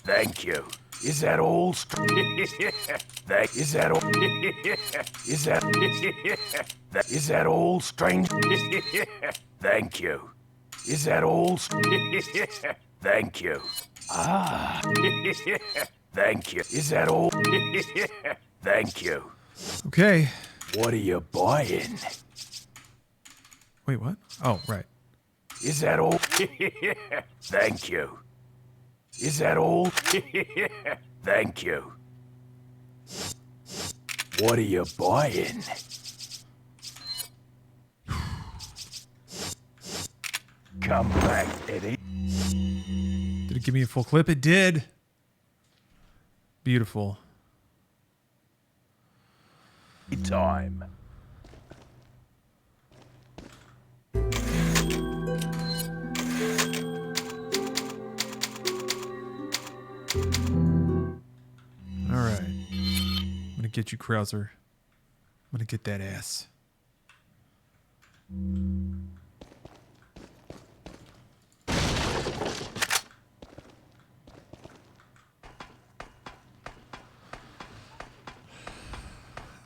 Thank you. Is that all? Is that all? Is that all, stranger? Thank you. Is that all? Thank you. Ah. Thank you. Is that all? Thank you. Okay. What are you buying? Wait, what? Oh, right. Is that all? Thank you. Is that all? Thank you. What are you buying? Come back, Eddie. Did it give me a full clip? It did. Beautiful. Time. All right. I'm gonna get you, Krauser. I'm gonna get that ass.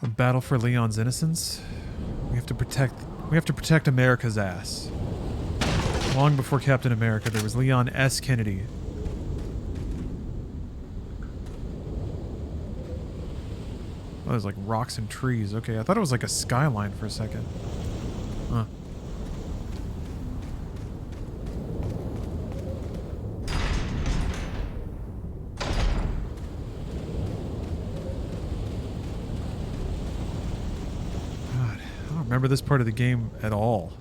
A battle for Leon's innocence. We have to protect America's ass. Long before Captain America, there was Leon S. Kennedy. Oh, there's like rocks and trees. Okay, I thought it was like a skyline for a second. Huh. God, I don't remember this part of the game at all.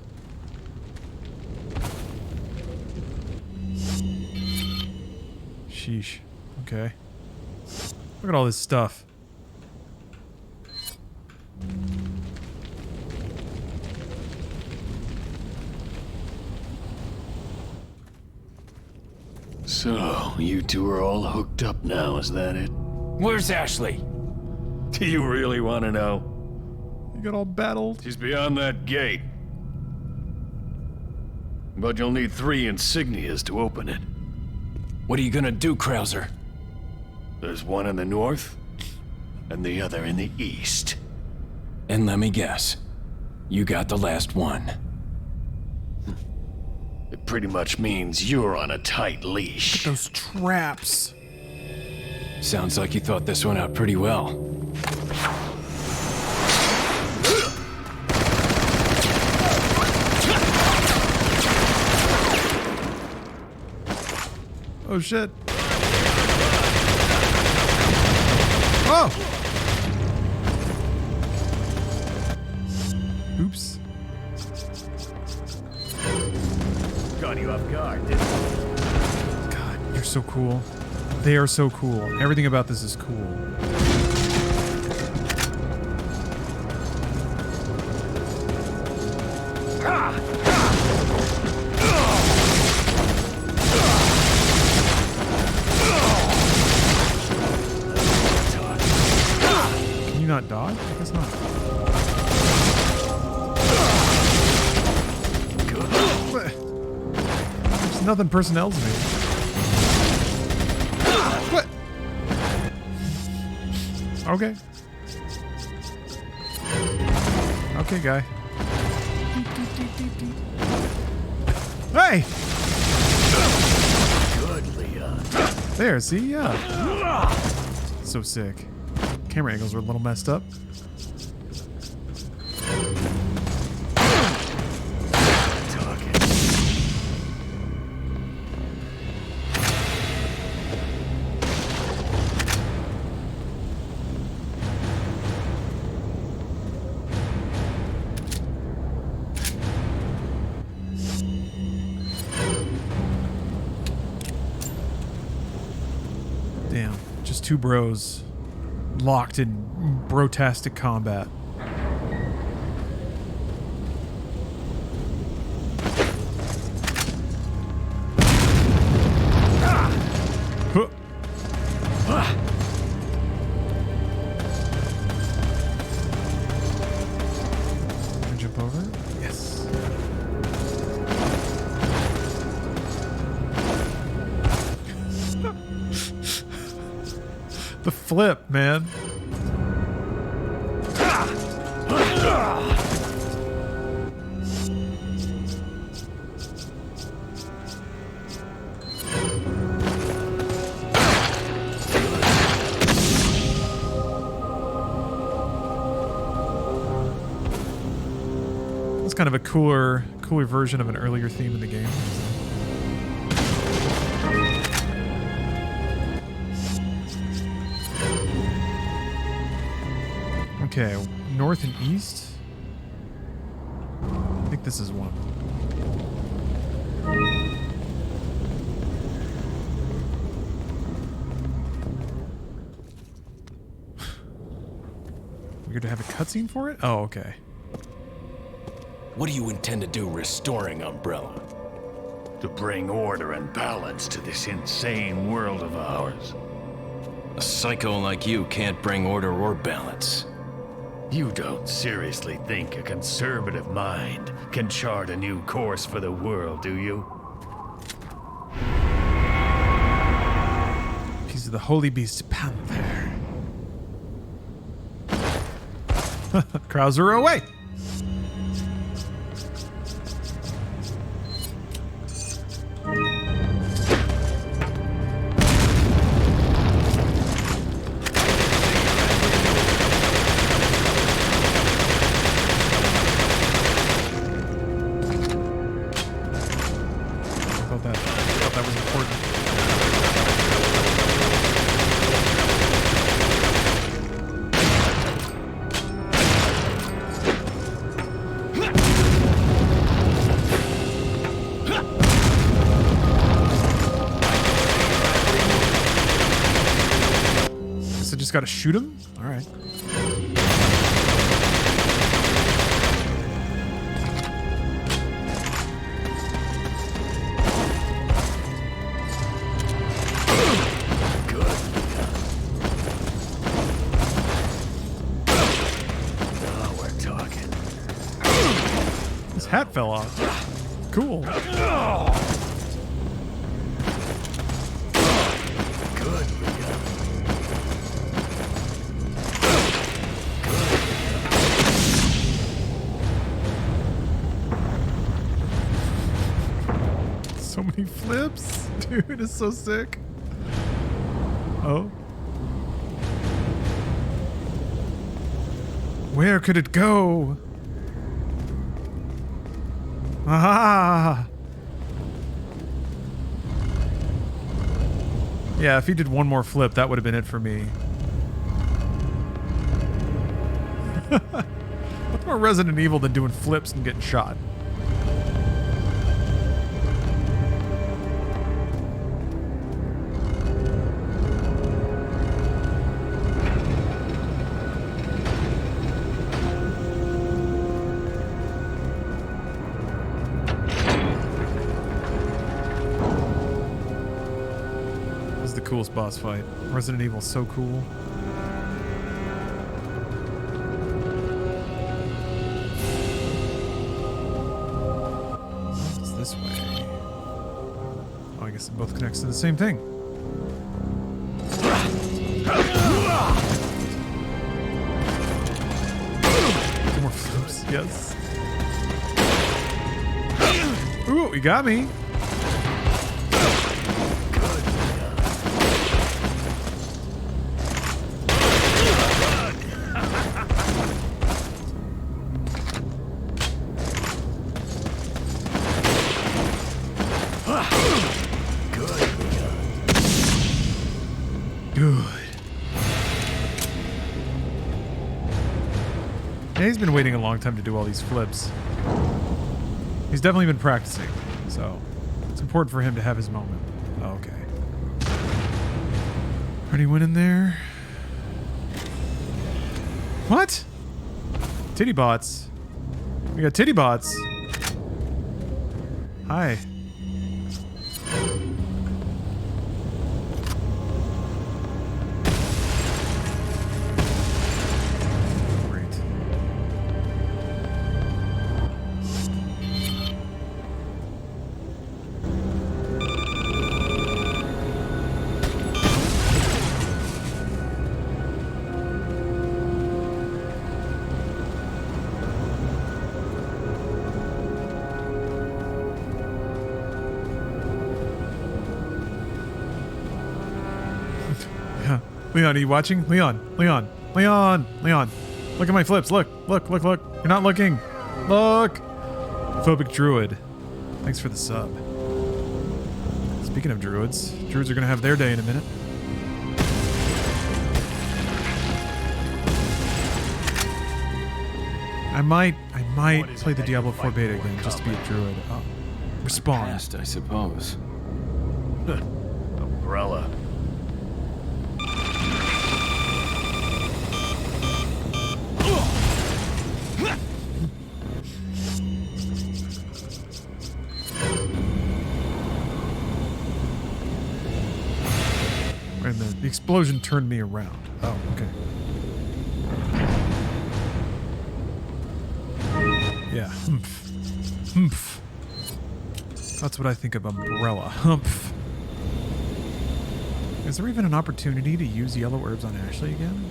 Sheesh. Okay. Look at all this stuff. So, you two are all hooked up now, is that it? Where's Ashley? Do you really want to know? You got all battled. She's beyond that gate. But you'll need 3 insignias to open it. What are you gonna do, Krauser? There's one in the north, and the other in the east. And let me guess, you got the last one. It pretty much means you're on a tight leash. Look at those traps. Sounds like you thought this one out pretty well. Oh shit. Oh! Oops. Got you off guard, didn't it? God, you're so cool. They are so cool. Everything about this is cool. Can you not dodge? I guess not. There's nothing personnel to me. What? Okay. Okay, guy. Hey! Good, Leon. There, see? Yeah. So sick. Camera angles are a little messed up. Just two bros locked in brotastic combat. Jump over? Yes. The flip, man. It's kind of a cooler version of an earlier theme in the game. Okay, north and east. I think this is one. We're going to have a cutscene for it? Oh, okay. What do you intend to do restoring Umbrella? To bring order and balance to this insane world of ours. A psycho like you can't bring order or balance. You don't seriously think a conservative mind can chart a new course for the world, do you? Piece of the holy beast panther. Krauser away! Just gotta shoot him? Alright. Good. Now we're talking. His hat fell off. Cool. So many flips. Dude, it's so sick. Oh. Where could it go? Ah. Yeah, if he did one more flip, that would have been it for me. What's more Resident Evil than doing flips and getting shot? Coolest boss fight. Resident Evil's so cool. It's this way. Oh, I guess it both connects to the same thing. More flips, yes. Ooh, you got me. He's been waiting a long time to do all these flips. He's definitely been practicing, so it's important for him to have his moment. Oh, okay. Anyone in there? What? Titty bots. We got titty bots. Hi. Leon, are you watching? Leon. Look at my flips. Look. You're not looking. Look. Phobic Druid. Thanks for the sub. Speaking of druids are going to have their day in a minute. I might play the Diablo 4 beta again just to be a druid. Respawn. Past, I suppose. Umbrella. Wait a minute. The explosion turned me around. Oh, okay. Yeah. Humph. That's what I think of umbrella. Humph. Is there even an opportunity to use yellow herbs on Ashley again?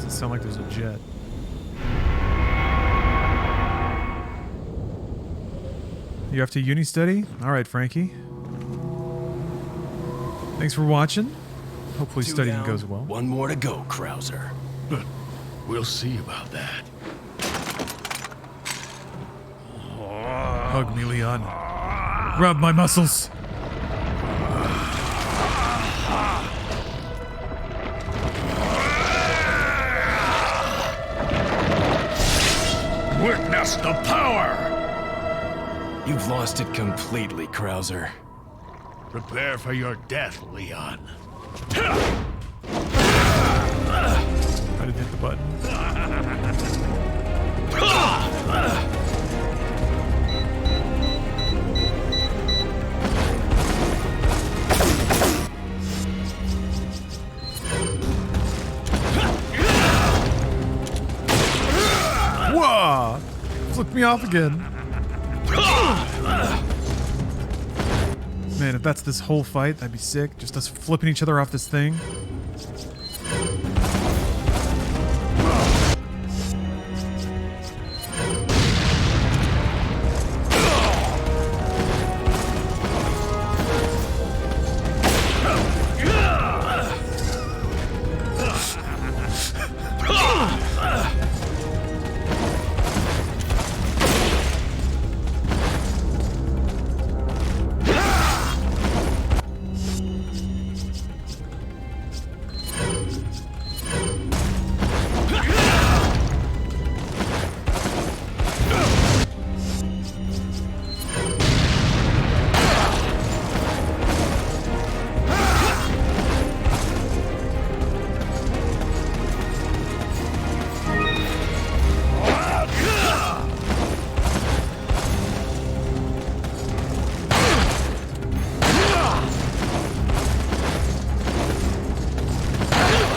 Sound like there's a jet. You have to uni study? Alright, Frankie. Thanks for watching. Hopefully studying goes well. One more to go, Krauser. We'll see about that. Hug me, Leon. Rub my muscles. Witness the power! You've lost it completely, Krauser. Prepare for your death, Leon. I didn't hit the button. Whoa! Flipped me off again. Man, if that's this whole fight, that'd be sick. Just us flipping each other off this thing.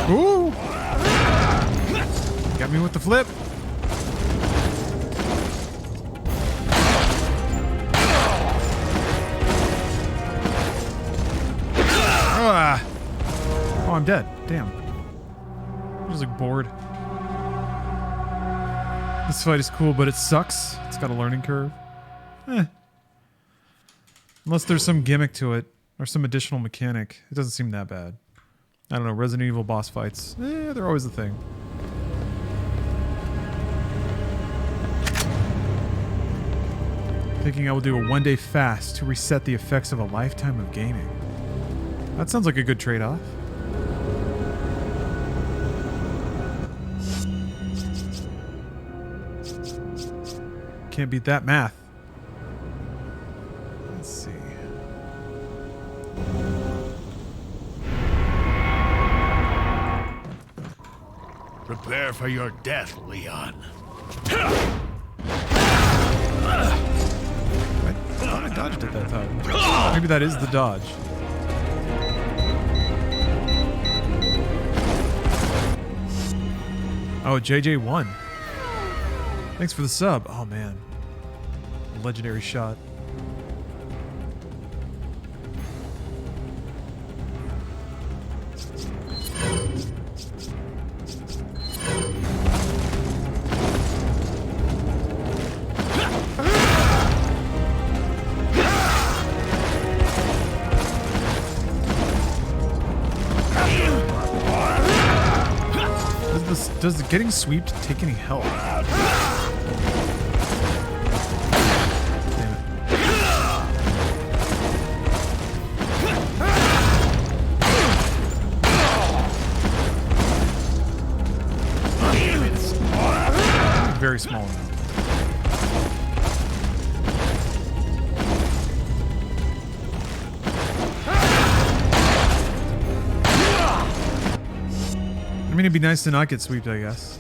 Ooh! Got me with the flip. Ah. Oh, I'm dead. Damn. I'm just like bored. This fight is cool, but it sucks. It's got a learning curve. Unless there's some gimmick to it, or some additional mechanic. It doesn't seem that bad. I don't know, Resident Evil boss fights. They're always a thing. Thinking I will do a one-day fast to reset the effects of a lifetime of gaming. That sounds like a good trade-off. Can't beat that math. Let's see. Prepare for your death, Leon. I dodged it that time. Maybe that is the dodge. Oh, JJ won. Thanks for the sub. Oh man. Legendary shot. Does getting sweeped take any health? Damn it. Very small amount. I mean, it'd be nice to not get sweeped, I guess.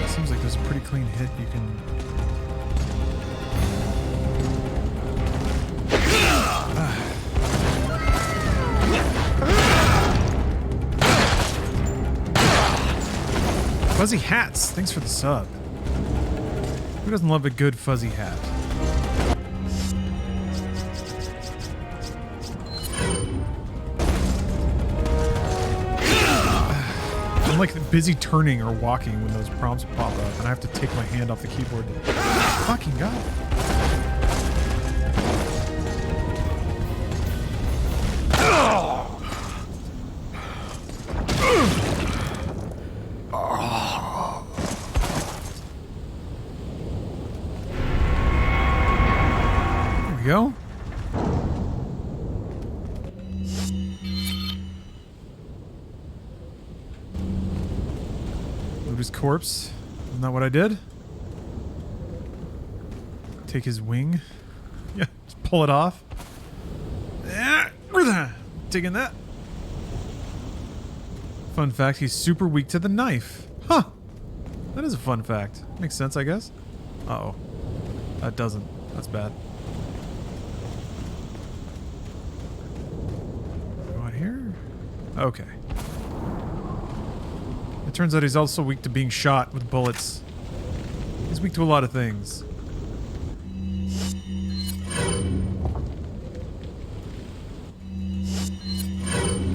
Seems like there's a pretty clean hit you can... Fuzzy hats! Thanks for the sub. Who doesn't love a good fuzzy hat? I'm like busy turning or walking when those prompts pop up, and I have to take my hand off the keyboard. Fucking God. There we go. His corpse. Isn't that what I did? Take his wing. Yeah, just pull it off. Yeah, taking that. Fun fact, he's super weak to the knife. Huh. That is a fun fact. Makes sense, I guess. Uh-oh. That doesn't. That's bad. Go out here? Okay. It turns out he's also weak to being shot with bullets. He's weak to a lot of things.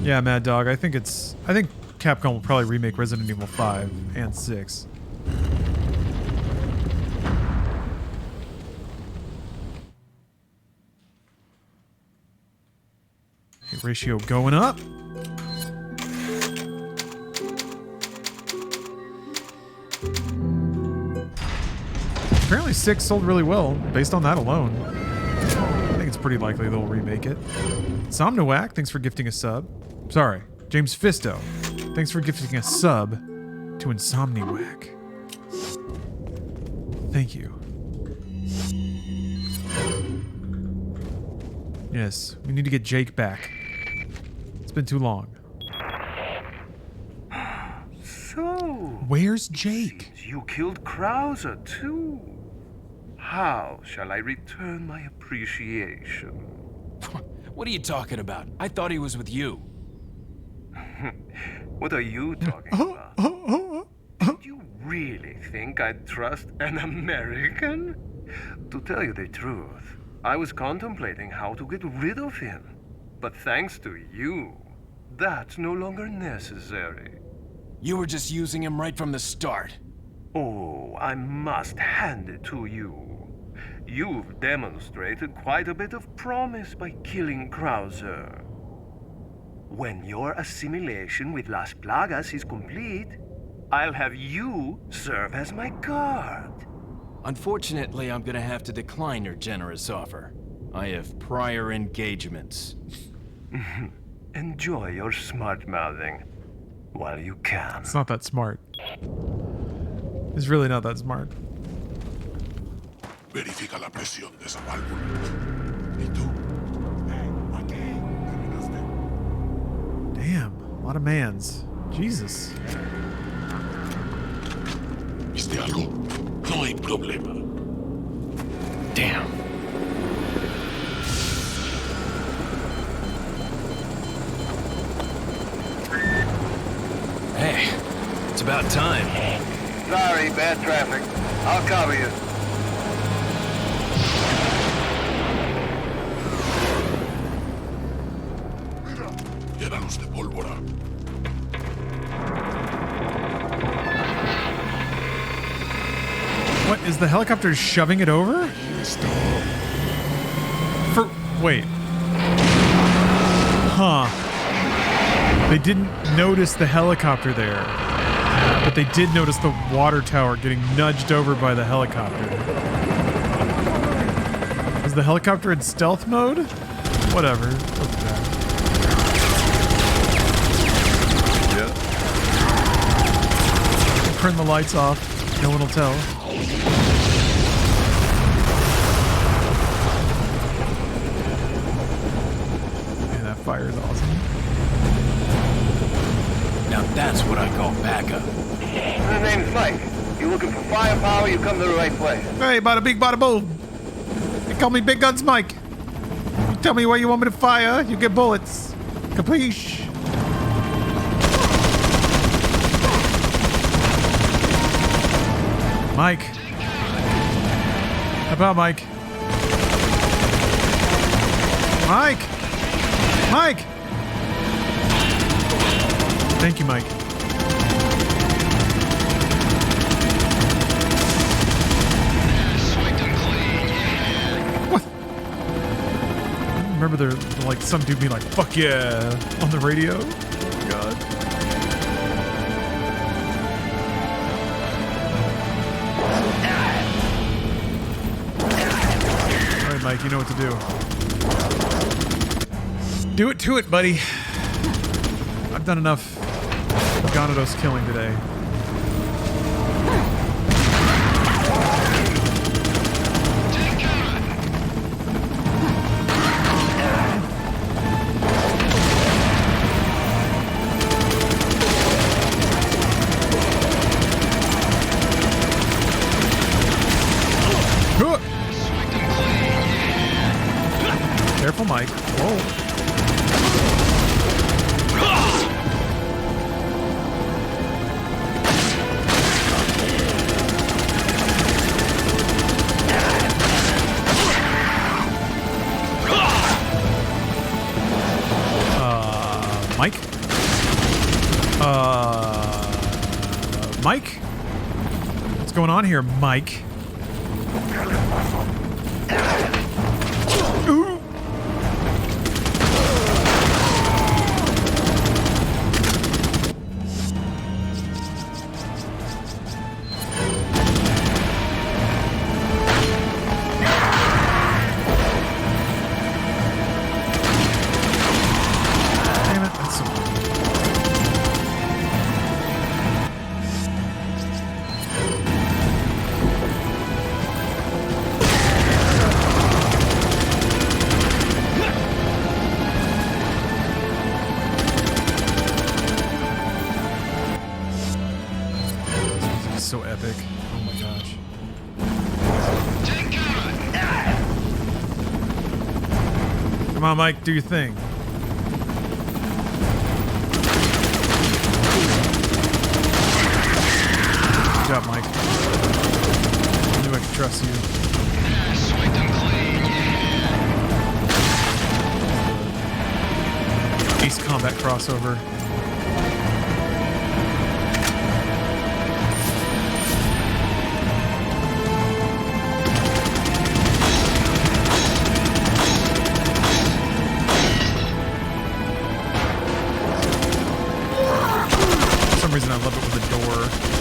Yeah, Mad Dog, I think Capcom will probably remake Resident Evil 5 and 6. Hit ratio going up. Apparently 6 sold really well, based on that alone. I think it's pretty likely they'll remake it. Somnowak, thanks for gifting a sub. Sorry, James Fisto, thanks for gifting a sub to Insomniwak. Thank you. Yes, we need to get Jake back. It's been too long. So... Where's Jake? You killed Krauser, too. How shall I return my appreciation? What are you talking about? I thought he was with you. What are you talking about? Did you really think I'd trust an American? To tell you the truth, I was contemplating how to get rid of him. But thanks to you, that's no longer necessary. You were just using him right from the start. Oh, I must hand it to you. You've demonstrated quite a bit of promise by killing Krauser. When your assimilation with Las Plagas is complete, I'll have you serve as my guard. Unfortunately, I'm gonna have to decline your generous offer. I have prior engagements. Enjoy your smart-mouthing while you can. It's not that smart. It's really not that smart. Verifica la presión de esa válvula. ¿Y tú? Damn, a lot of mans. Jesus. ¿Viste algo? No hay problema. Damn. Hey, it's about time. Sorry, bad traffic. I'll cover you. Llénalos de pólvora. What, is the helicopter shoving it over? Wait. Huh. They didn't notice the helicopter there, but they did notice the water tower getting nudged over by the helicopter. Is the helicopter in stealth mode? Whatever. Doesn't matter. Turn the lights off. No one will tell. Yeah, that fire is awesome. Now that's what I call backup. My name's Mike. You looking for firepower, you come to the right place. Hey, bada big, bada boom. They call me Big Guns Mike. You tell me where you want me to fire, you get bullets. Capiche? Mike. How about Mike? Mike! Mike! Thank you, Mike. What? I remember there like some dude being like, fuck yeah, on the radio. Oh, God. Mike, you know what to do. Do it to it, buddy. I've done enough Ganados killing today. Careful, Mike. Whoa. Mike? Mike? What's going on here, Mike? Ooh. So epic. Oh my gosh. Come on, Mike, do your thing. Good job, Mike. I knew I could trust you. Ace Combat crossover. For some reason I love it with the door.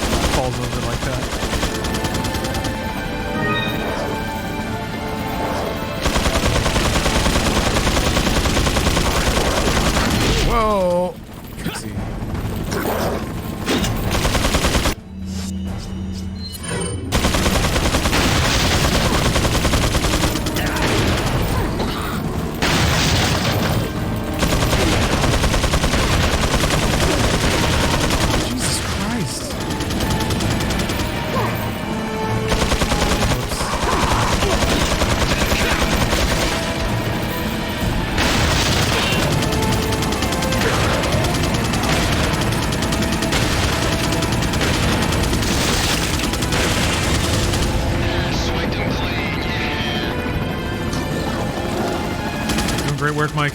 Doing great work, Mike.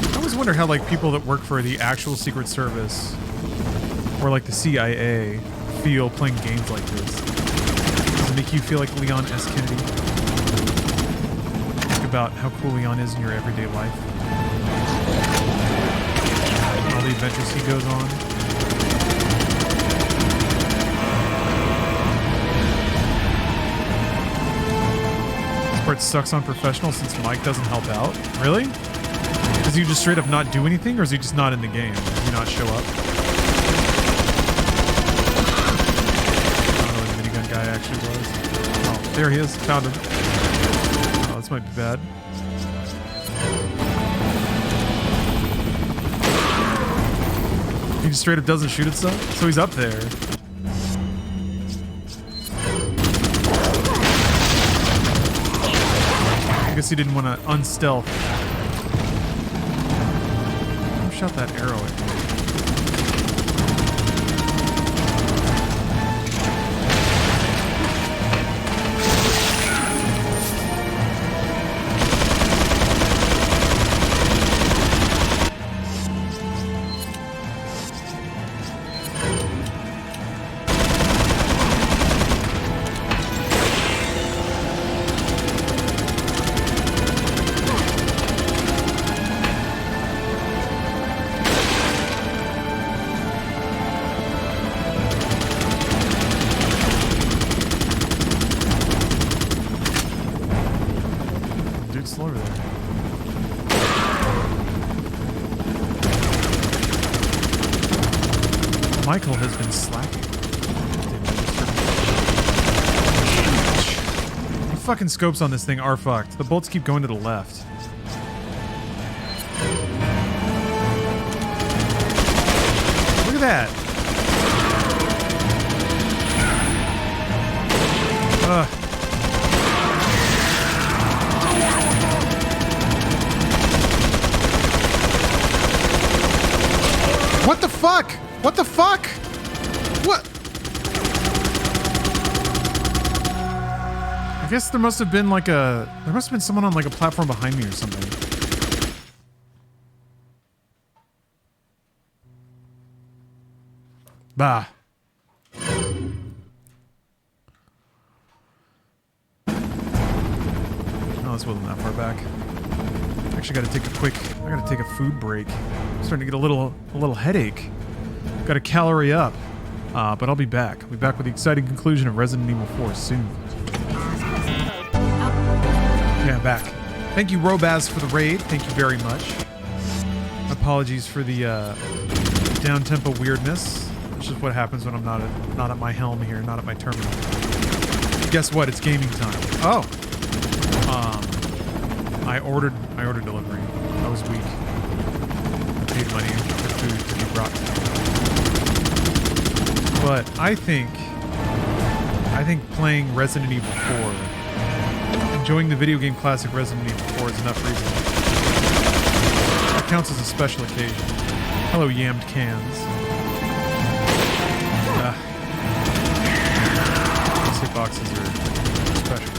I always wonder how like people that work for the actual Secret Service or like the CIA feel playing games like this. Does it make you feel like Leon S. Kennedy? Think about how cool Leon is in your everyday life. All the adventures he goes on. This part sucks on professional since Mike doesn't help out. Really? Does he just straight up not do anything, or is he just not in the game? Does he not show up? I don't know what the minigun guy actually was. Oh, there he is. Found him. Oh, this might be bad. He just straight up doesn't shoot itself? So he's up there. I guess he didn't want to unstealth. Who shot that arrow at me? Michael has been slacking. The fucking scopes on this thing are fucked. The bolts keep going to the left. Look at that. What the fuck? What the fuck? What? I guess there must have been like a... There must have been someone on like a platform behind me or something. Bah. Oh, this wasn't that far back. Actually gotta take a quick... I gotta take a food break. I'm starting to get a little headache. Got to calorie up, but I'll be back. I'll be back with the exciting conclusion of Resident Evil 4 soon. Yeah, I'm back. Thank you, Robaz, for the raid. Thank you very much. Apologies for the down-tempo weirdness. It's just what happens when I'm not at my helm here, not at my terminal. Guess what? It's gaming time. Oh, I ordered delivery. I was weak. I paid money for food to be brought to me. But I think playing Resident Evil 4, enjoying the video game classic Resident Evil 4 is enough reason. It counts as a special occasion. Hello, yammed cans. These hitboxes are special.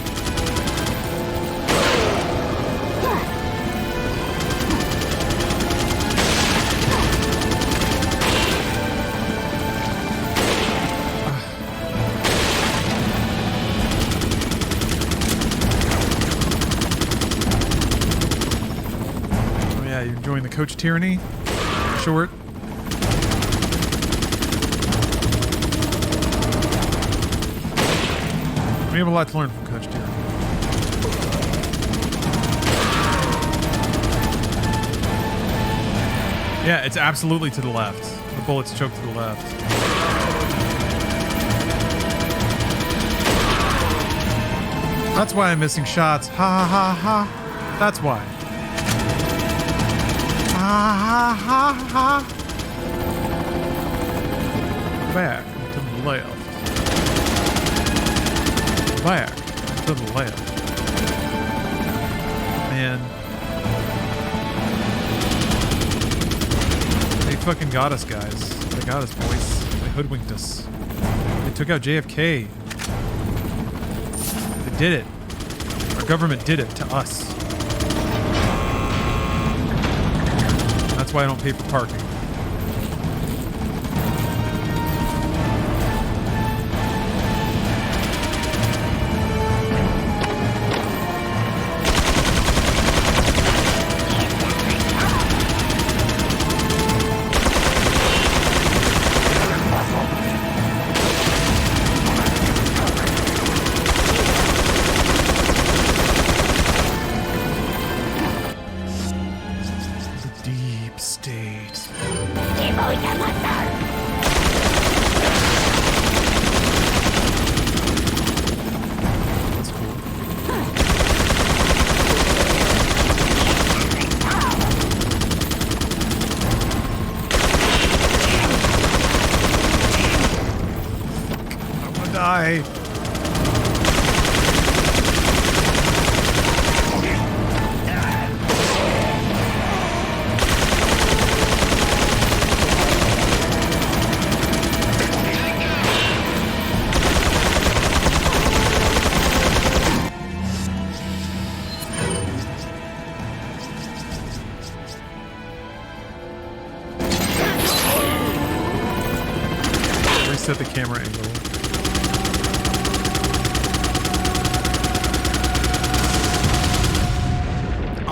Enjoying the coach tyranny? Short. We have a lot to learn from Coach tyranny. Yeah, it's absolutely to the left. The bullets choke to the left. That's why I'm missing shots. Ha ha ha ha. That's why. Ha ha ha ha. Back to the left. Back to the left. Man. fucking got us, guys. They got us, boys. They hoodwinked us. They took out JFK. They did it. Our government did it to us. That's why I don't pay for parking. Reset the camera angle.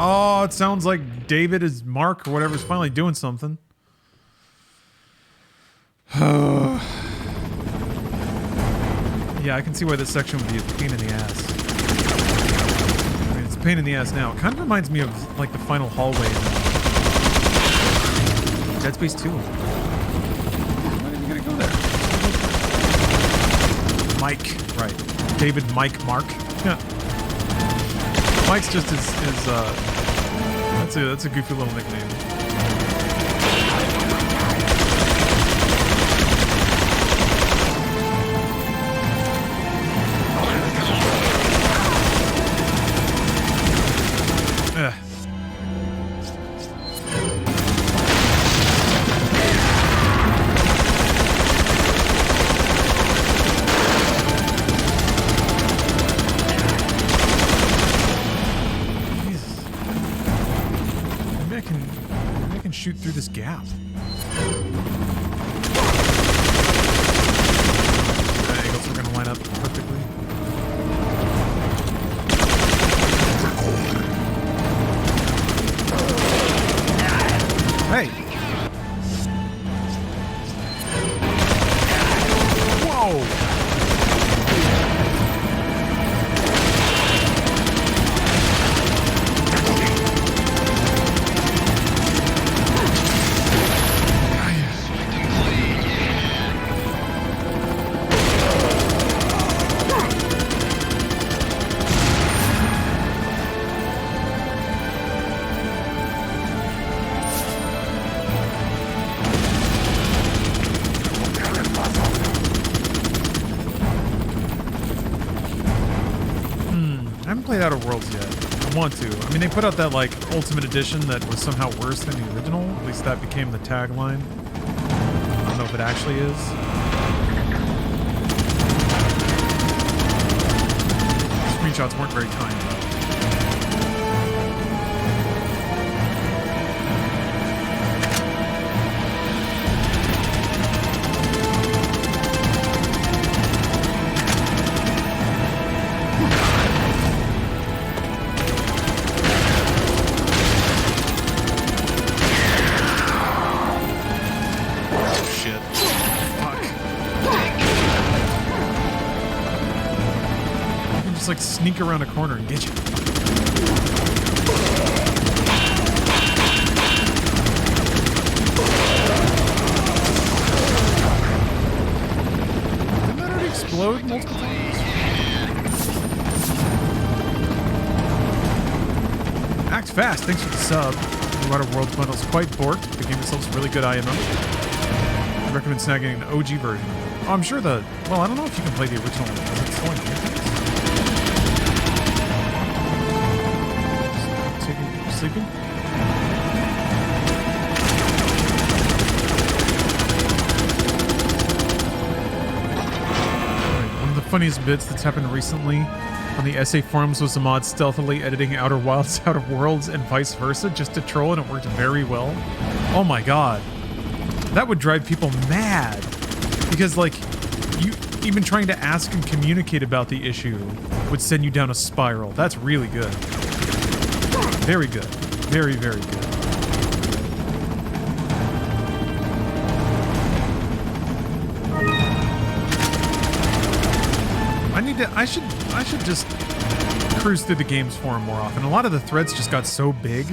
Oh, it sounds like David is Mark or whatever's finally doing something. Yeah, I can see why this section would be a pain in the ass. I mean, it's a pain in the ass now. It kind of reminds me of like the final hallway in Dead Space 2. I'm not even gonna go there. Mike, right? David, Mike, Mark. Yeah. Mike's just his that's a goofy little nickname. Shoot through this gap. Angles are gonna line up perfectly. Hey! Whoa! Outer Worlds yet. I want to. I mean, they put out that like Ultimate Edition that was somehow worse than the original. At least that became the tagline. I don't know if it actually is. Screenshots weren't very kind though. Like sneak around a corner and get you. Didn't that already explode multiple times? Act fast, thanks for the sub. The Outer Worlds bundle is quite borked. The game itself is really good IMO. I recommend snagging an OG version. Oh, I'm sure the... Well, I don't know if you can play the original one. Is it still in here? Sleeping? funniest bits that's happened recently on the SA forums was the mod stealthily editing Outer Wilds out of Worlds and vice versa just to troll, and it worked very well. Oh my god. That would drive people mad. Because, like, you even trying to ask and communicate about the issue would send you down a spiral. That's really good. Very good. Very, very good. I should just cruise through the games forum more often. A lot of the threads just got so big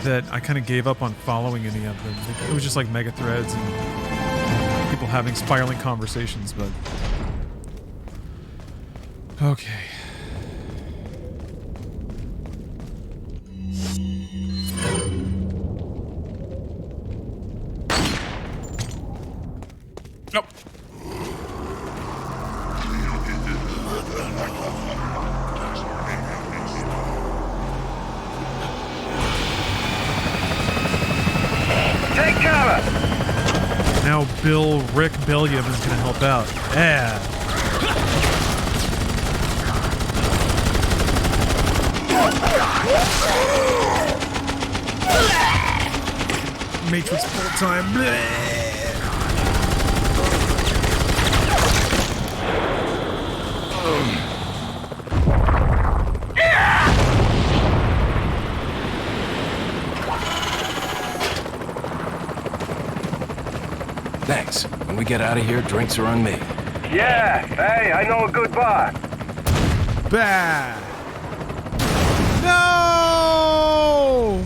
that I kind of gave up on following any of them. It was just like mega threads and people having spiraling conversations, but okay. Nope. Take cover! Now Rick Bellium is going to help out. Yeah. Matrix full time. Thanks. When we get out of here, drinks are on me. Yeah, hey, I know a good bar. Bah! No!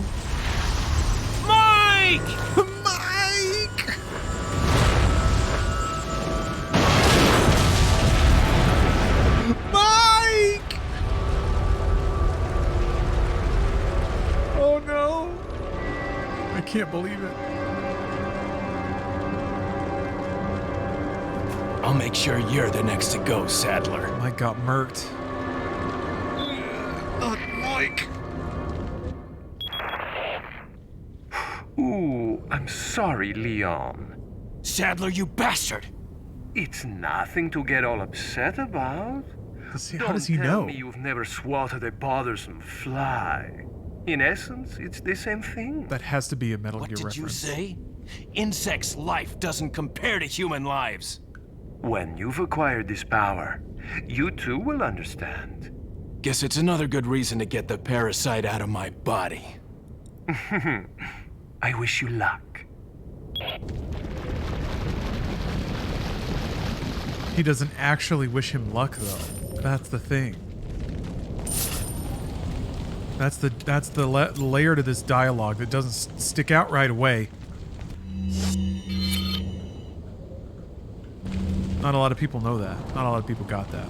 Mike! Mike! Mike! Oh no! I can't believe it. I'll make sure you're the next to go, Sadler. Mike got murked. Not Mike. Ooh, I'm sorry, Leon. Sadler, you bastard! It's nothing to get all upset about. How does he Don't tell know? me you've never swatted a bothersome fly. In essence, it's the same thing. That has to be a Metal What Gear did you reference. say? Insects' life doesn't compare to human lives. When you've acquired this power, you too will understand. Guess it's another good reason to get the parasite out of my body. I wish you luck. He doesn't actually wish him luck, though. That's the thing. That's the layer to this dialogue that doesn't stick out right away. Not a lot of people know that. Not a lot of people got that.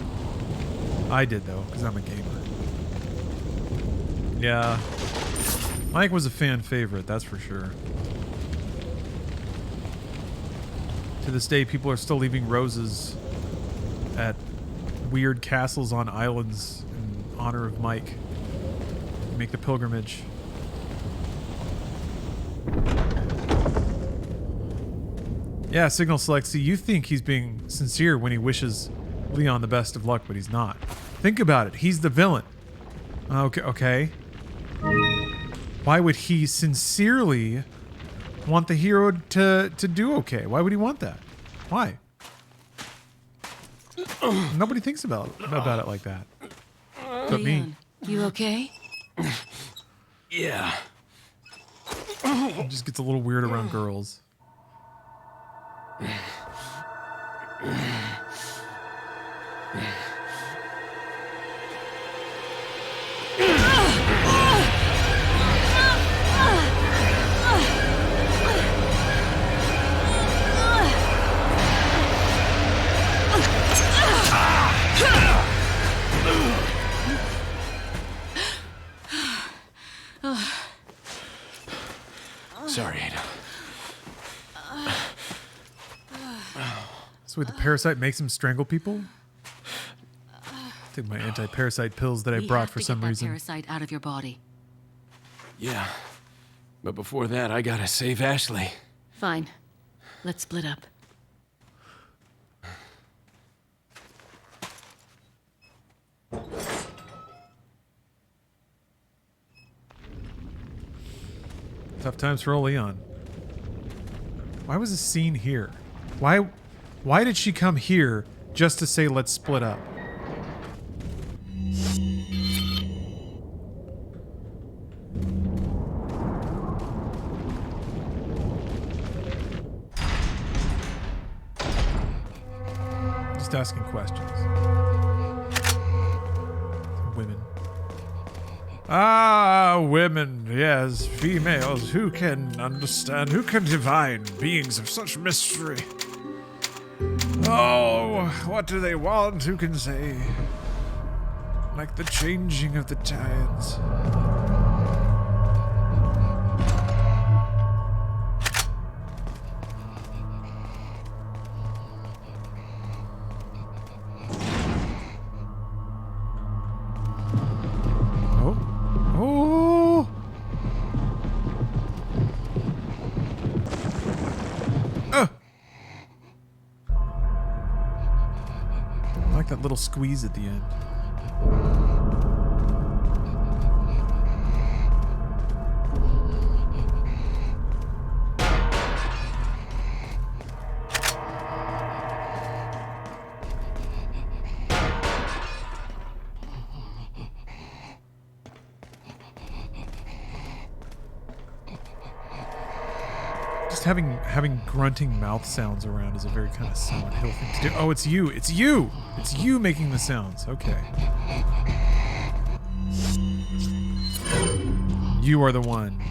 I did, though, because I'm a gamer. Yeah. Mike was a fan favorite, that's for sure. To this day, people are still leaving roses at weird castles on islands in honor of Mike. Make the pilgrimage. Yeah, Signal Select. See, you think he's being sincere when he wishes Leon the best of luck, but he's not. Think about it. He's the villain. Okay. Why would he sincerely want the hero to do okay? Why would he want that? Why? Nobody thinks about it like that. But me. You okay? Yeah. It just gets a little weird around girls. Sorry, Ada. So the parasite makes him strangle people? Take my anti-parasite pills that I brought for some reason. Parasite out of your body. Yeah. But before that, I gotta save Ashley. Fine. Let's split up. Tough times for old Leon. Why was this scene here? Why did she come here just to say let's split up? Just asking questions. Women. Ah, women, yes, females. Who can understand? Who can divine beings of such mystery? Oh, what do they want? Who can say? Like the changing of the tides. That little squeeze at the end. Just having grunting mouth sounds around is a very kind of Silent Hill thing to do. Oh, it's you! It's you! It's you making the sounds. Okay. You are the one.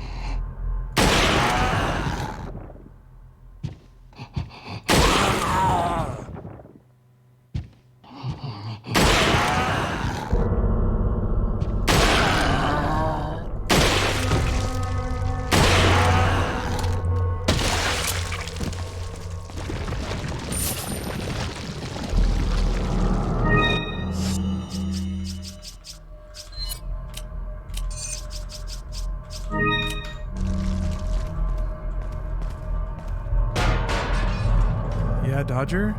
Dodger?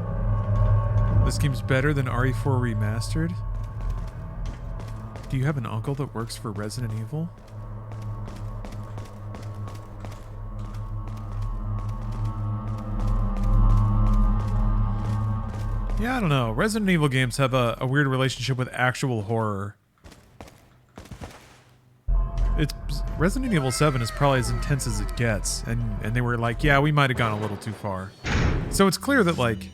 This game's better than RE4 Remastered? Do you have an uncle that works for Resident Evil? Yeah, I don't know. Resident Evil games have a weird relationship with actual horror. Resident Evil 7 is probably as intense as it gets, and they were like, yeah, we might have gone a little too far. So it's clear that, like,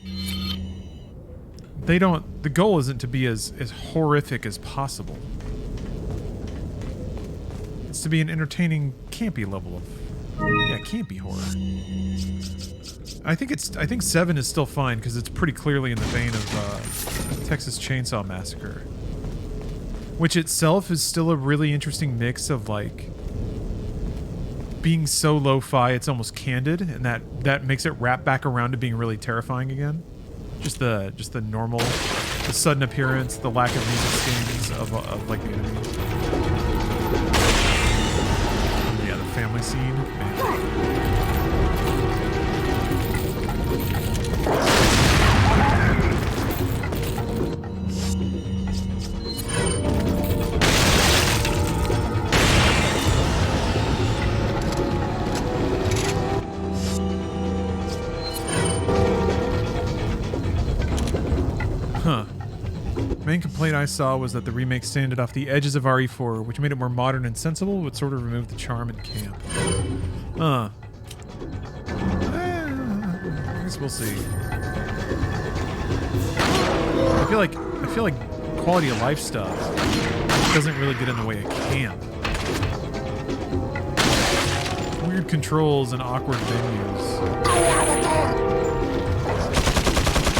the goal isn't to be as horrific as possible. It's to be an entertaining, campy level of, yeah, campy horror. I think 7 is still fine because it's pretty clearly in the vein of Texas Chainsaw Massacre, which itself is still a really interesting mix of, like, being so lo-fi it's almost candid, and that makes it wrap back around to being really terrifying again. Just the normal, the sudden appearance, the lack of music stings of like the enemy. Yeah, the family scene. Man. Main complaint I saw was that the remake sanded off the edges of RE4, which made it more modern and sensible, but sort of removed the charm and camp. I guess we'll see. I feel like quality of life stuff doesn't really get in the way of camp. Weird controls and awkward venues.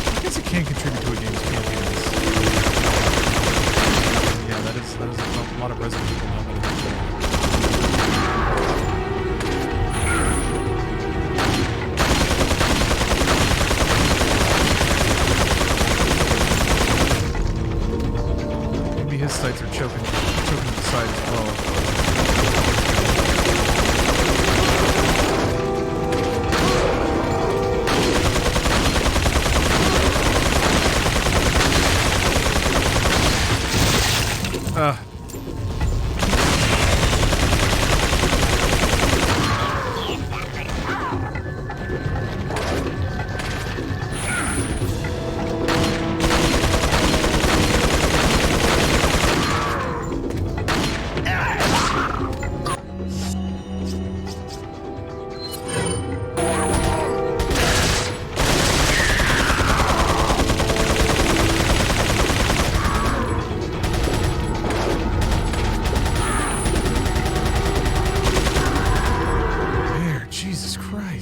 I guess it can contribute to a game's campiness. Yeah, that is a lot of Resident Evil now. Maybe his sights are choking the side as well.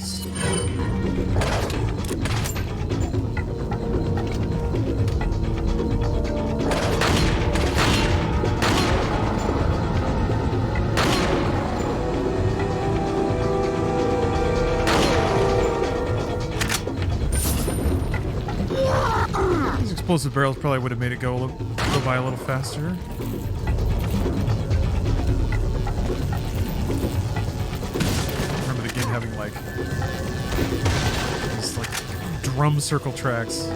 balls. These explosive barrels probably would have made it go by a little faster. Having like these like drum circle tracks.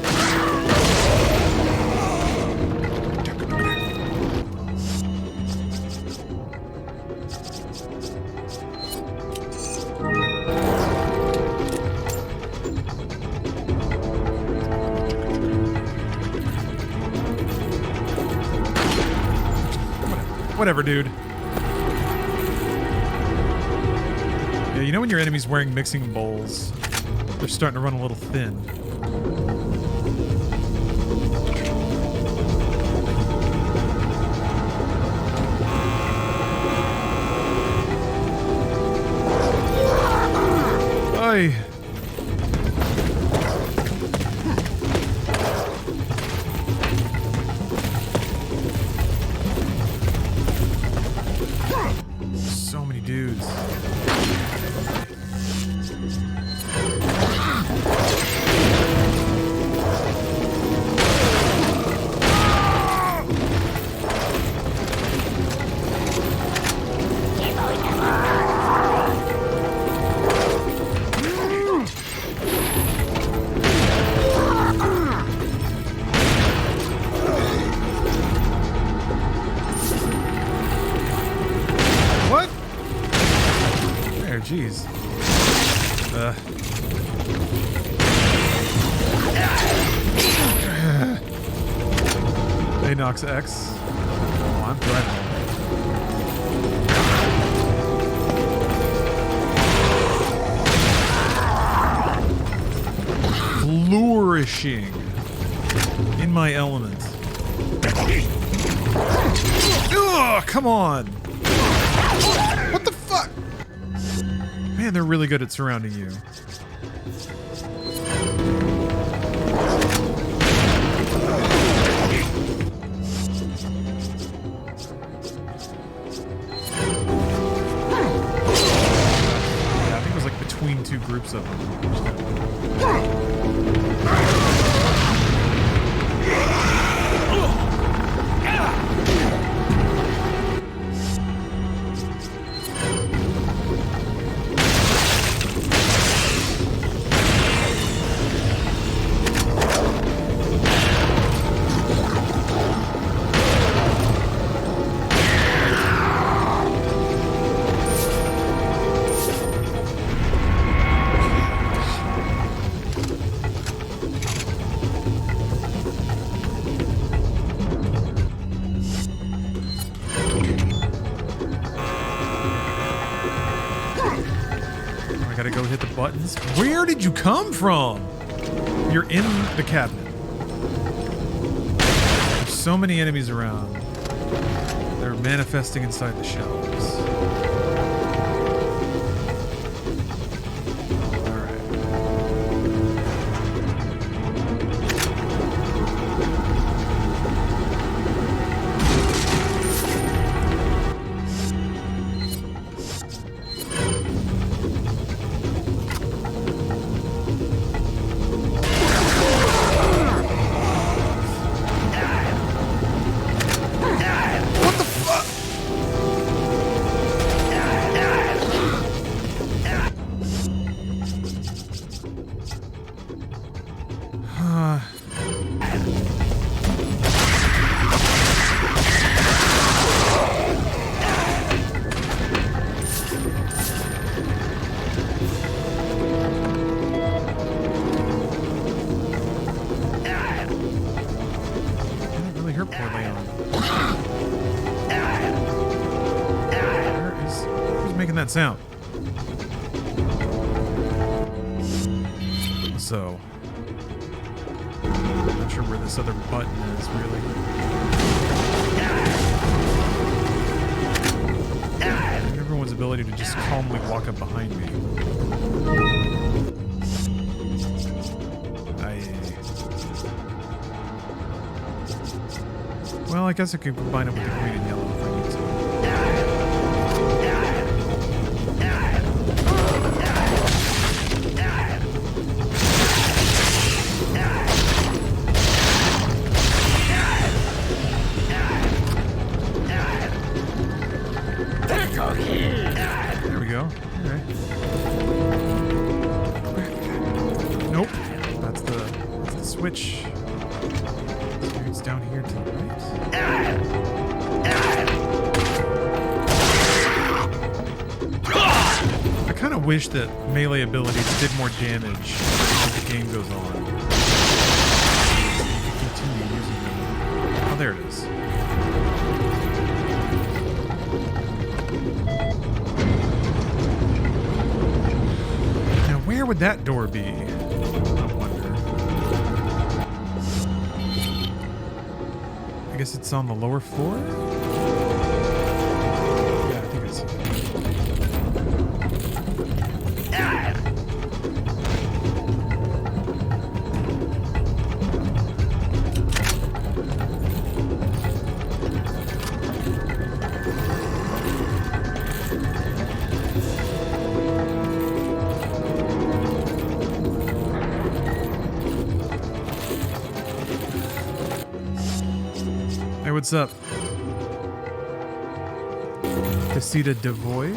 Whatever, dude. Yeah, you know when your enemy's wearing mixing bowls, they're starting to run a little thin. Oy. So many dudes. Jeez. Anox X. Oh, I'm driving. Flourishing in my element. Ugh, come on. What the fuck? Man, they're really good at surrounding you. Yeah, I think it was like between two groups of them. Buttons. Where did you come from? You're in the cabinet. There's so many enemies around. They're manifesting inside the shelves. That sound. So, I'm not sure where this other button is really. Everyone's ability to just calmly walk up behind me. Well, I guess I could combine it with the green and yellow if I need to. There we go. Alright. Nope. That's the switch. So it's down here to the right. I kind of wish that melee abilities did more damage as the game goes on. Continue using them. Oh, there it is. Now, where would that door be? I wonder. I guess it's on the lower floor? Yeah, I think I see it. Hey, what's up? Decida devoid?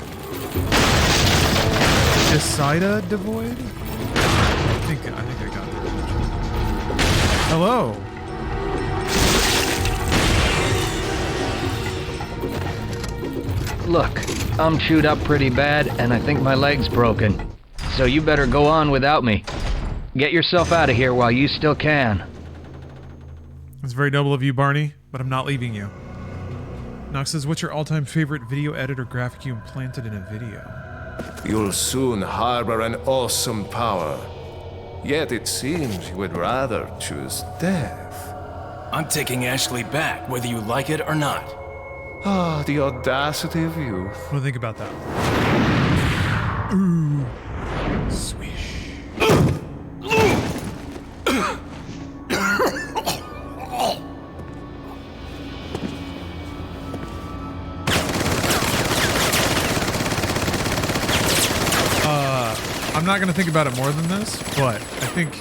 Decida devoid? I think I got it. Hello. Look, I'm chewed up pretty bad, and I think my leg's broken. So you better go on without me. Get yourself out of here while you still can. It's very noble of you, Barney, but I'm not leaving you. Nox says, what's your all-time favorite video edit or graphic you implanted in a video? You'll soon harbor an awesome power. Yet it seems you would rather choose death. I'm taking Ashley back, whether you like it or not. Ah, the audacity of youth. What do you think about that? Ooh. Swish. I'm not going to think about it more than this, but I think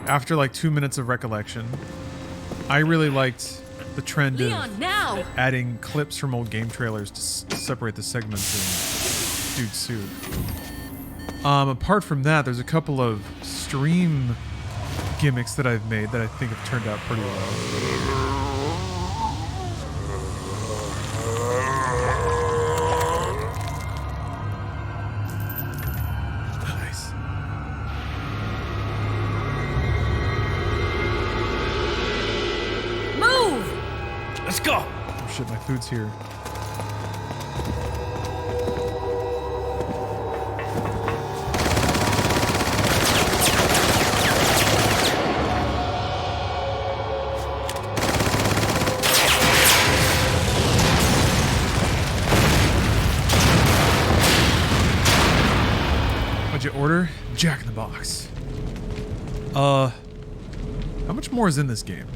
after like 2 minutes of recollection, I really liked the trend Leon, of now! adding clips from old game trailers to separate the segments in Dude Soup. Apart from that, there's a couple of stream gimmicks that I've made that I think have turned out pretty well. Let's go! Oh shit, my food's here. What'd you order? Jack in the Box. How much more is in this game?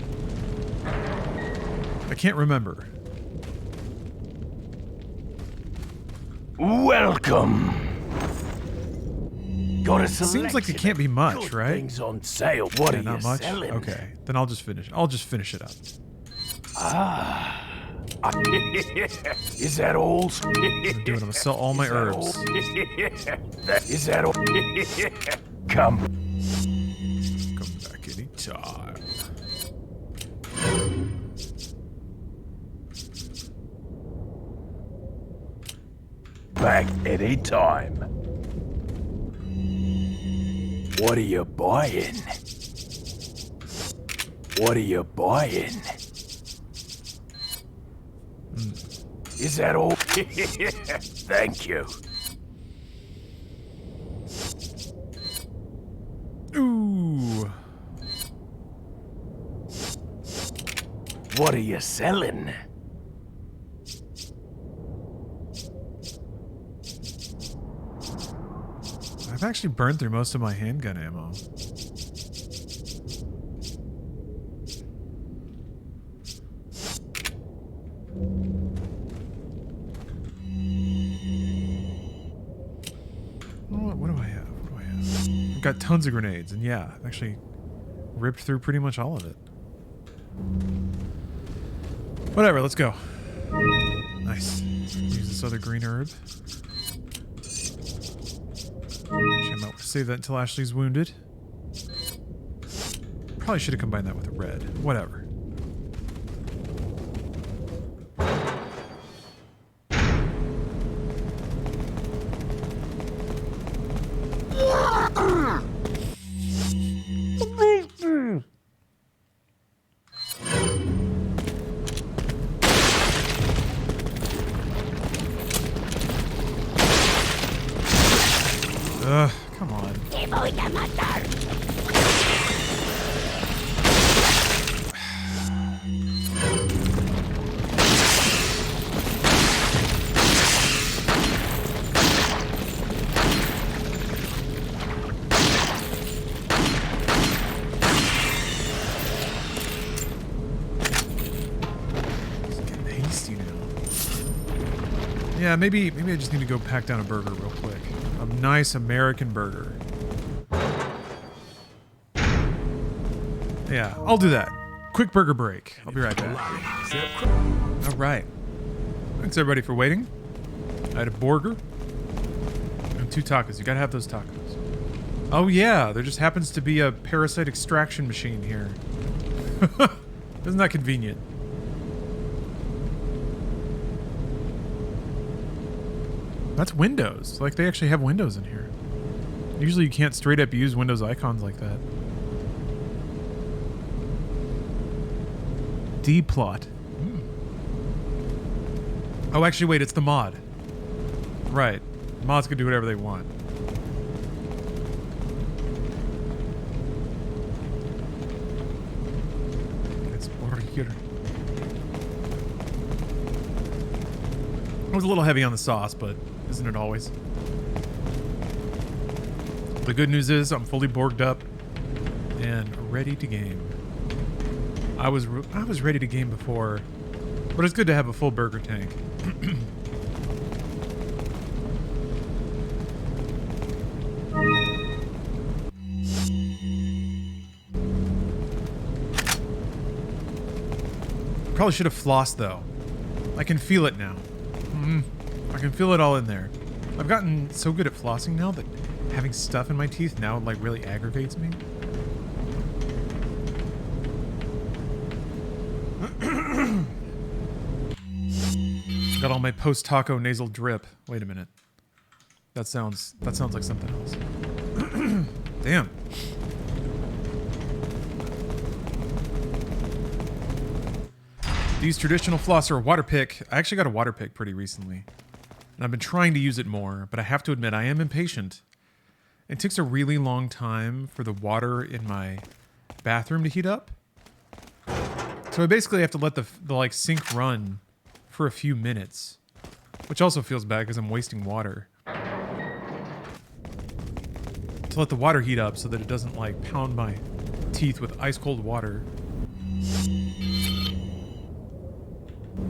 I can't remember. Welcome. Got a Seems like it can't be much, right? Things on sale. What yeah, are not you much? selling? Okay, then I'll just finish it up. Ah. Is that all? I'm gonna do it. I'm gonna sell all my herbs. Is that all? Come back anytime. Back anytime. What are you buying? What are you buying? Is that all? Thank you. Ooh. What are you selling? I've actually burned through most of my handgun ammo. What do I have? What do I have? I've got tons of grenades, and yeah, I've actually ripped through pretty much all of it. Whatever, let's go. Nice. Use this other green herb. Actually, I might save that until Ashley's wounded. Probably should have combined that with a red. Whatever. Come on. It's getting hasty now. Yeah, maybe I just need to go pack down a burger real quick. A nice American burger. Yeah, I'll do that. Quick burger break. I'll be right back. All right. Thanks everybody for waiting. I had a burger and 2 tacos. You gotta have those tacos. Oh yeah, there just happens to be a parasite extraction machine here. Isn't that convenient? That's Windows. Like, they actually have Windows in here. Usually you can't straight up use Windows icons like that. D-plot. Oh, actually, wait, it's the mod. Right. Mods can do whatever they want. It's over here. It was a little heavy on the sauce, but isn't it always? The good news is I'm fully borged up and ready to game. I was ready to game before, but it's good to have a full burger tank. Probably should have flossed though. I can feel it now. I can feel it all in there. I've gotten so good at flossing now that having stuff in my teeth now like really aggravates me. Got all my post-taco nasal drip. Wait a minute. That sounds like something else. Damn. These traditional floss are a water pick. I actually got a water pick pretty recently. And I've been trying to use it more, but I have to admit I am impatient. It takes a really long time for the water in my bathroom to heat up. So I basically have to let the like sink run for a few minutes, which also feels bad because I'm wasting water. To let the water heat up so that it doesn't like pound my teeth with ice cold water.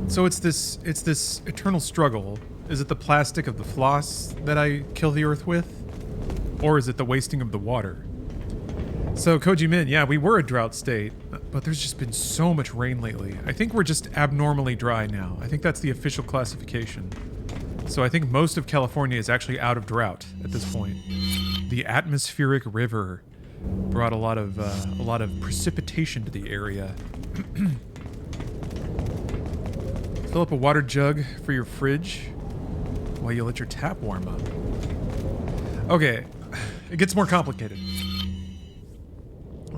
So it's this eternal struggle. Is it the plastic of the floss that I kill the earth with? Or is it the wasting of the water? So Koji Min, yeah, we were a drought state, but there's just been so much rain lately. I think we're just abnormally dry now. I think that's the official classification. So I think most of California is actually out of drought at this point. The atmospheric river brought a lot of precipitation to the area. Fill up a water jug for your fridge while you let your tap warm up. Okay, it gets more complicated.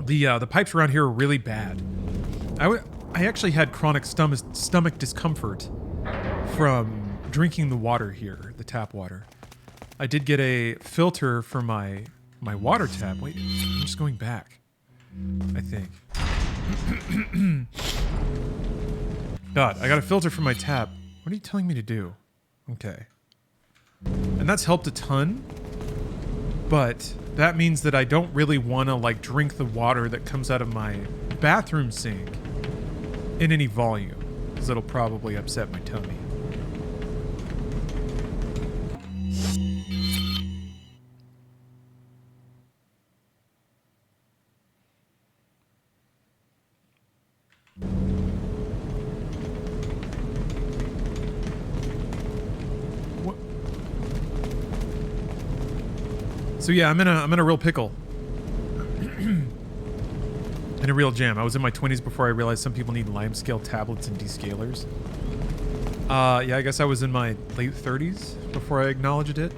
The pipes around here are really bad. I actually had chronic stomach discomfort from drinking the water here, the tap water. I did get a filter for my water tap. Wait, I'm just going back, I think. God, I got a filter for my tap. What are you telling me to do? Okay. And that's helped a ton, but that means that I don't really want to like drink the water that comes out of my bathroom sink in any volume. because it'll probably upset my tummy. So yeah, I'm in a real pickle. In a real jam. I was in my 20s before I realized some people need limescale tablets and descalers. Yeah, I guess I was in my late 30s before I acknowledged it.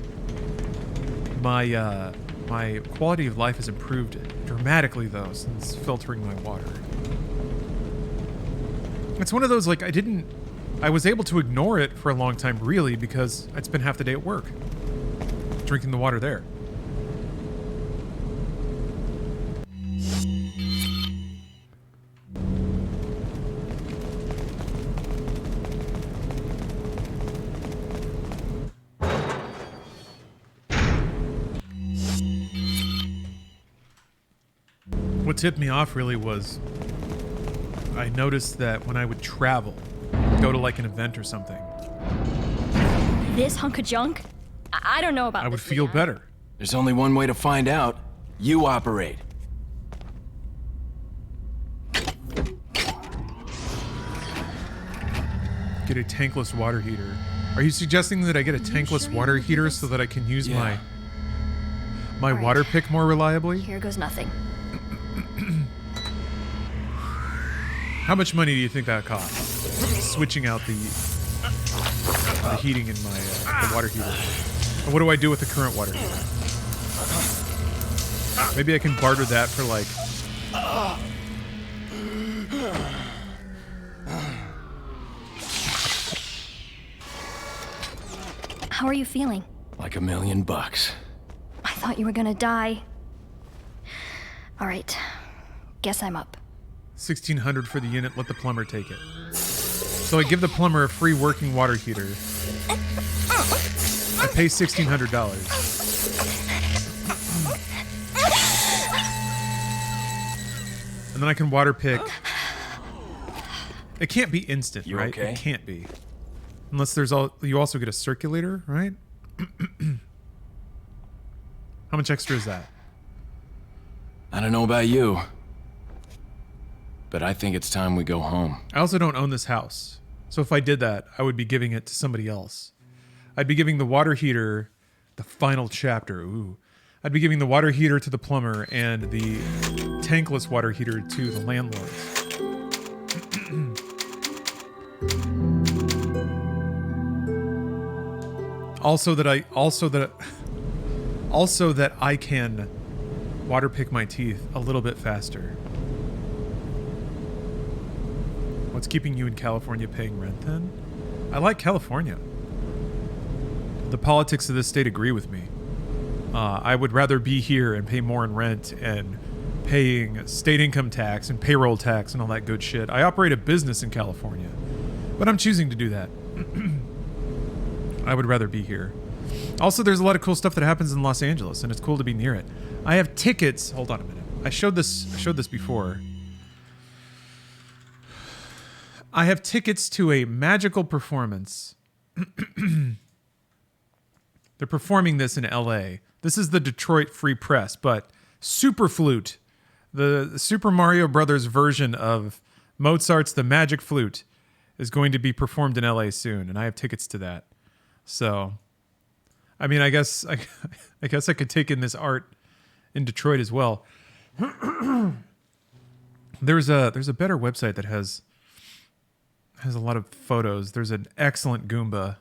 My my quality of life has improved dramatically though since filtering my water. It's one of those, like, I was able to ignore it for a long time really because I'd spend half the day at work drinking the water there. What tipped me off really was I noticed that when I would travel, go to like an event or something, This hunk of junk? I don't know about I would this, feel Leon. better. There's only one way to find out. You operate. Get a tankless water heater. Are you suggesting that I get a tankless water heater so that I can use my water pick more reliably? Here goes nothing. How much money do you think that costs? Switching out the heating in my the water heater. And what do I do with the current water heater? Maybe I can barter that for like. How are you feeling? Like $1 million. I thought you were gonna die. All right. Guess I'm up. 1,600 for the unit. Let the plumber take it. So I give the plumber a free working water heater. I pay $1,600. And then I can water pick. It can't be instant, You right? okay? It can't be. Unless there's you also get a circulator, right? How much extra is that? I don't know about you, but I think it's time we go home. I also don't own this house. So if I did that, I would be giving it to somebody else. I'd be giving the water heater, the final chapter, ooh. I'd be giving the water heater to the plumber and the tankless water heater to the landlords. Also that I can water pick my teeth a little bit faster. What's keeping you in California paying rent then? I like California. The politics of this state agree with me. I would rather be here and pay more in rent and paying state income tax and payroll tax and all that good shit. I operate a business in California, but I'm choosing to do that. I would rather be here. Also, there's a lot of cool stuff that happens in Los Angeles, and it's cool to be near it. I have tickets. Hold on a minute. I showed this before. I have tickets to a magical performance. They're performing this in LA. This is the Detroit Free Press, but Super Flute, the Super Mario Brothers version of Mozart's The Magic Flute, is going to be performed in LA soon, and I have tickets to that. So, I mean, I guess I could take in this art in Detroit as well. There's a better website that has a lot of photos. There's an excellent Goomba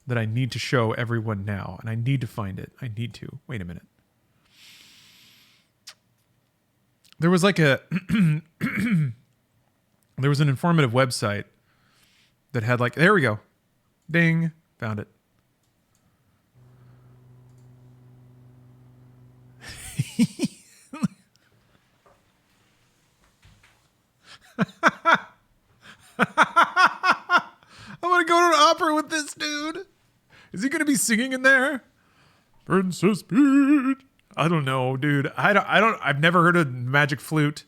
that I need to show everyone now, and I need to find it. I need to. Wait a minute. There was like there was an informative website that had like, there we go. Ding. Found it. I want to go to an opera with this dude. Is he going to be singing in there? Princess Peach. I don't know, dude. I've never heard of Magic Flute.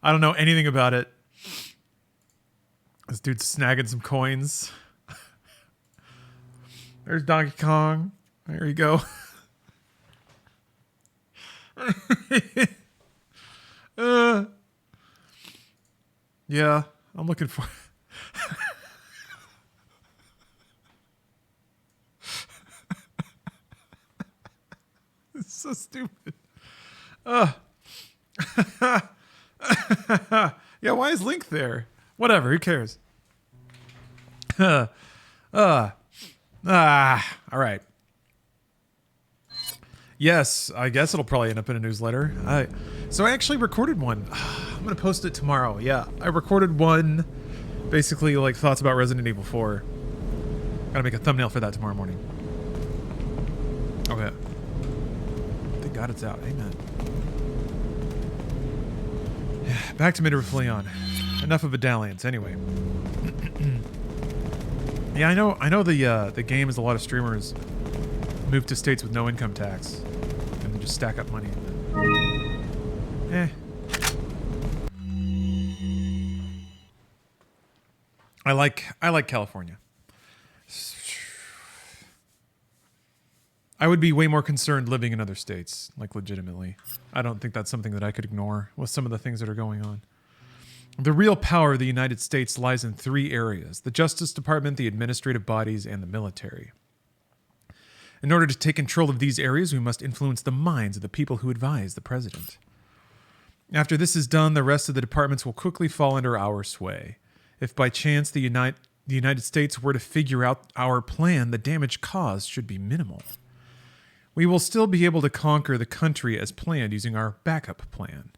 I don't know anything about it. This dude's snagging some coins. There's Donkey Kong. There you go. Yeah, I'm looking for... It's so stupid. Yeah, why is Link there? Whatever, who cares? All right. Yes, I guess it'll probably end up in a newsletter. So I actually recorded one. I'm gonna post it tomorrow. Yeah, I recorded one, basically like thoughts about Resident Evil 4. Gotta make a thumbnail for that tomorrow morning. Okay. Thank God it's out. Amen. Back to Midriff Leon. Enough of a dalliance. Anyway. Yeah, I know. The game is a lot of streamers move to states with no income tax and then just stack up money. I like California. I would be way more concerned living in other states, like legitimately. I don't think that's something that I could ignore with some of the things that are going on. The real power of the United States lies in 3 areas: the Justice Department, the administrative bodies, and the military. In order to take control of these areas, we must influence the minds of the people who advise the president. After this is done, the rest of the departments will quickly fall under our sway. If by chance the United States were to figure out our plan, the damage caused should be minimal. We will still be able to conquer the country as planned using our backup plan.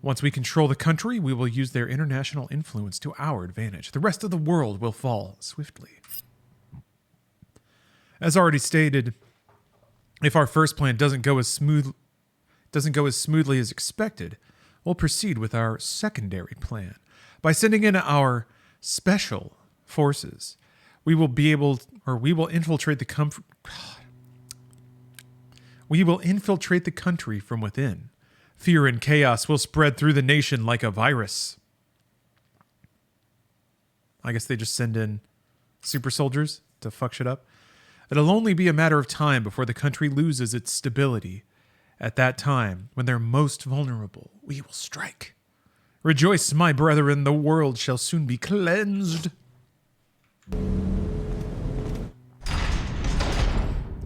Once we control the country, we will use their international influence to our advantage. The rest of the world will fall swiftly. As already stated, if our first plan doesn't go as smoothly as expected, we'll proceed with our secondary plan. By sending in our special forces, we will infiltrate the country from within. Fear and chaos will spread through the nation like a virus. I guess they just send in super soldiers to fuck shit up. It'll only be a matter of time before the country loses its stability. At that time, when they're most vulnerable, we will strike. Rejoice, my brethren, the world shall soon be cleansed.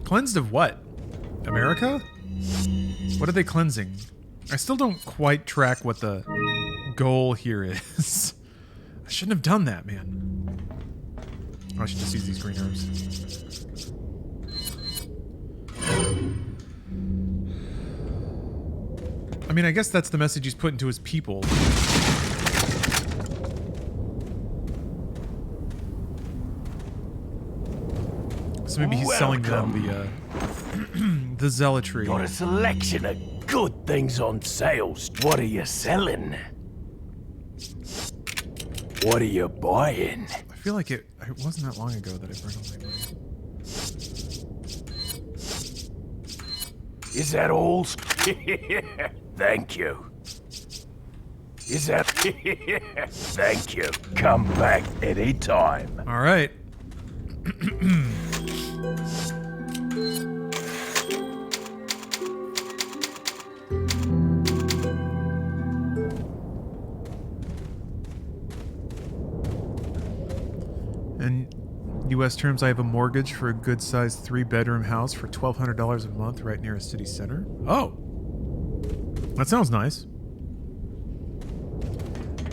Cleansed of what? America? What are they cleansing? I still don't quite track what the goal here is. I shouldn't have done that, man. Oh, I should just use these green herbs. I mean, I guess that's the message he's putting to his people. So maybe he's selling them the zealotry. Got a selection of good things on sales. What are you selling? What are you buying? I feel like it wasn't that long ago that I burned all my money. Is that all? Thank you. Is that... Thank you. Come back anytime. All right. In U.S. terms, I have a mortgage for a good-sized 3-bedroom house for $1,200 a month right near a city center. Oh! That sounds nice.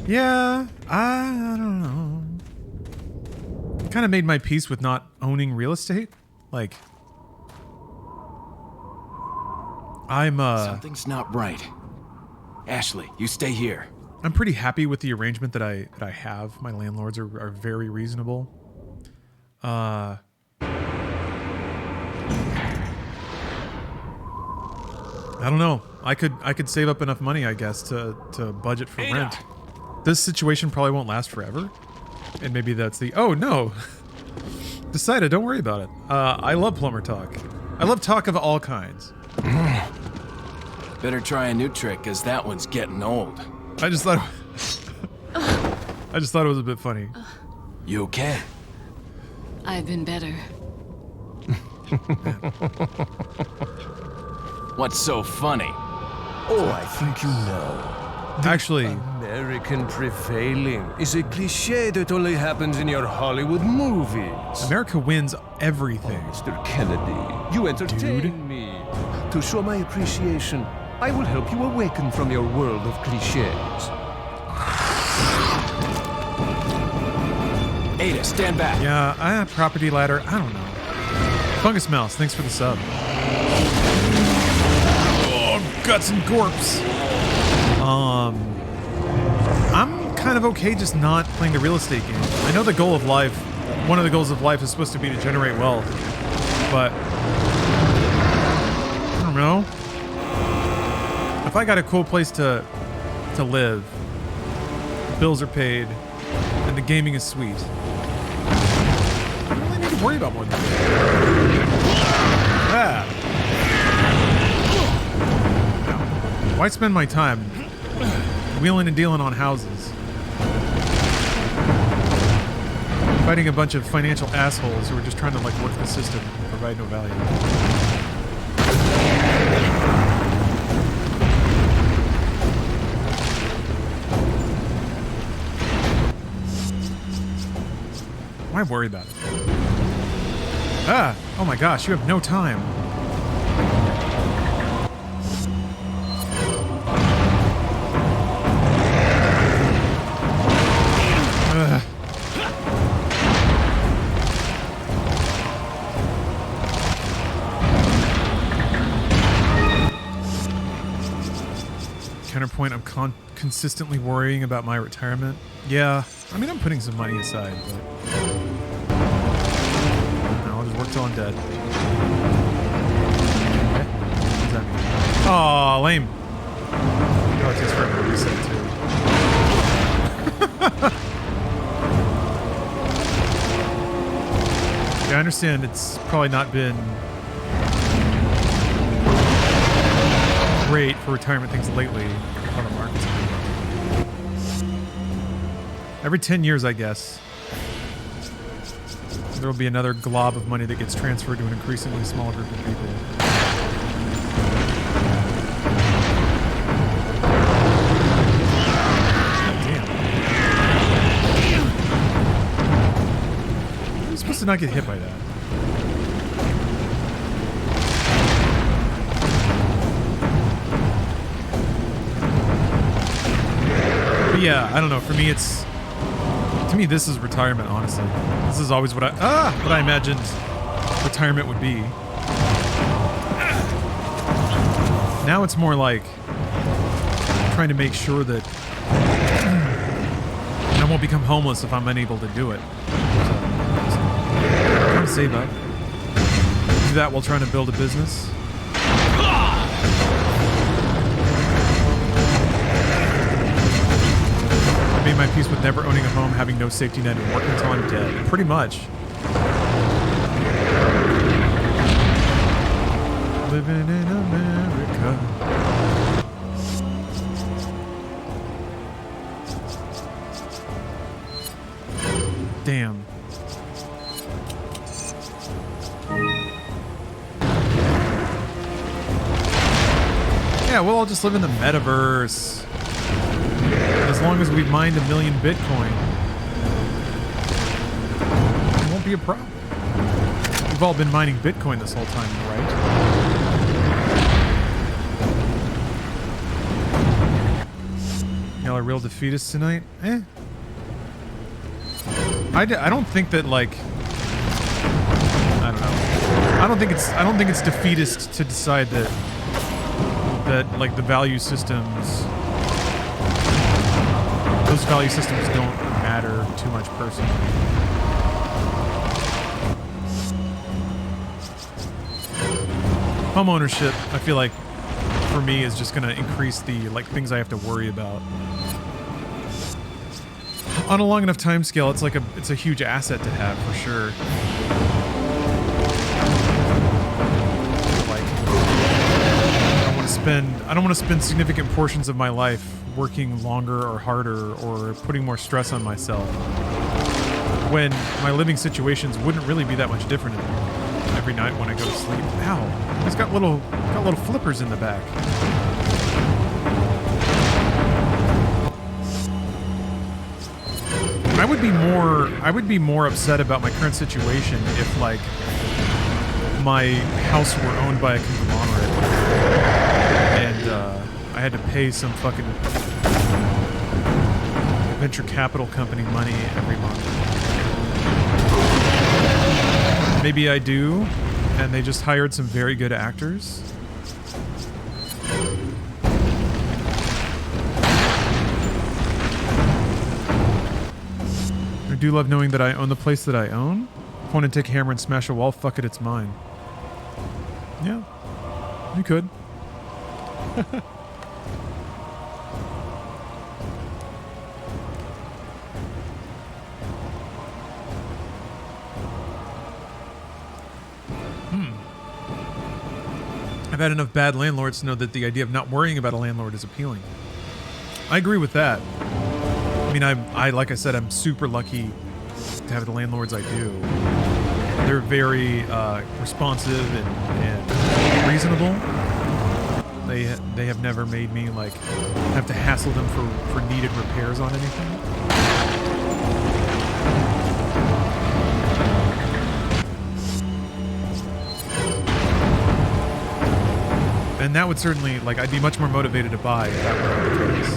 Yeah, I don't know. Kind of made my peace with not owning real estate. Like, I'm Something's not right. Ashley, you stay here. I'm pretty happy with the arrangement that I have. My landlords are very reasonable. I don't know. I could save up enough money, I guess, to budget for rent. This situation probably won't last forever. And maybe that's the... Oh, no! Decided, don't worry about it. I love plumber talk. I love talk of all kinds. Better try a new trick, because that one's getting old. I just thought... I just thought it was a bit funny. You okay? I've been better. What's so funny? Oh, I think you know. Actually, American prevailing is a cliche that only happens in your Hollywood movies. America wins everything. Oh, Mr. Kennedy, you entertain me. To show my appreciation, I will help you awaken from your world of cliches. Ada, stand back. Yeah, property ladder. I don't know. Fungus Mouse, thanks for the sub. Oh, guts and corpse. I'm kind of okay just not playing the real estate game. I know the goal of life, one of the goals of life is supposed to be to generate wealth, but I don't know. If I got a cool place to live, the bills are paid, and the gaming is sweet, I don't really need to worry about more than that. Why spend my time wheeling and dealing on houses, fighting a bunch of financial assholes who are just trying to like work the system and provide no value? Why worry about it? Ah! Oh my gosh, you have no time. Counterpoint, I'm consistently worrying about my retirement. Yeah, I mean, I'm putting some money aside, but I'll just work till I'm dead. Okay. What does that mean? Aw, lame. Oh, it takes forever to reset, too. Yeah, I understand it's probably not been great for retirement things lately on the markets. Every 10 years, I guess, there will be another glob of money that gets transferred to an increasingly small group of people. Damn. I'm supposed to not get hit by that. Yeah, I don't know. For me, to me, this is retirement. Honestly, this is always what I imagined retirement would be. Now it's more like trying to make sure that I won't become homeless if I'm unable to do it. So I'm trying to save up. Do that while trying to build a business. I made my peace with never owning a home, having no safety net, and working until I'm dead. Pretty much. Living in America. Damn. Yeah, we'll all just live in the metaverse. As long as we mined 1 million Bitcoin, it won't be a problem. We've all been mining Bitcoin this whole time, right? Y'all are real defeatists tonight? Eh. I don't think that, like, I don't know. I don't think it's defeatist to decide that like the value systems. Those value systems don't matter too much personally. Home ownership, I feel like, for me, is just going to increase the things I have to worry about. On a long enough time scale, it's a huge asset to have for sure. want to spend significant portions of my life working longer or harder or putting more stress on myself when my living situations wouldn't really be that much different every night when I go to sleep. Ow, it's got little flippers in the back. I would be more upset about my current situation if like my house were owned by a conglomerate and I had to pay some fucking venture capital company money every month. Maybe I do, and they just hired some very good actors. I do love knowing that I own the place that I own. If I want to take a hammer and smash a wall, fuck it, it's mine. Yeah, you could. I've had enough bad landlords to know that the idea of not worrying about a landlord is appealing. I agree with that. I mean, I like I said, I'm super lucky to have the landlords I do. They're very responsive and reasonable. They have never made me like have to hassle them for needed repairs on anything. And that would certainly, like, I'd be much more motivated to buy if that were the case.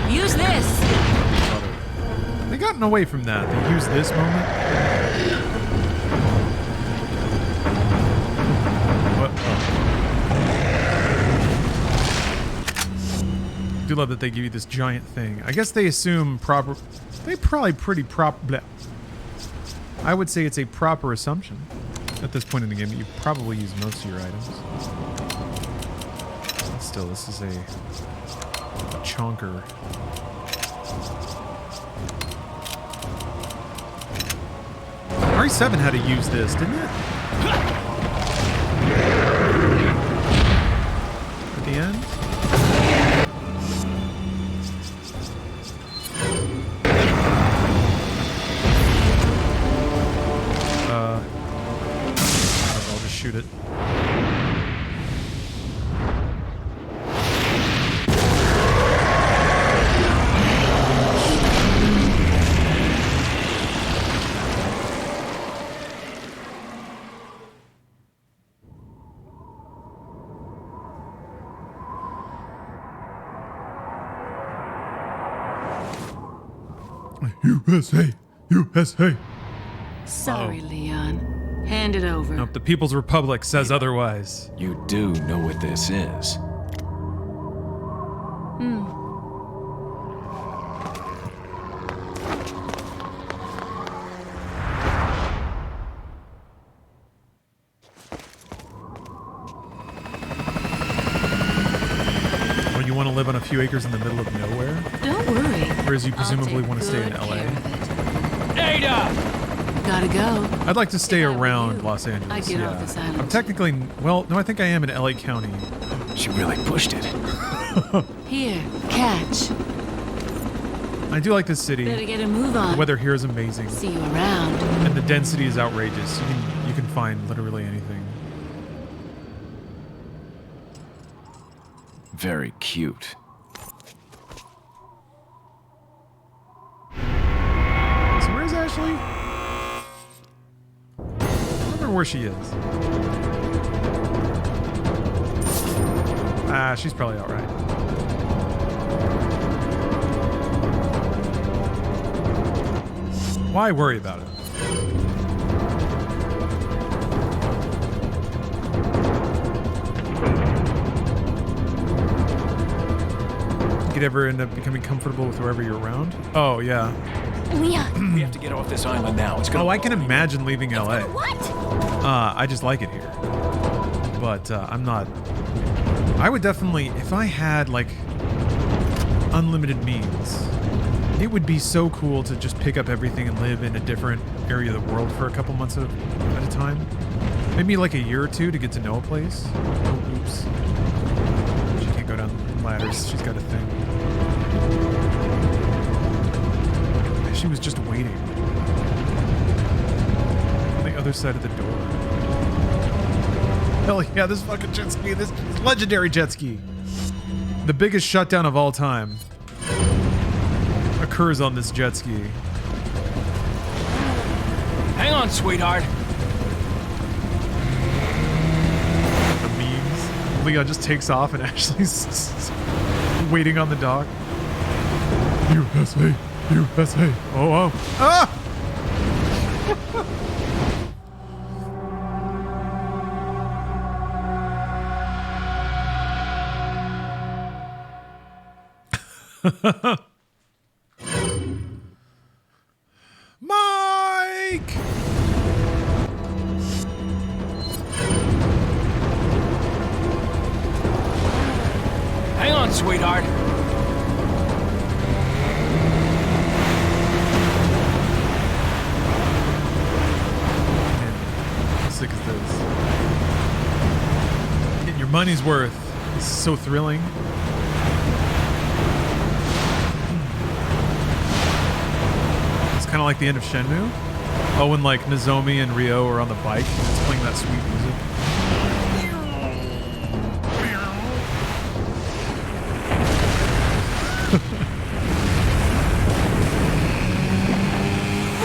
Use this! They gotten away from that. They use this moment. I do love that they give you this giant thing. I guess they assume proper... They probably pretty proper... I would say it's a proper assumption at this point in the game that you probably use most of your items. But still, this is a chonker. RE7 had to use this, didn't it? At the end? I'll just shoot it. USA! USA! Sorry, Leon. Hand it over. Nope, the People's Republic says otherwise. You do know what this is. Or you want to live on a few acres in the middle of nowhere? Don't worry. Whereas you presumably want to stay in LA. Ada! Gotta go. I'd like to stay around Los Angeles. I get off this island. I'm technically, well, no, I think I am in LA County. She really pushed it. Here, catch. I do like this city. Better get a move on. The weather here is amazing. See you around. And the density is outrageous. You can find literally anything. Very cute. So where's Ashley? I wonder where she is. Ah, she's probably all right. Why worry about it? You could ever end up becoming comfortable with whoever you're around? Oh, yeah. Leon. We have to get off this island now. It's gonna I can imagine leaving LA. What? I just like it here. But I'm not... I would definitely... If I had, like, unlimited means, It would be so cool to just pick up everything and live in a different area of the world for a couple months at a time. Maybe like a year or two to get to know a place. Oh, oops. She can't go down ladders. She's got a thing. She was just waiting. On the other side of the door. Hell yeah, this fucking jet ski. This legendary jet ski. The biggest shutdown of all time occurs on this jet ski. Hang on, sweetheart. The memes. Leon just takes off and Ashley's waiting on the dock. USA, USA. Oh, oh. Ah! Mike! Hang on, sweetheart. How sick is this? Getting your money's worth. This is so thrilling. Kind of like the end of Shenmue. Oh, when like Nozomi and Ryo are on the bike and it's playing that sweet music.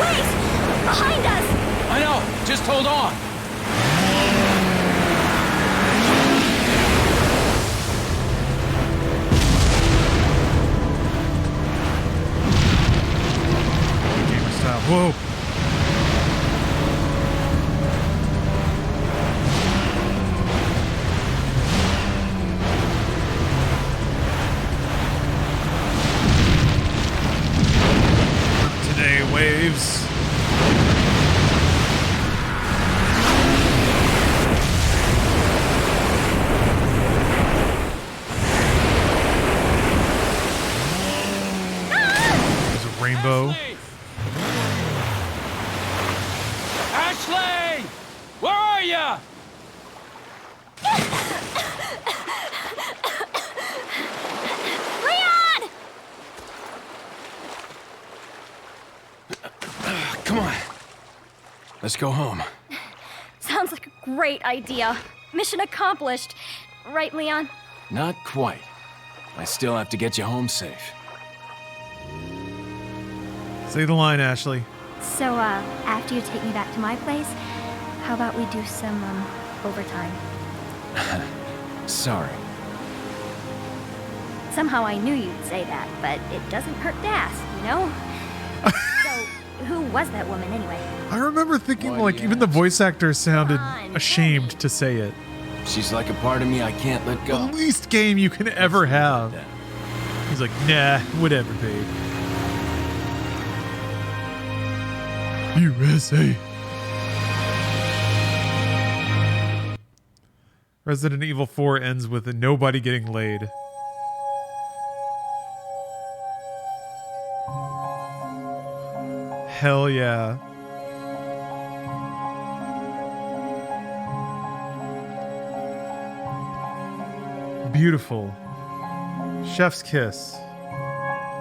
Wait! Behind us! I know! Just hold on! Whoa. Today, waves. There's a rainbow. Ashley! Where are ya? Leon! Come on. Let's go home. Sounds like a great idea. Mission accomplished. Right, Leon? Not quite. I still have to get you home safe. Say the line, Ashley. So, after you take me back to my place, how about we do some, overtime? Sorry. Somehow I knew you'd say that, but it doesn't hurt to ask, you know? So, who was that woman anyway? I remember thinking, like, even the voice actor sounded ashamed to say it. She's like a part of me I can't let go. The least game you can ever have. He's like, nah, whatever, babe. USA. Resident Evil 4 ends with nobody getting laid. Hell yeah. Beautiful. Chef's kiss.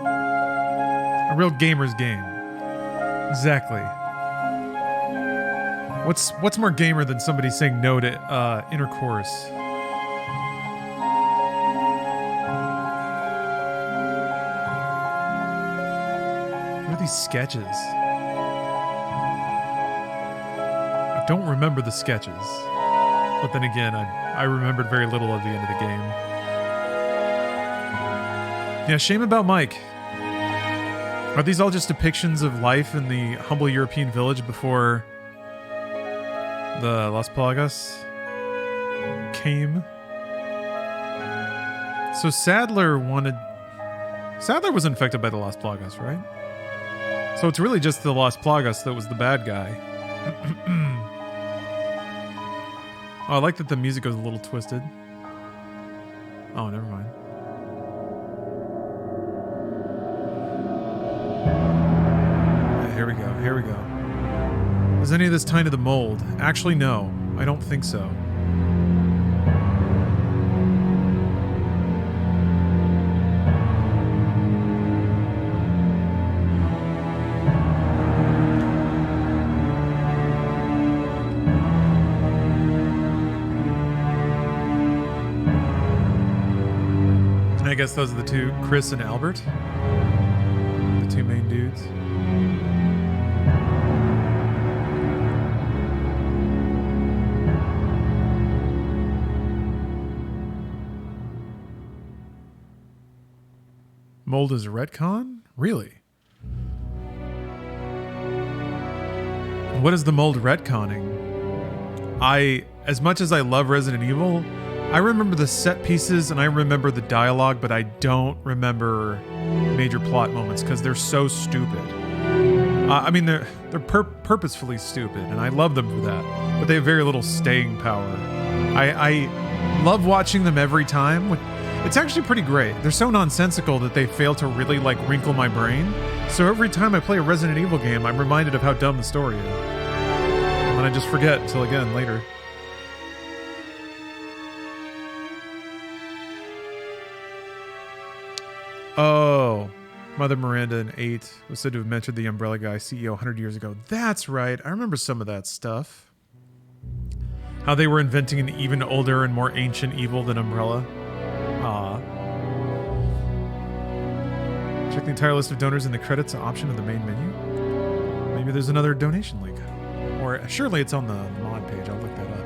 A real gamer's game. Exactly. What's more gamer than somebody saying no to intercourse? What are these sketches? I don't remember the sketches. But then again, I remembered very little of the end of the game. Yeah, shame about Mike. Are these all just depictions of life in the humble European village before the Las Plagas came? So Sadler was infected by the Las Plagas, right? So it's really just the Las Plagas that was the bad guy. Oh, I like that the music goes a little twisted. Oh, never mind. Was any of this tied to the mold? Actually, no. I don't think so. I guess those are the two, Chris and Albert. The two main dudes. Mold is a retcon? Really? What is the mold retconning? As much as I love Resident Evil, I remember the set pieces and I remember the dialogue, but I don't remember major plot moments because they're so stupid. I mean, they're purposefully stupid, and I love them for that, but they have very little staying power. I love watching them every time. It's actually pretty great. They're so nonsensical that they fail to really, like, wrinkle my brain. So every time I play a Resident Evil game, I'm reminded of how dumb the story is. And then I just forget until, again, later. Oh, Mother Miranda in 8 was said to have mentored the Umbrella Guy CEO 100 years ago. That's right. I remember some of that stuff. How they were inventing an even older and more ancient evil than Umbrella. Check the entire list of donors in the credits option of the main menu. Maybe there's another donation link. Or surely it's on the mod page. I'll look that up.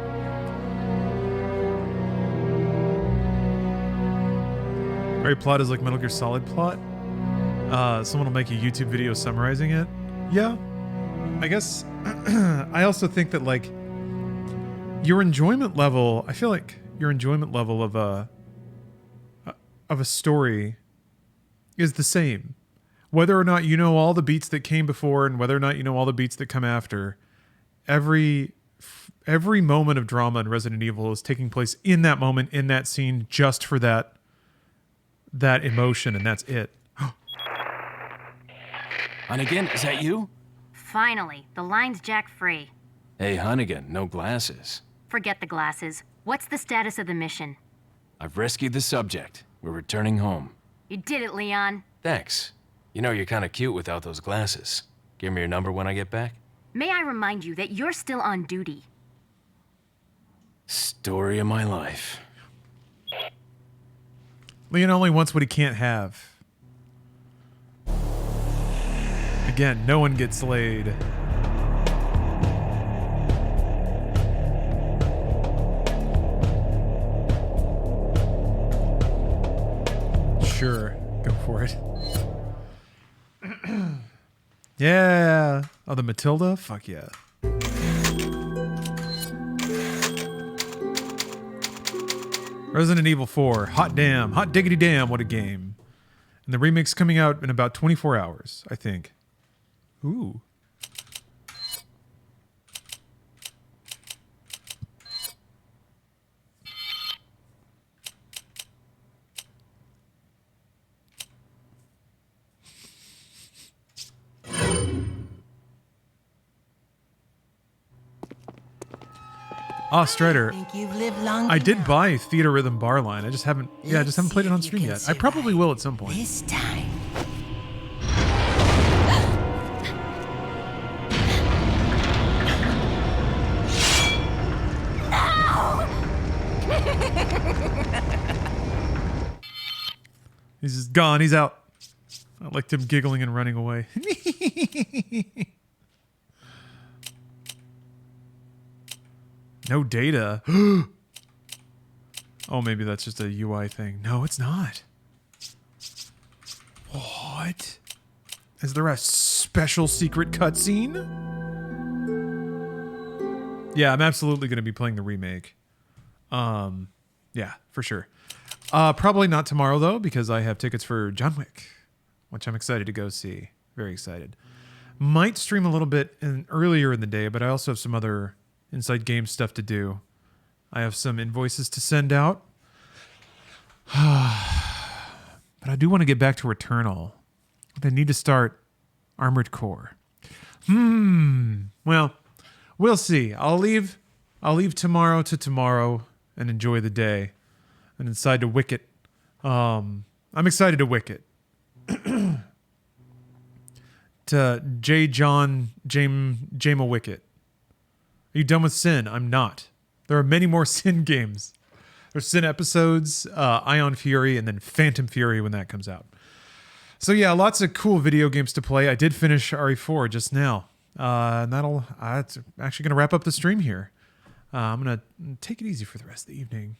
Right, plot is like Metal Gear Solid plot. Someone will make a YouTube video summarizing it. Yeah, I guess. I also think that, like, your enjoyment level, I feel like your enjoyment level of a story is the same. Whether or not you know all the beats that came before and whether or not you know all the beats that come after, every moment of drama in Resident Evil is taking place in that moment, in that scene, just for that emotion, and that's it. Hunnigan, is that you? Finally, the line's jack free. Hey, Hunnigan, no glasses. Forget the glasses. What's the status of the mission? I've rescued the subject. We're returning home. You did it, Leon. Thanks. You know, you're kind of cute without those glasses. Give me your number when I get back. May I remind you that you're still on duty. Story of my life. Leon only wants what he can't have. Again, no one gets laid. Sure, go for it. Yeah. Oh, the Matilda? Fuck yeah. Resident Evil 4. Hot damn. Hot diggity damn, what a game. And the remake's coming out in about 24 hours, I think. Ooh. Ah, Strider. I did buy Theater Rhythm Barline. I just haven't played it on stream yet. I probably will at some point. This time. He's just gone. He's out. I liked him giggling and running away. No data. Oh, maybe that's just a UI thing. No, it's not. What? Is there a special secret cutscene? Yeah, I'm absolutely going to be playing the remake. Yeah, for sure. Probably not tomorrow, though, because I have tickets for John Wick, which I'm excited to go see. Very excited. Might stream a little bit earlier in the day, but I also have some other Inside Game stuff to do. I have some invoices to send out. But I do want to get back to Returnal. But I need to start Armored Core. Well, we'll see. I'll leave tomorrow to tomorrow and enjoy the day and decide to wick it. I'm excited to wick it. To Jama Wicket. Are you done with Sin? I'm not. There are many more Sin games. There's Sin episodes, Ion Fury, and then Phantom Fury when that comes out. So yeah, lots of cool video games to play. I did finish RE4 just now. And that's actually going to wrap up the stream here. I'm going to take it easy for the rest of the evening.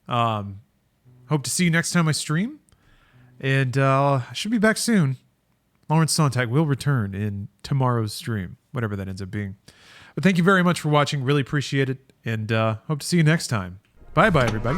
Hope to see you next time I stream. And I should be back soon. Lawrence Sonntag will return in tomorrow's stream, whatever that ends up being. But thank you very much for watching. Really appreciate it. And hope to see you next time. Bye-bye, everybody.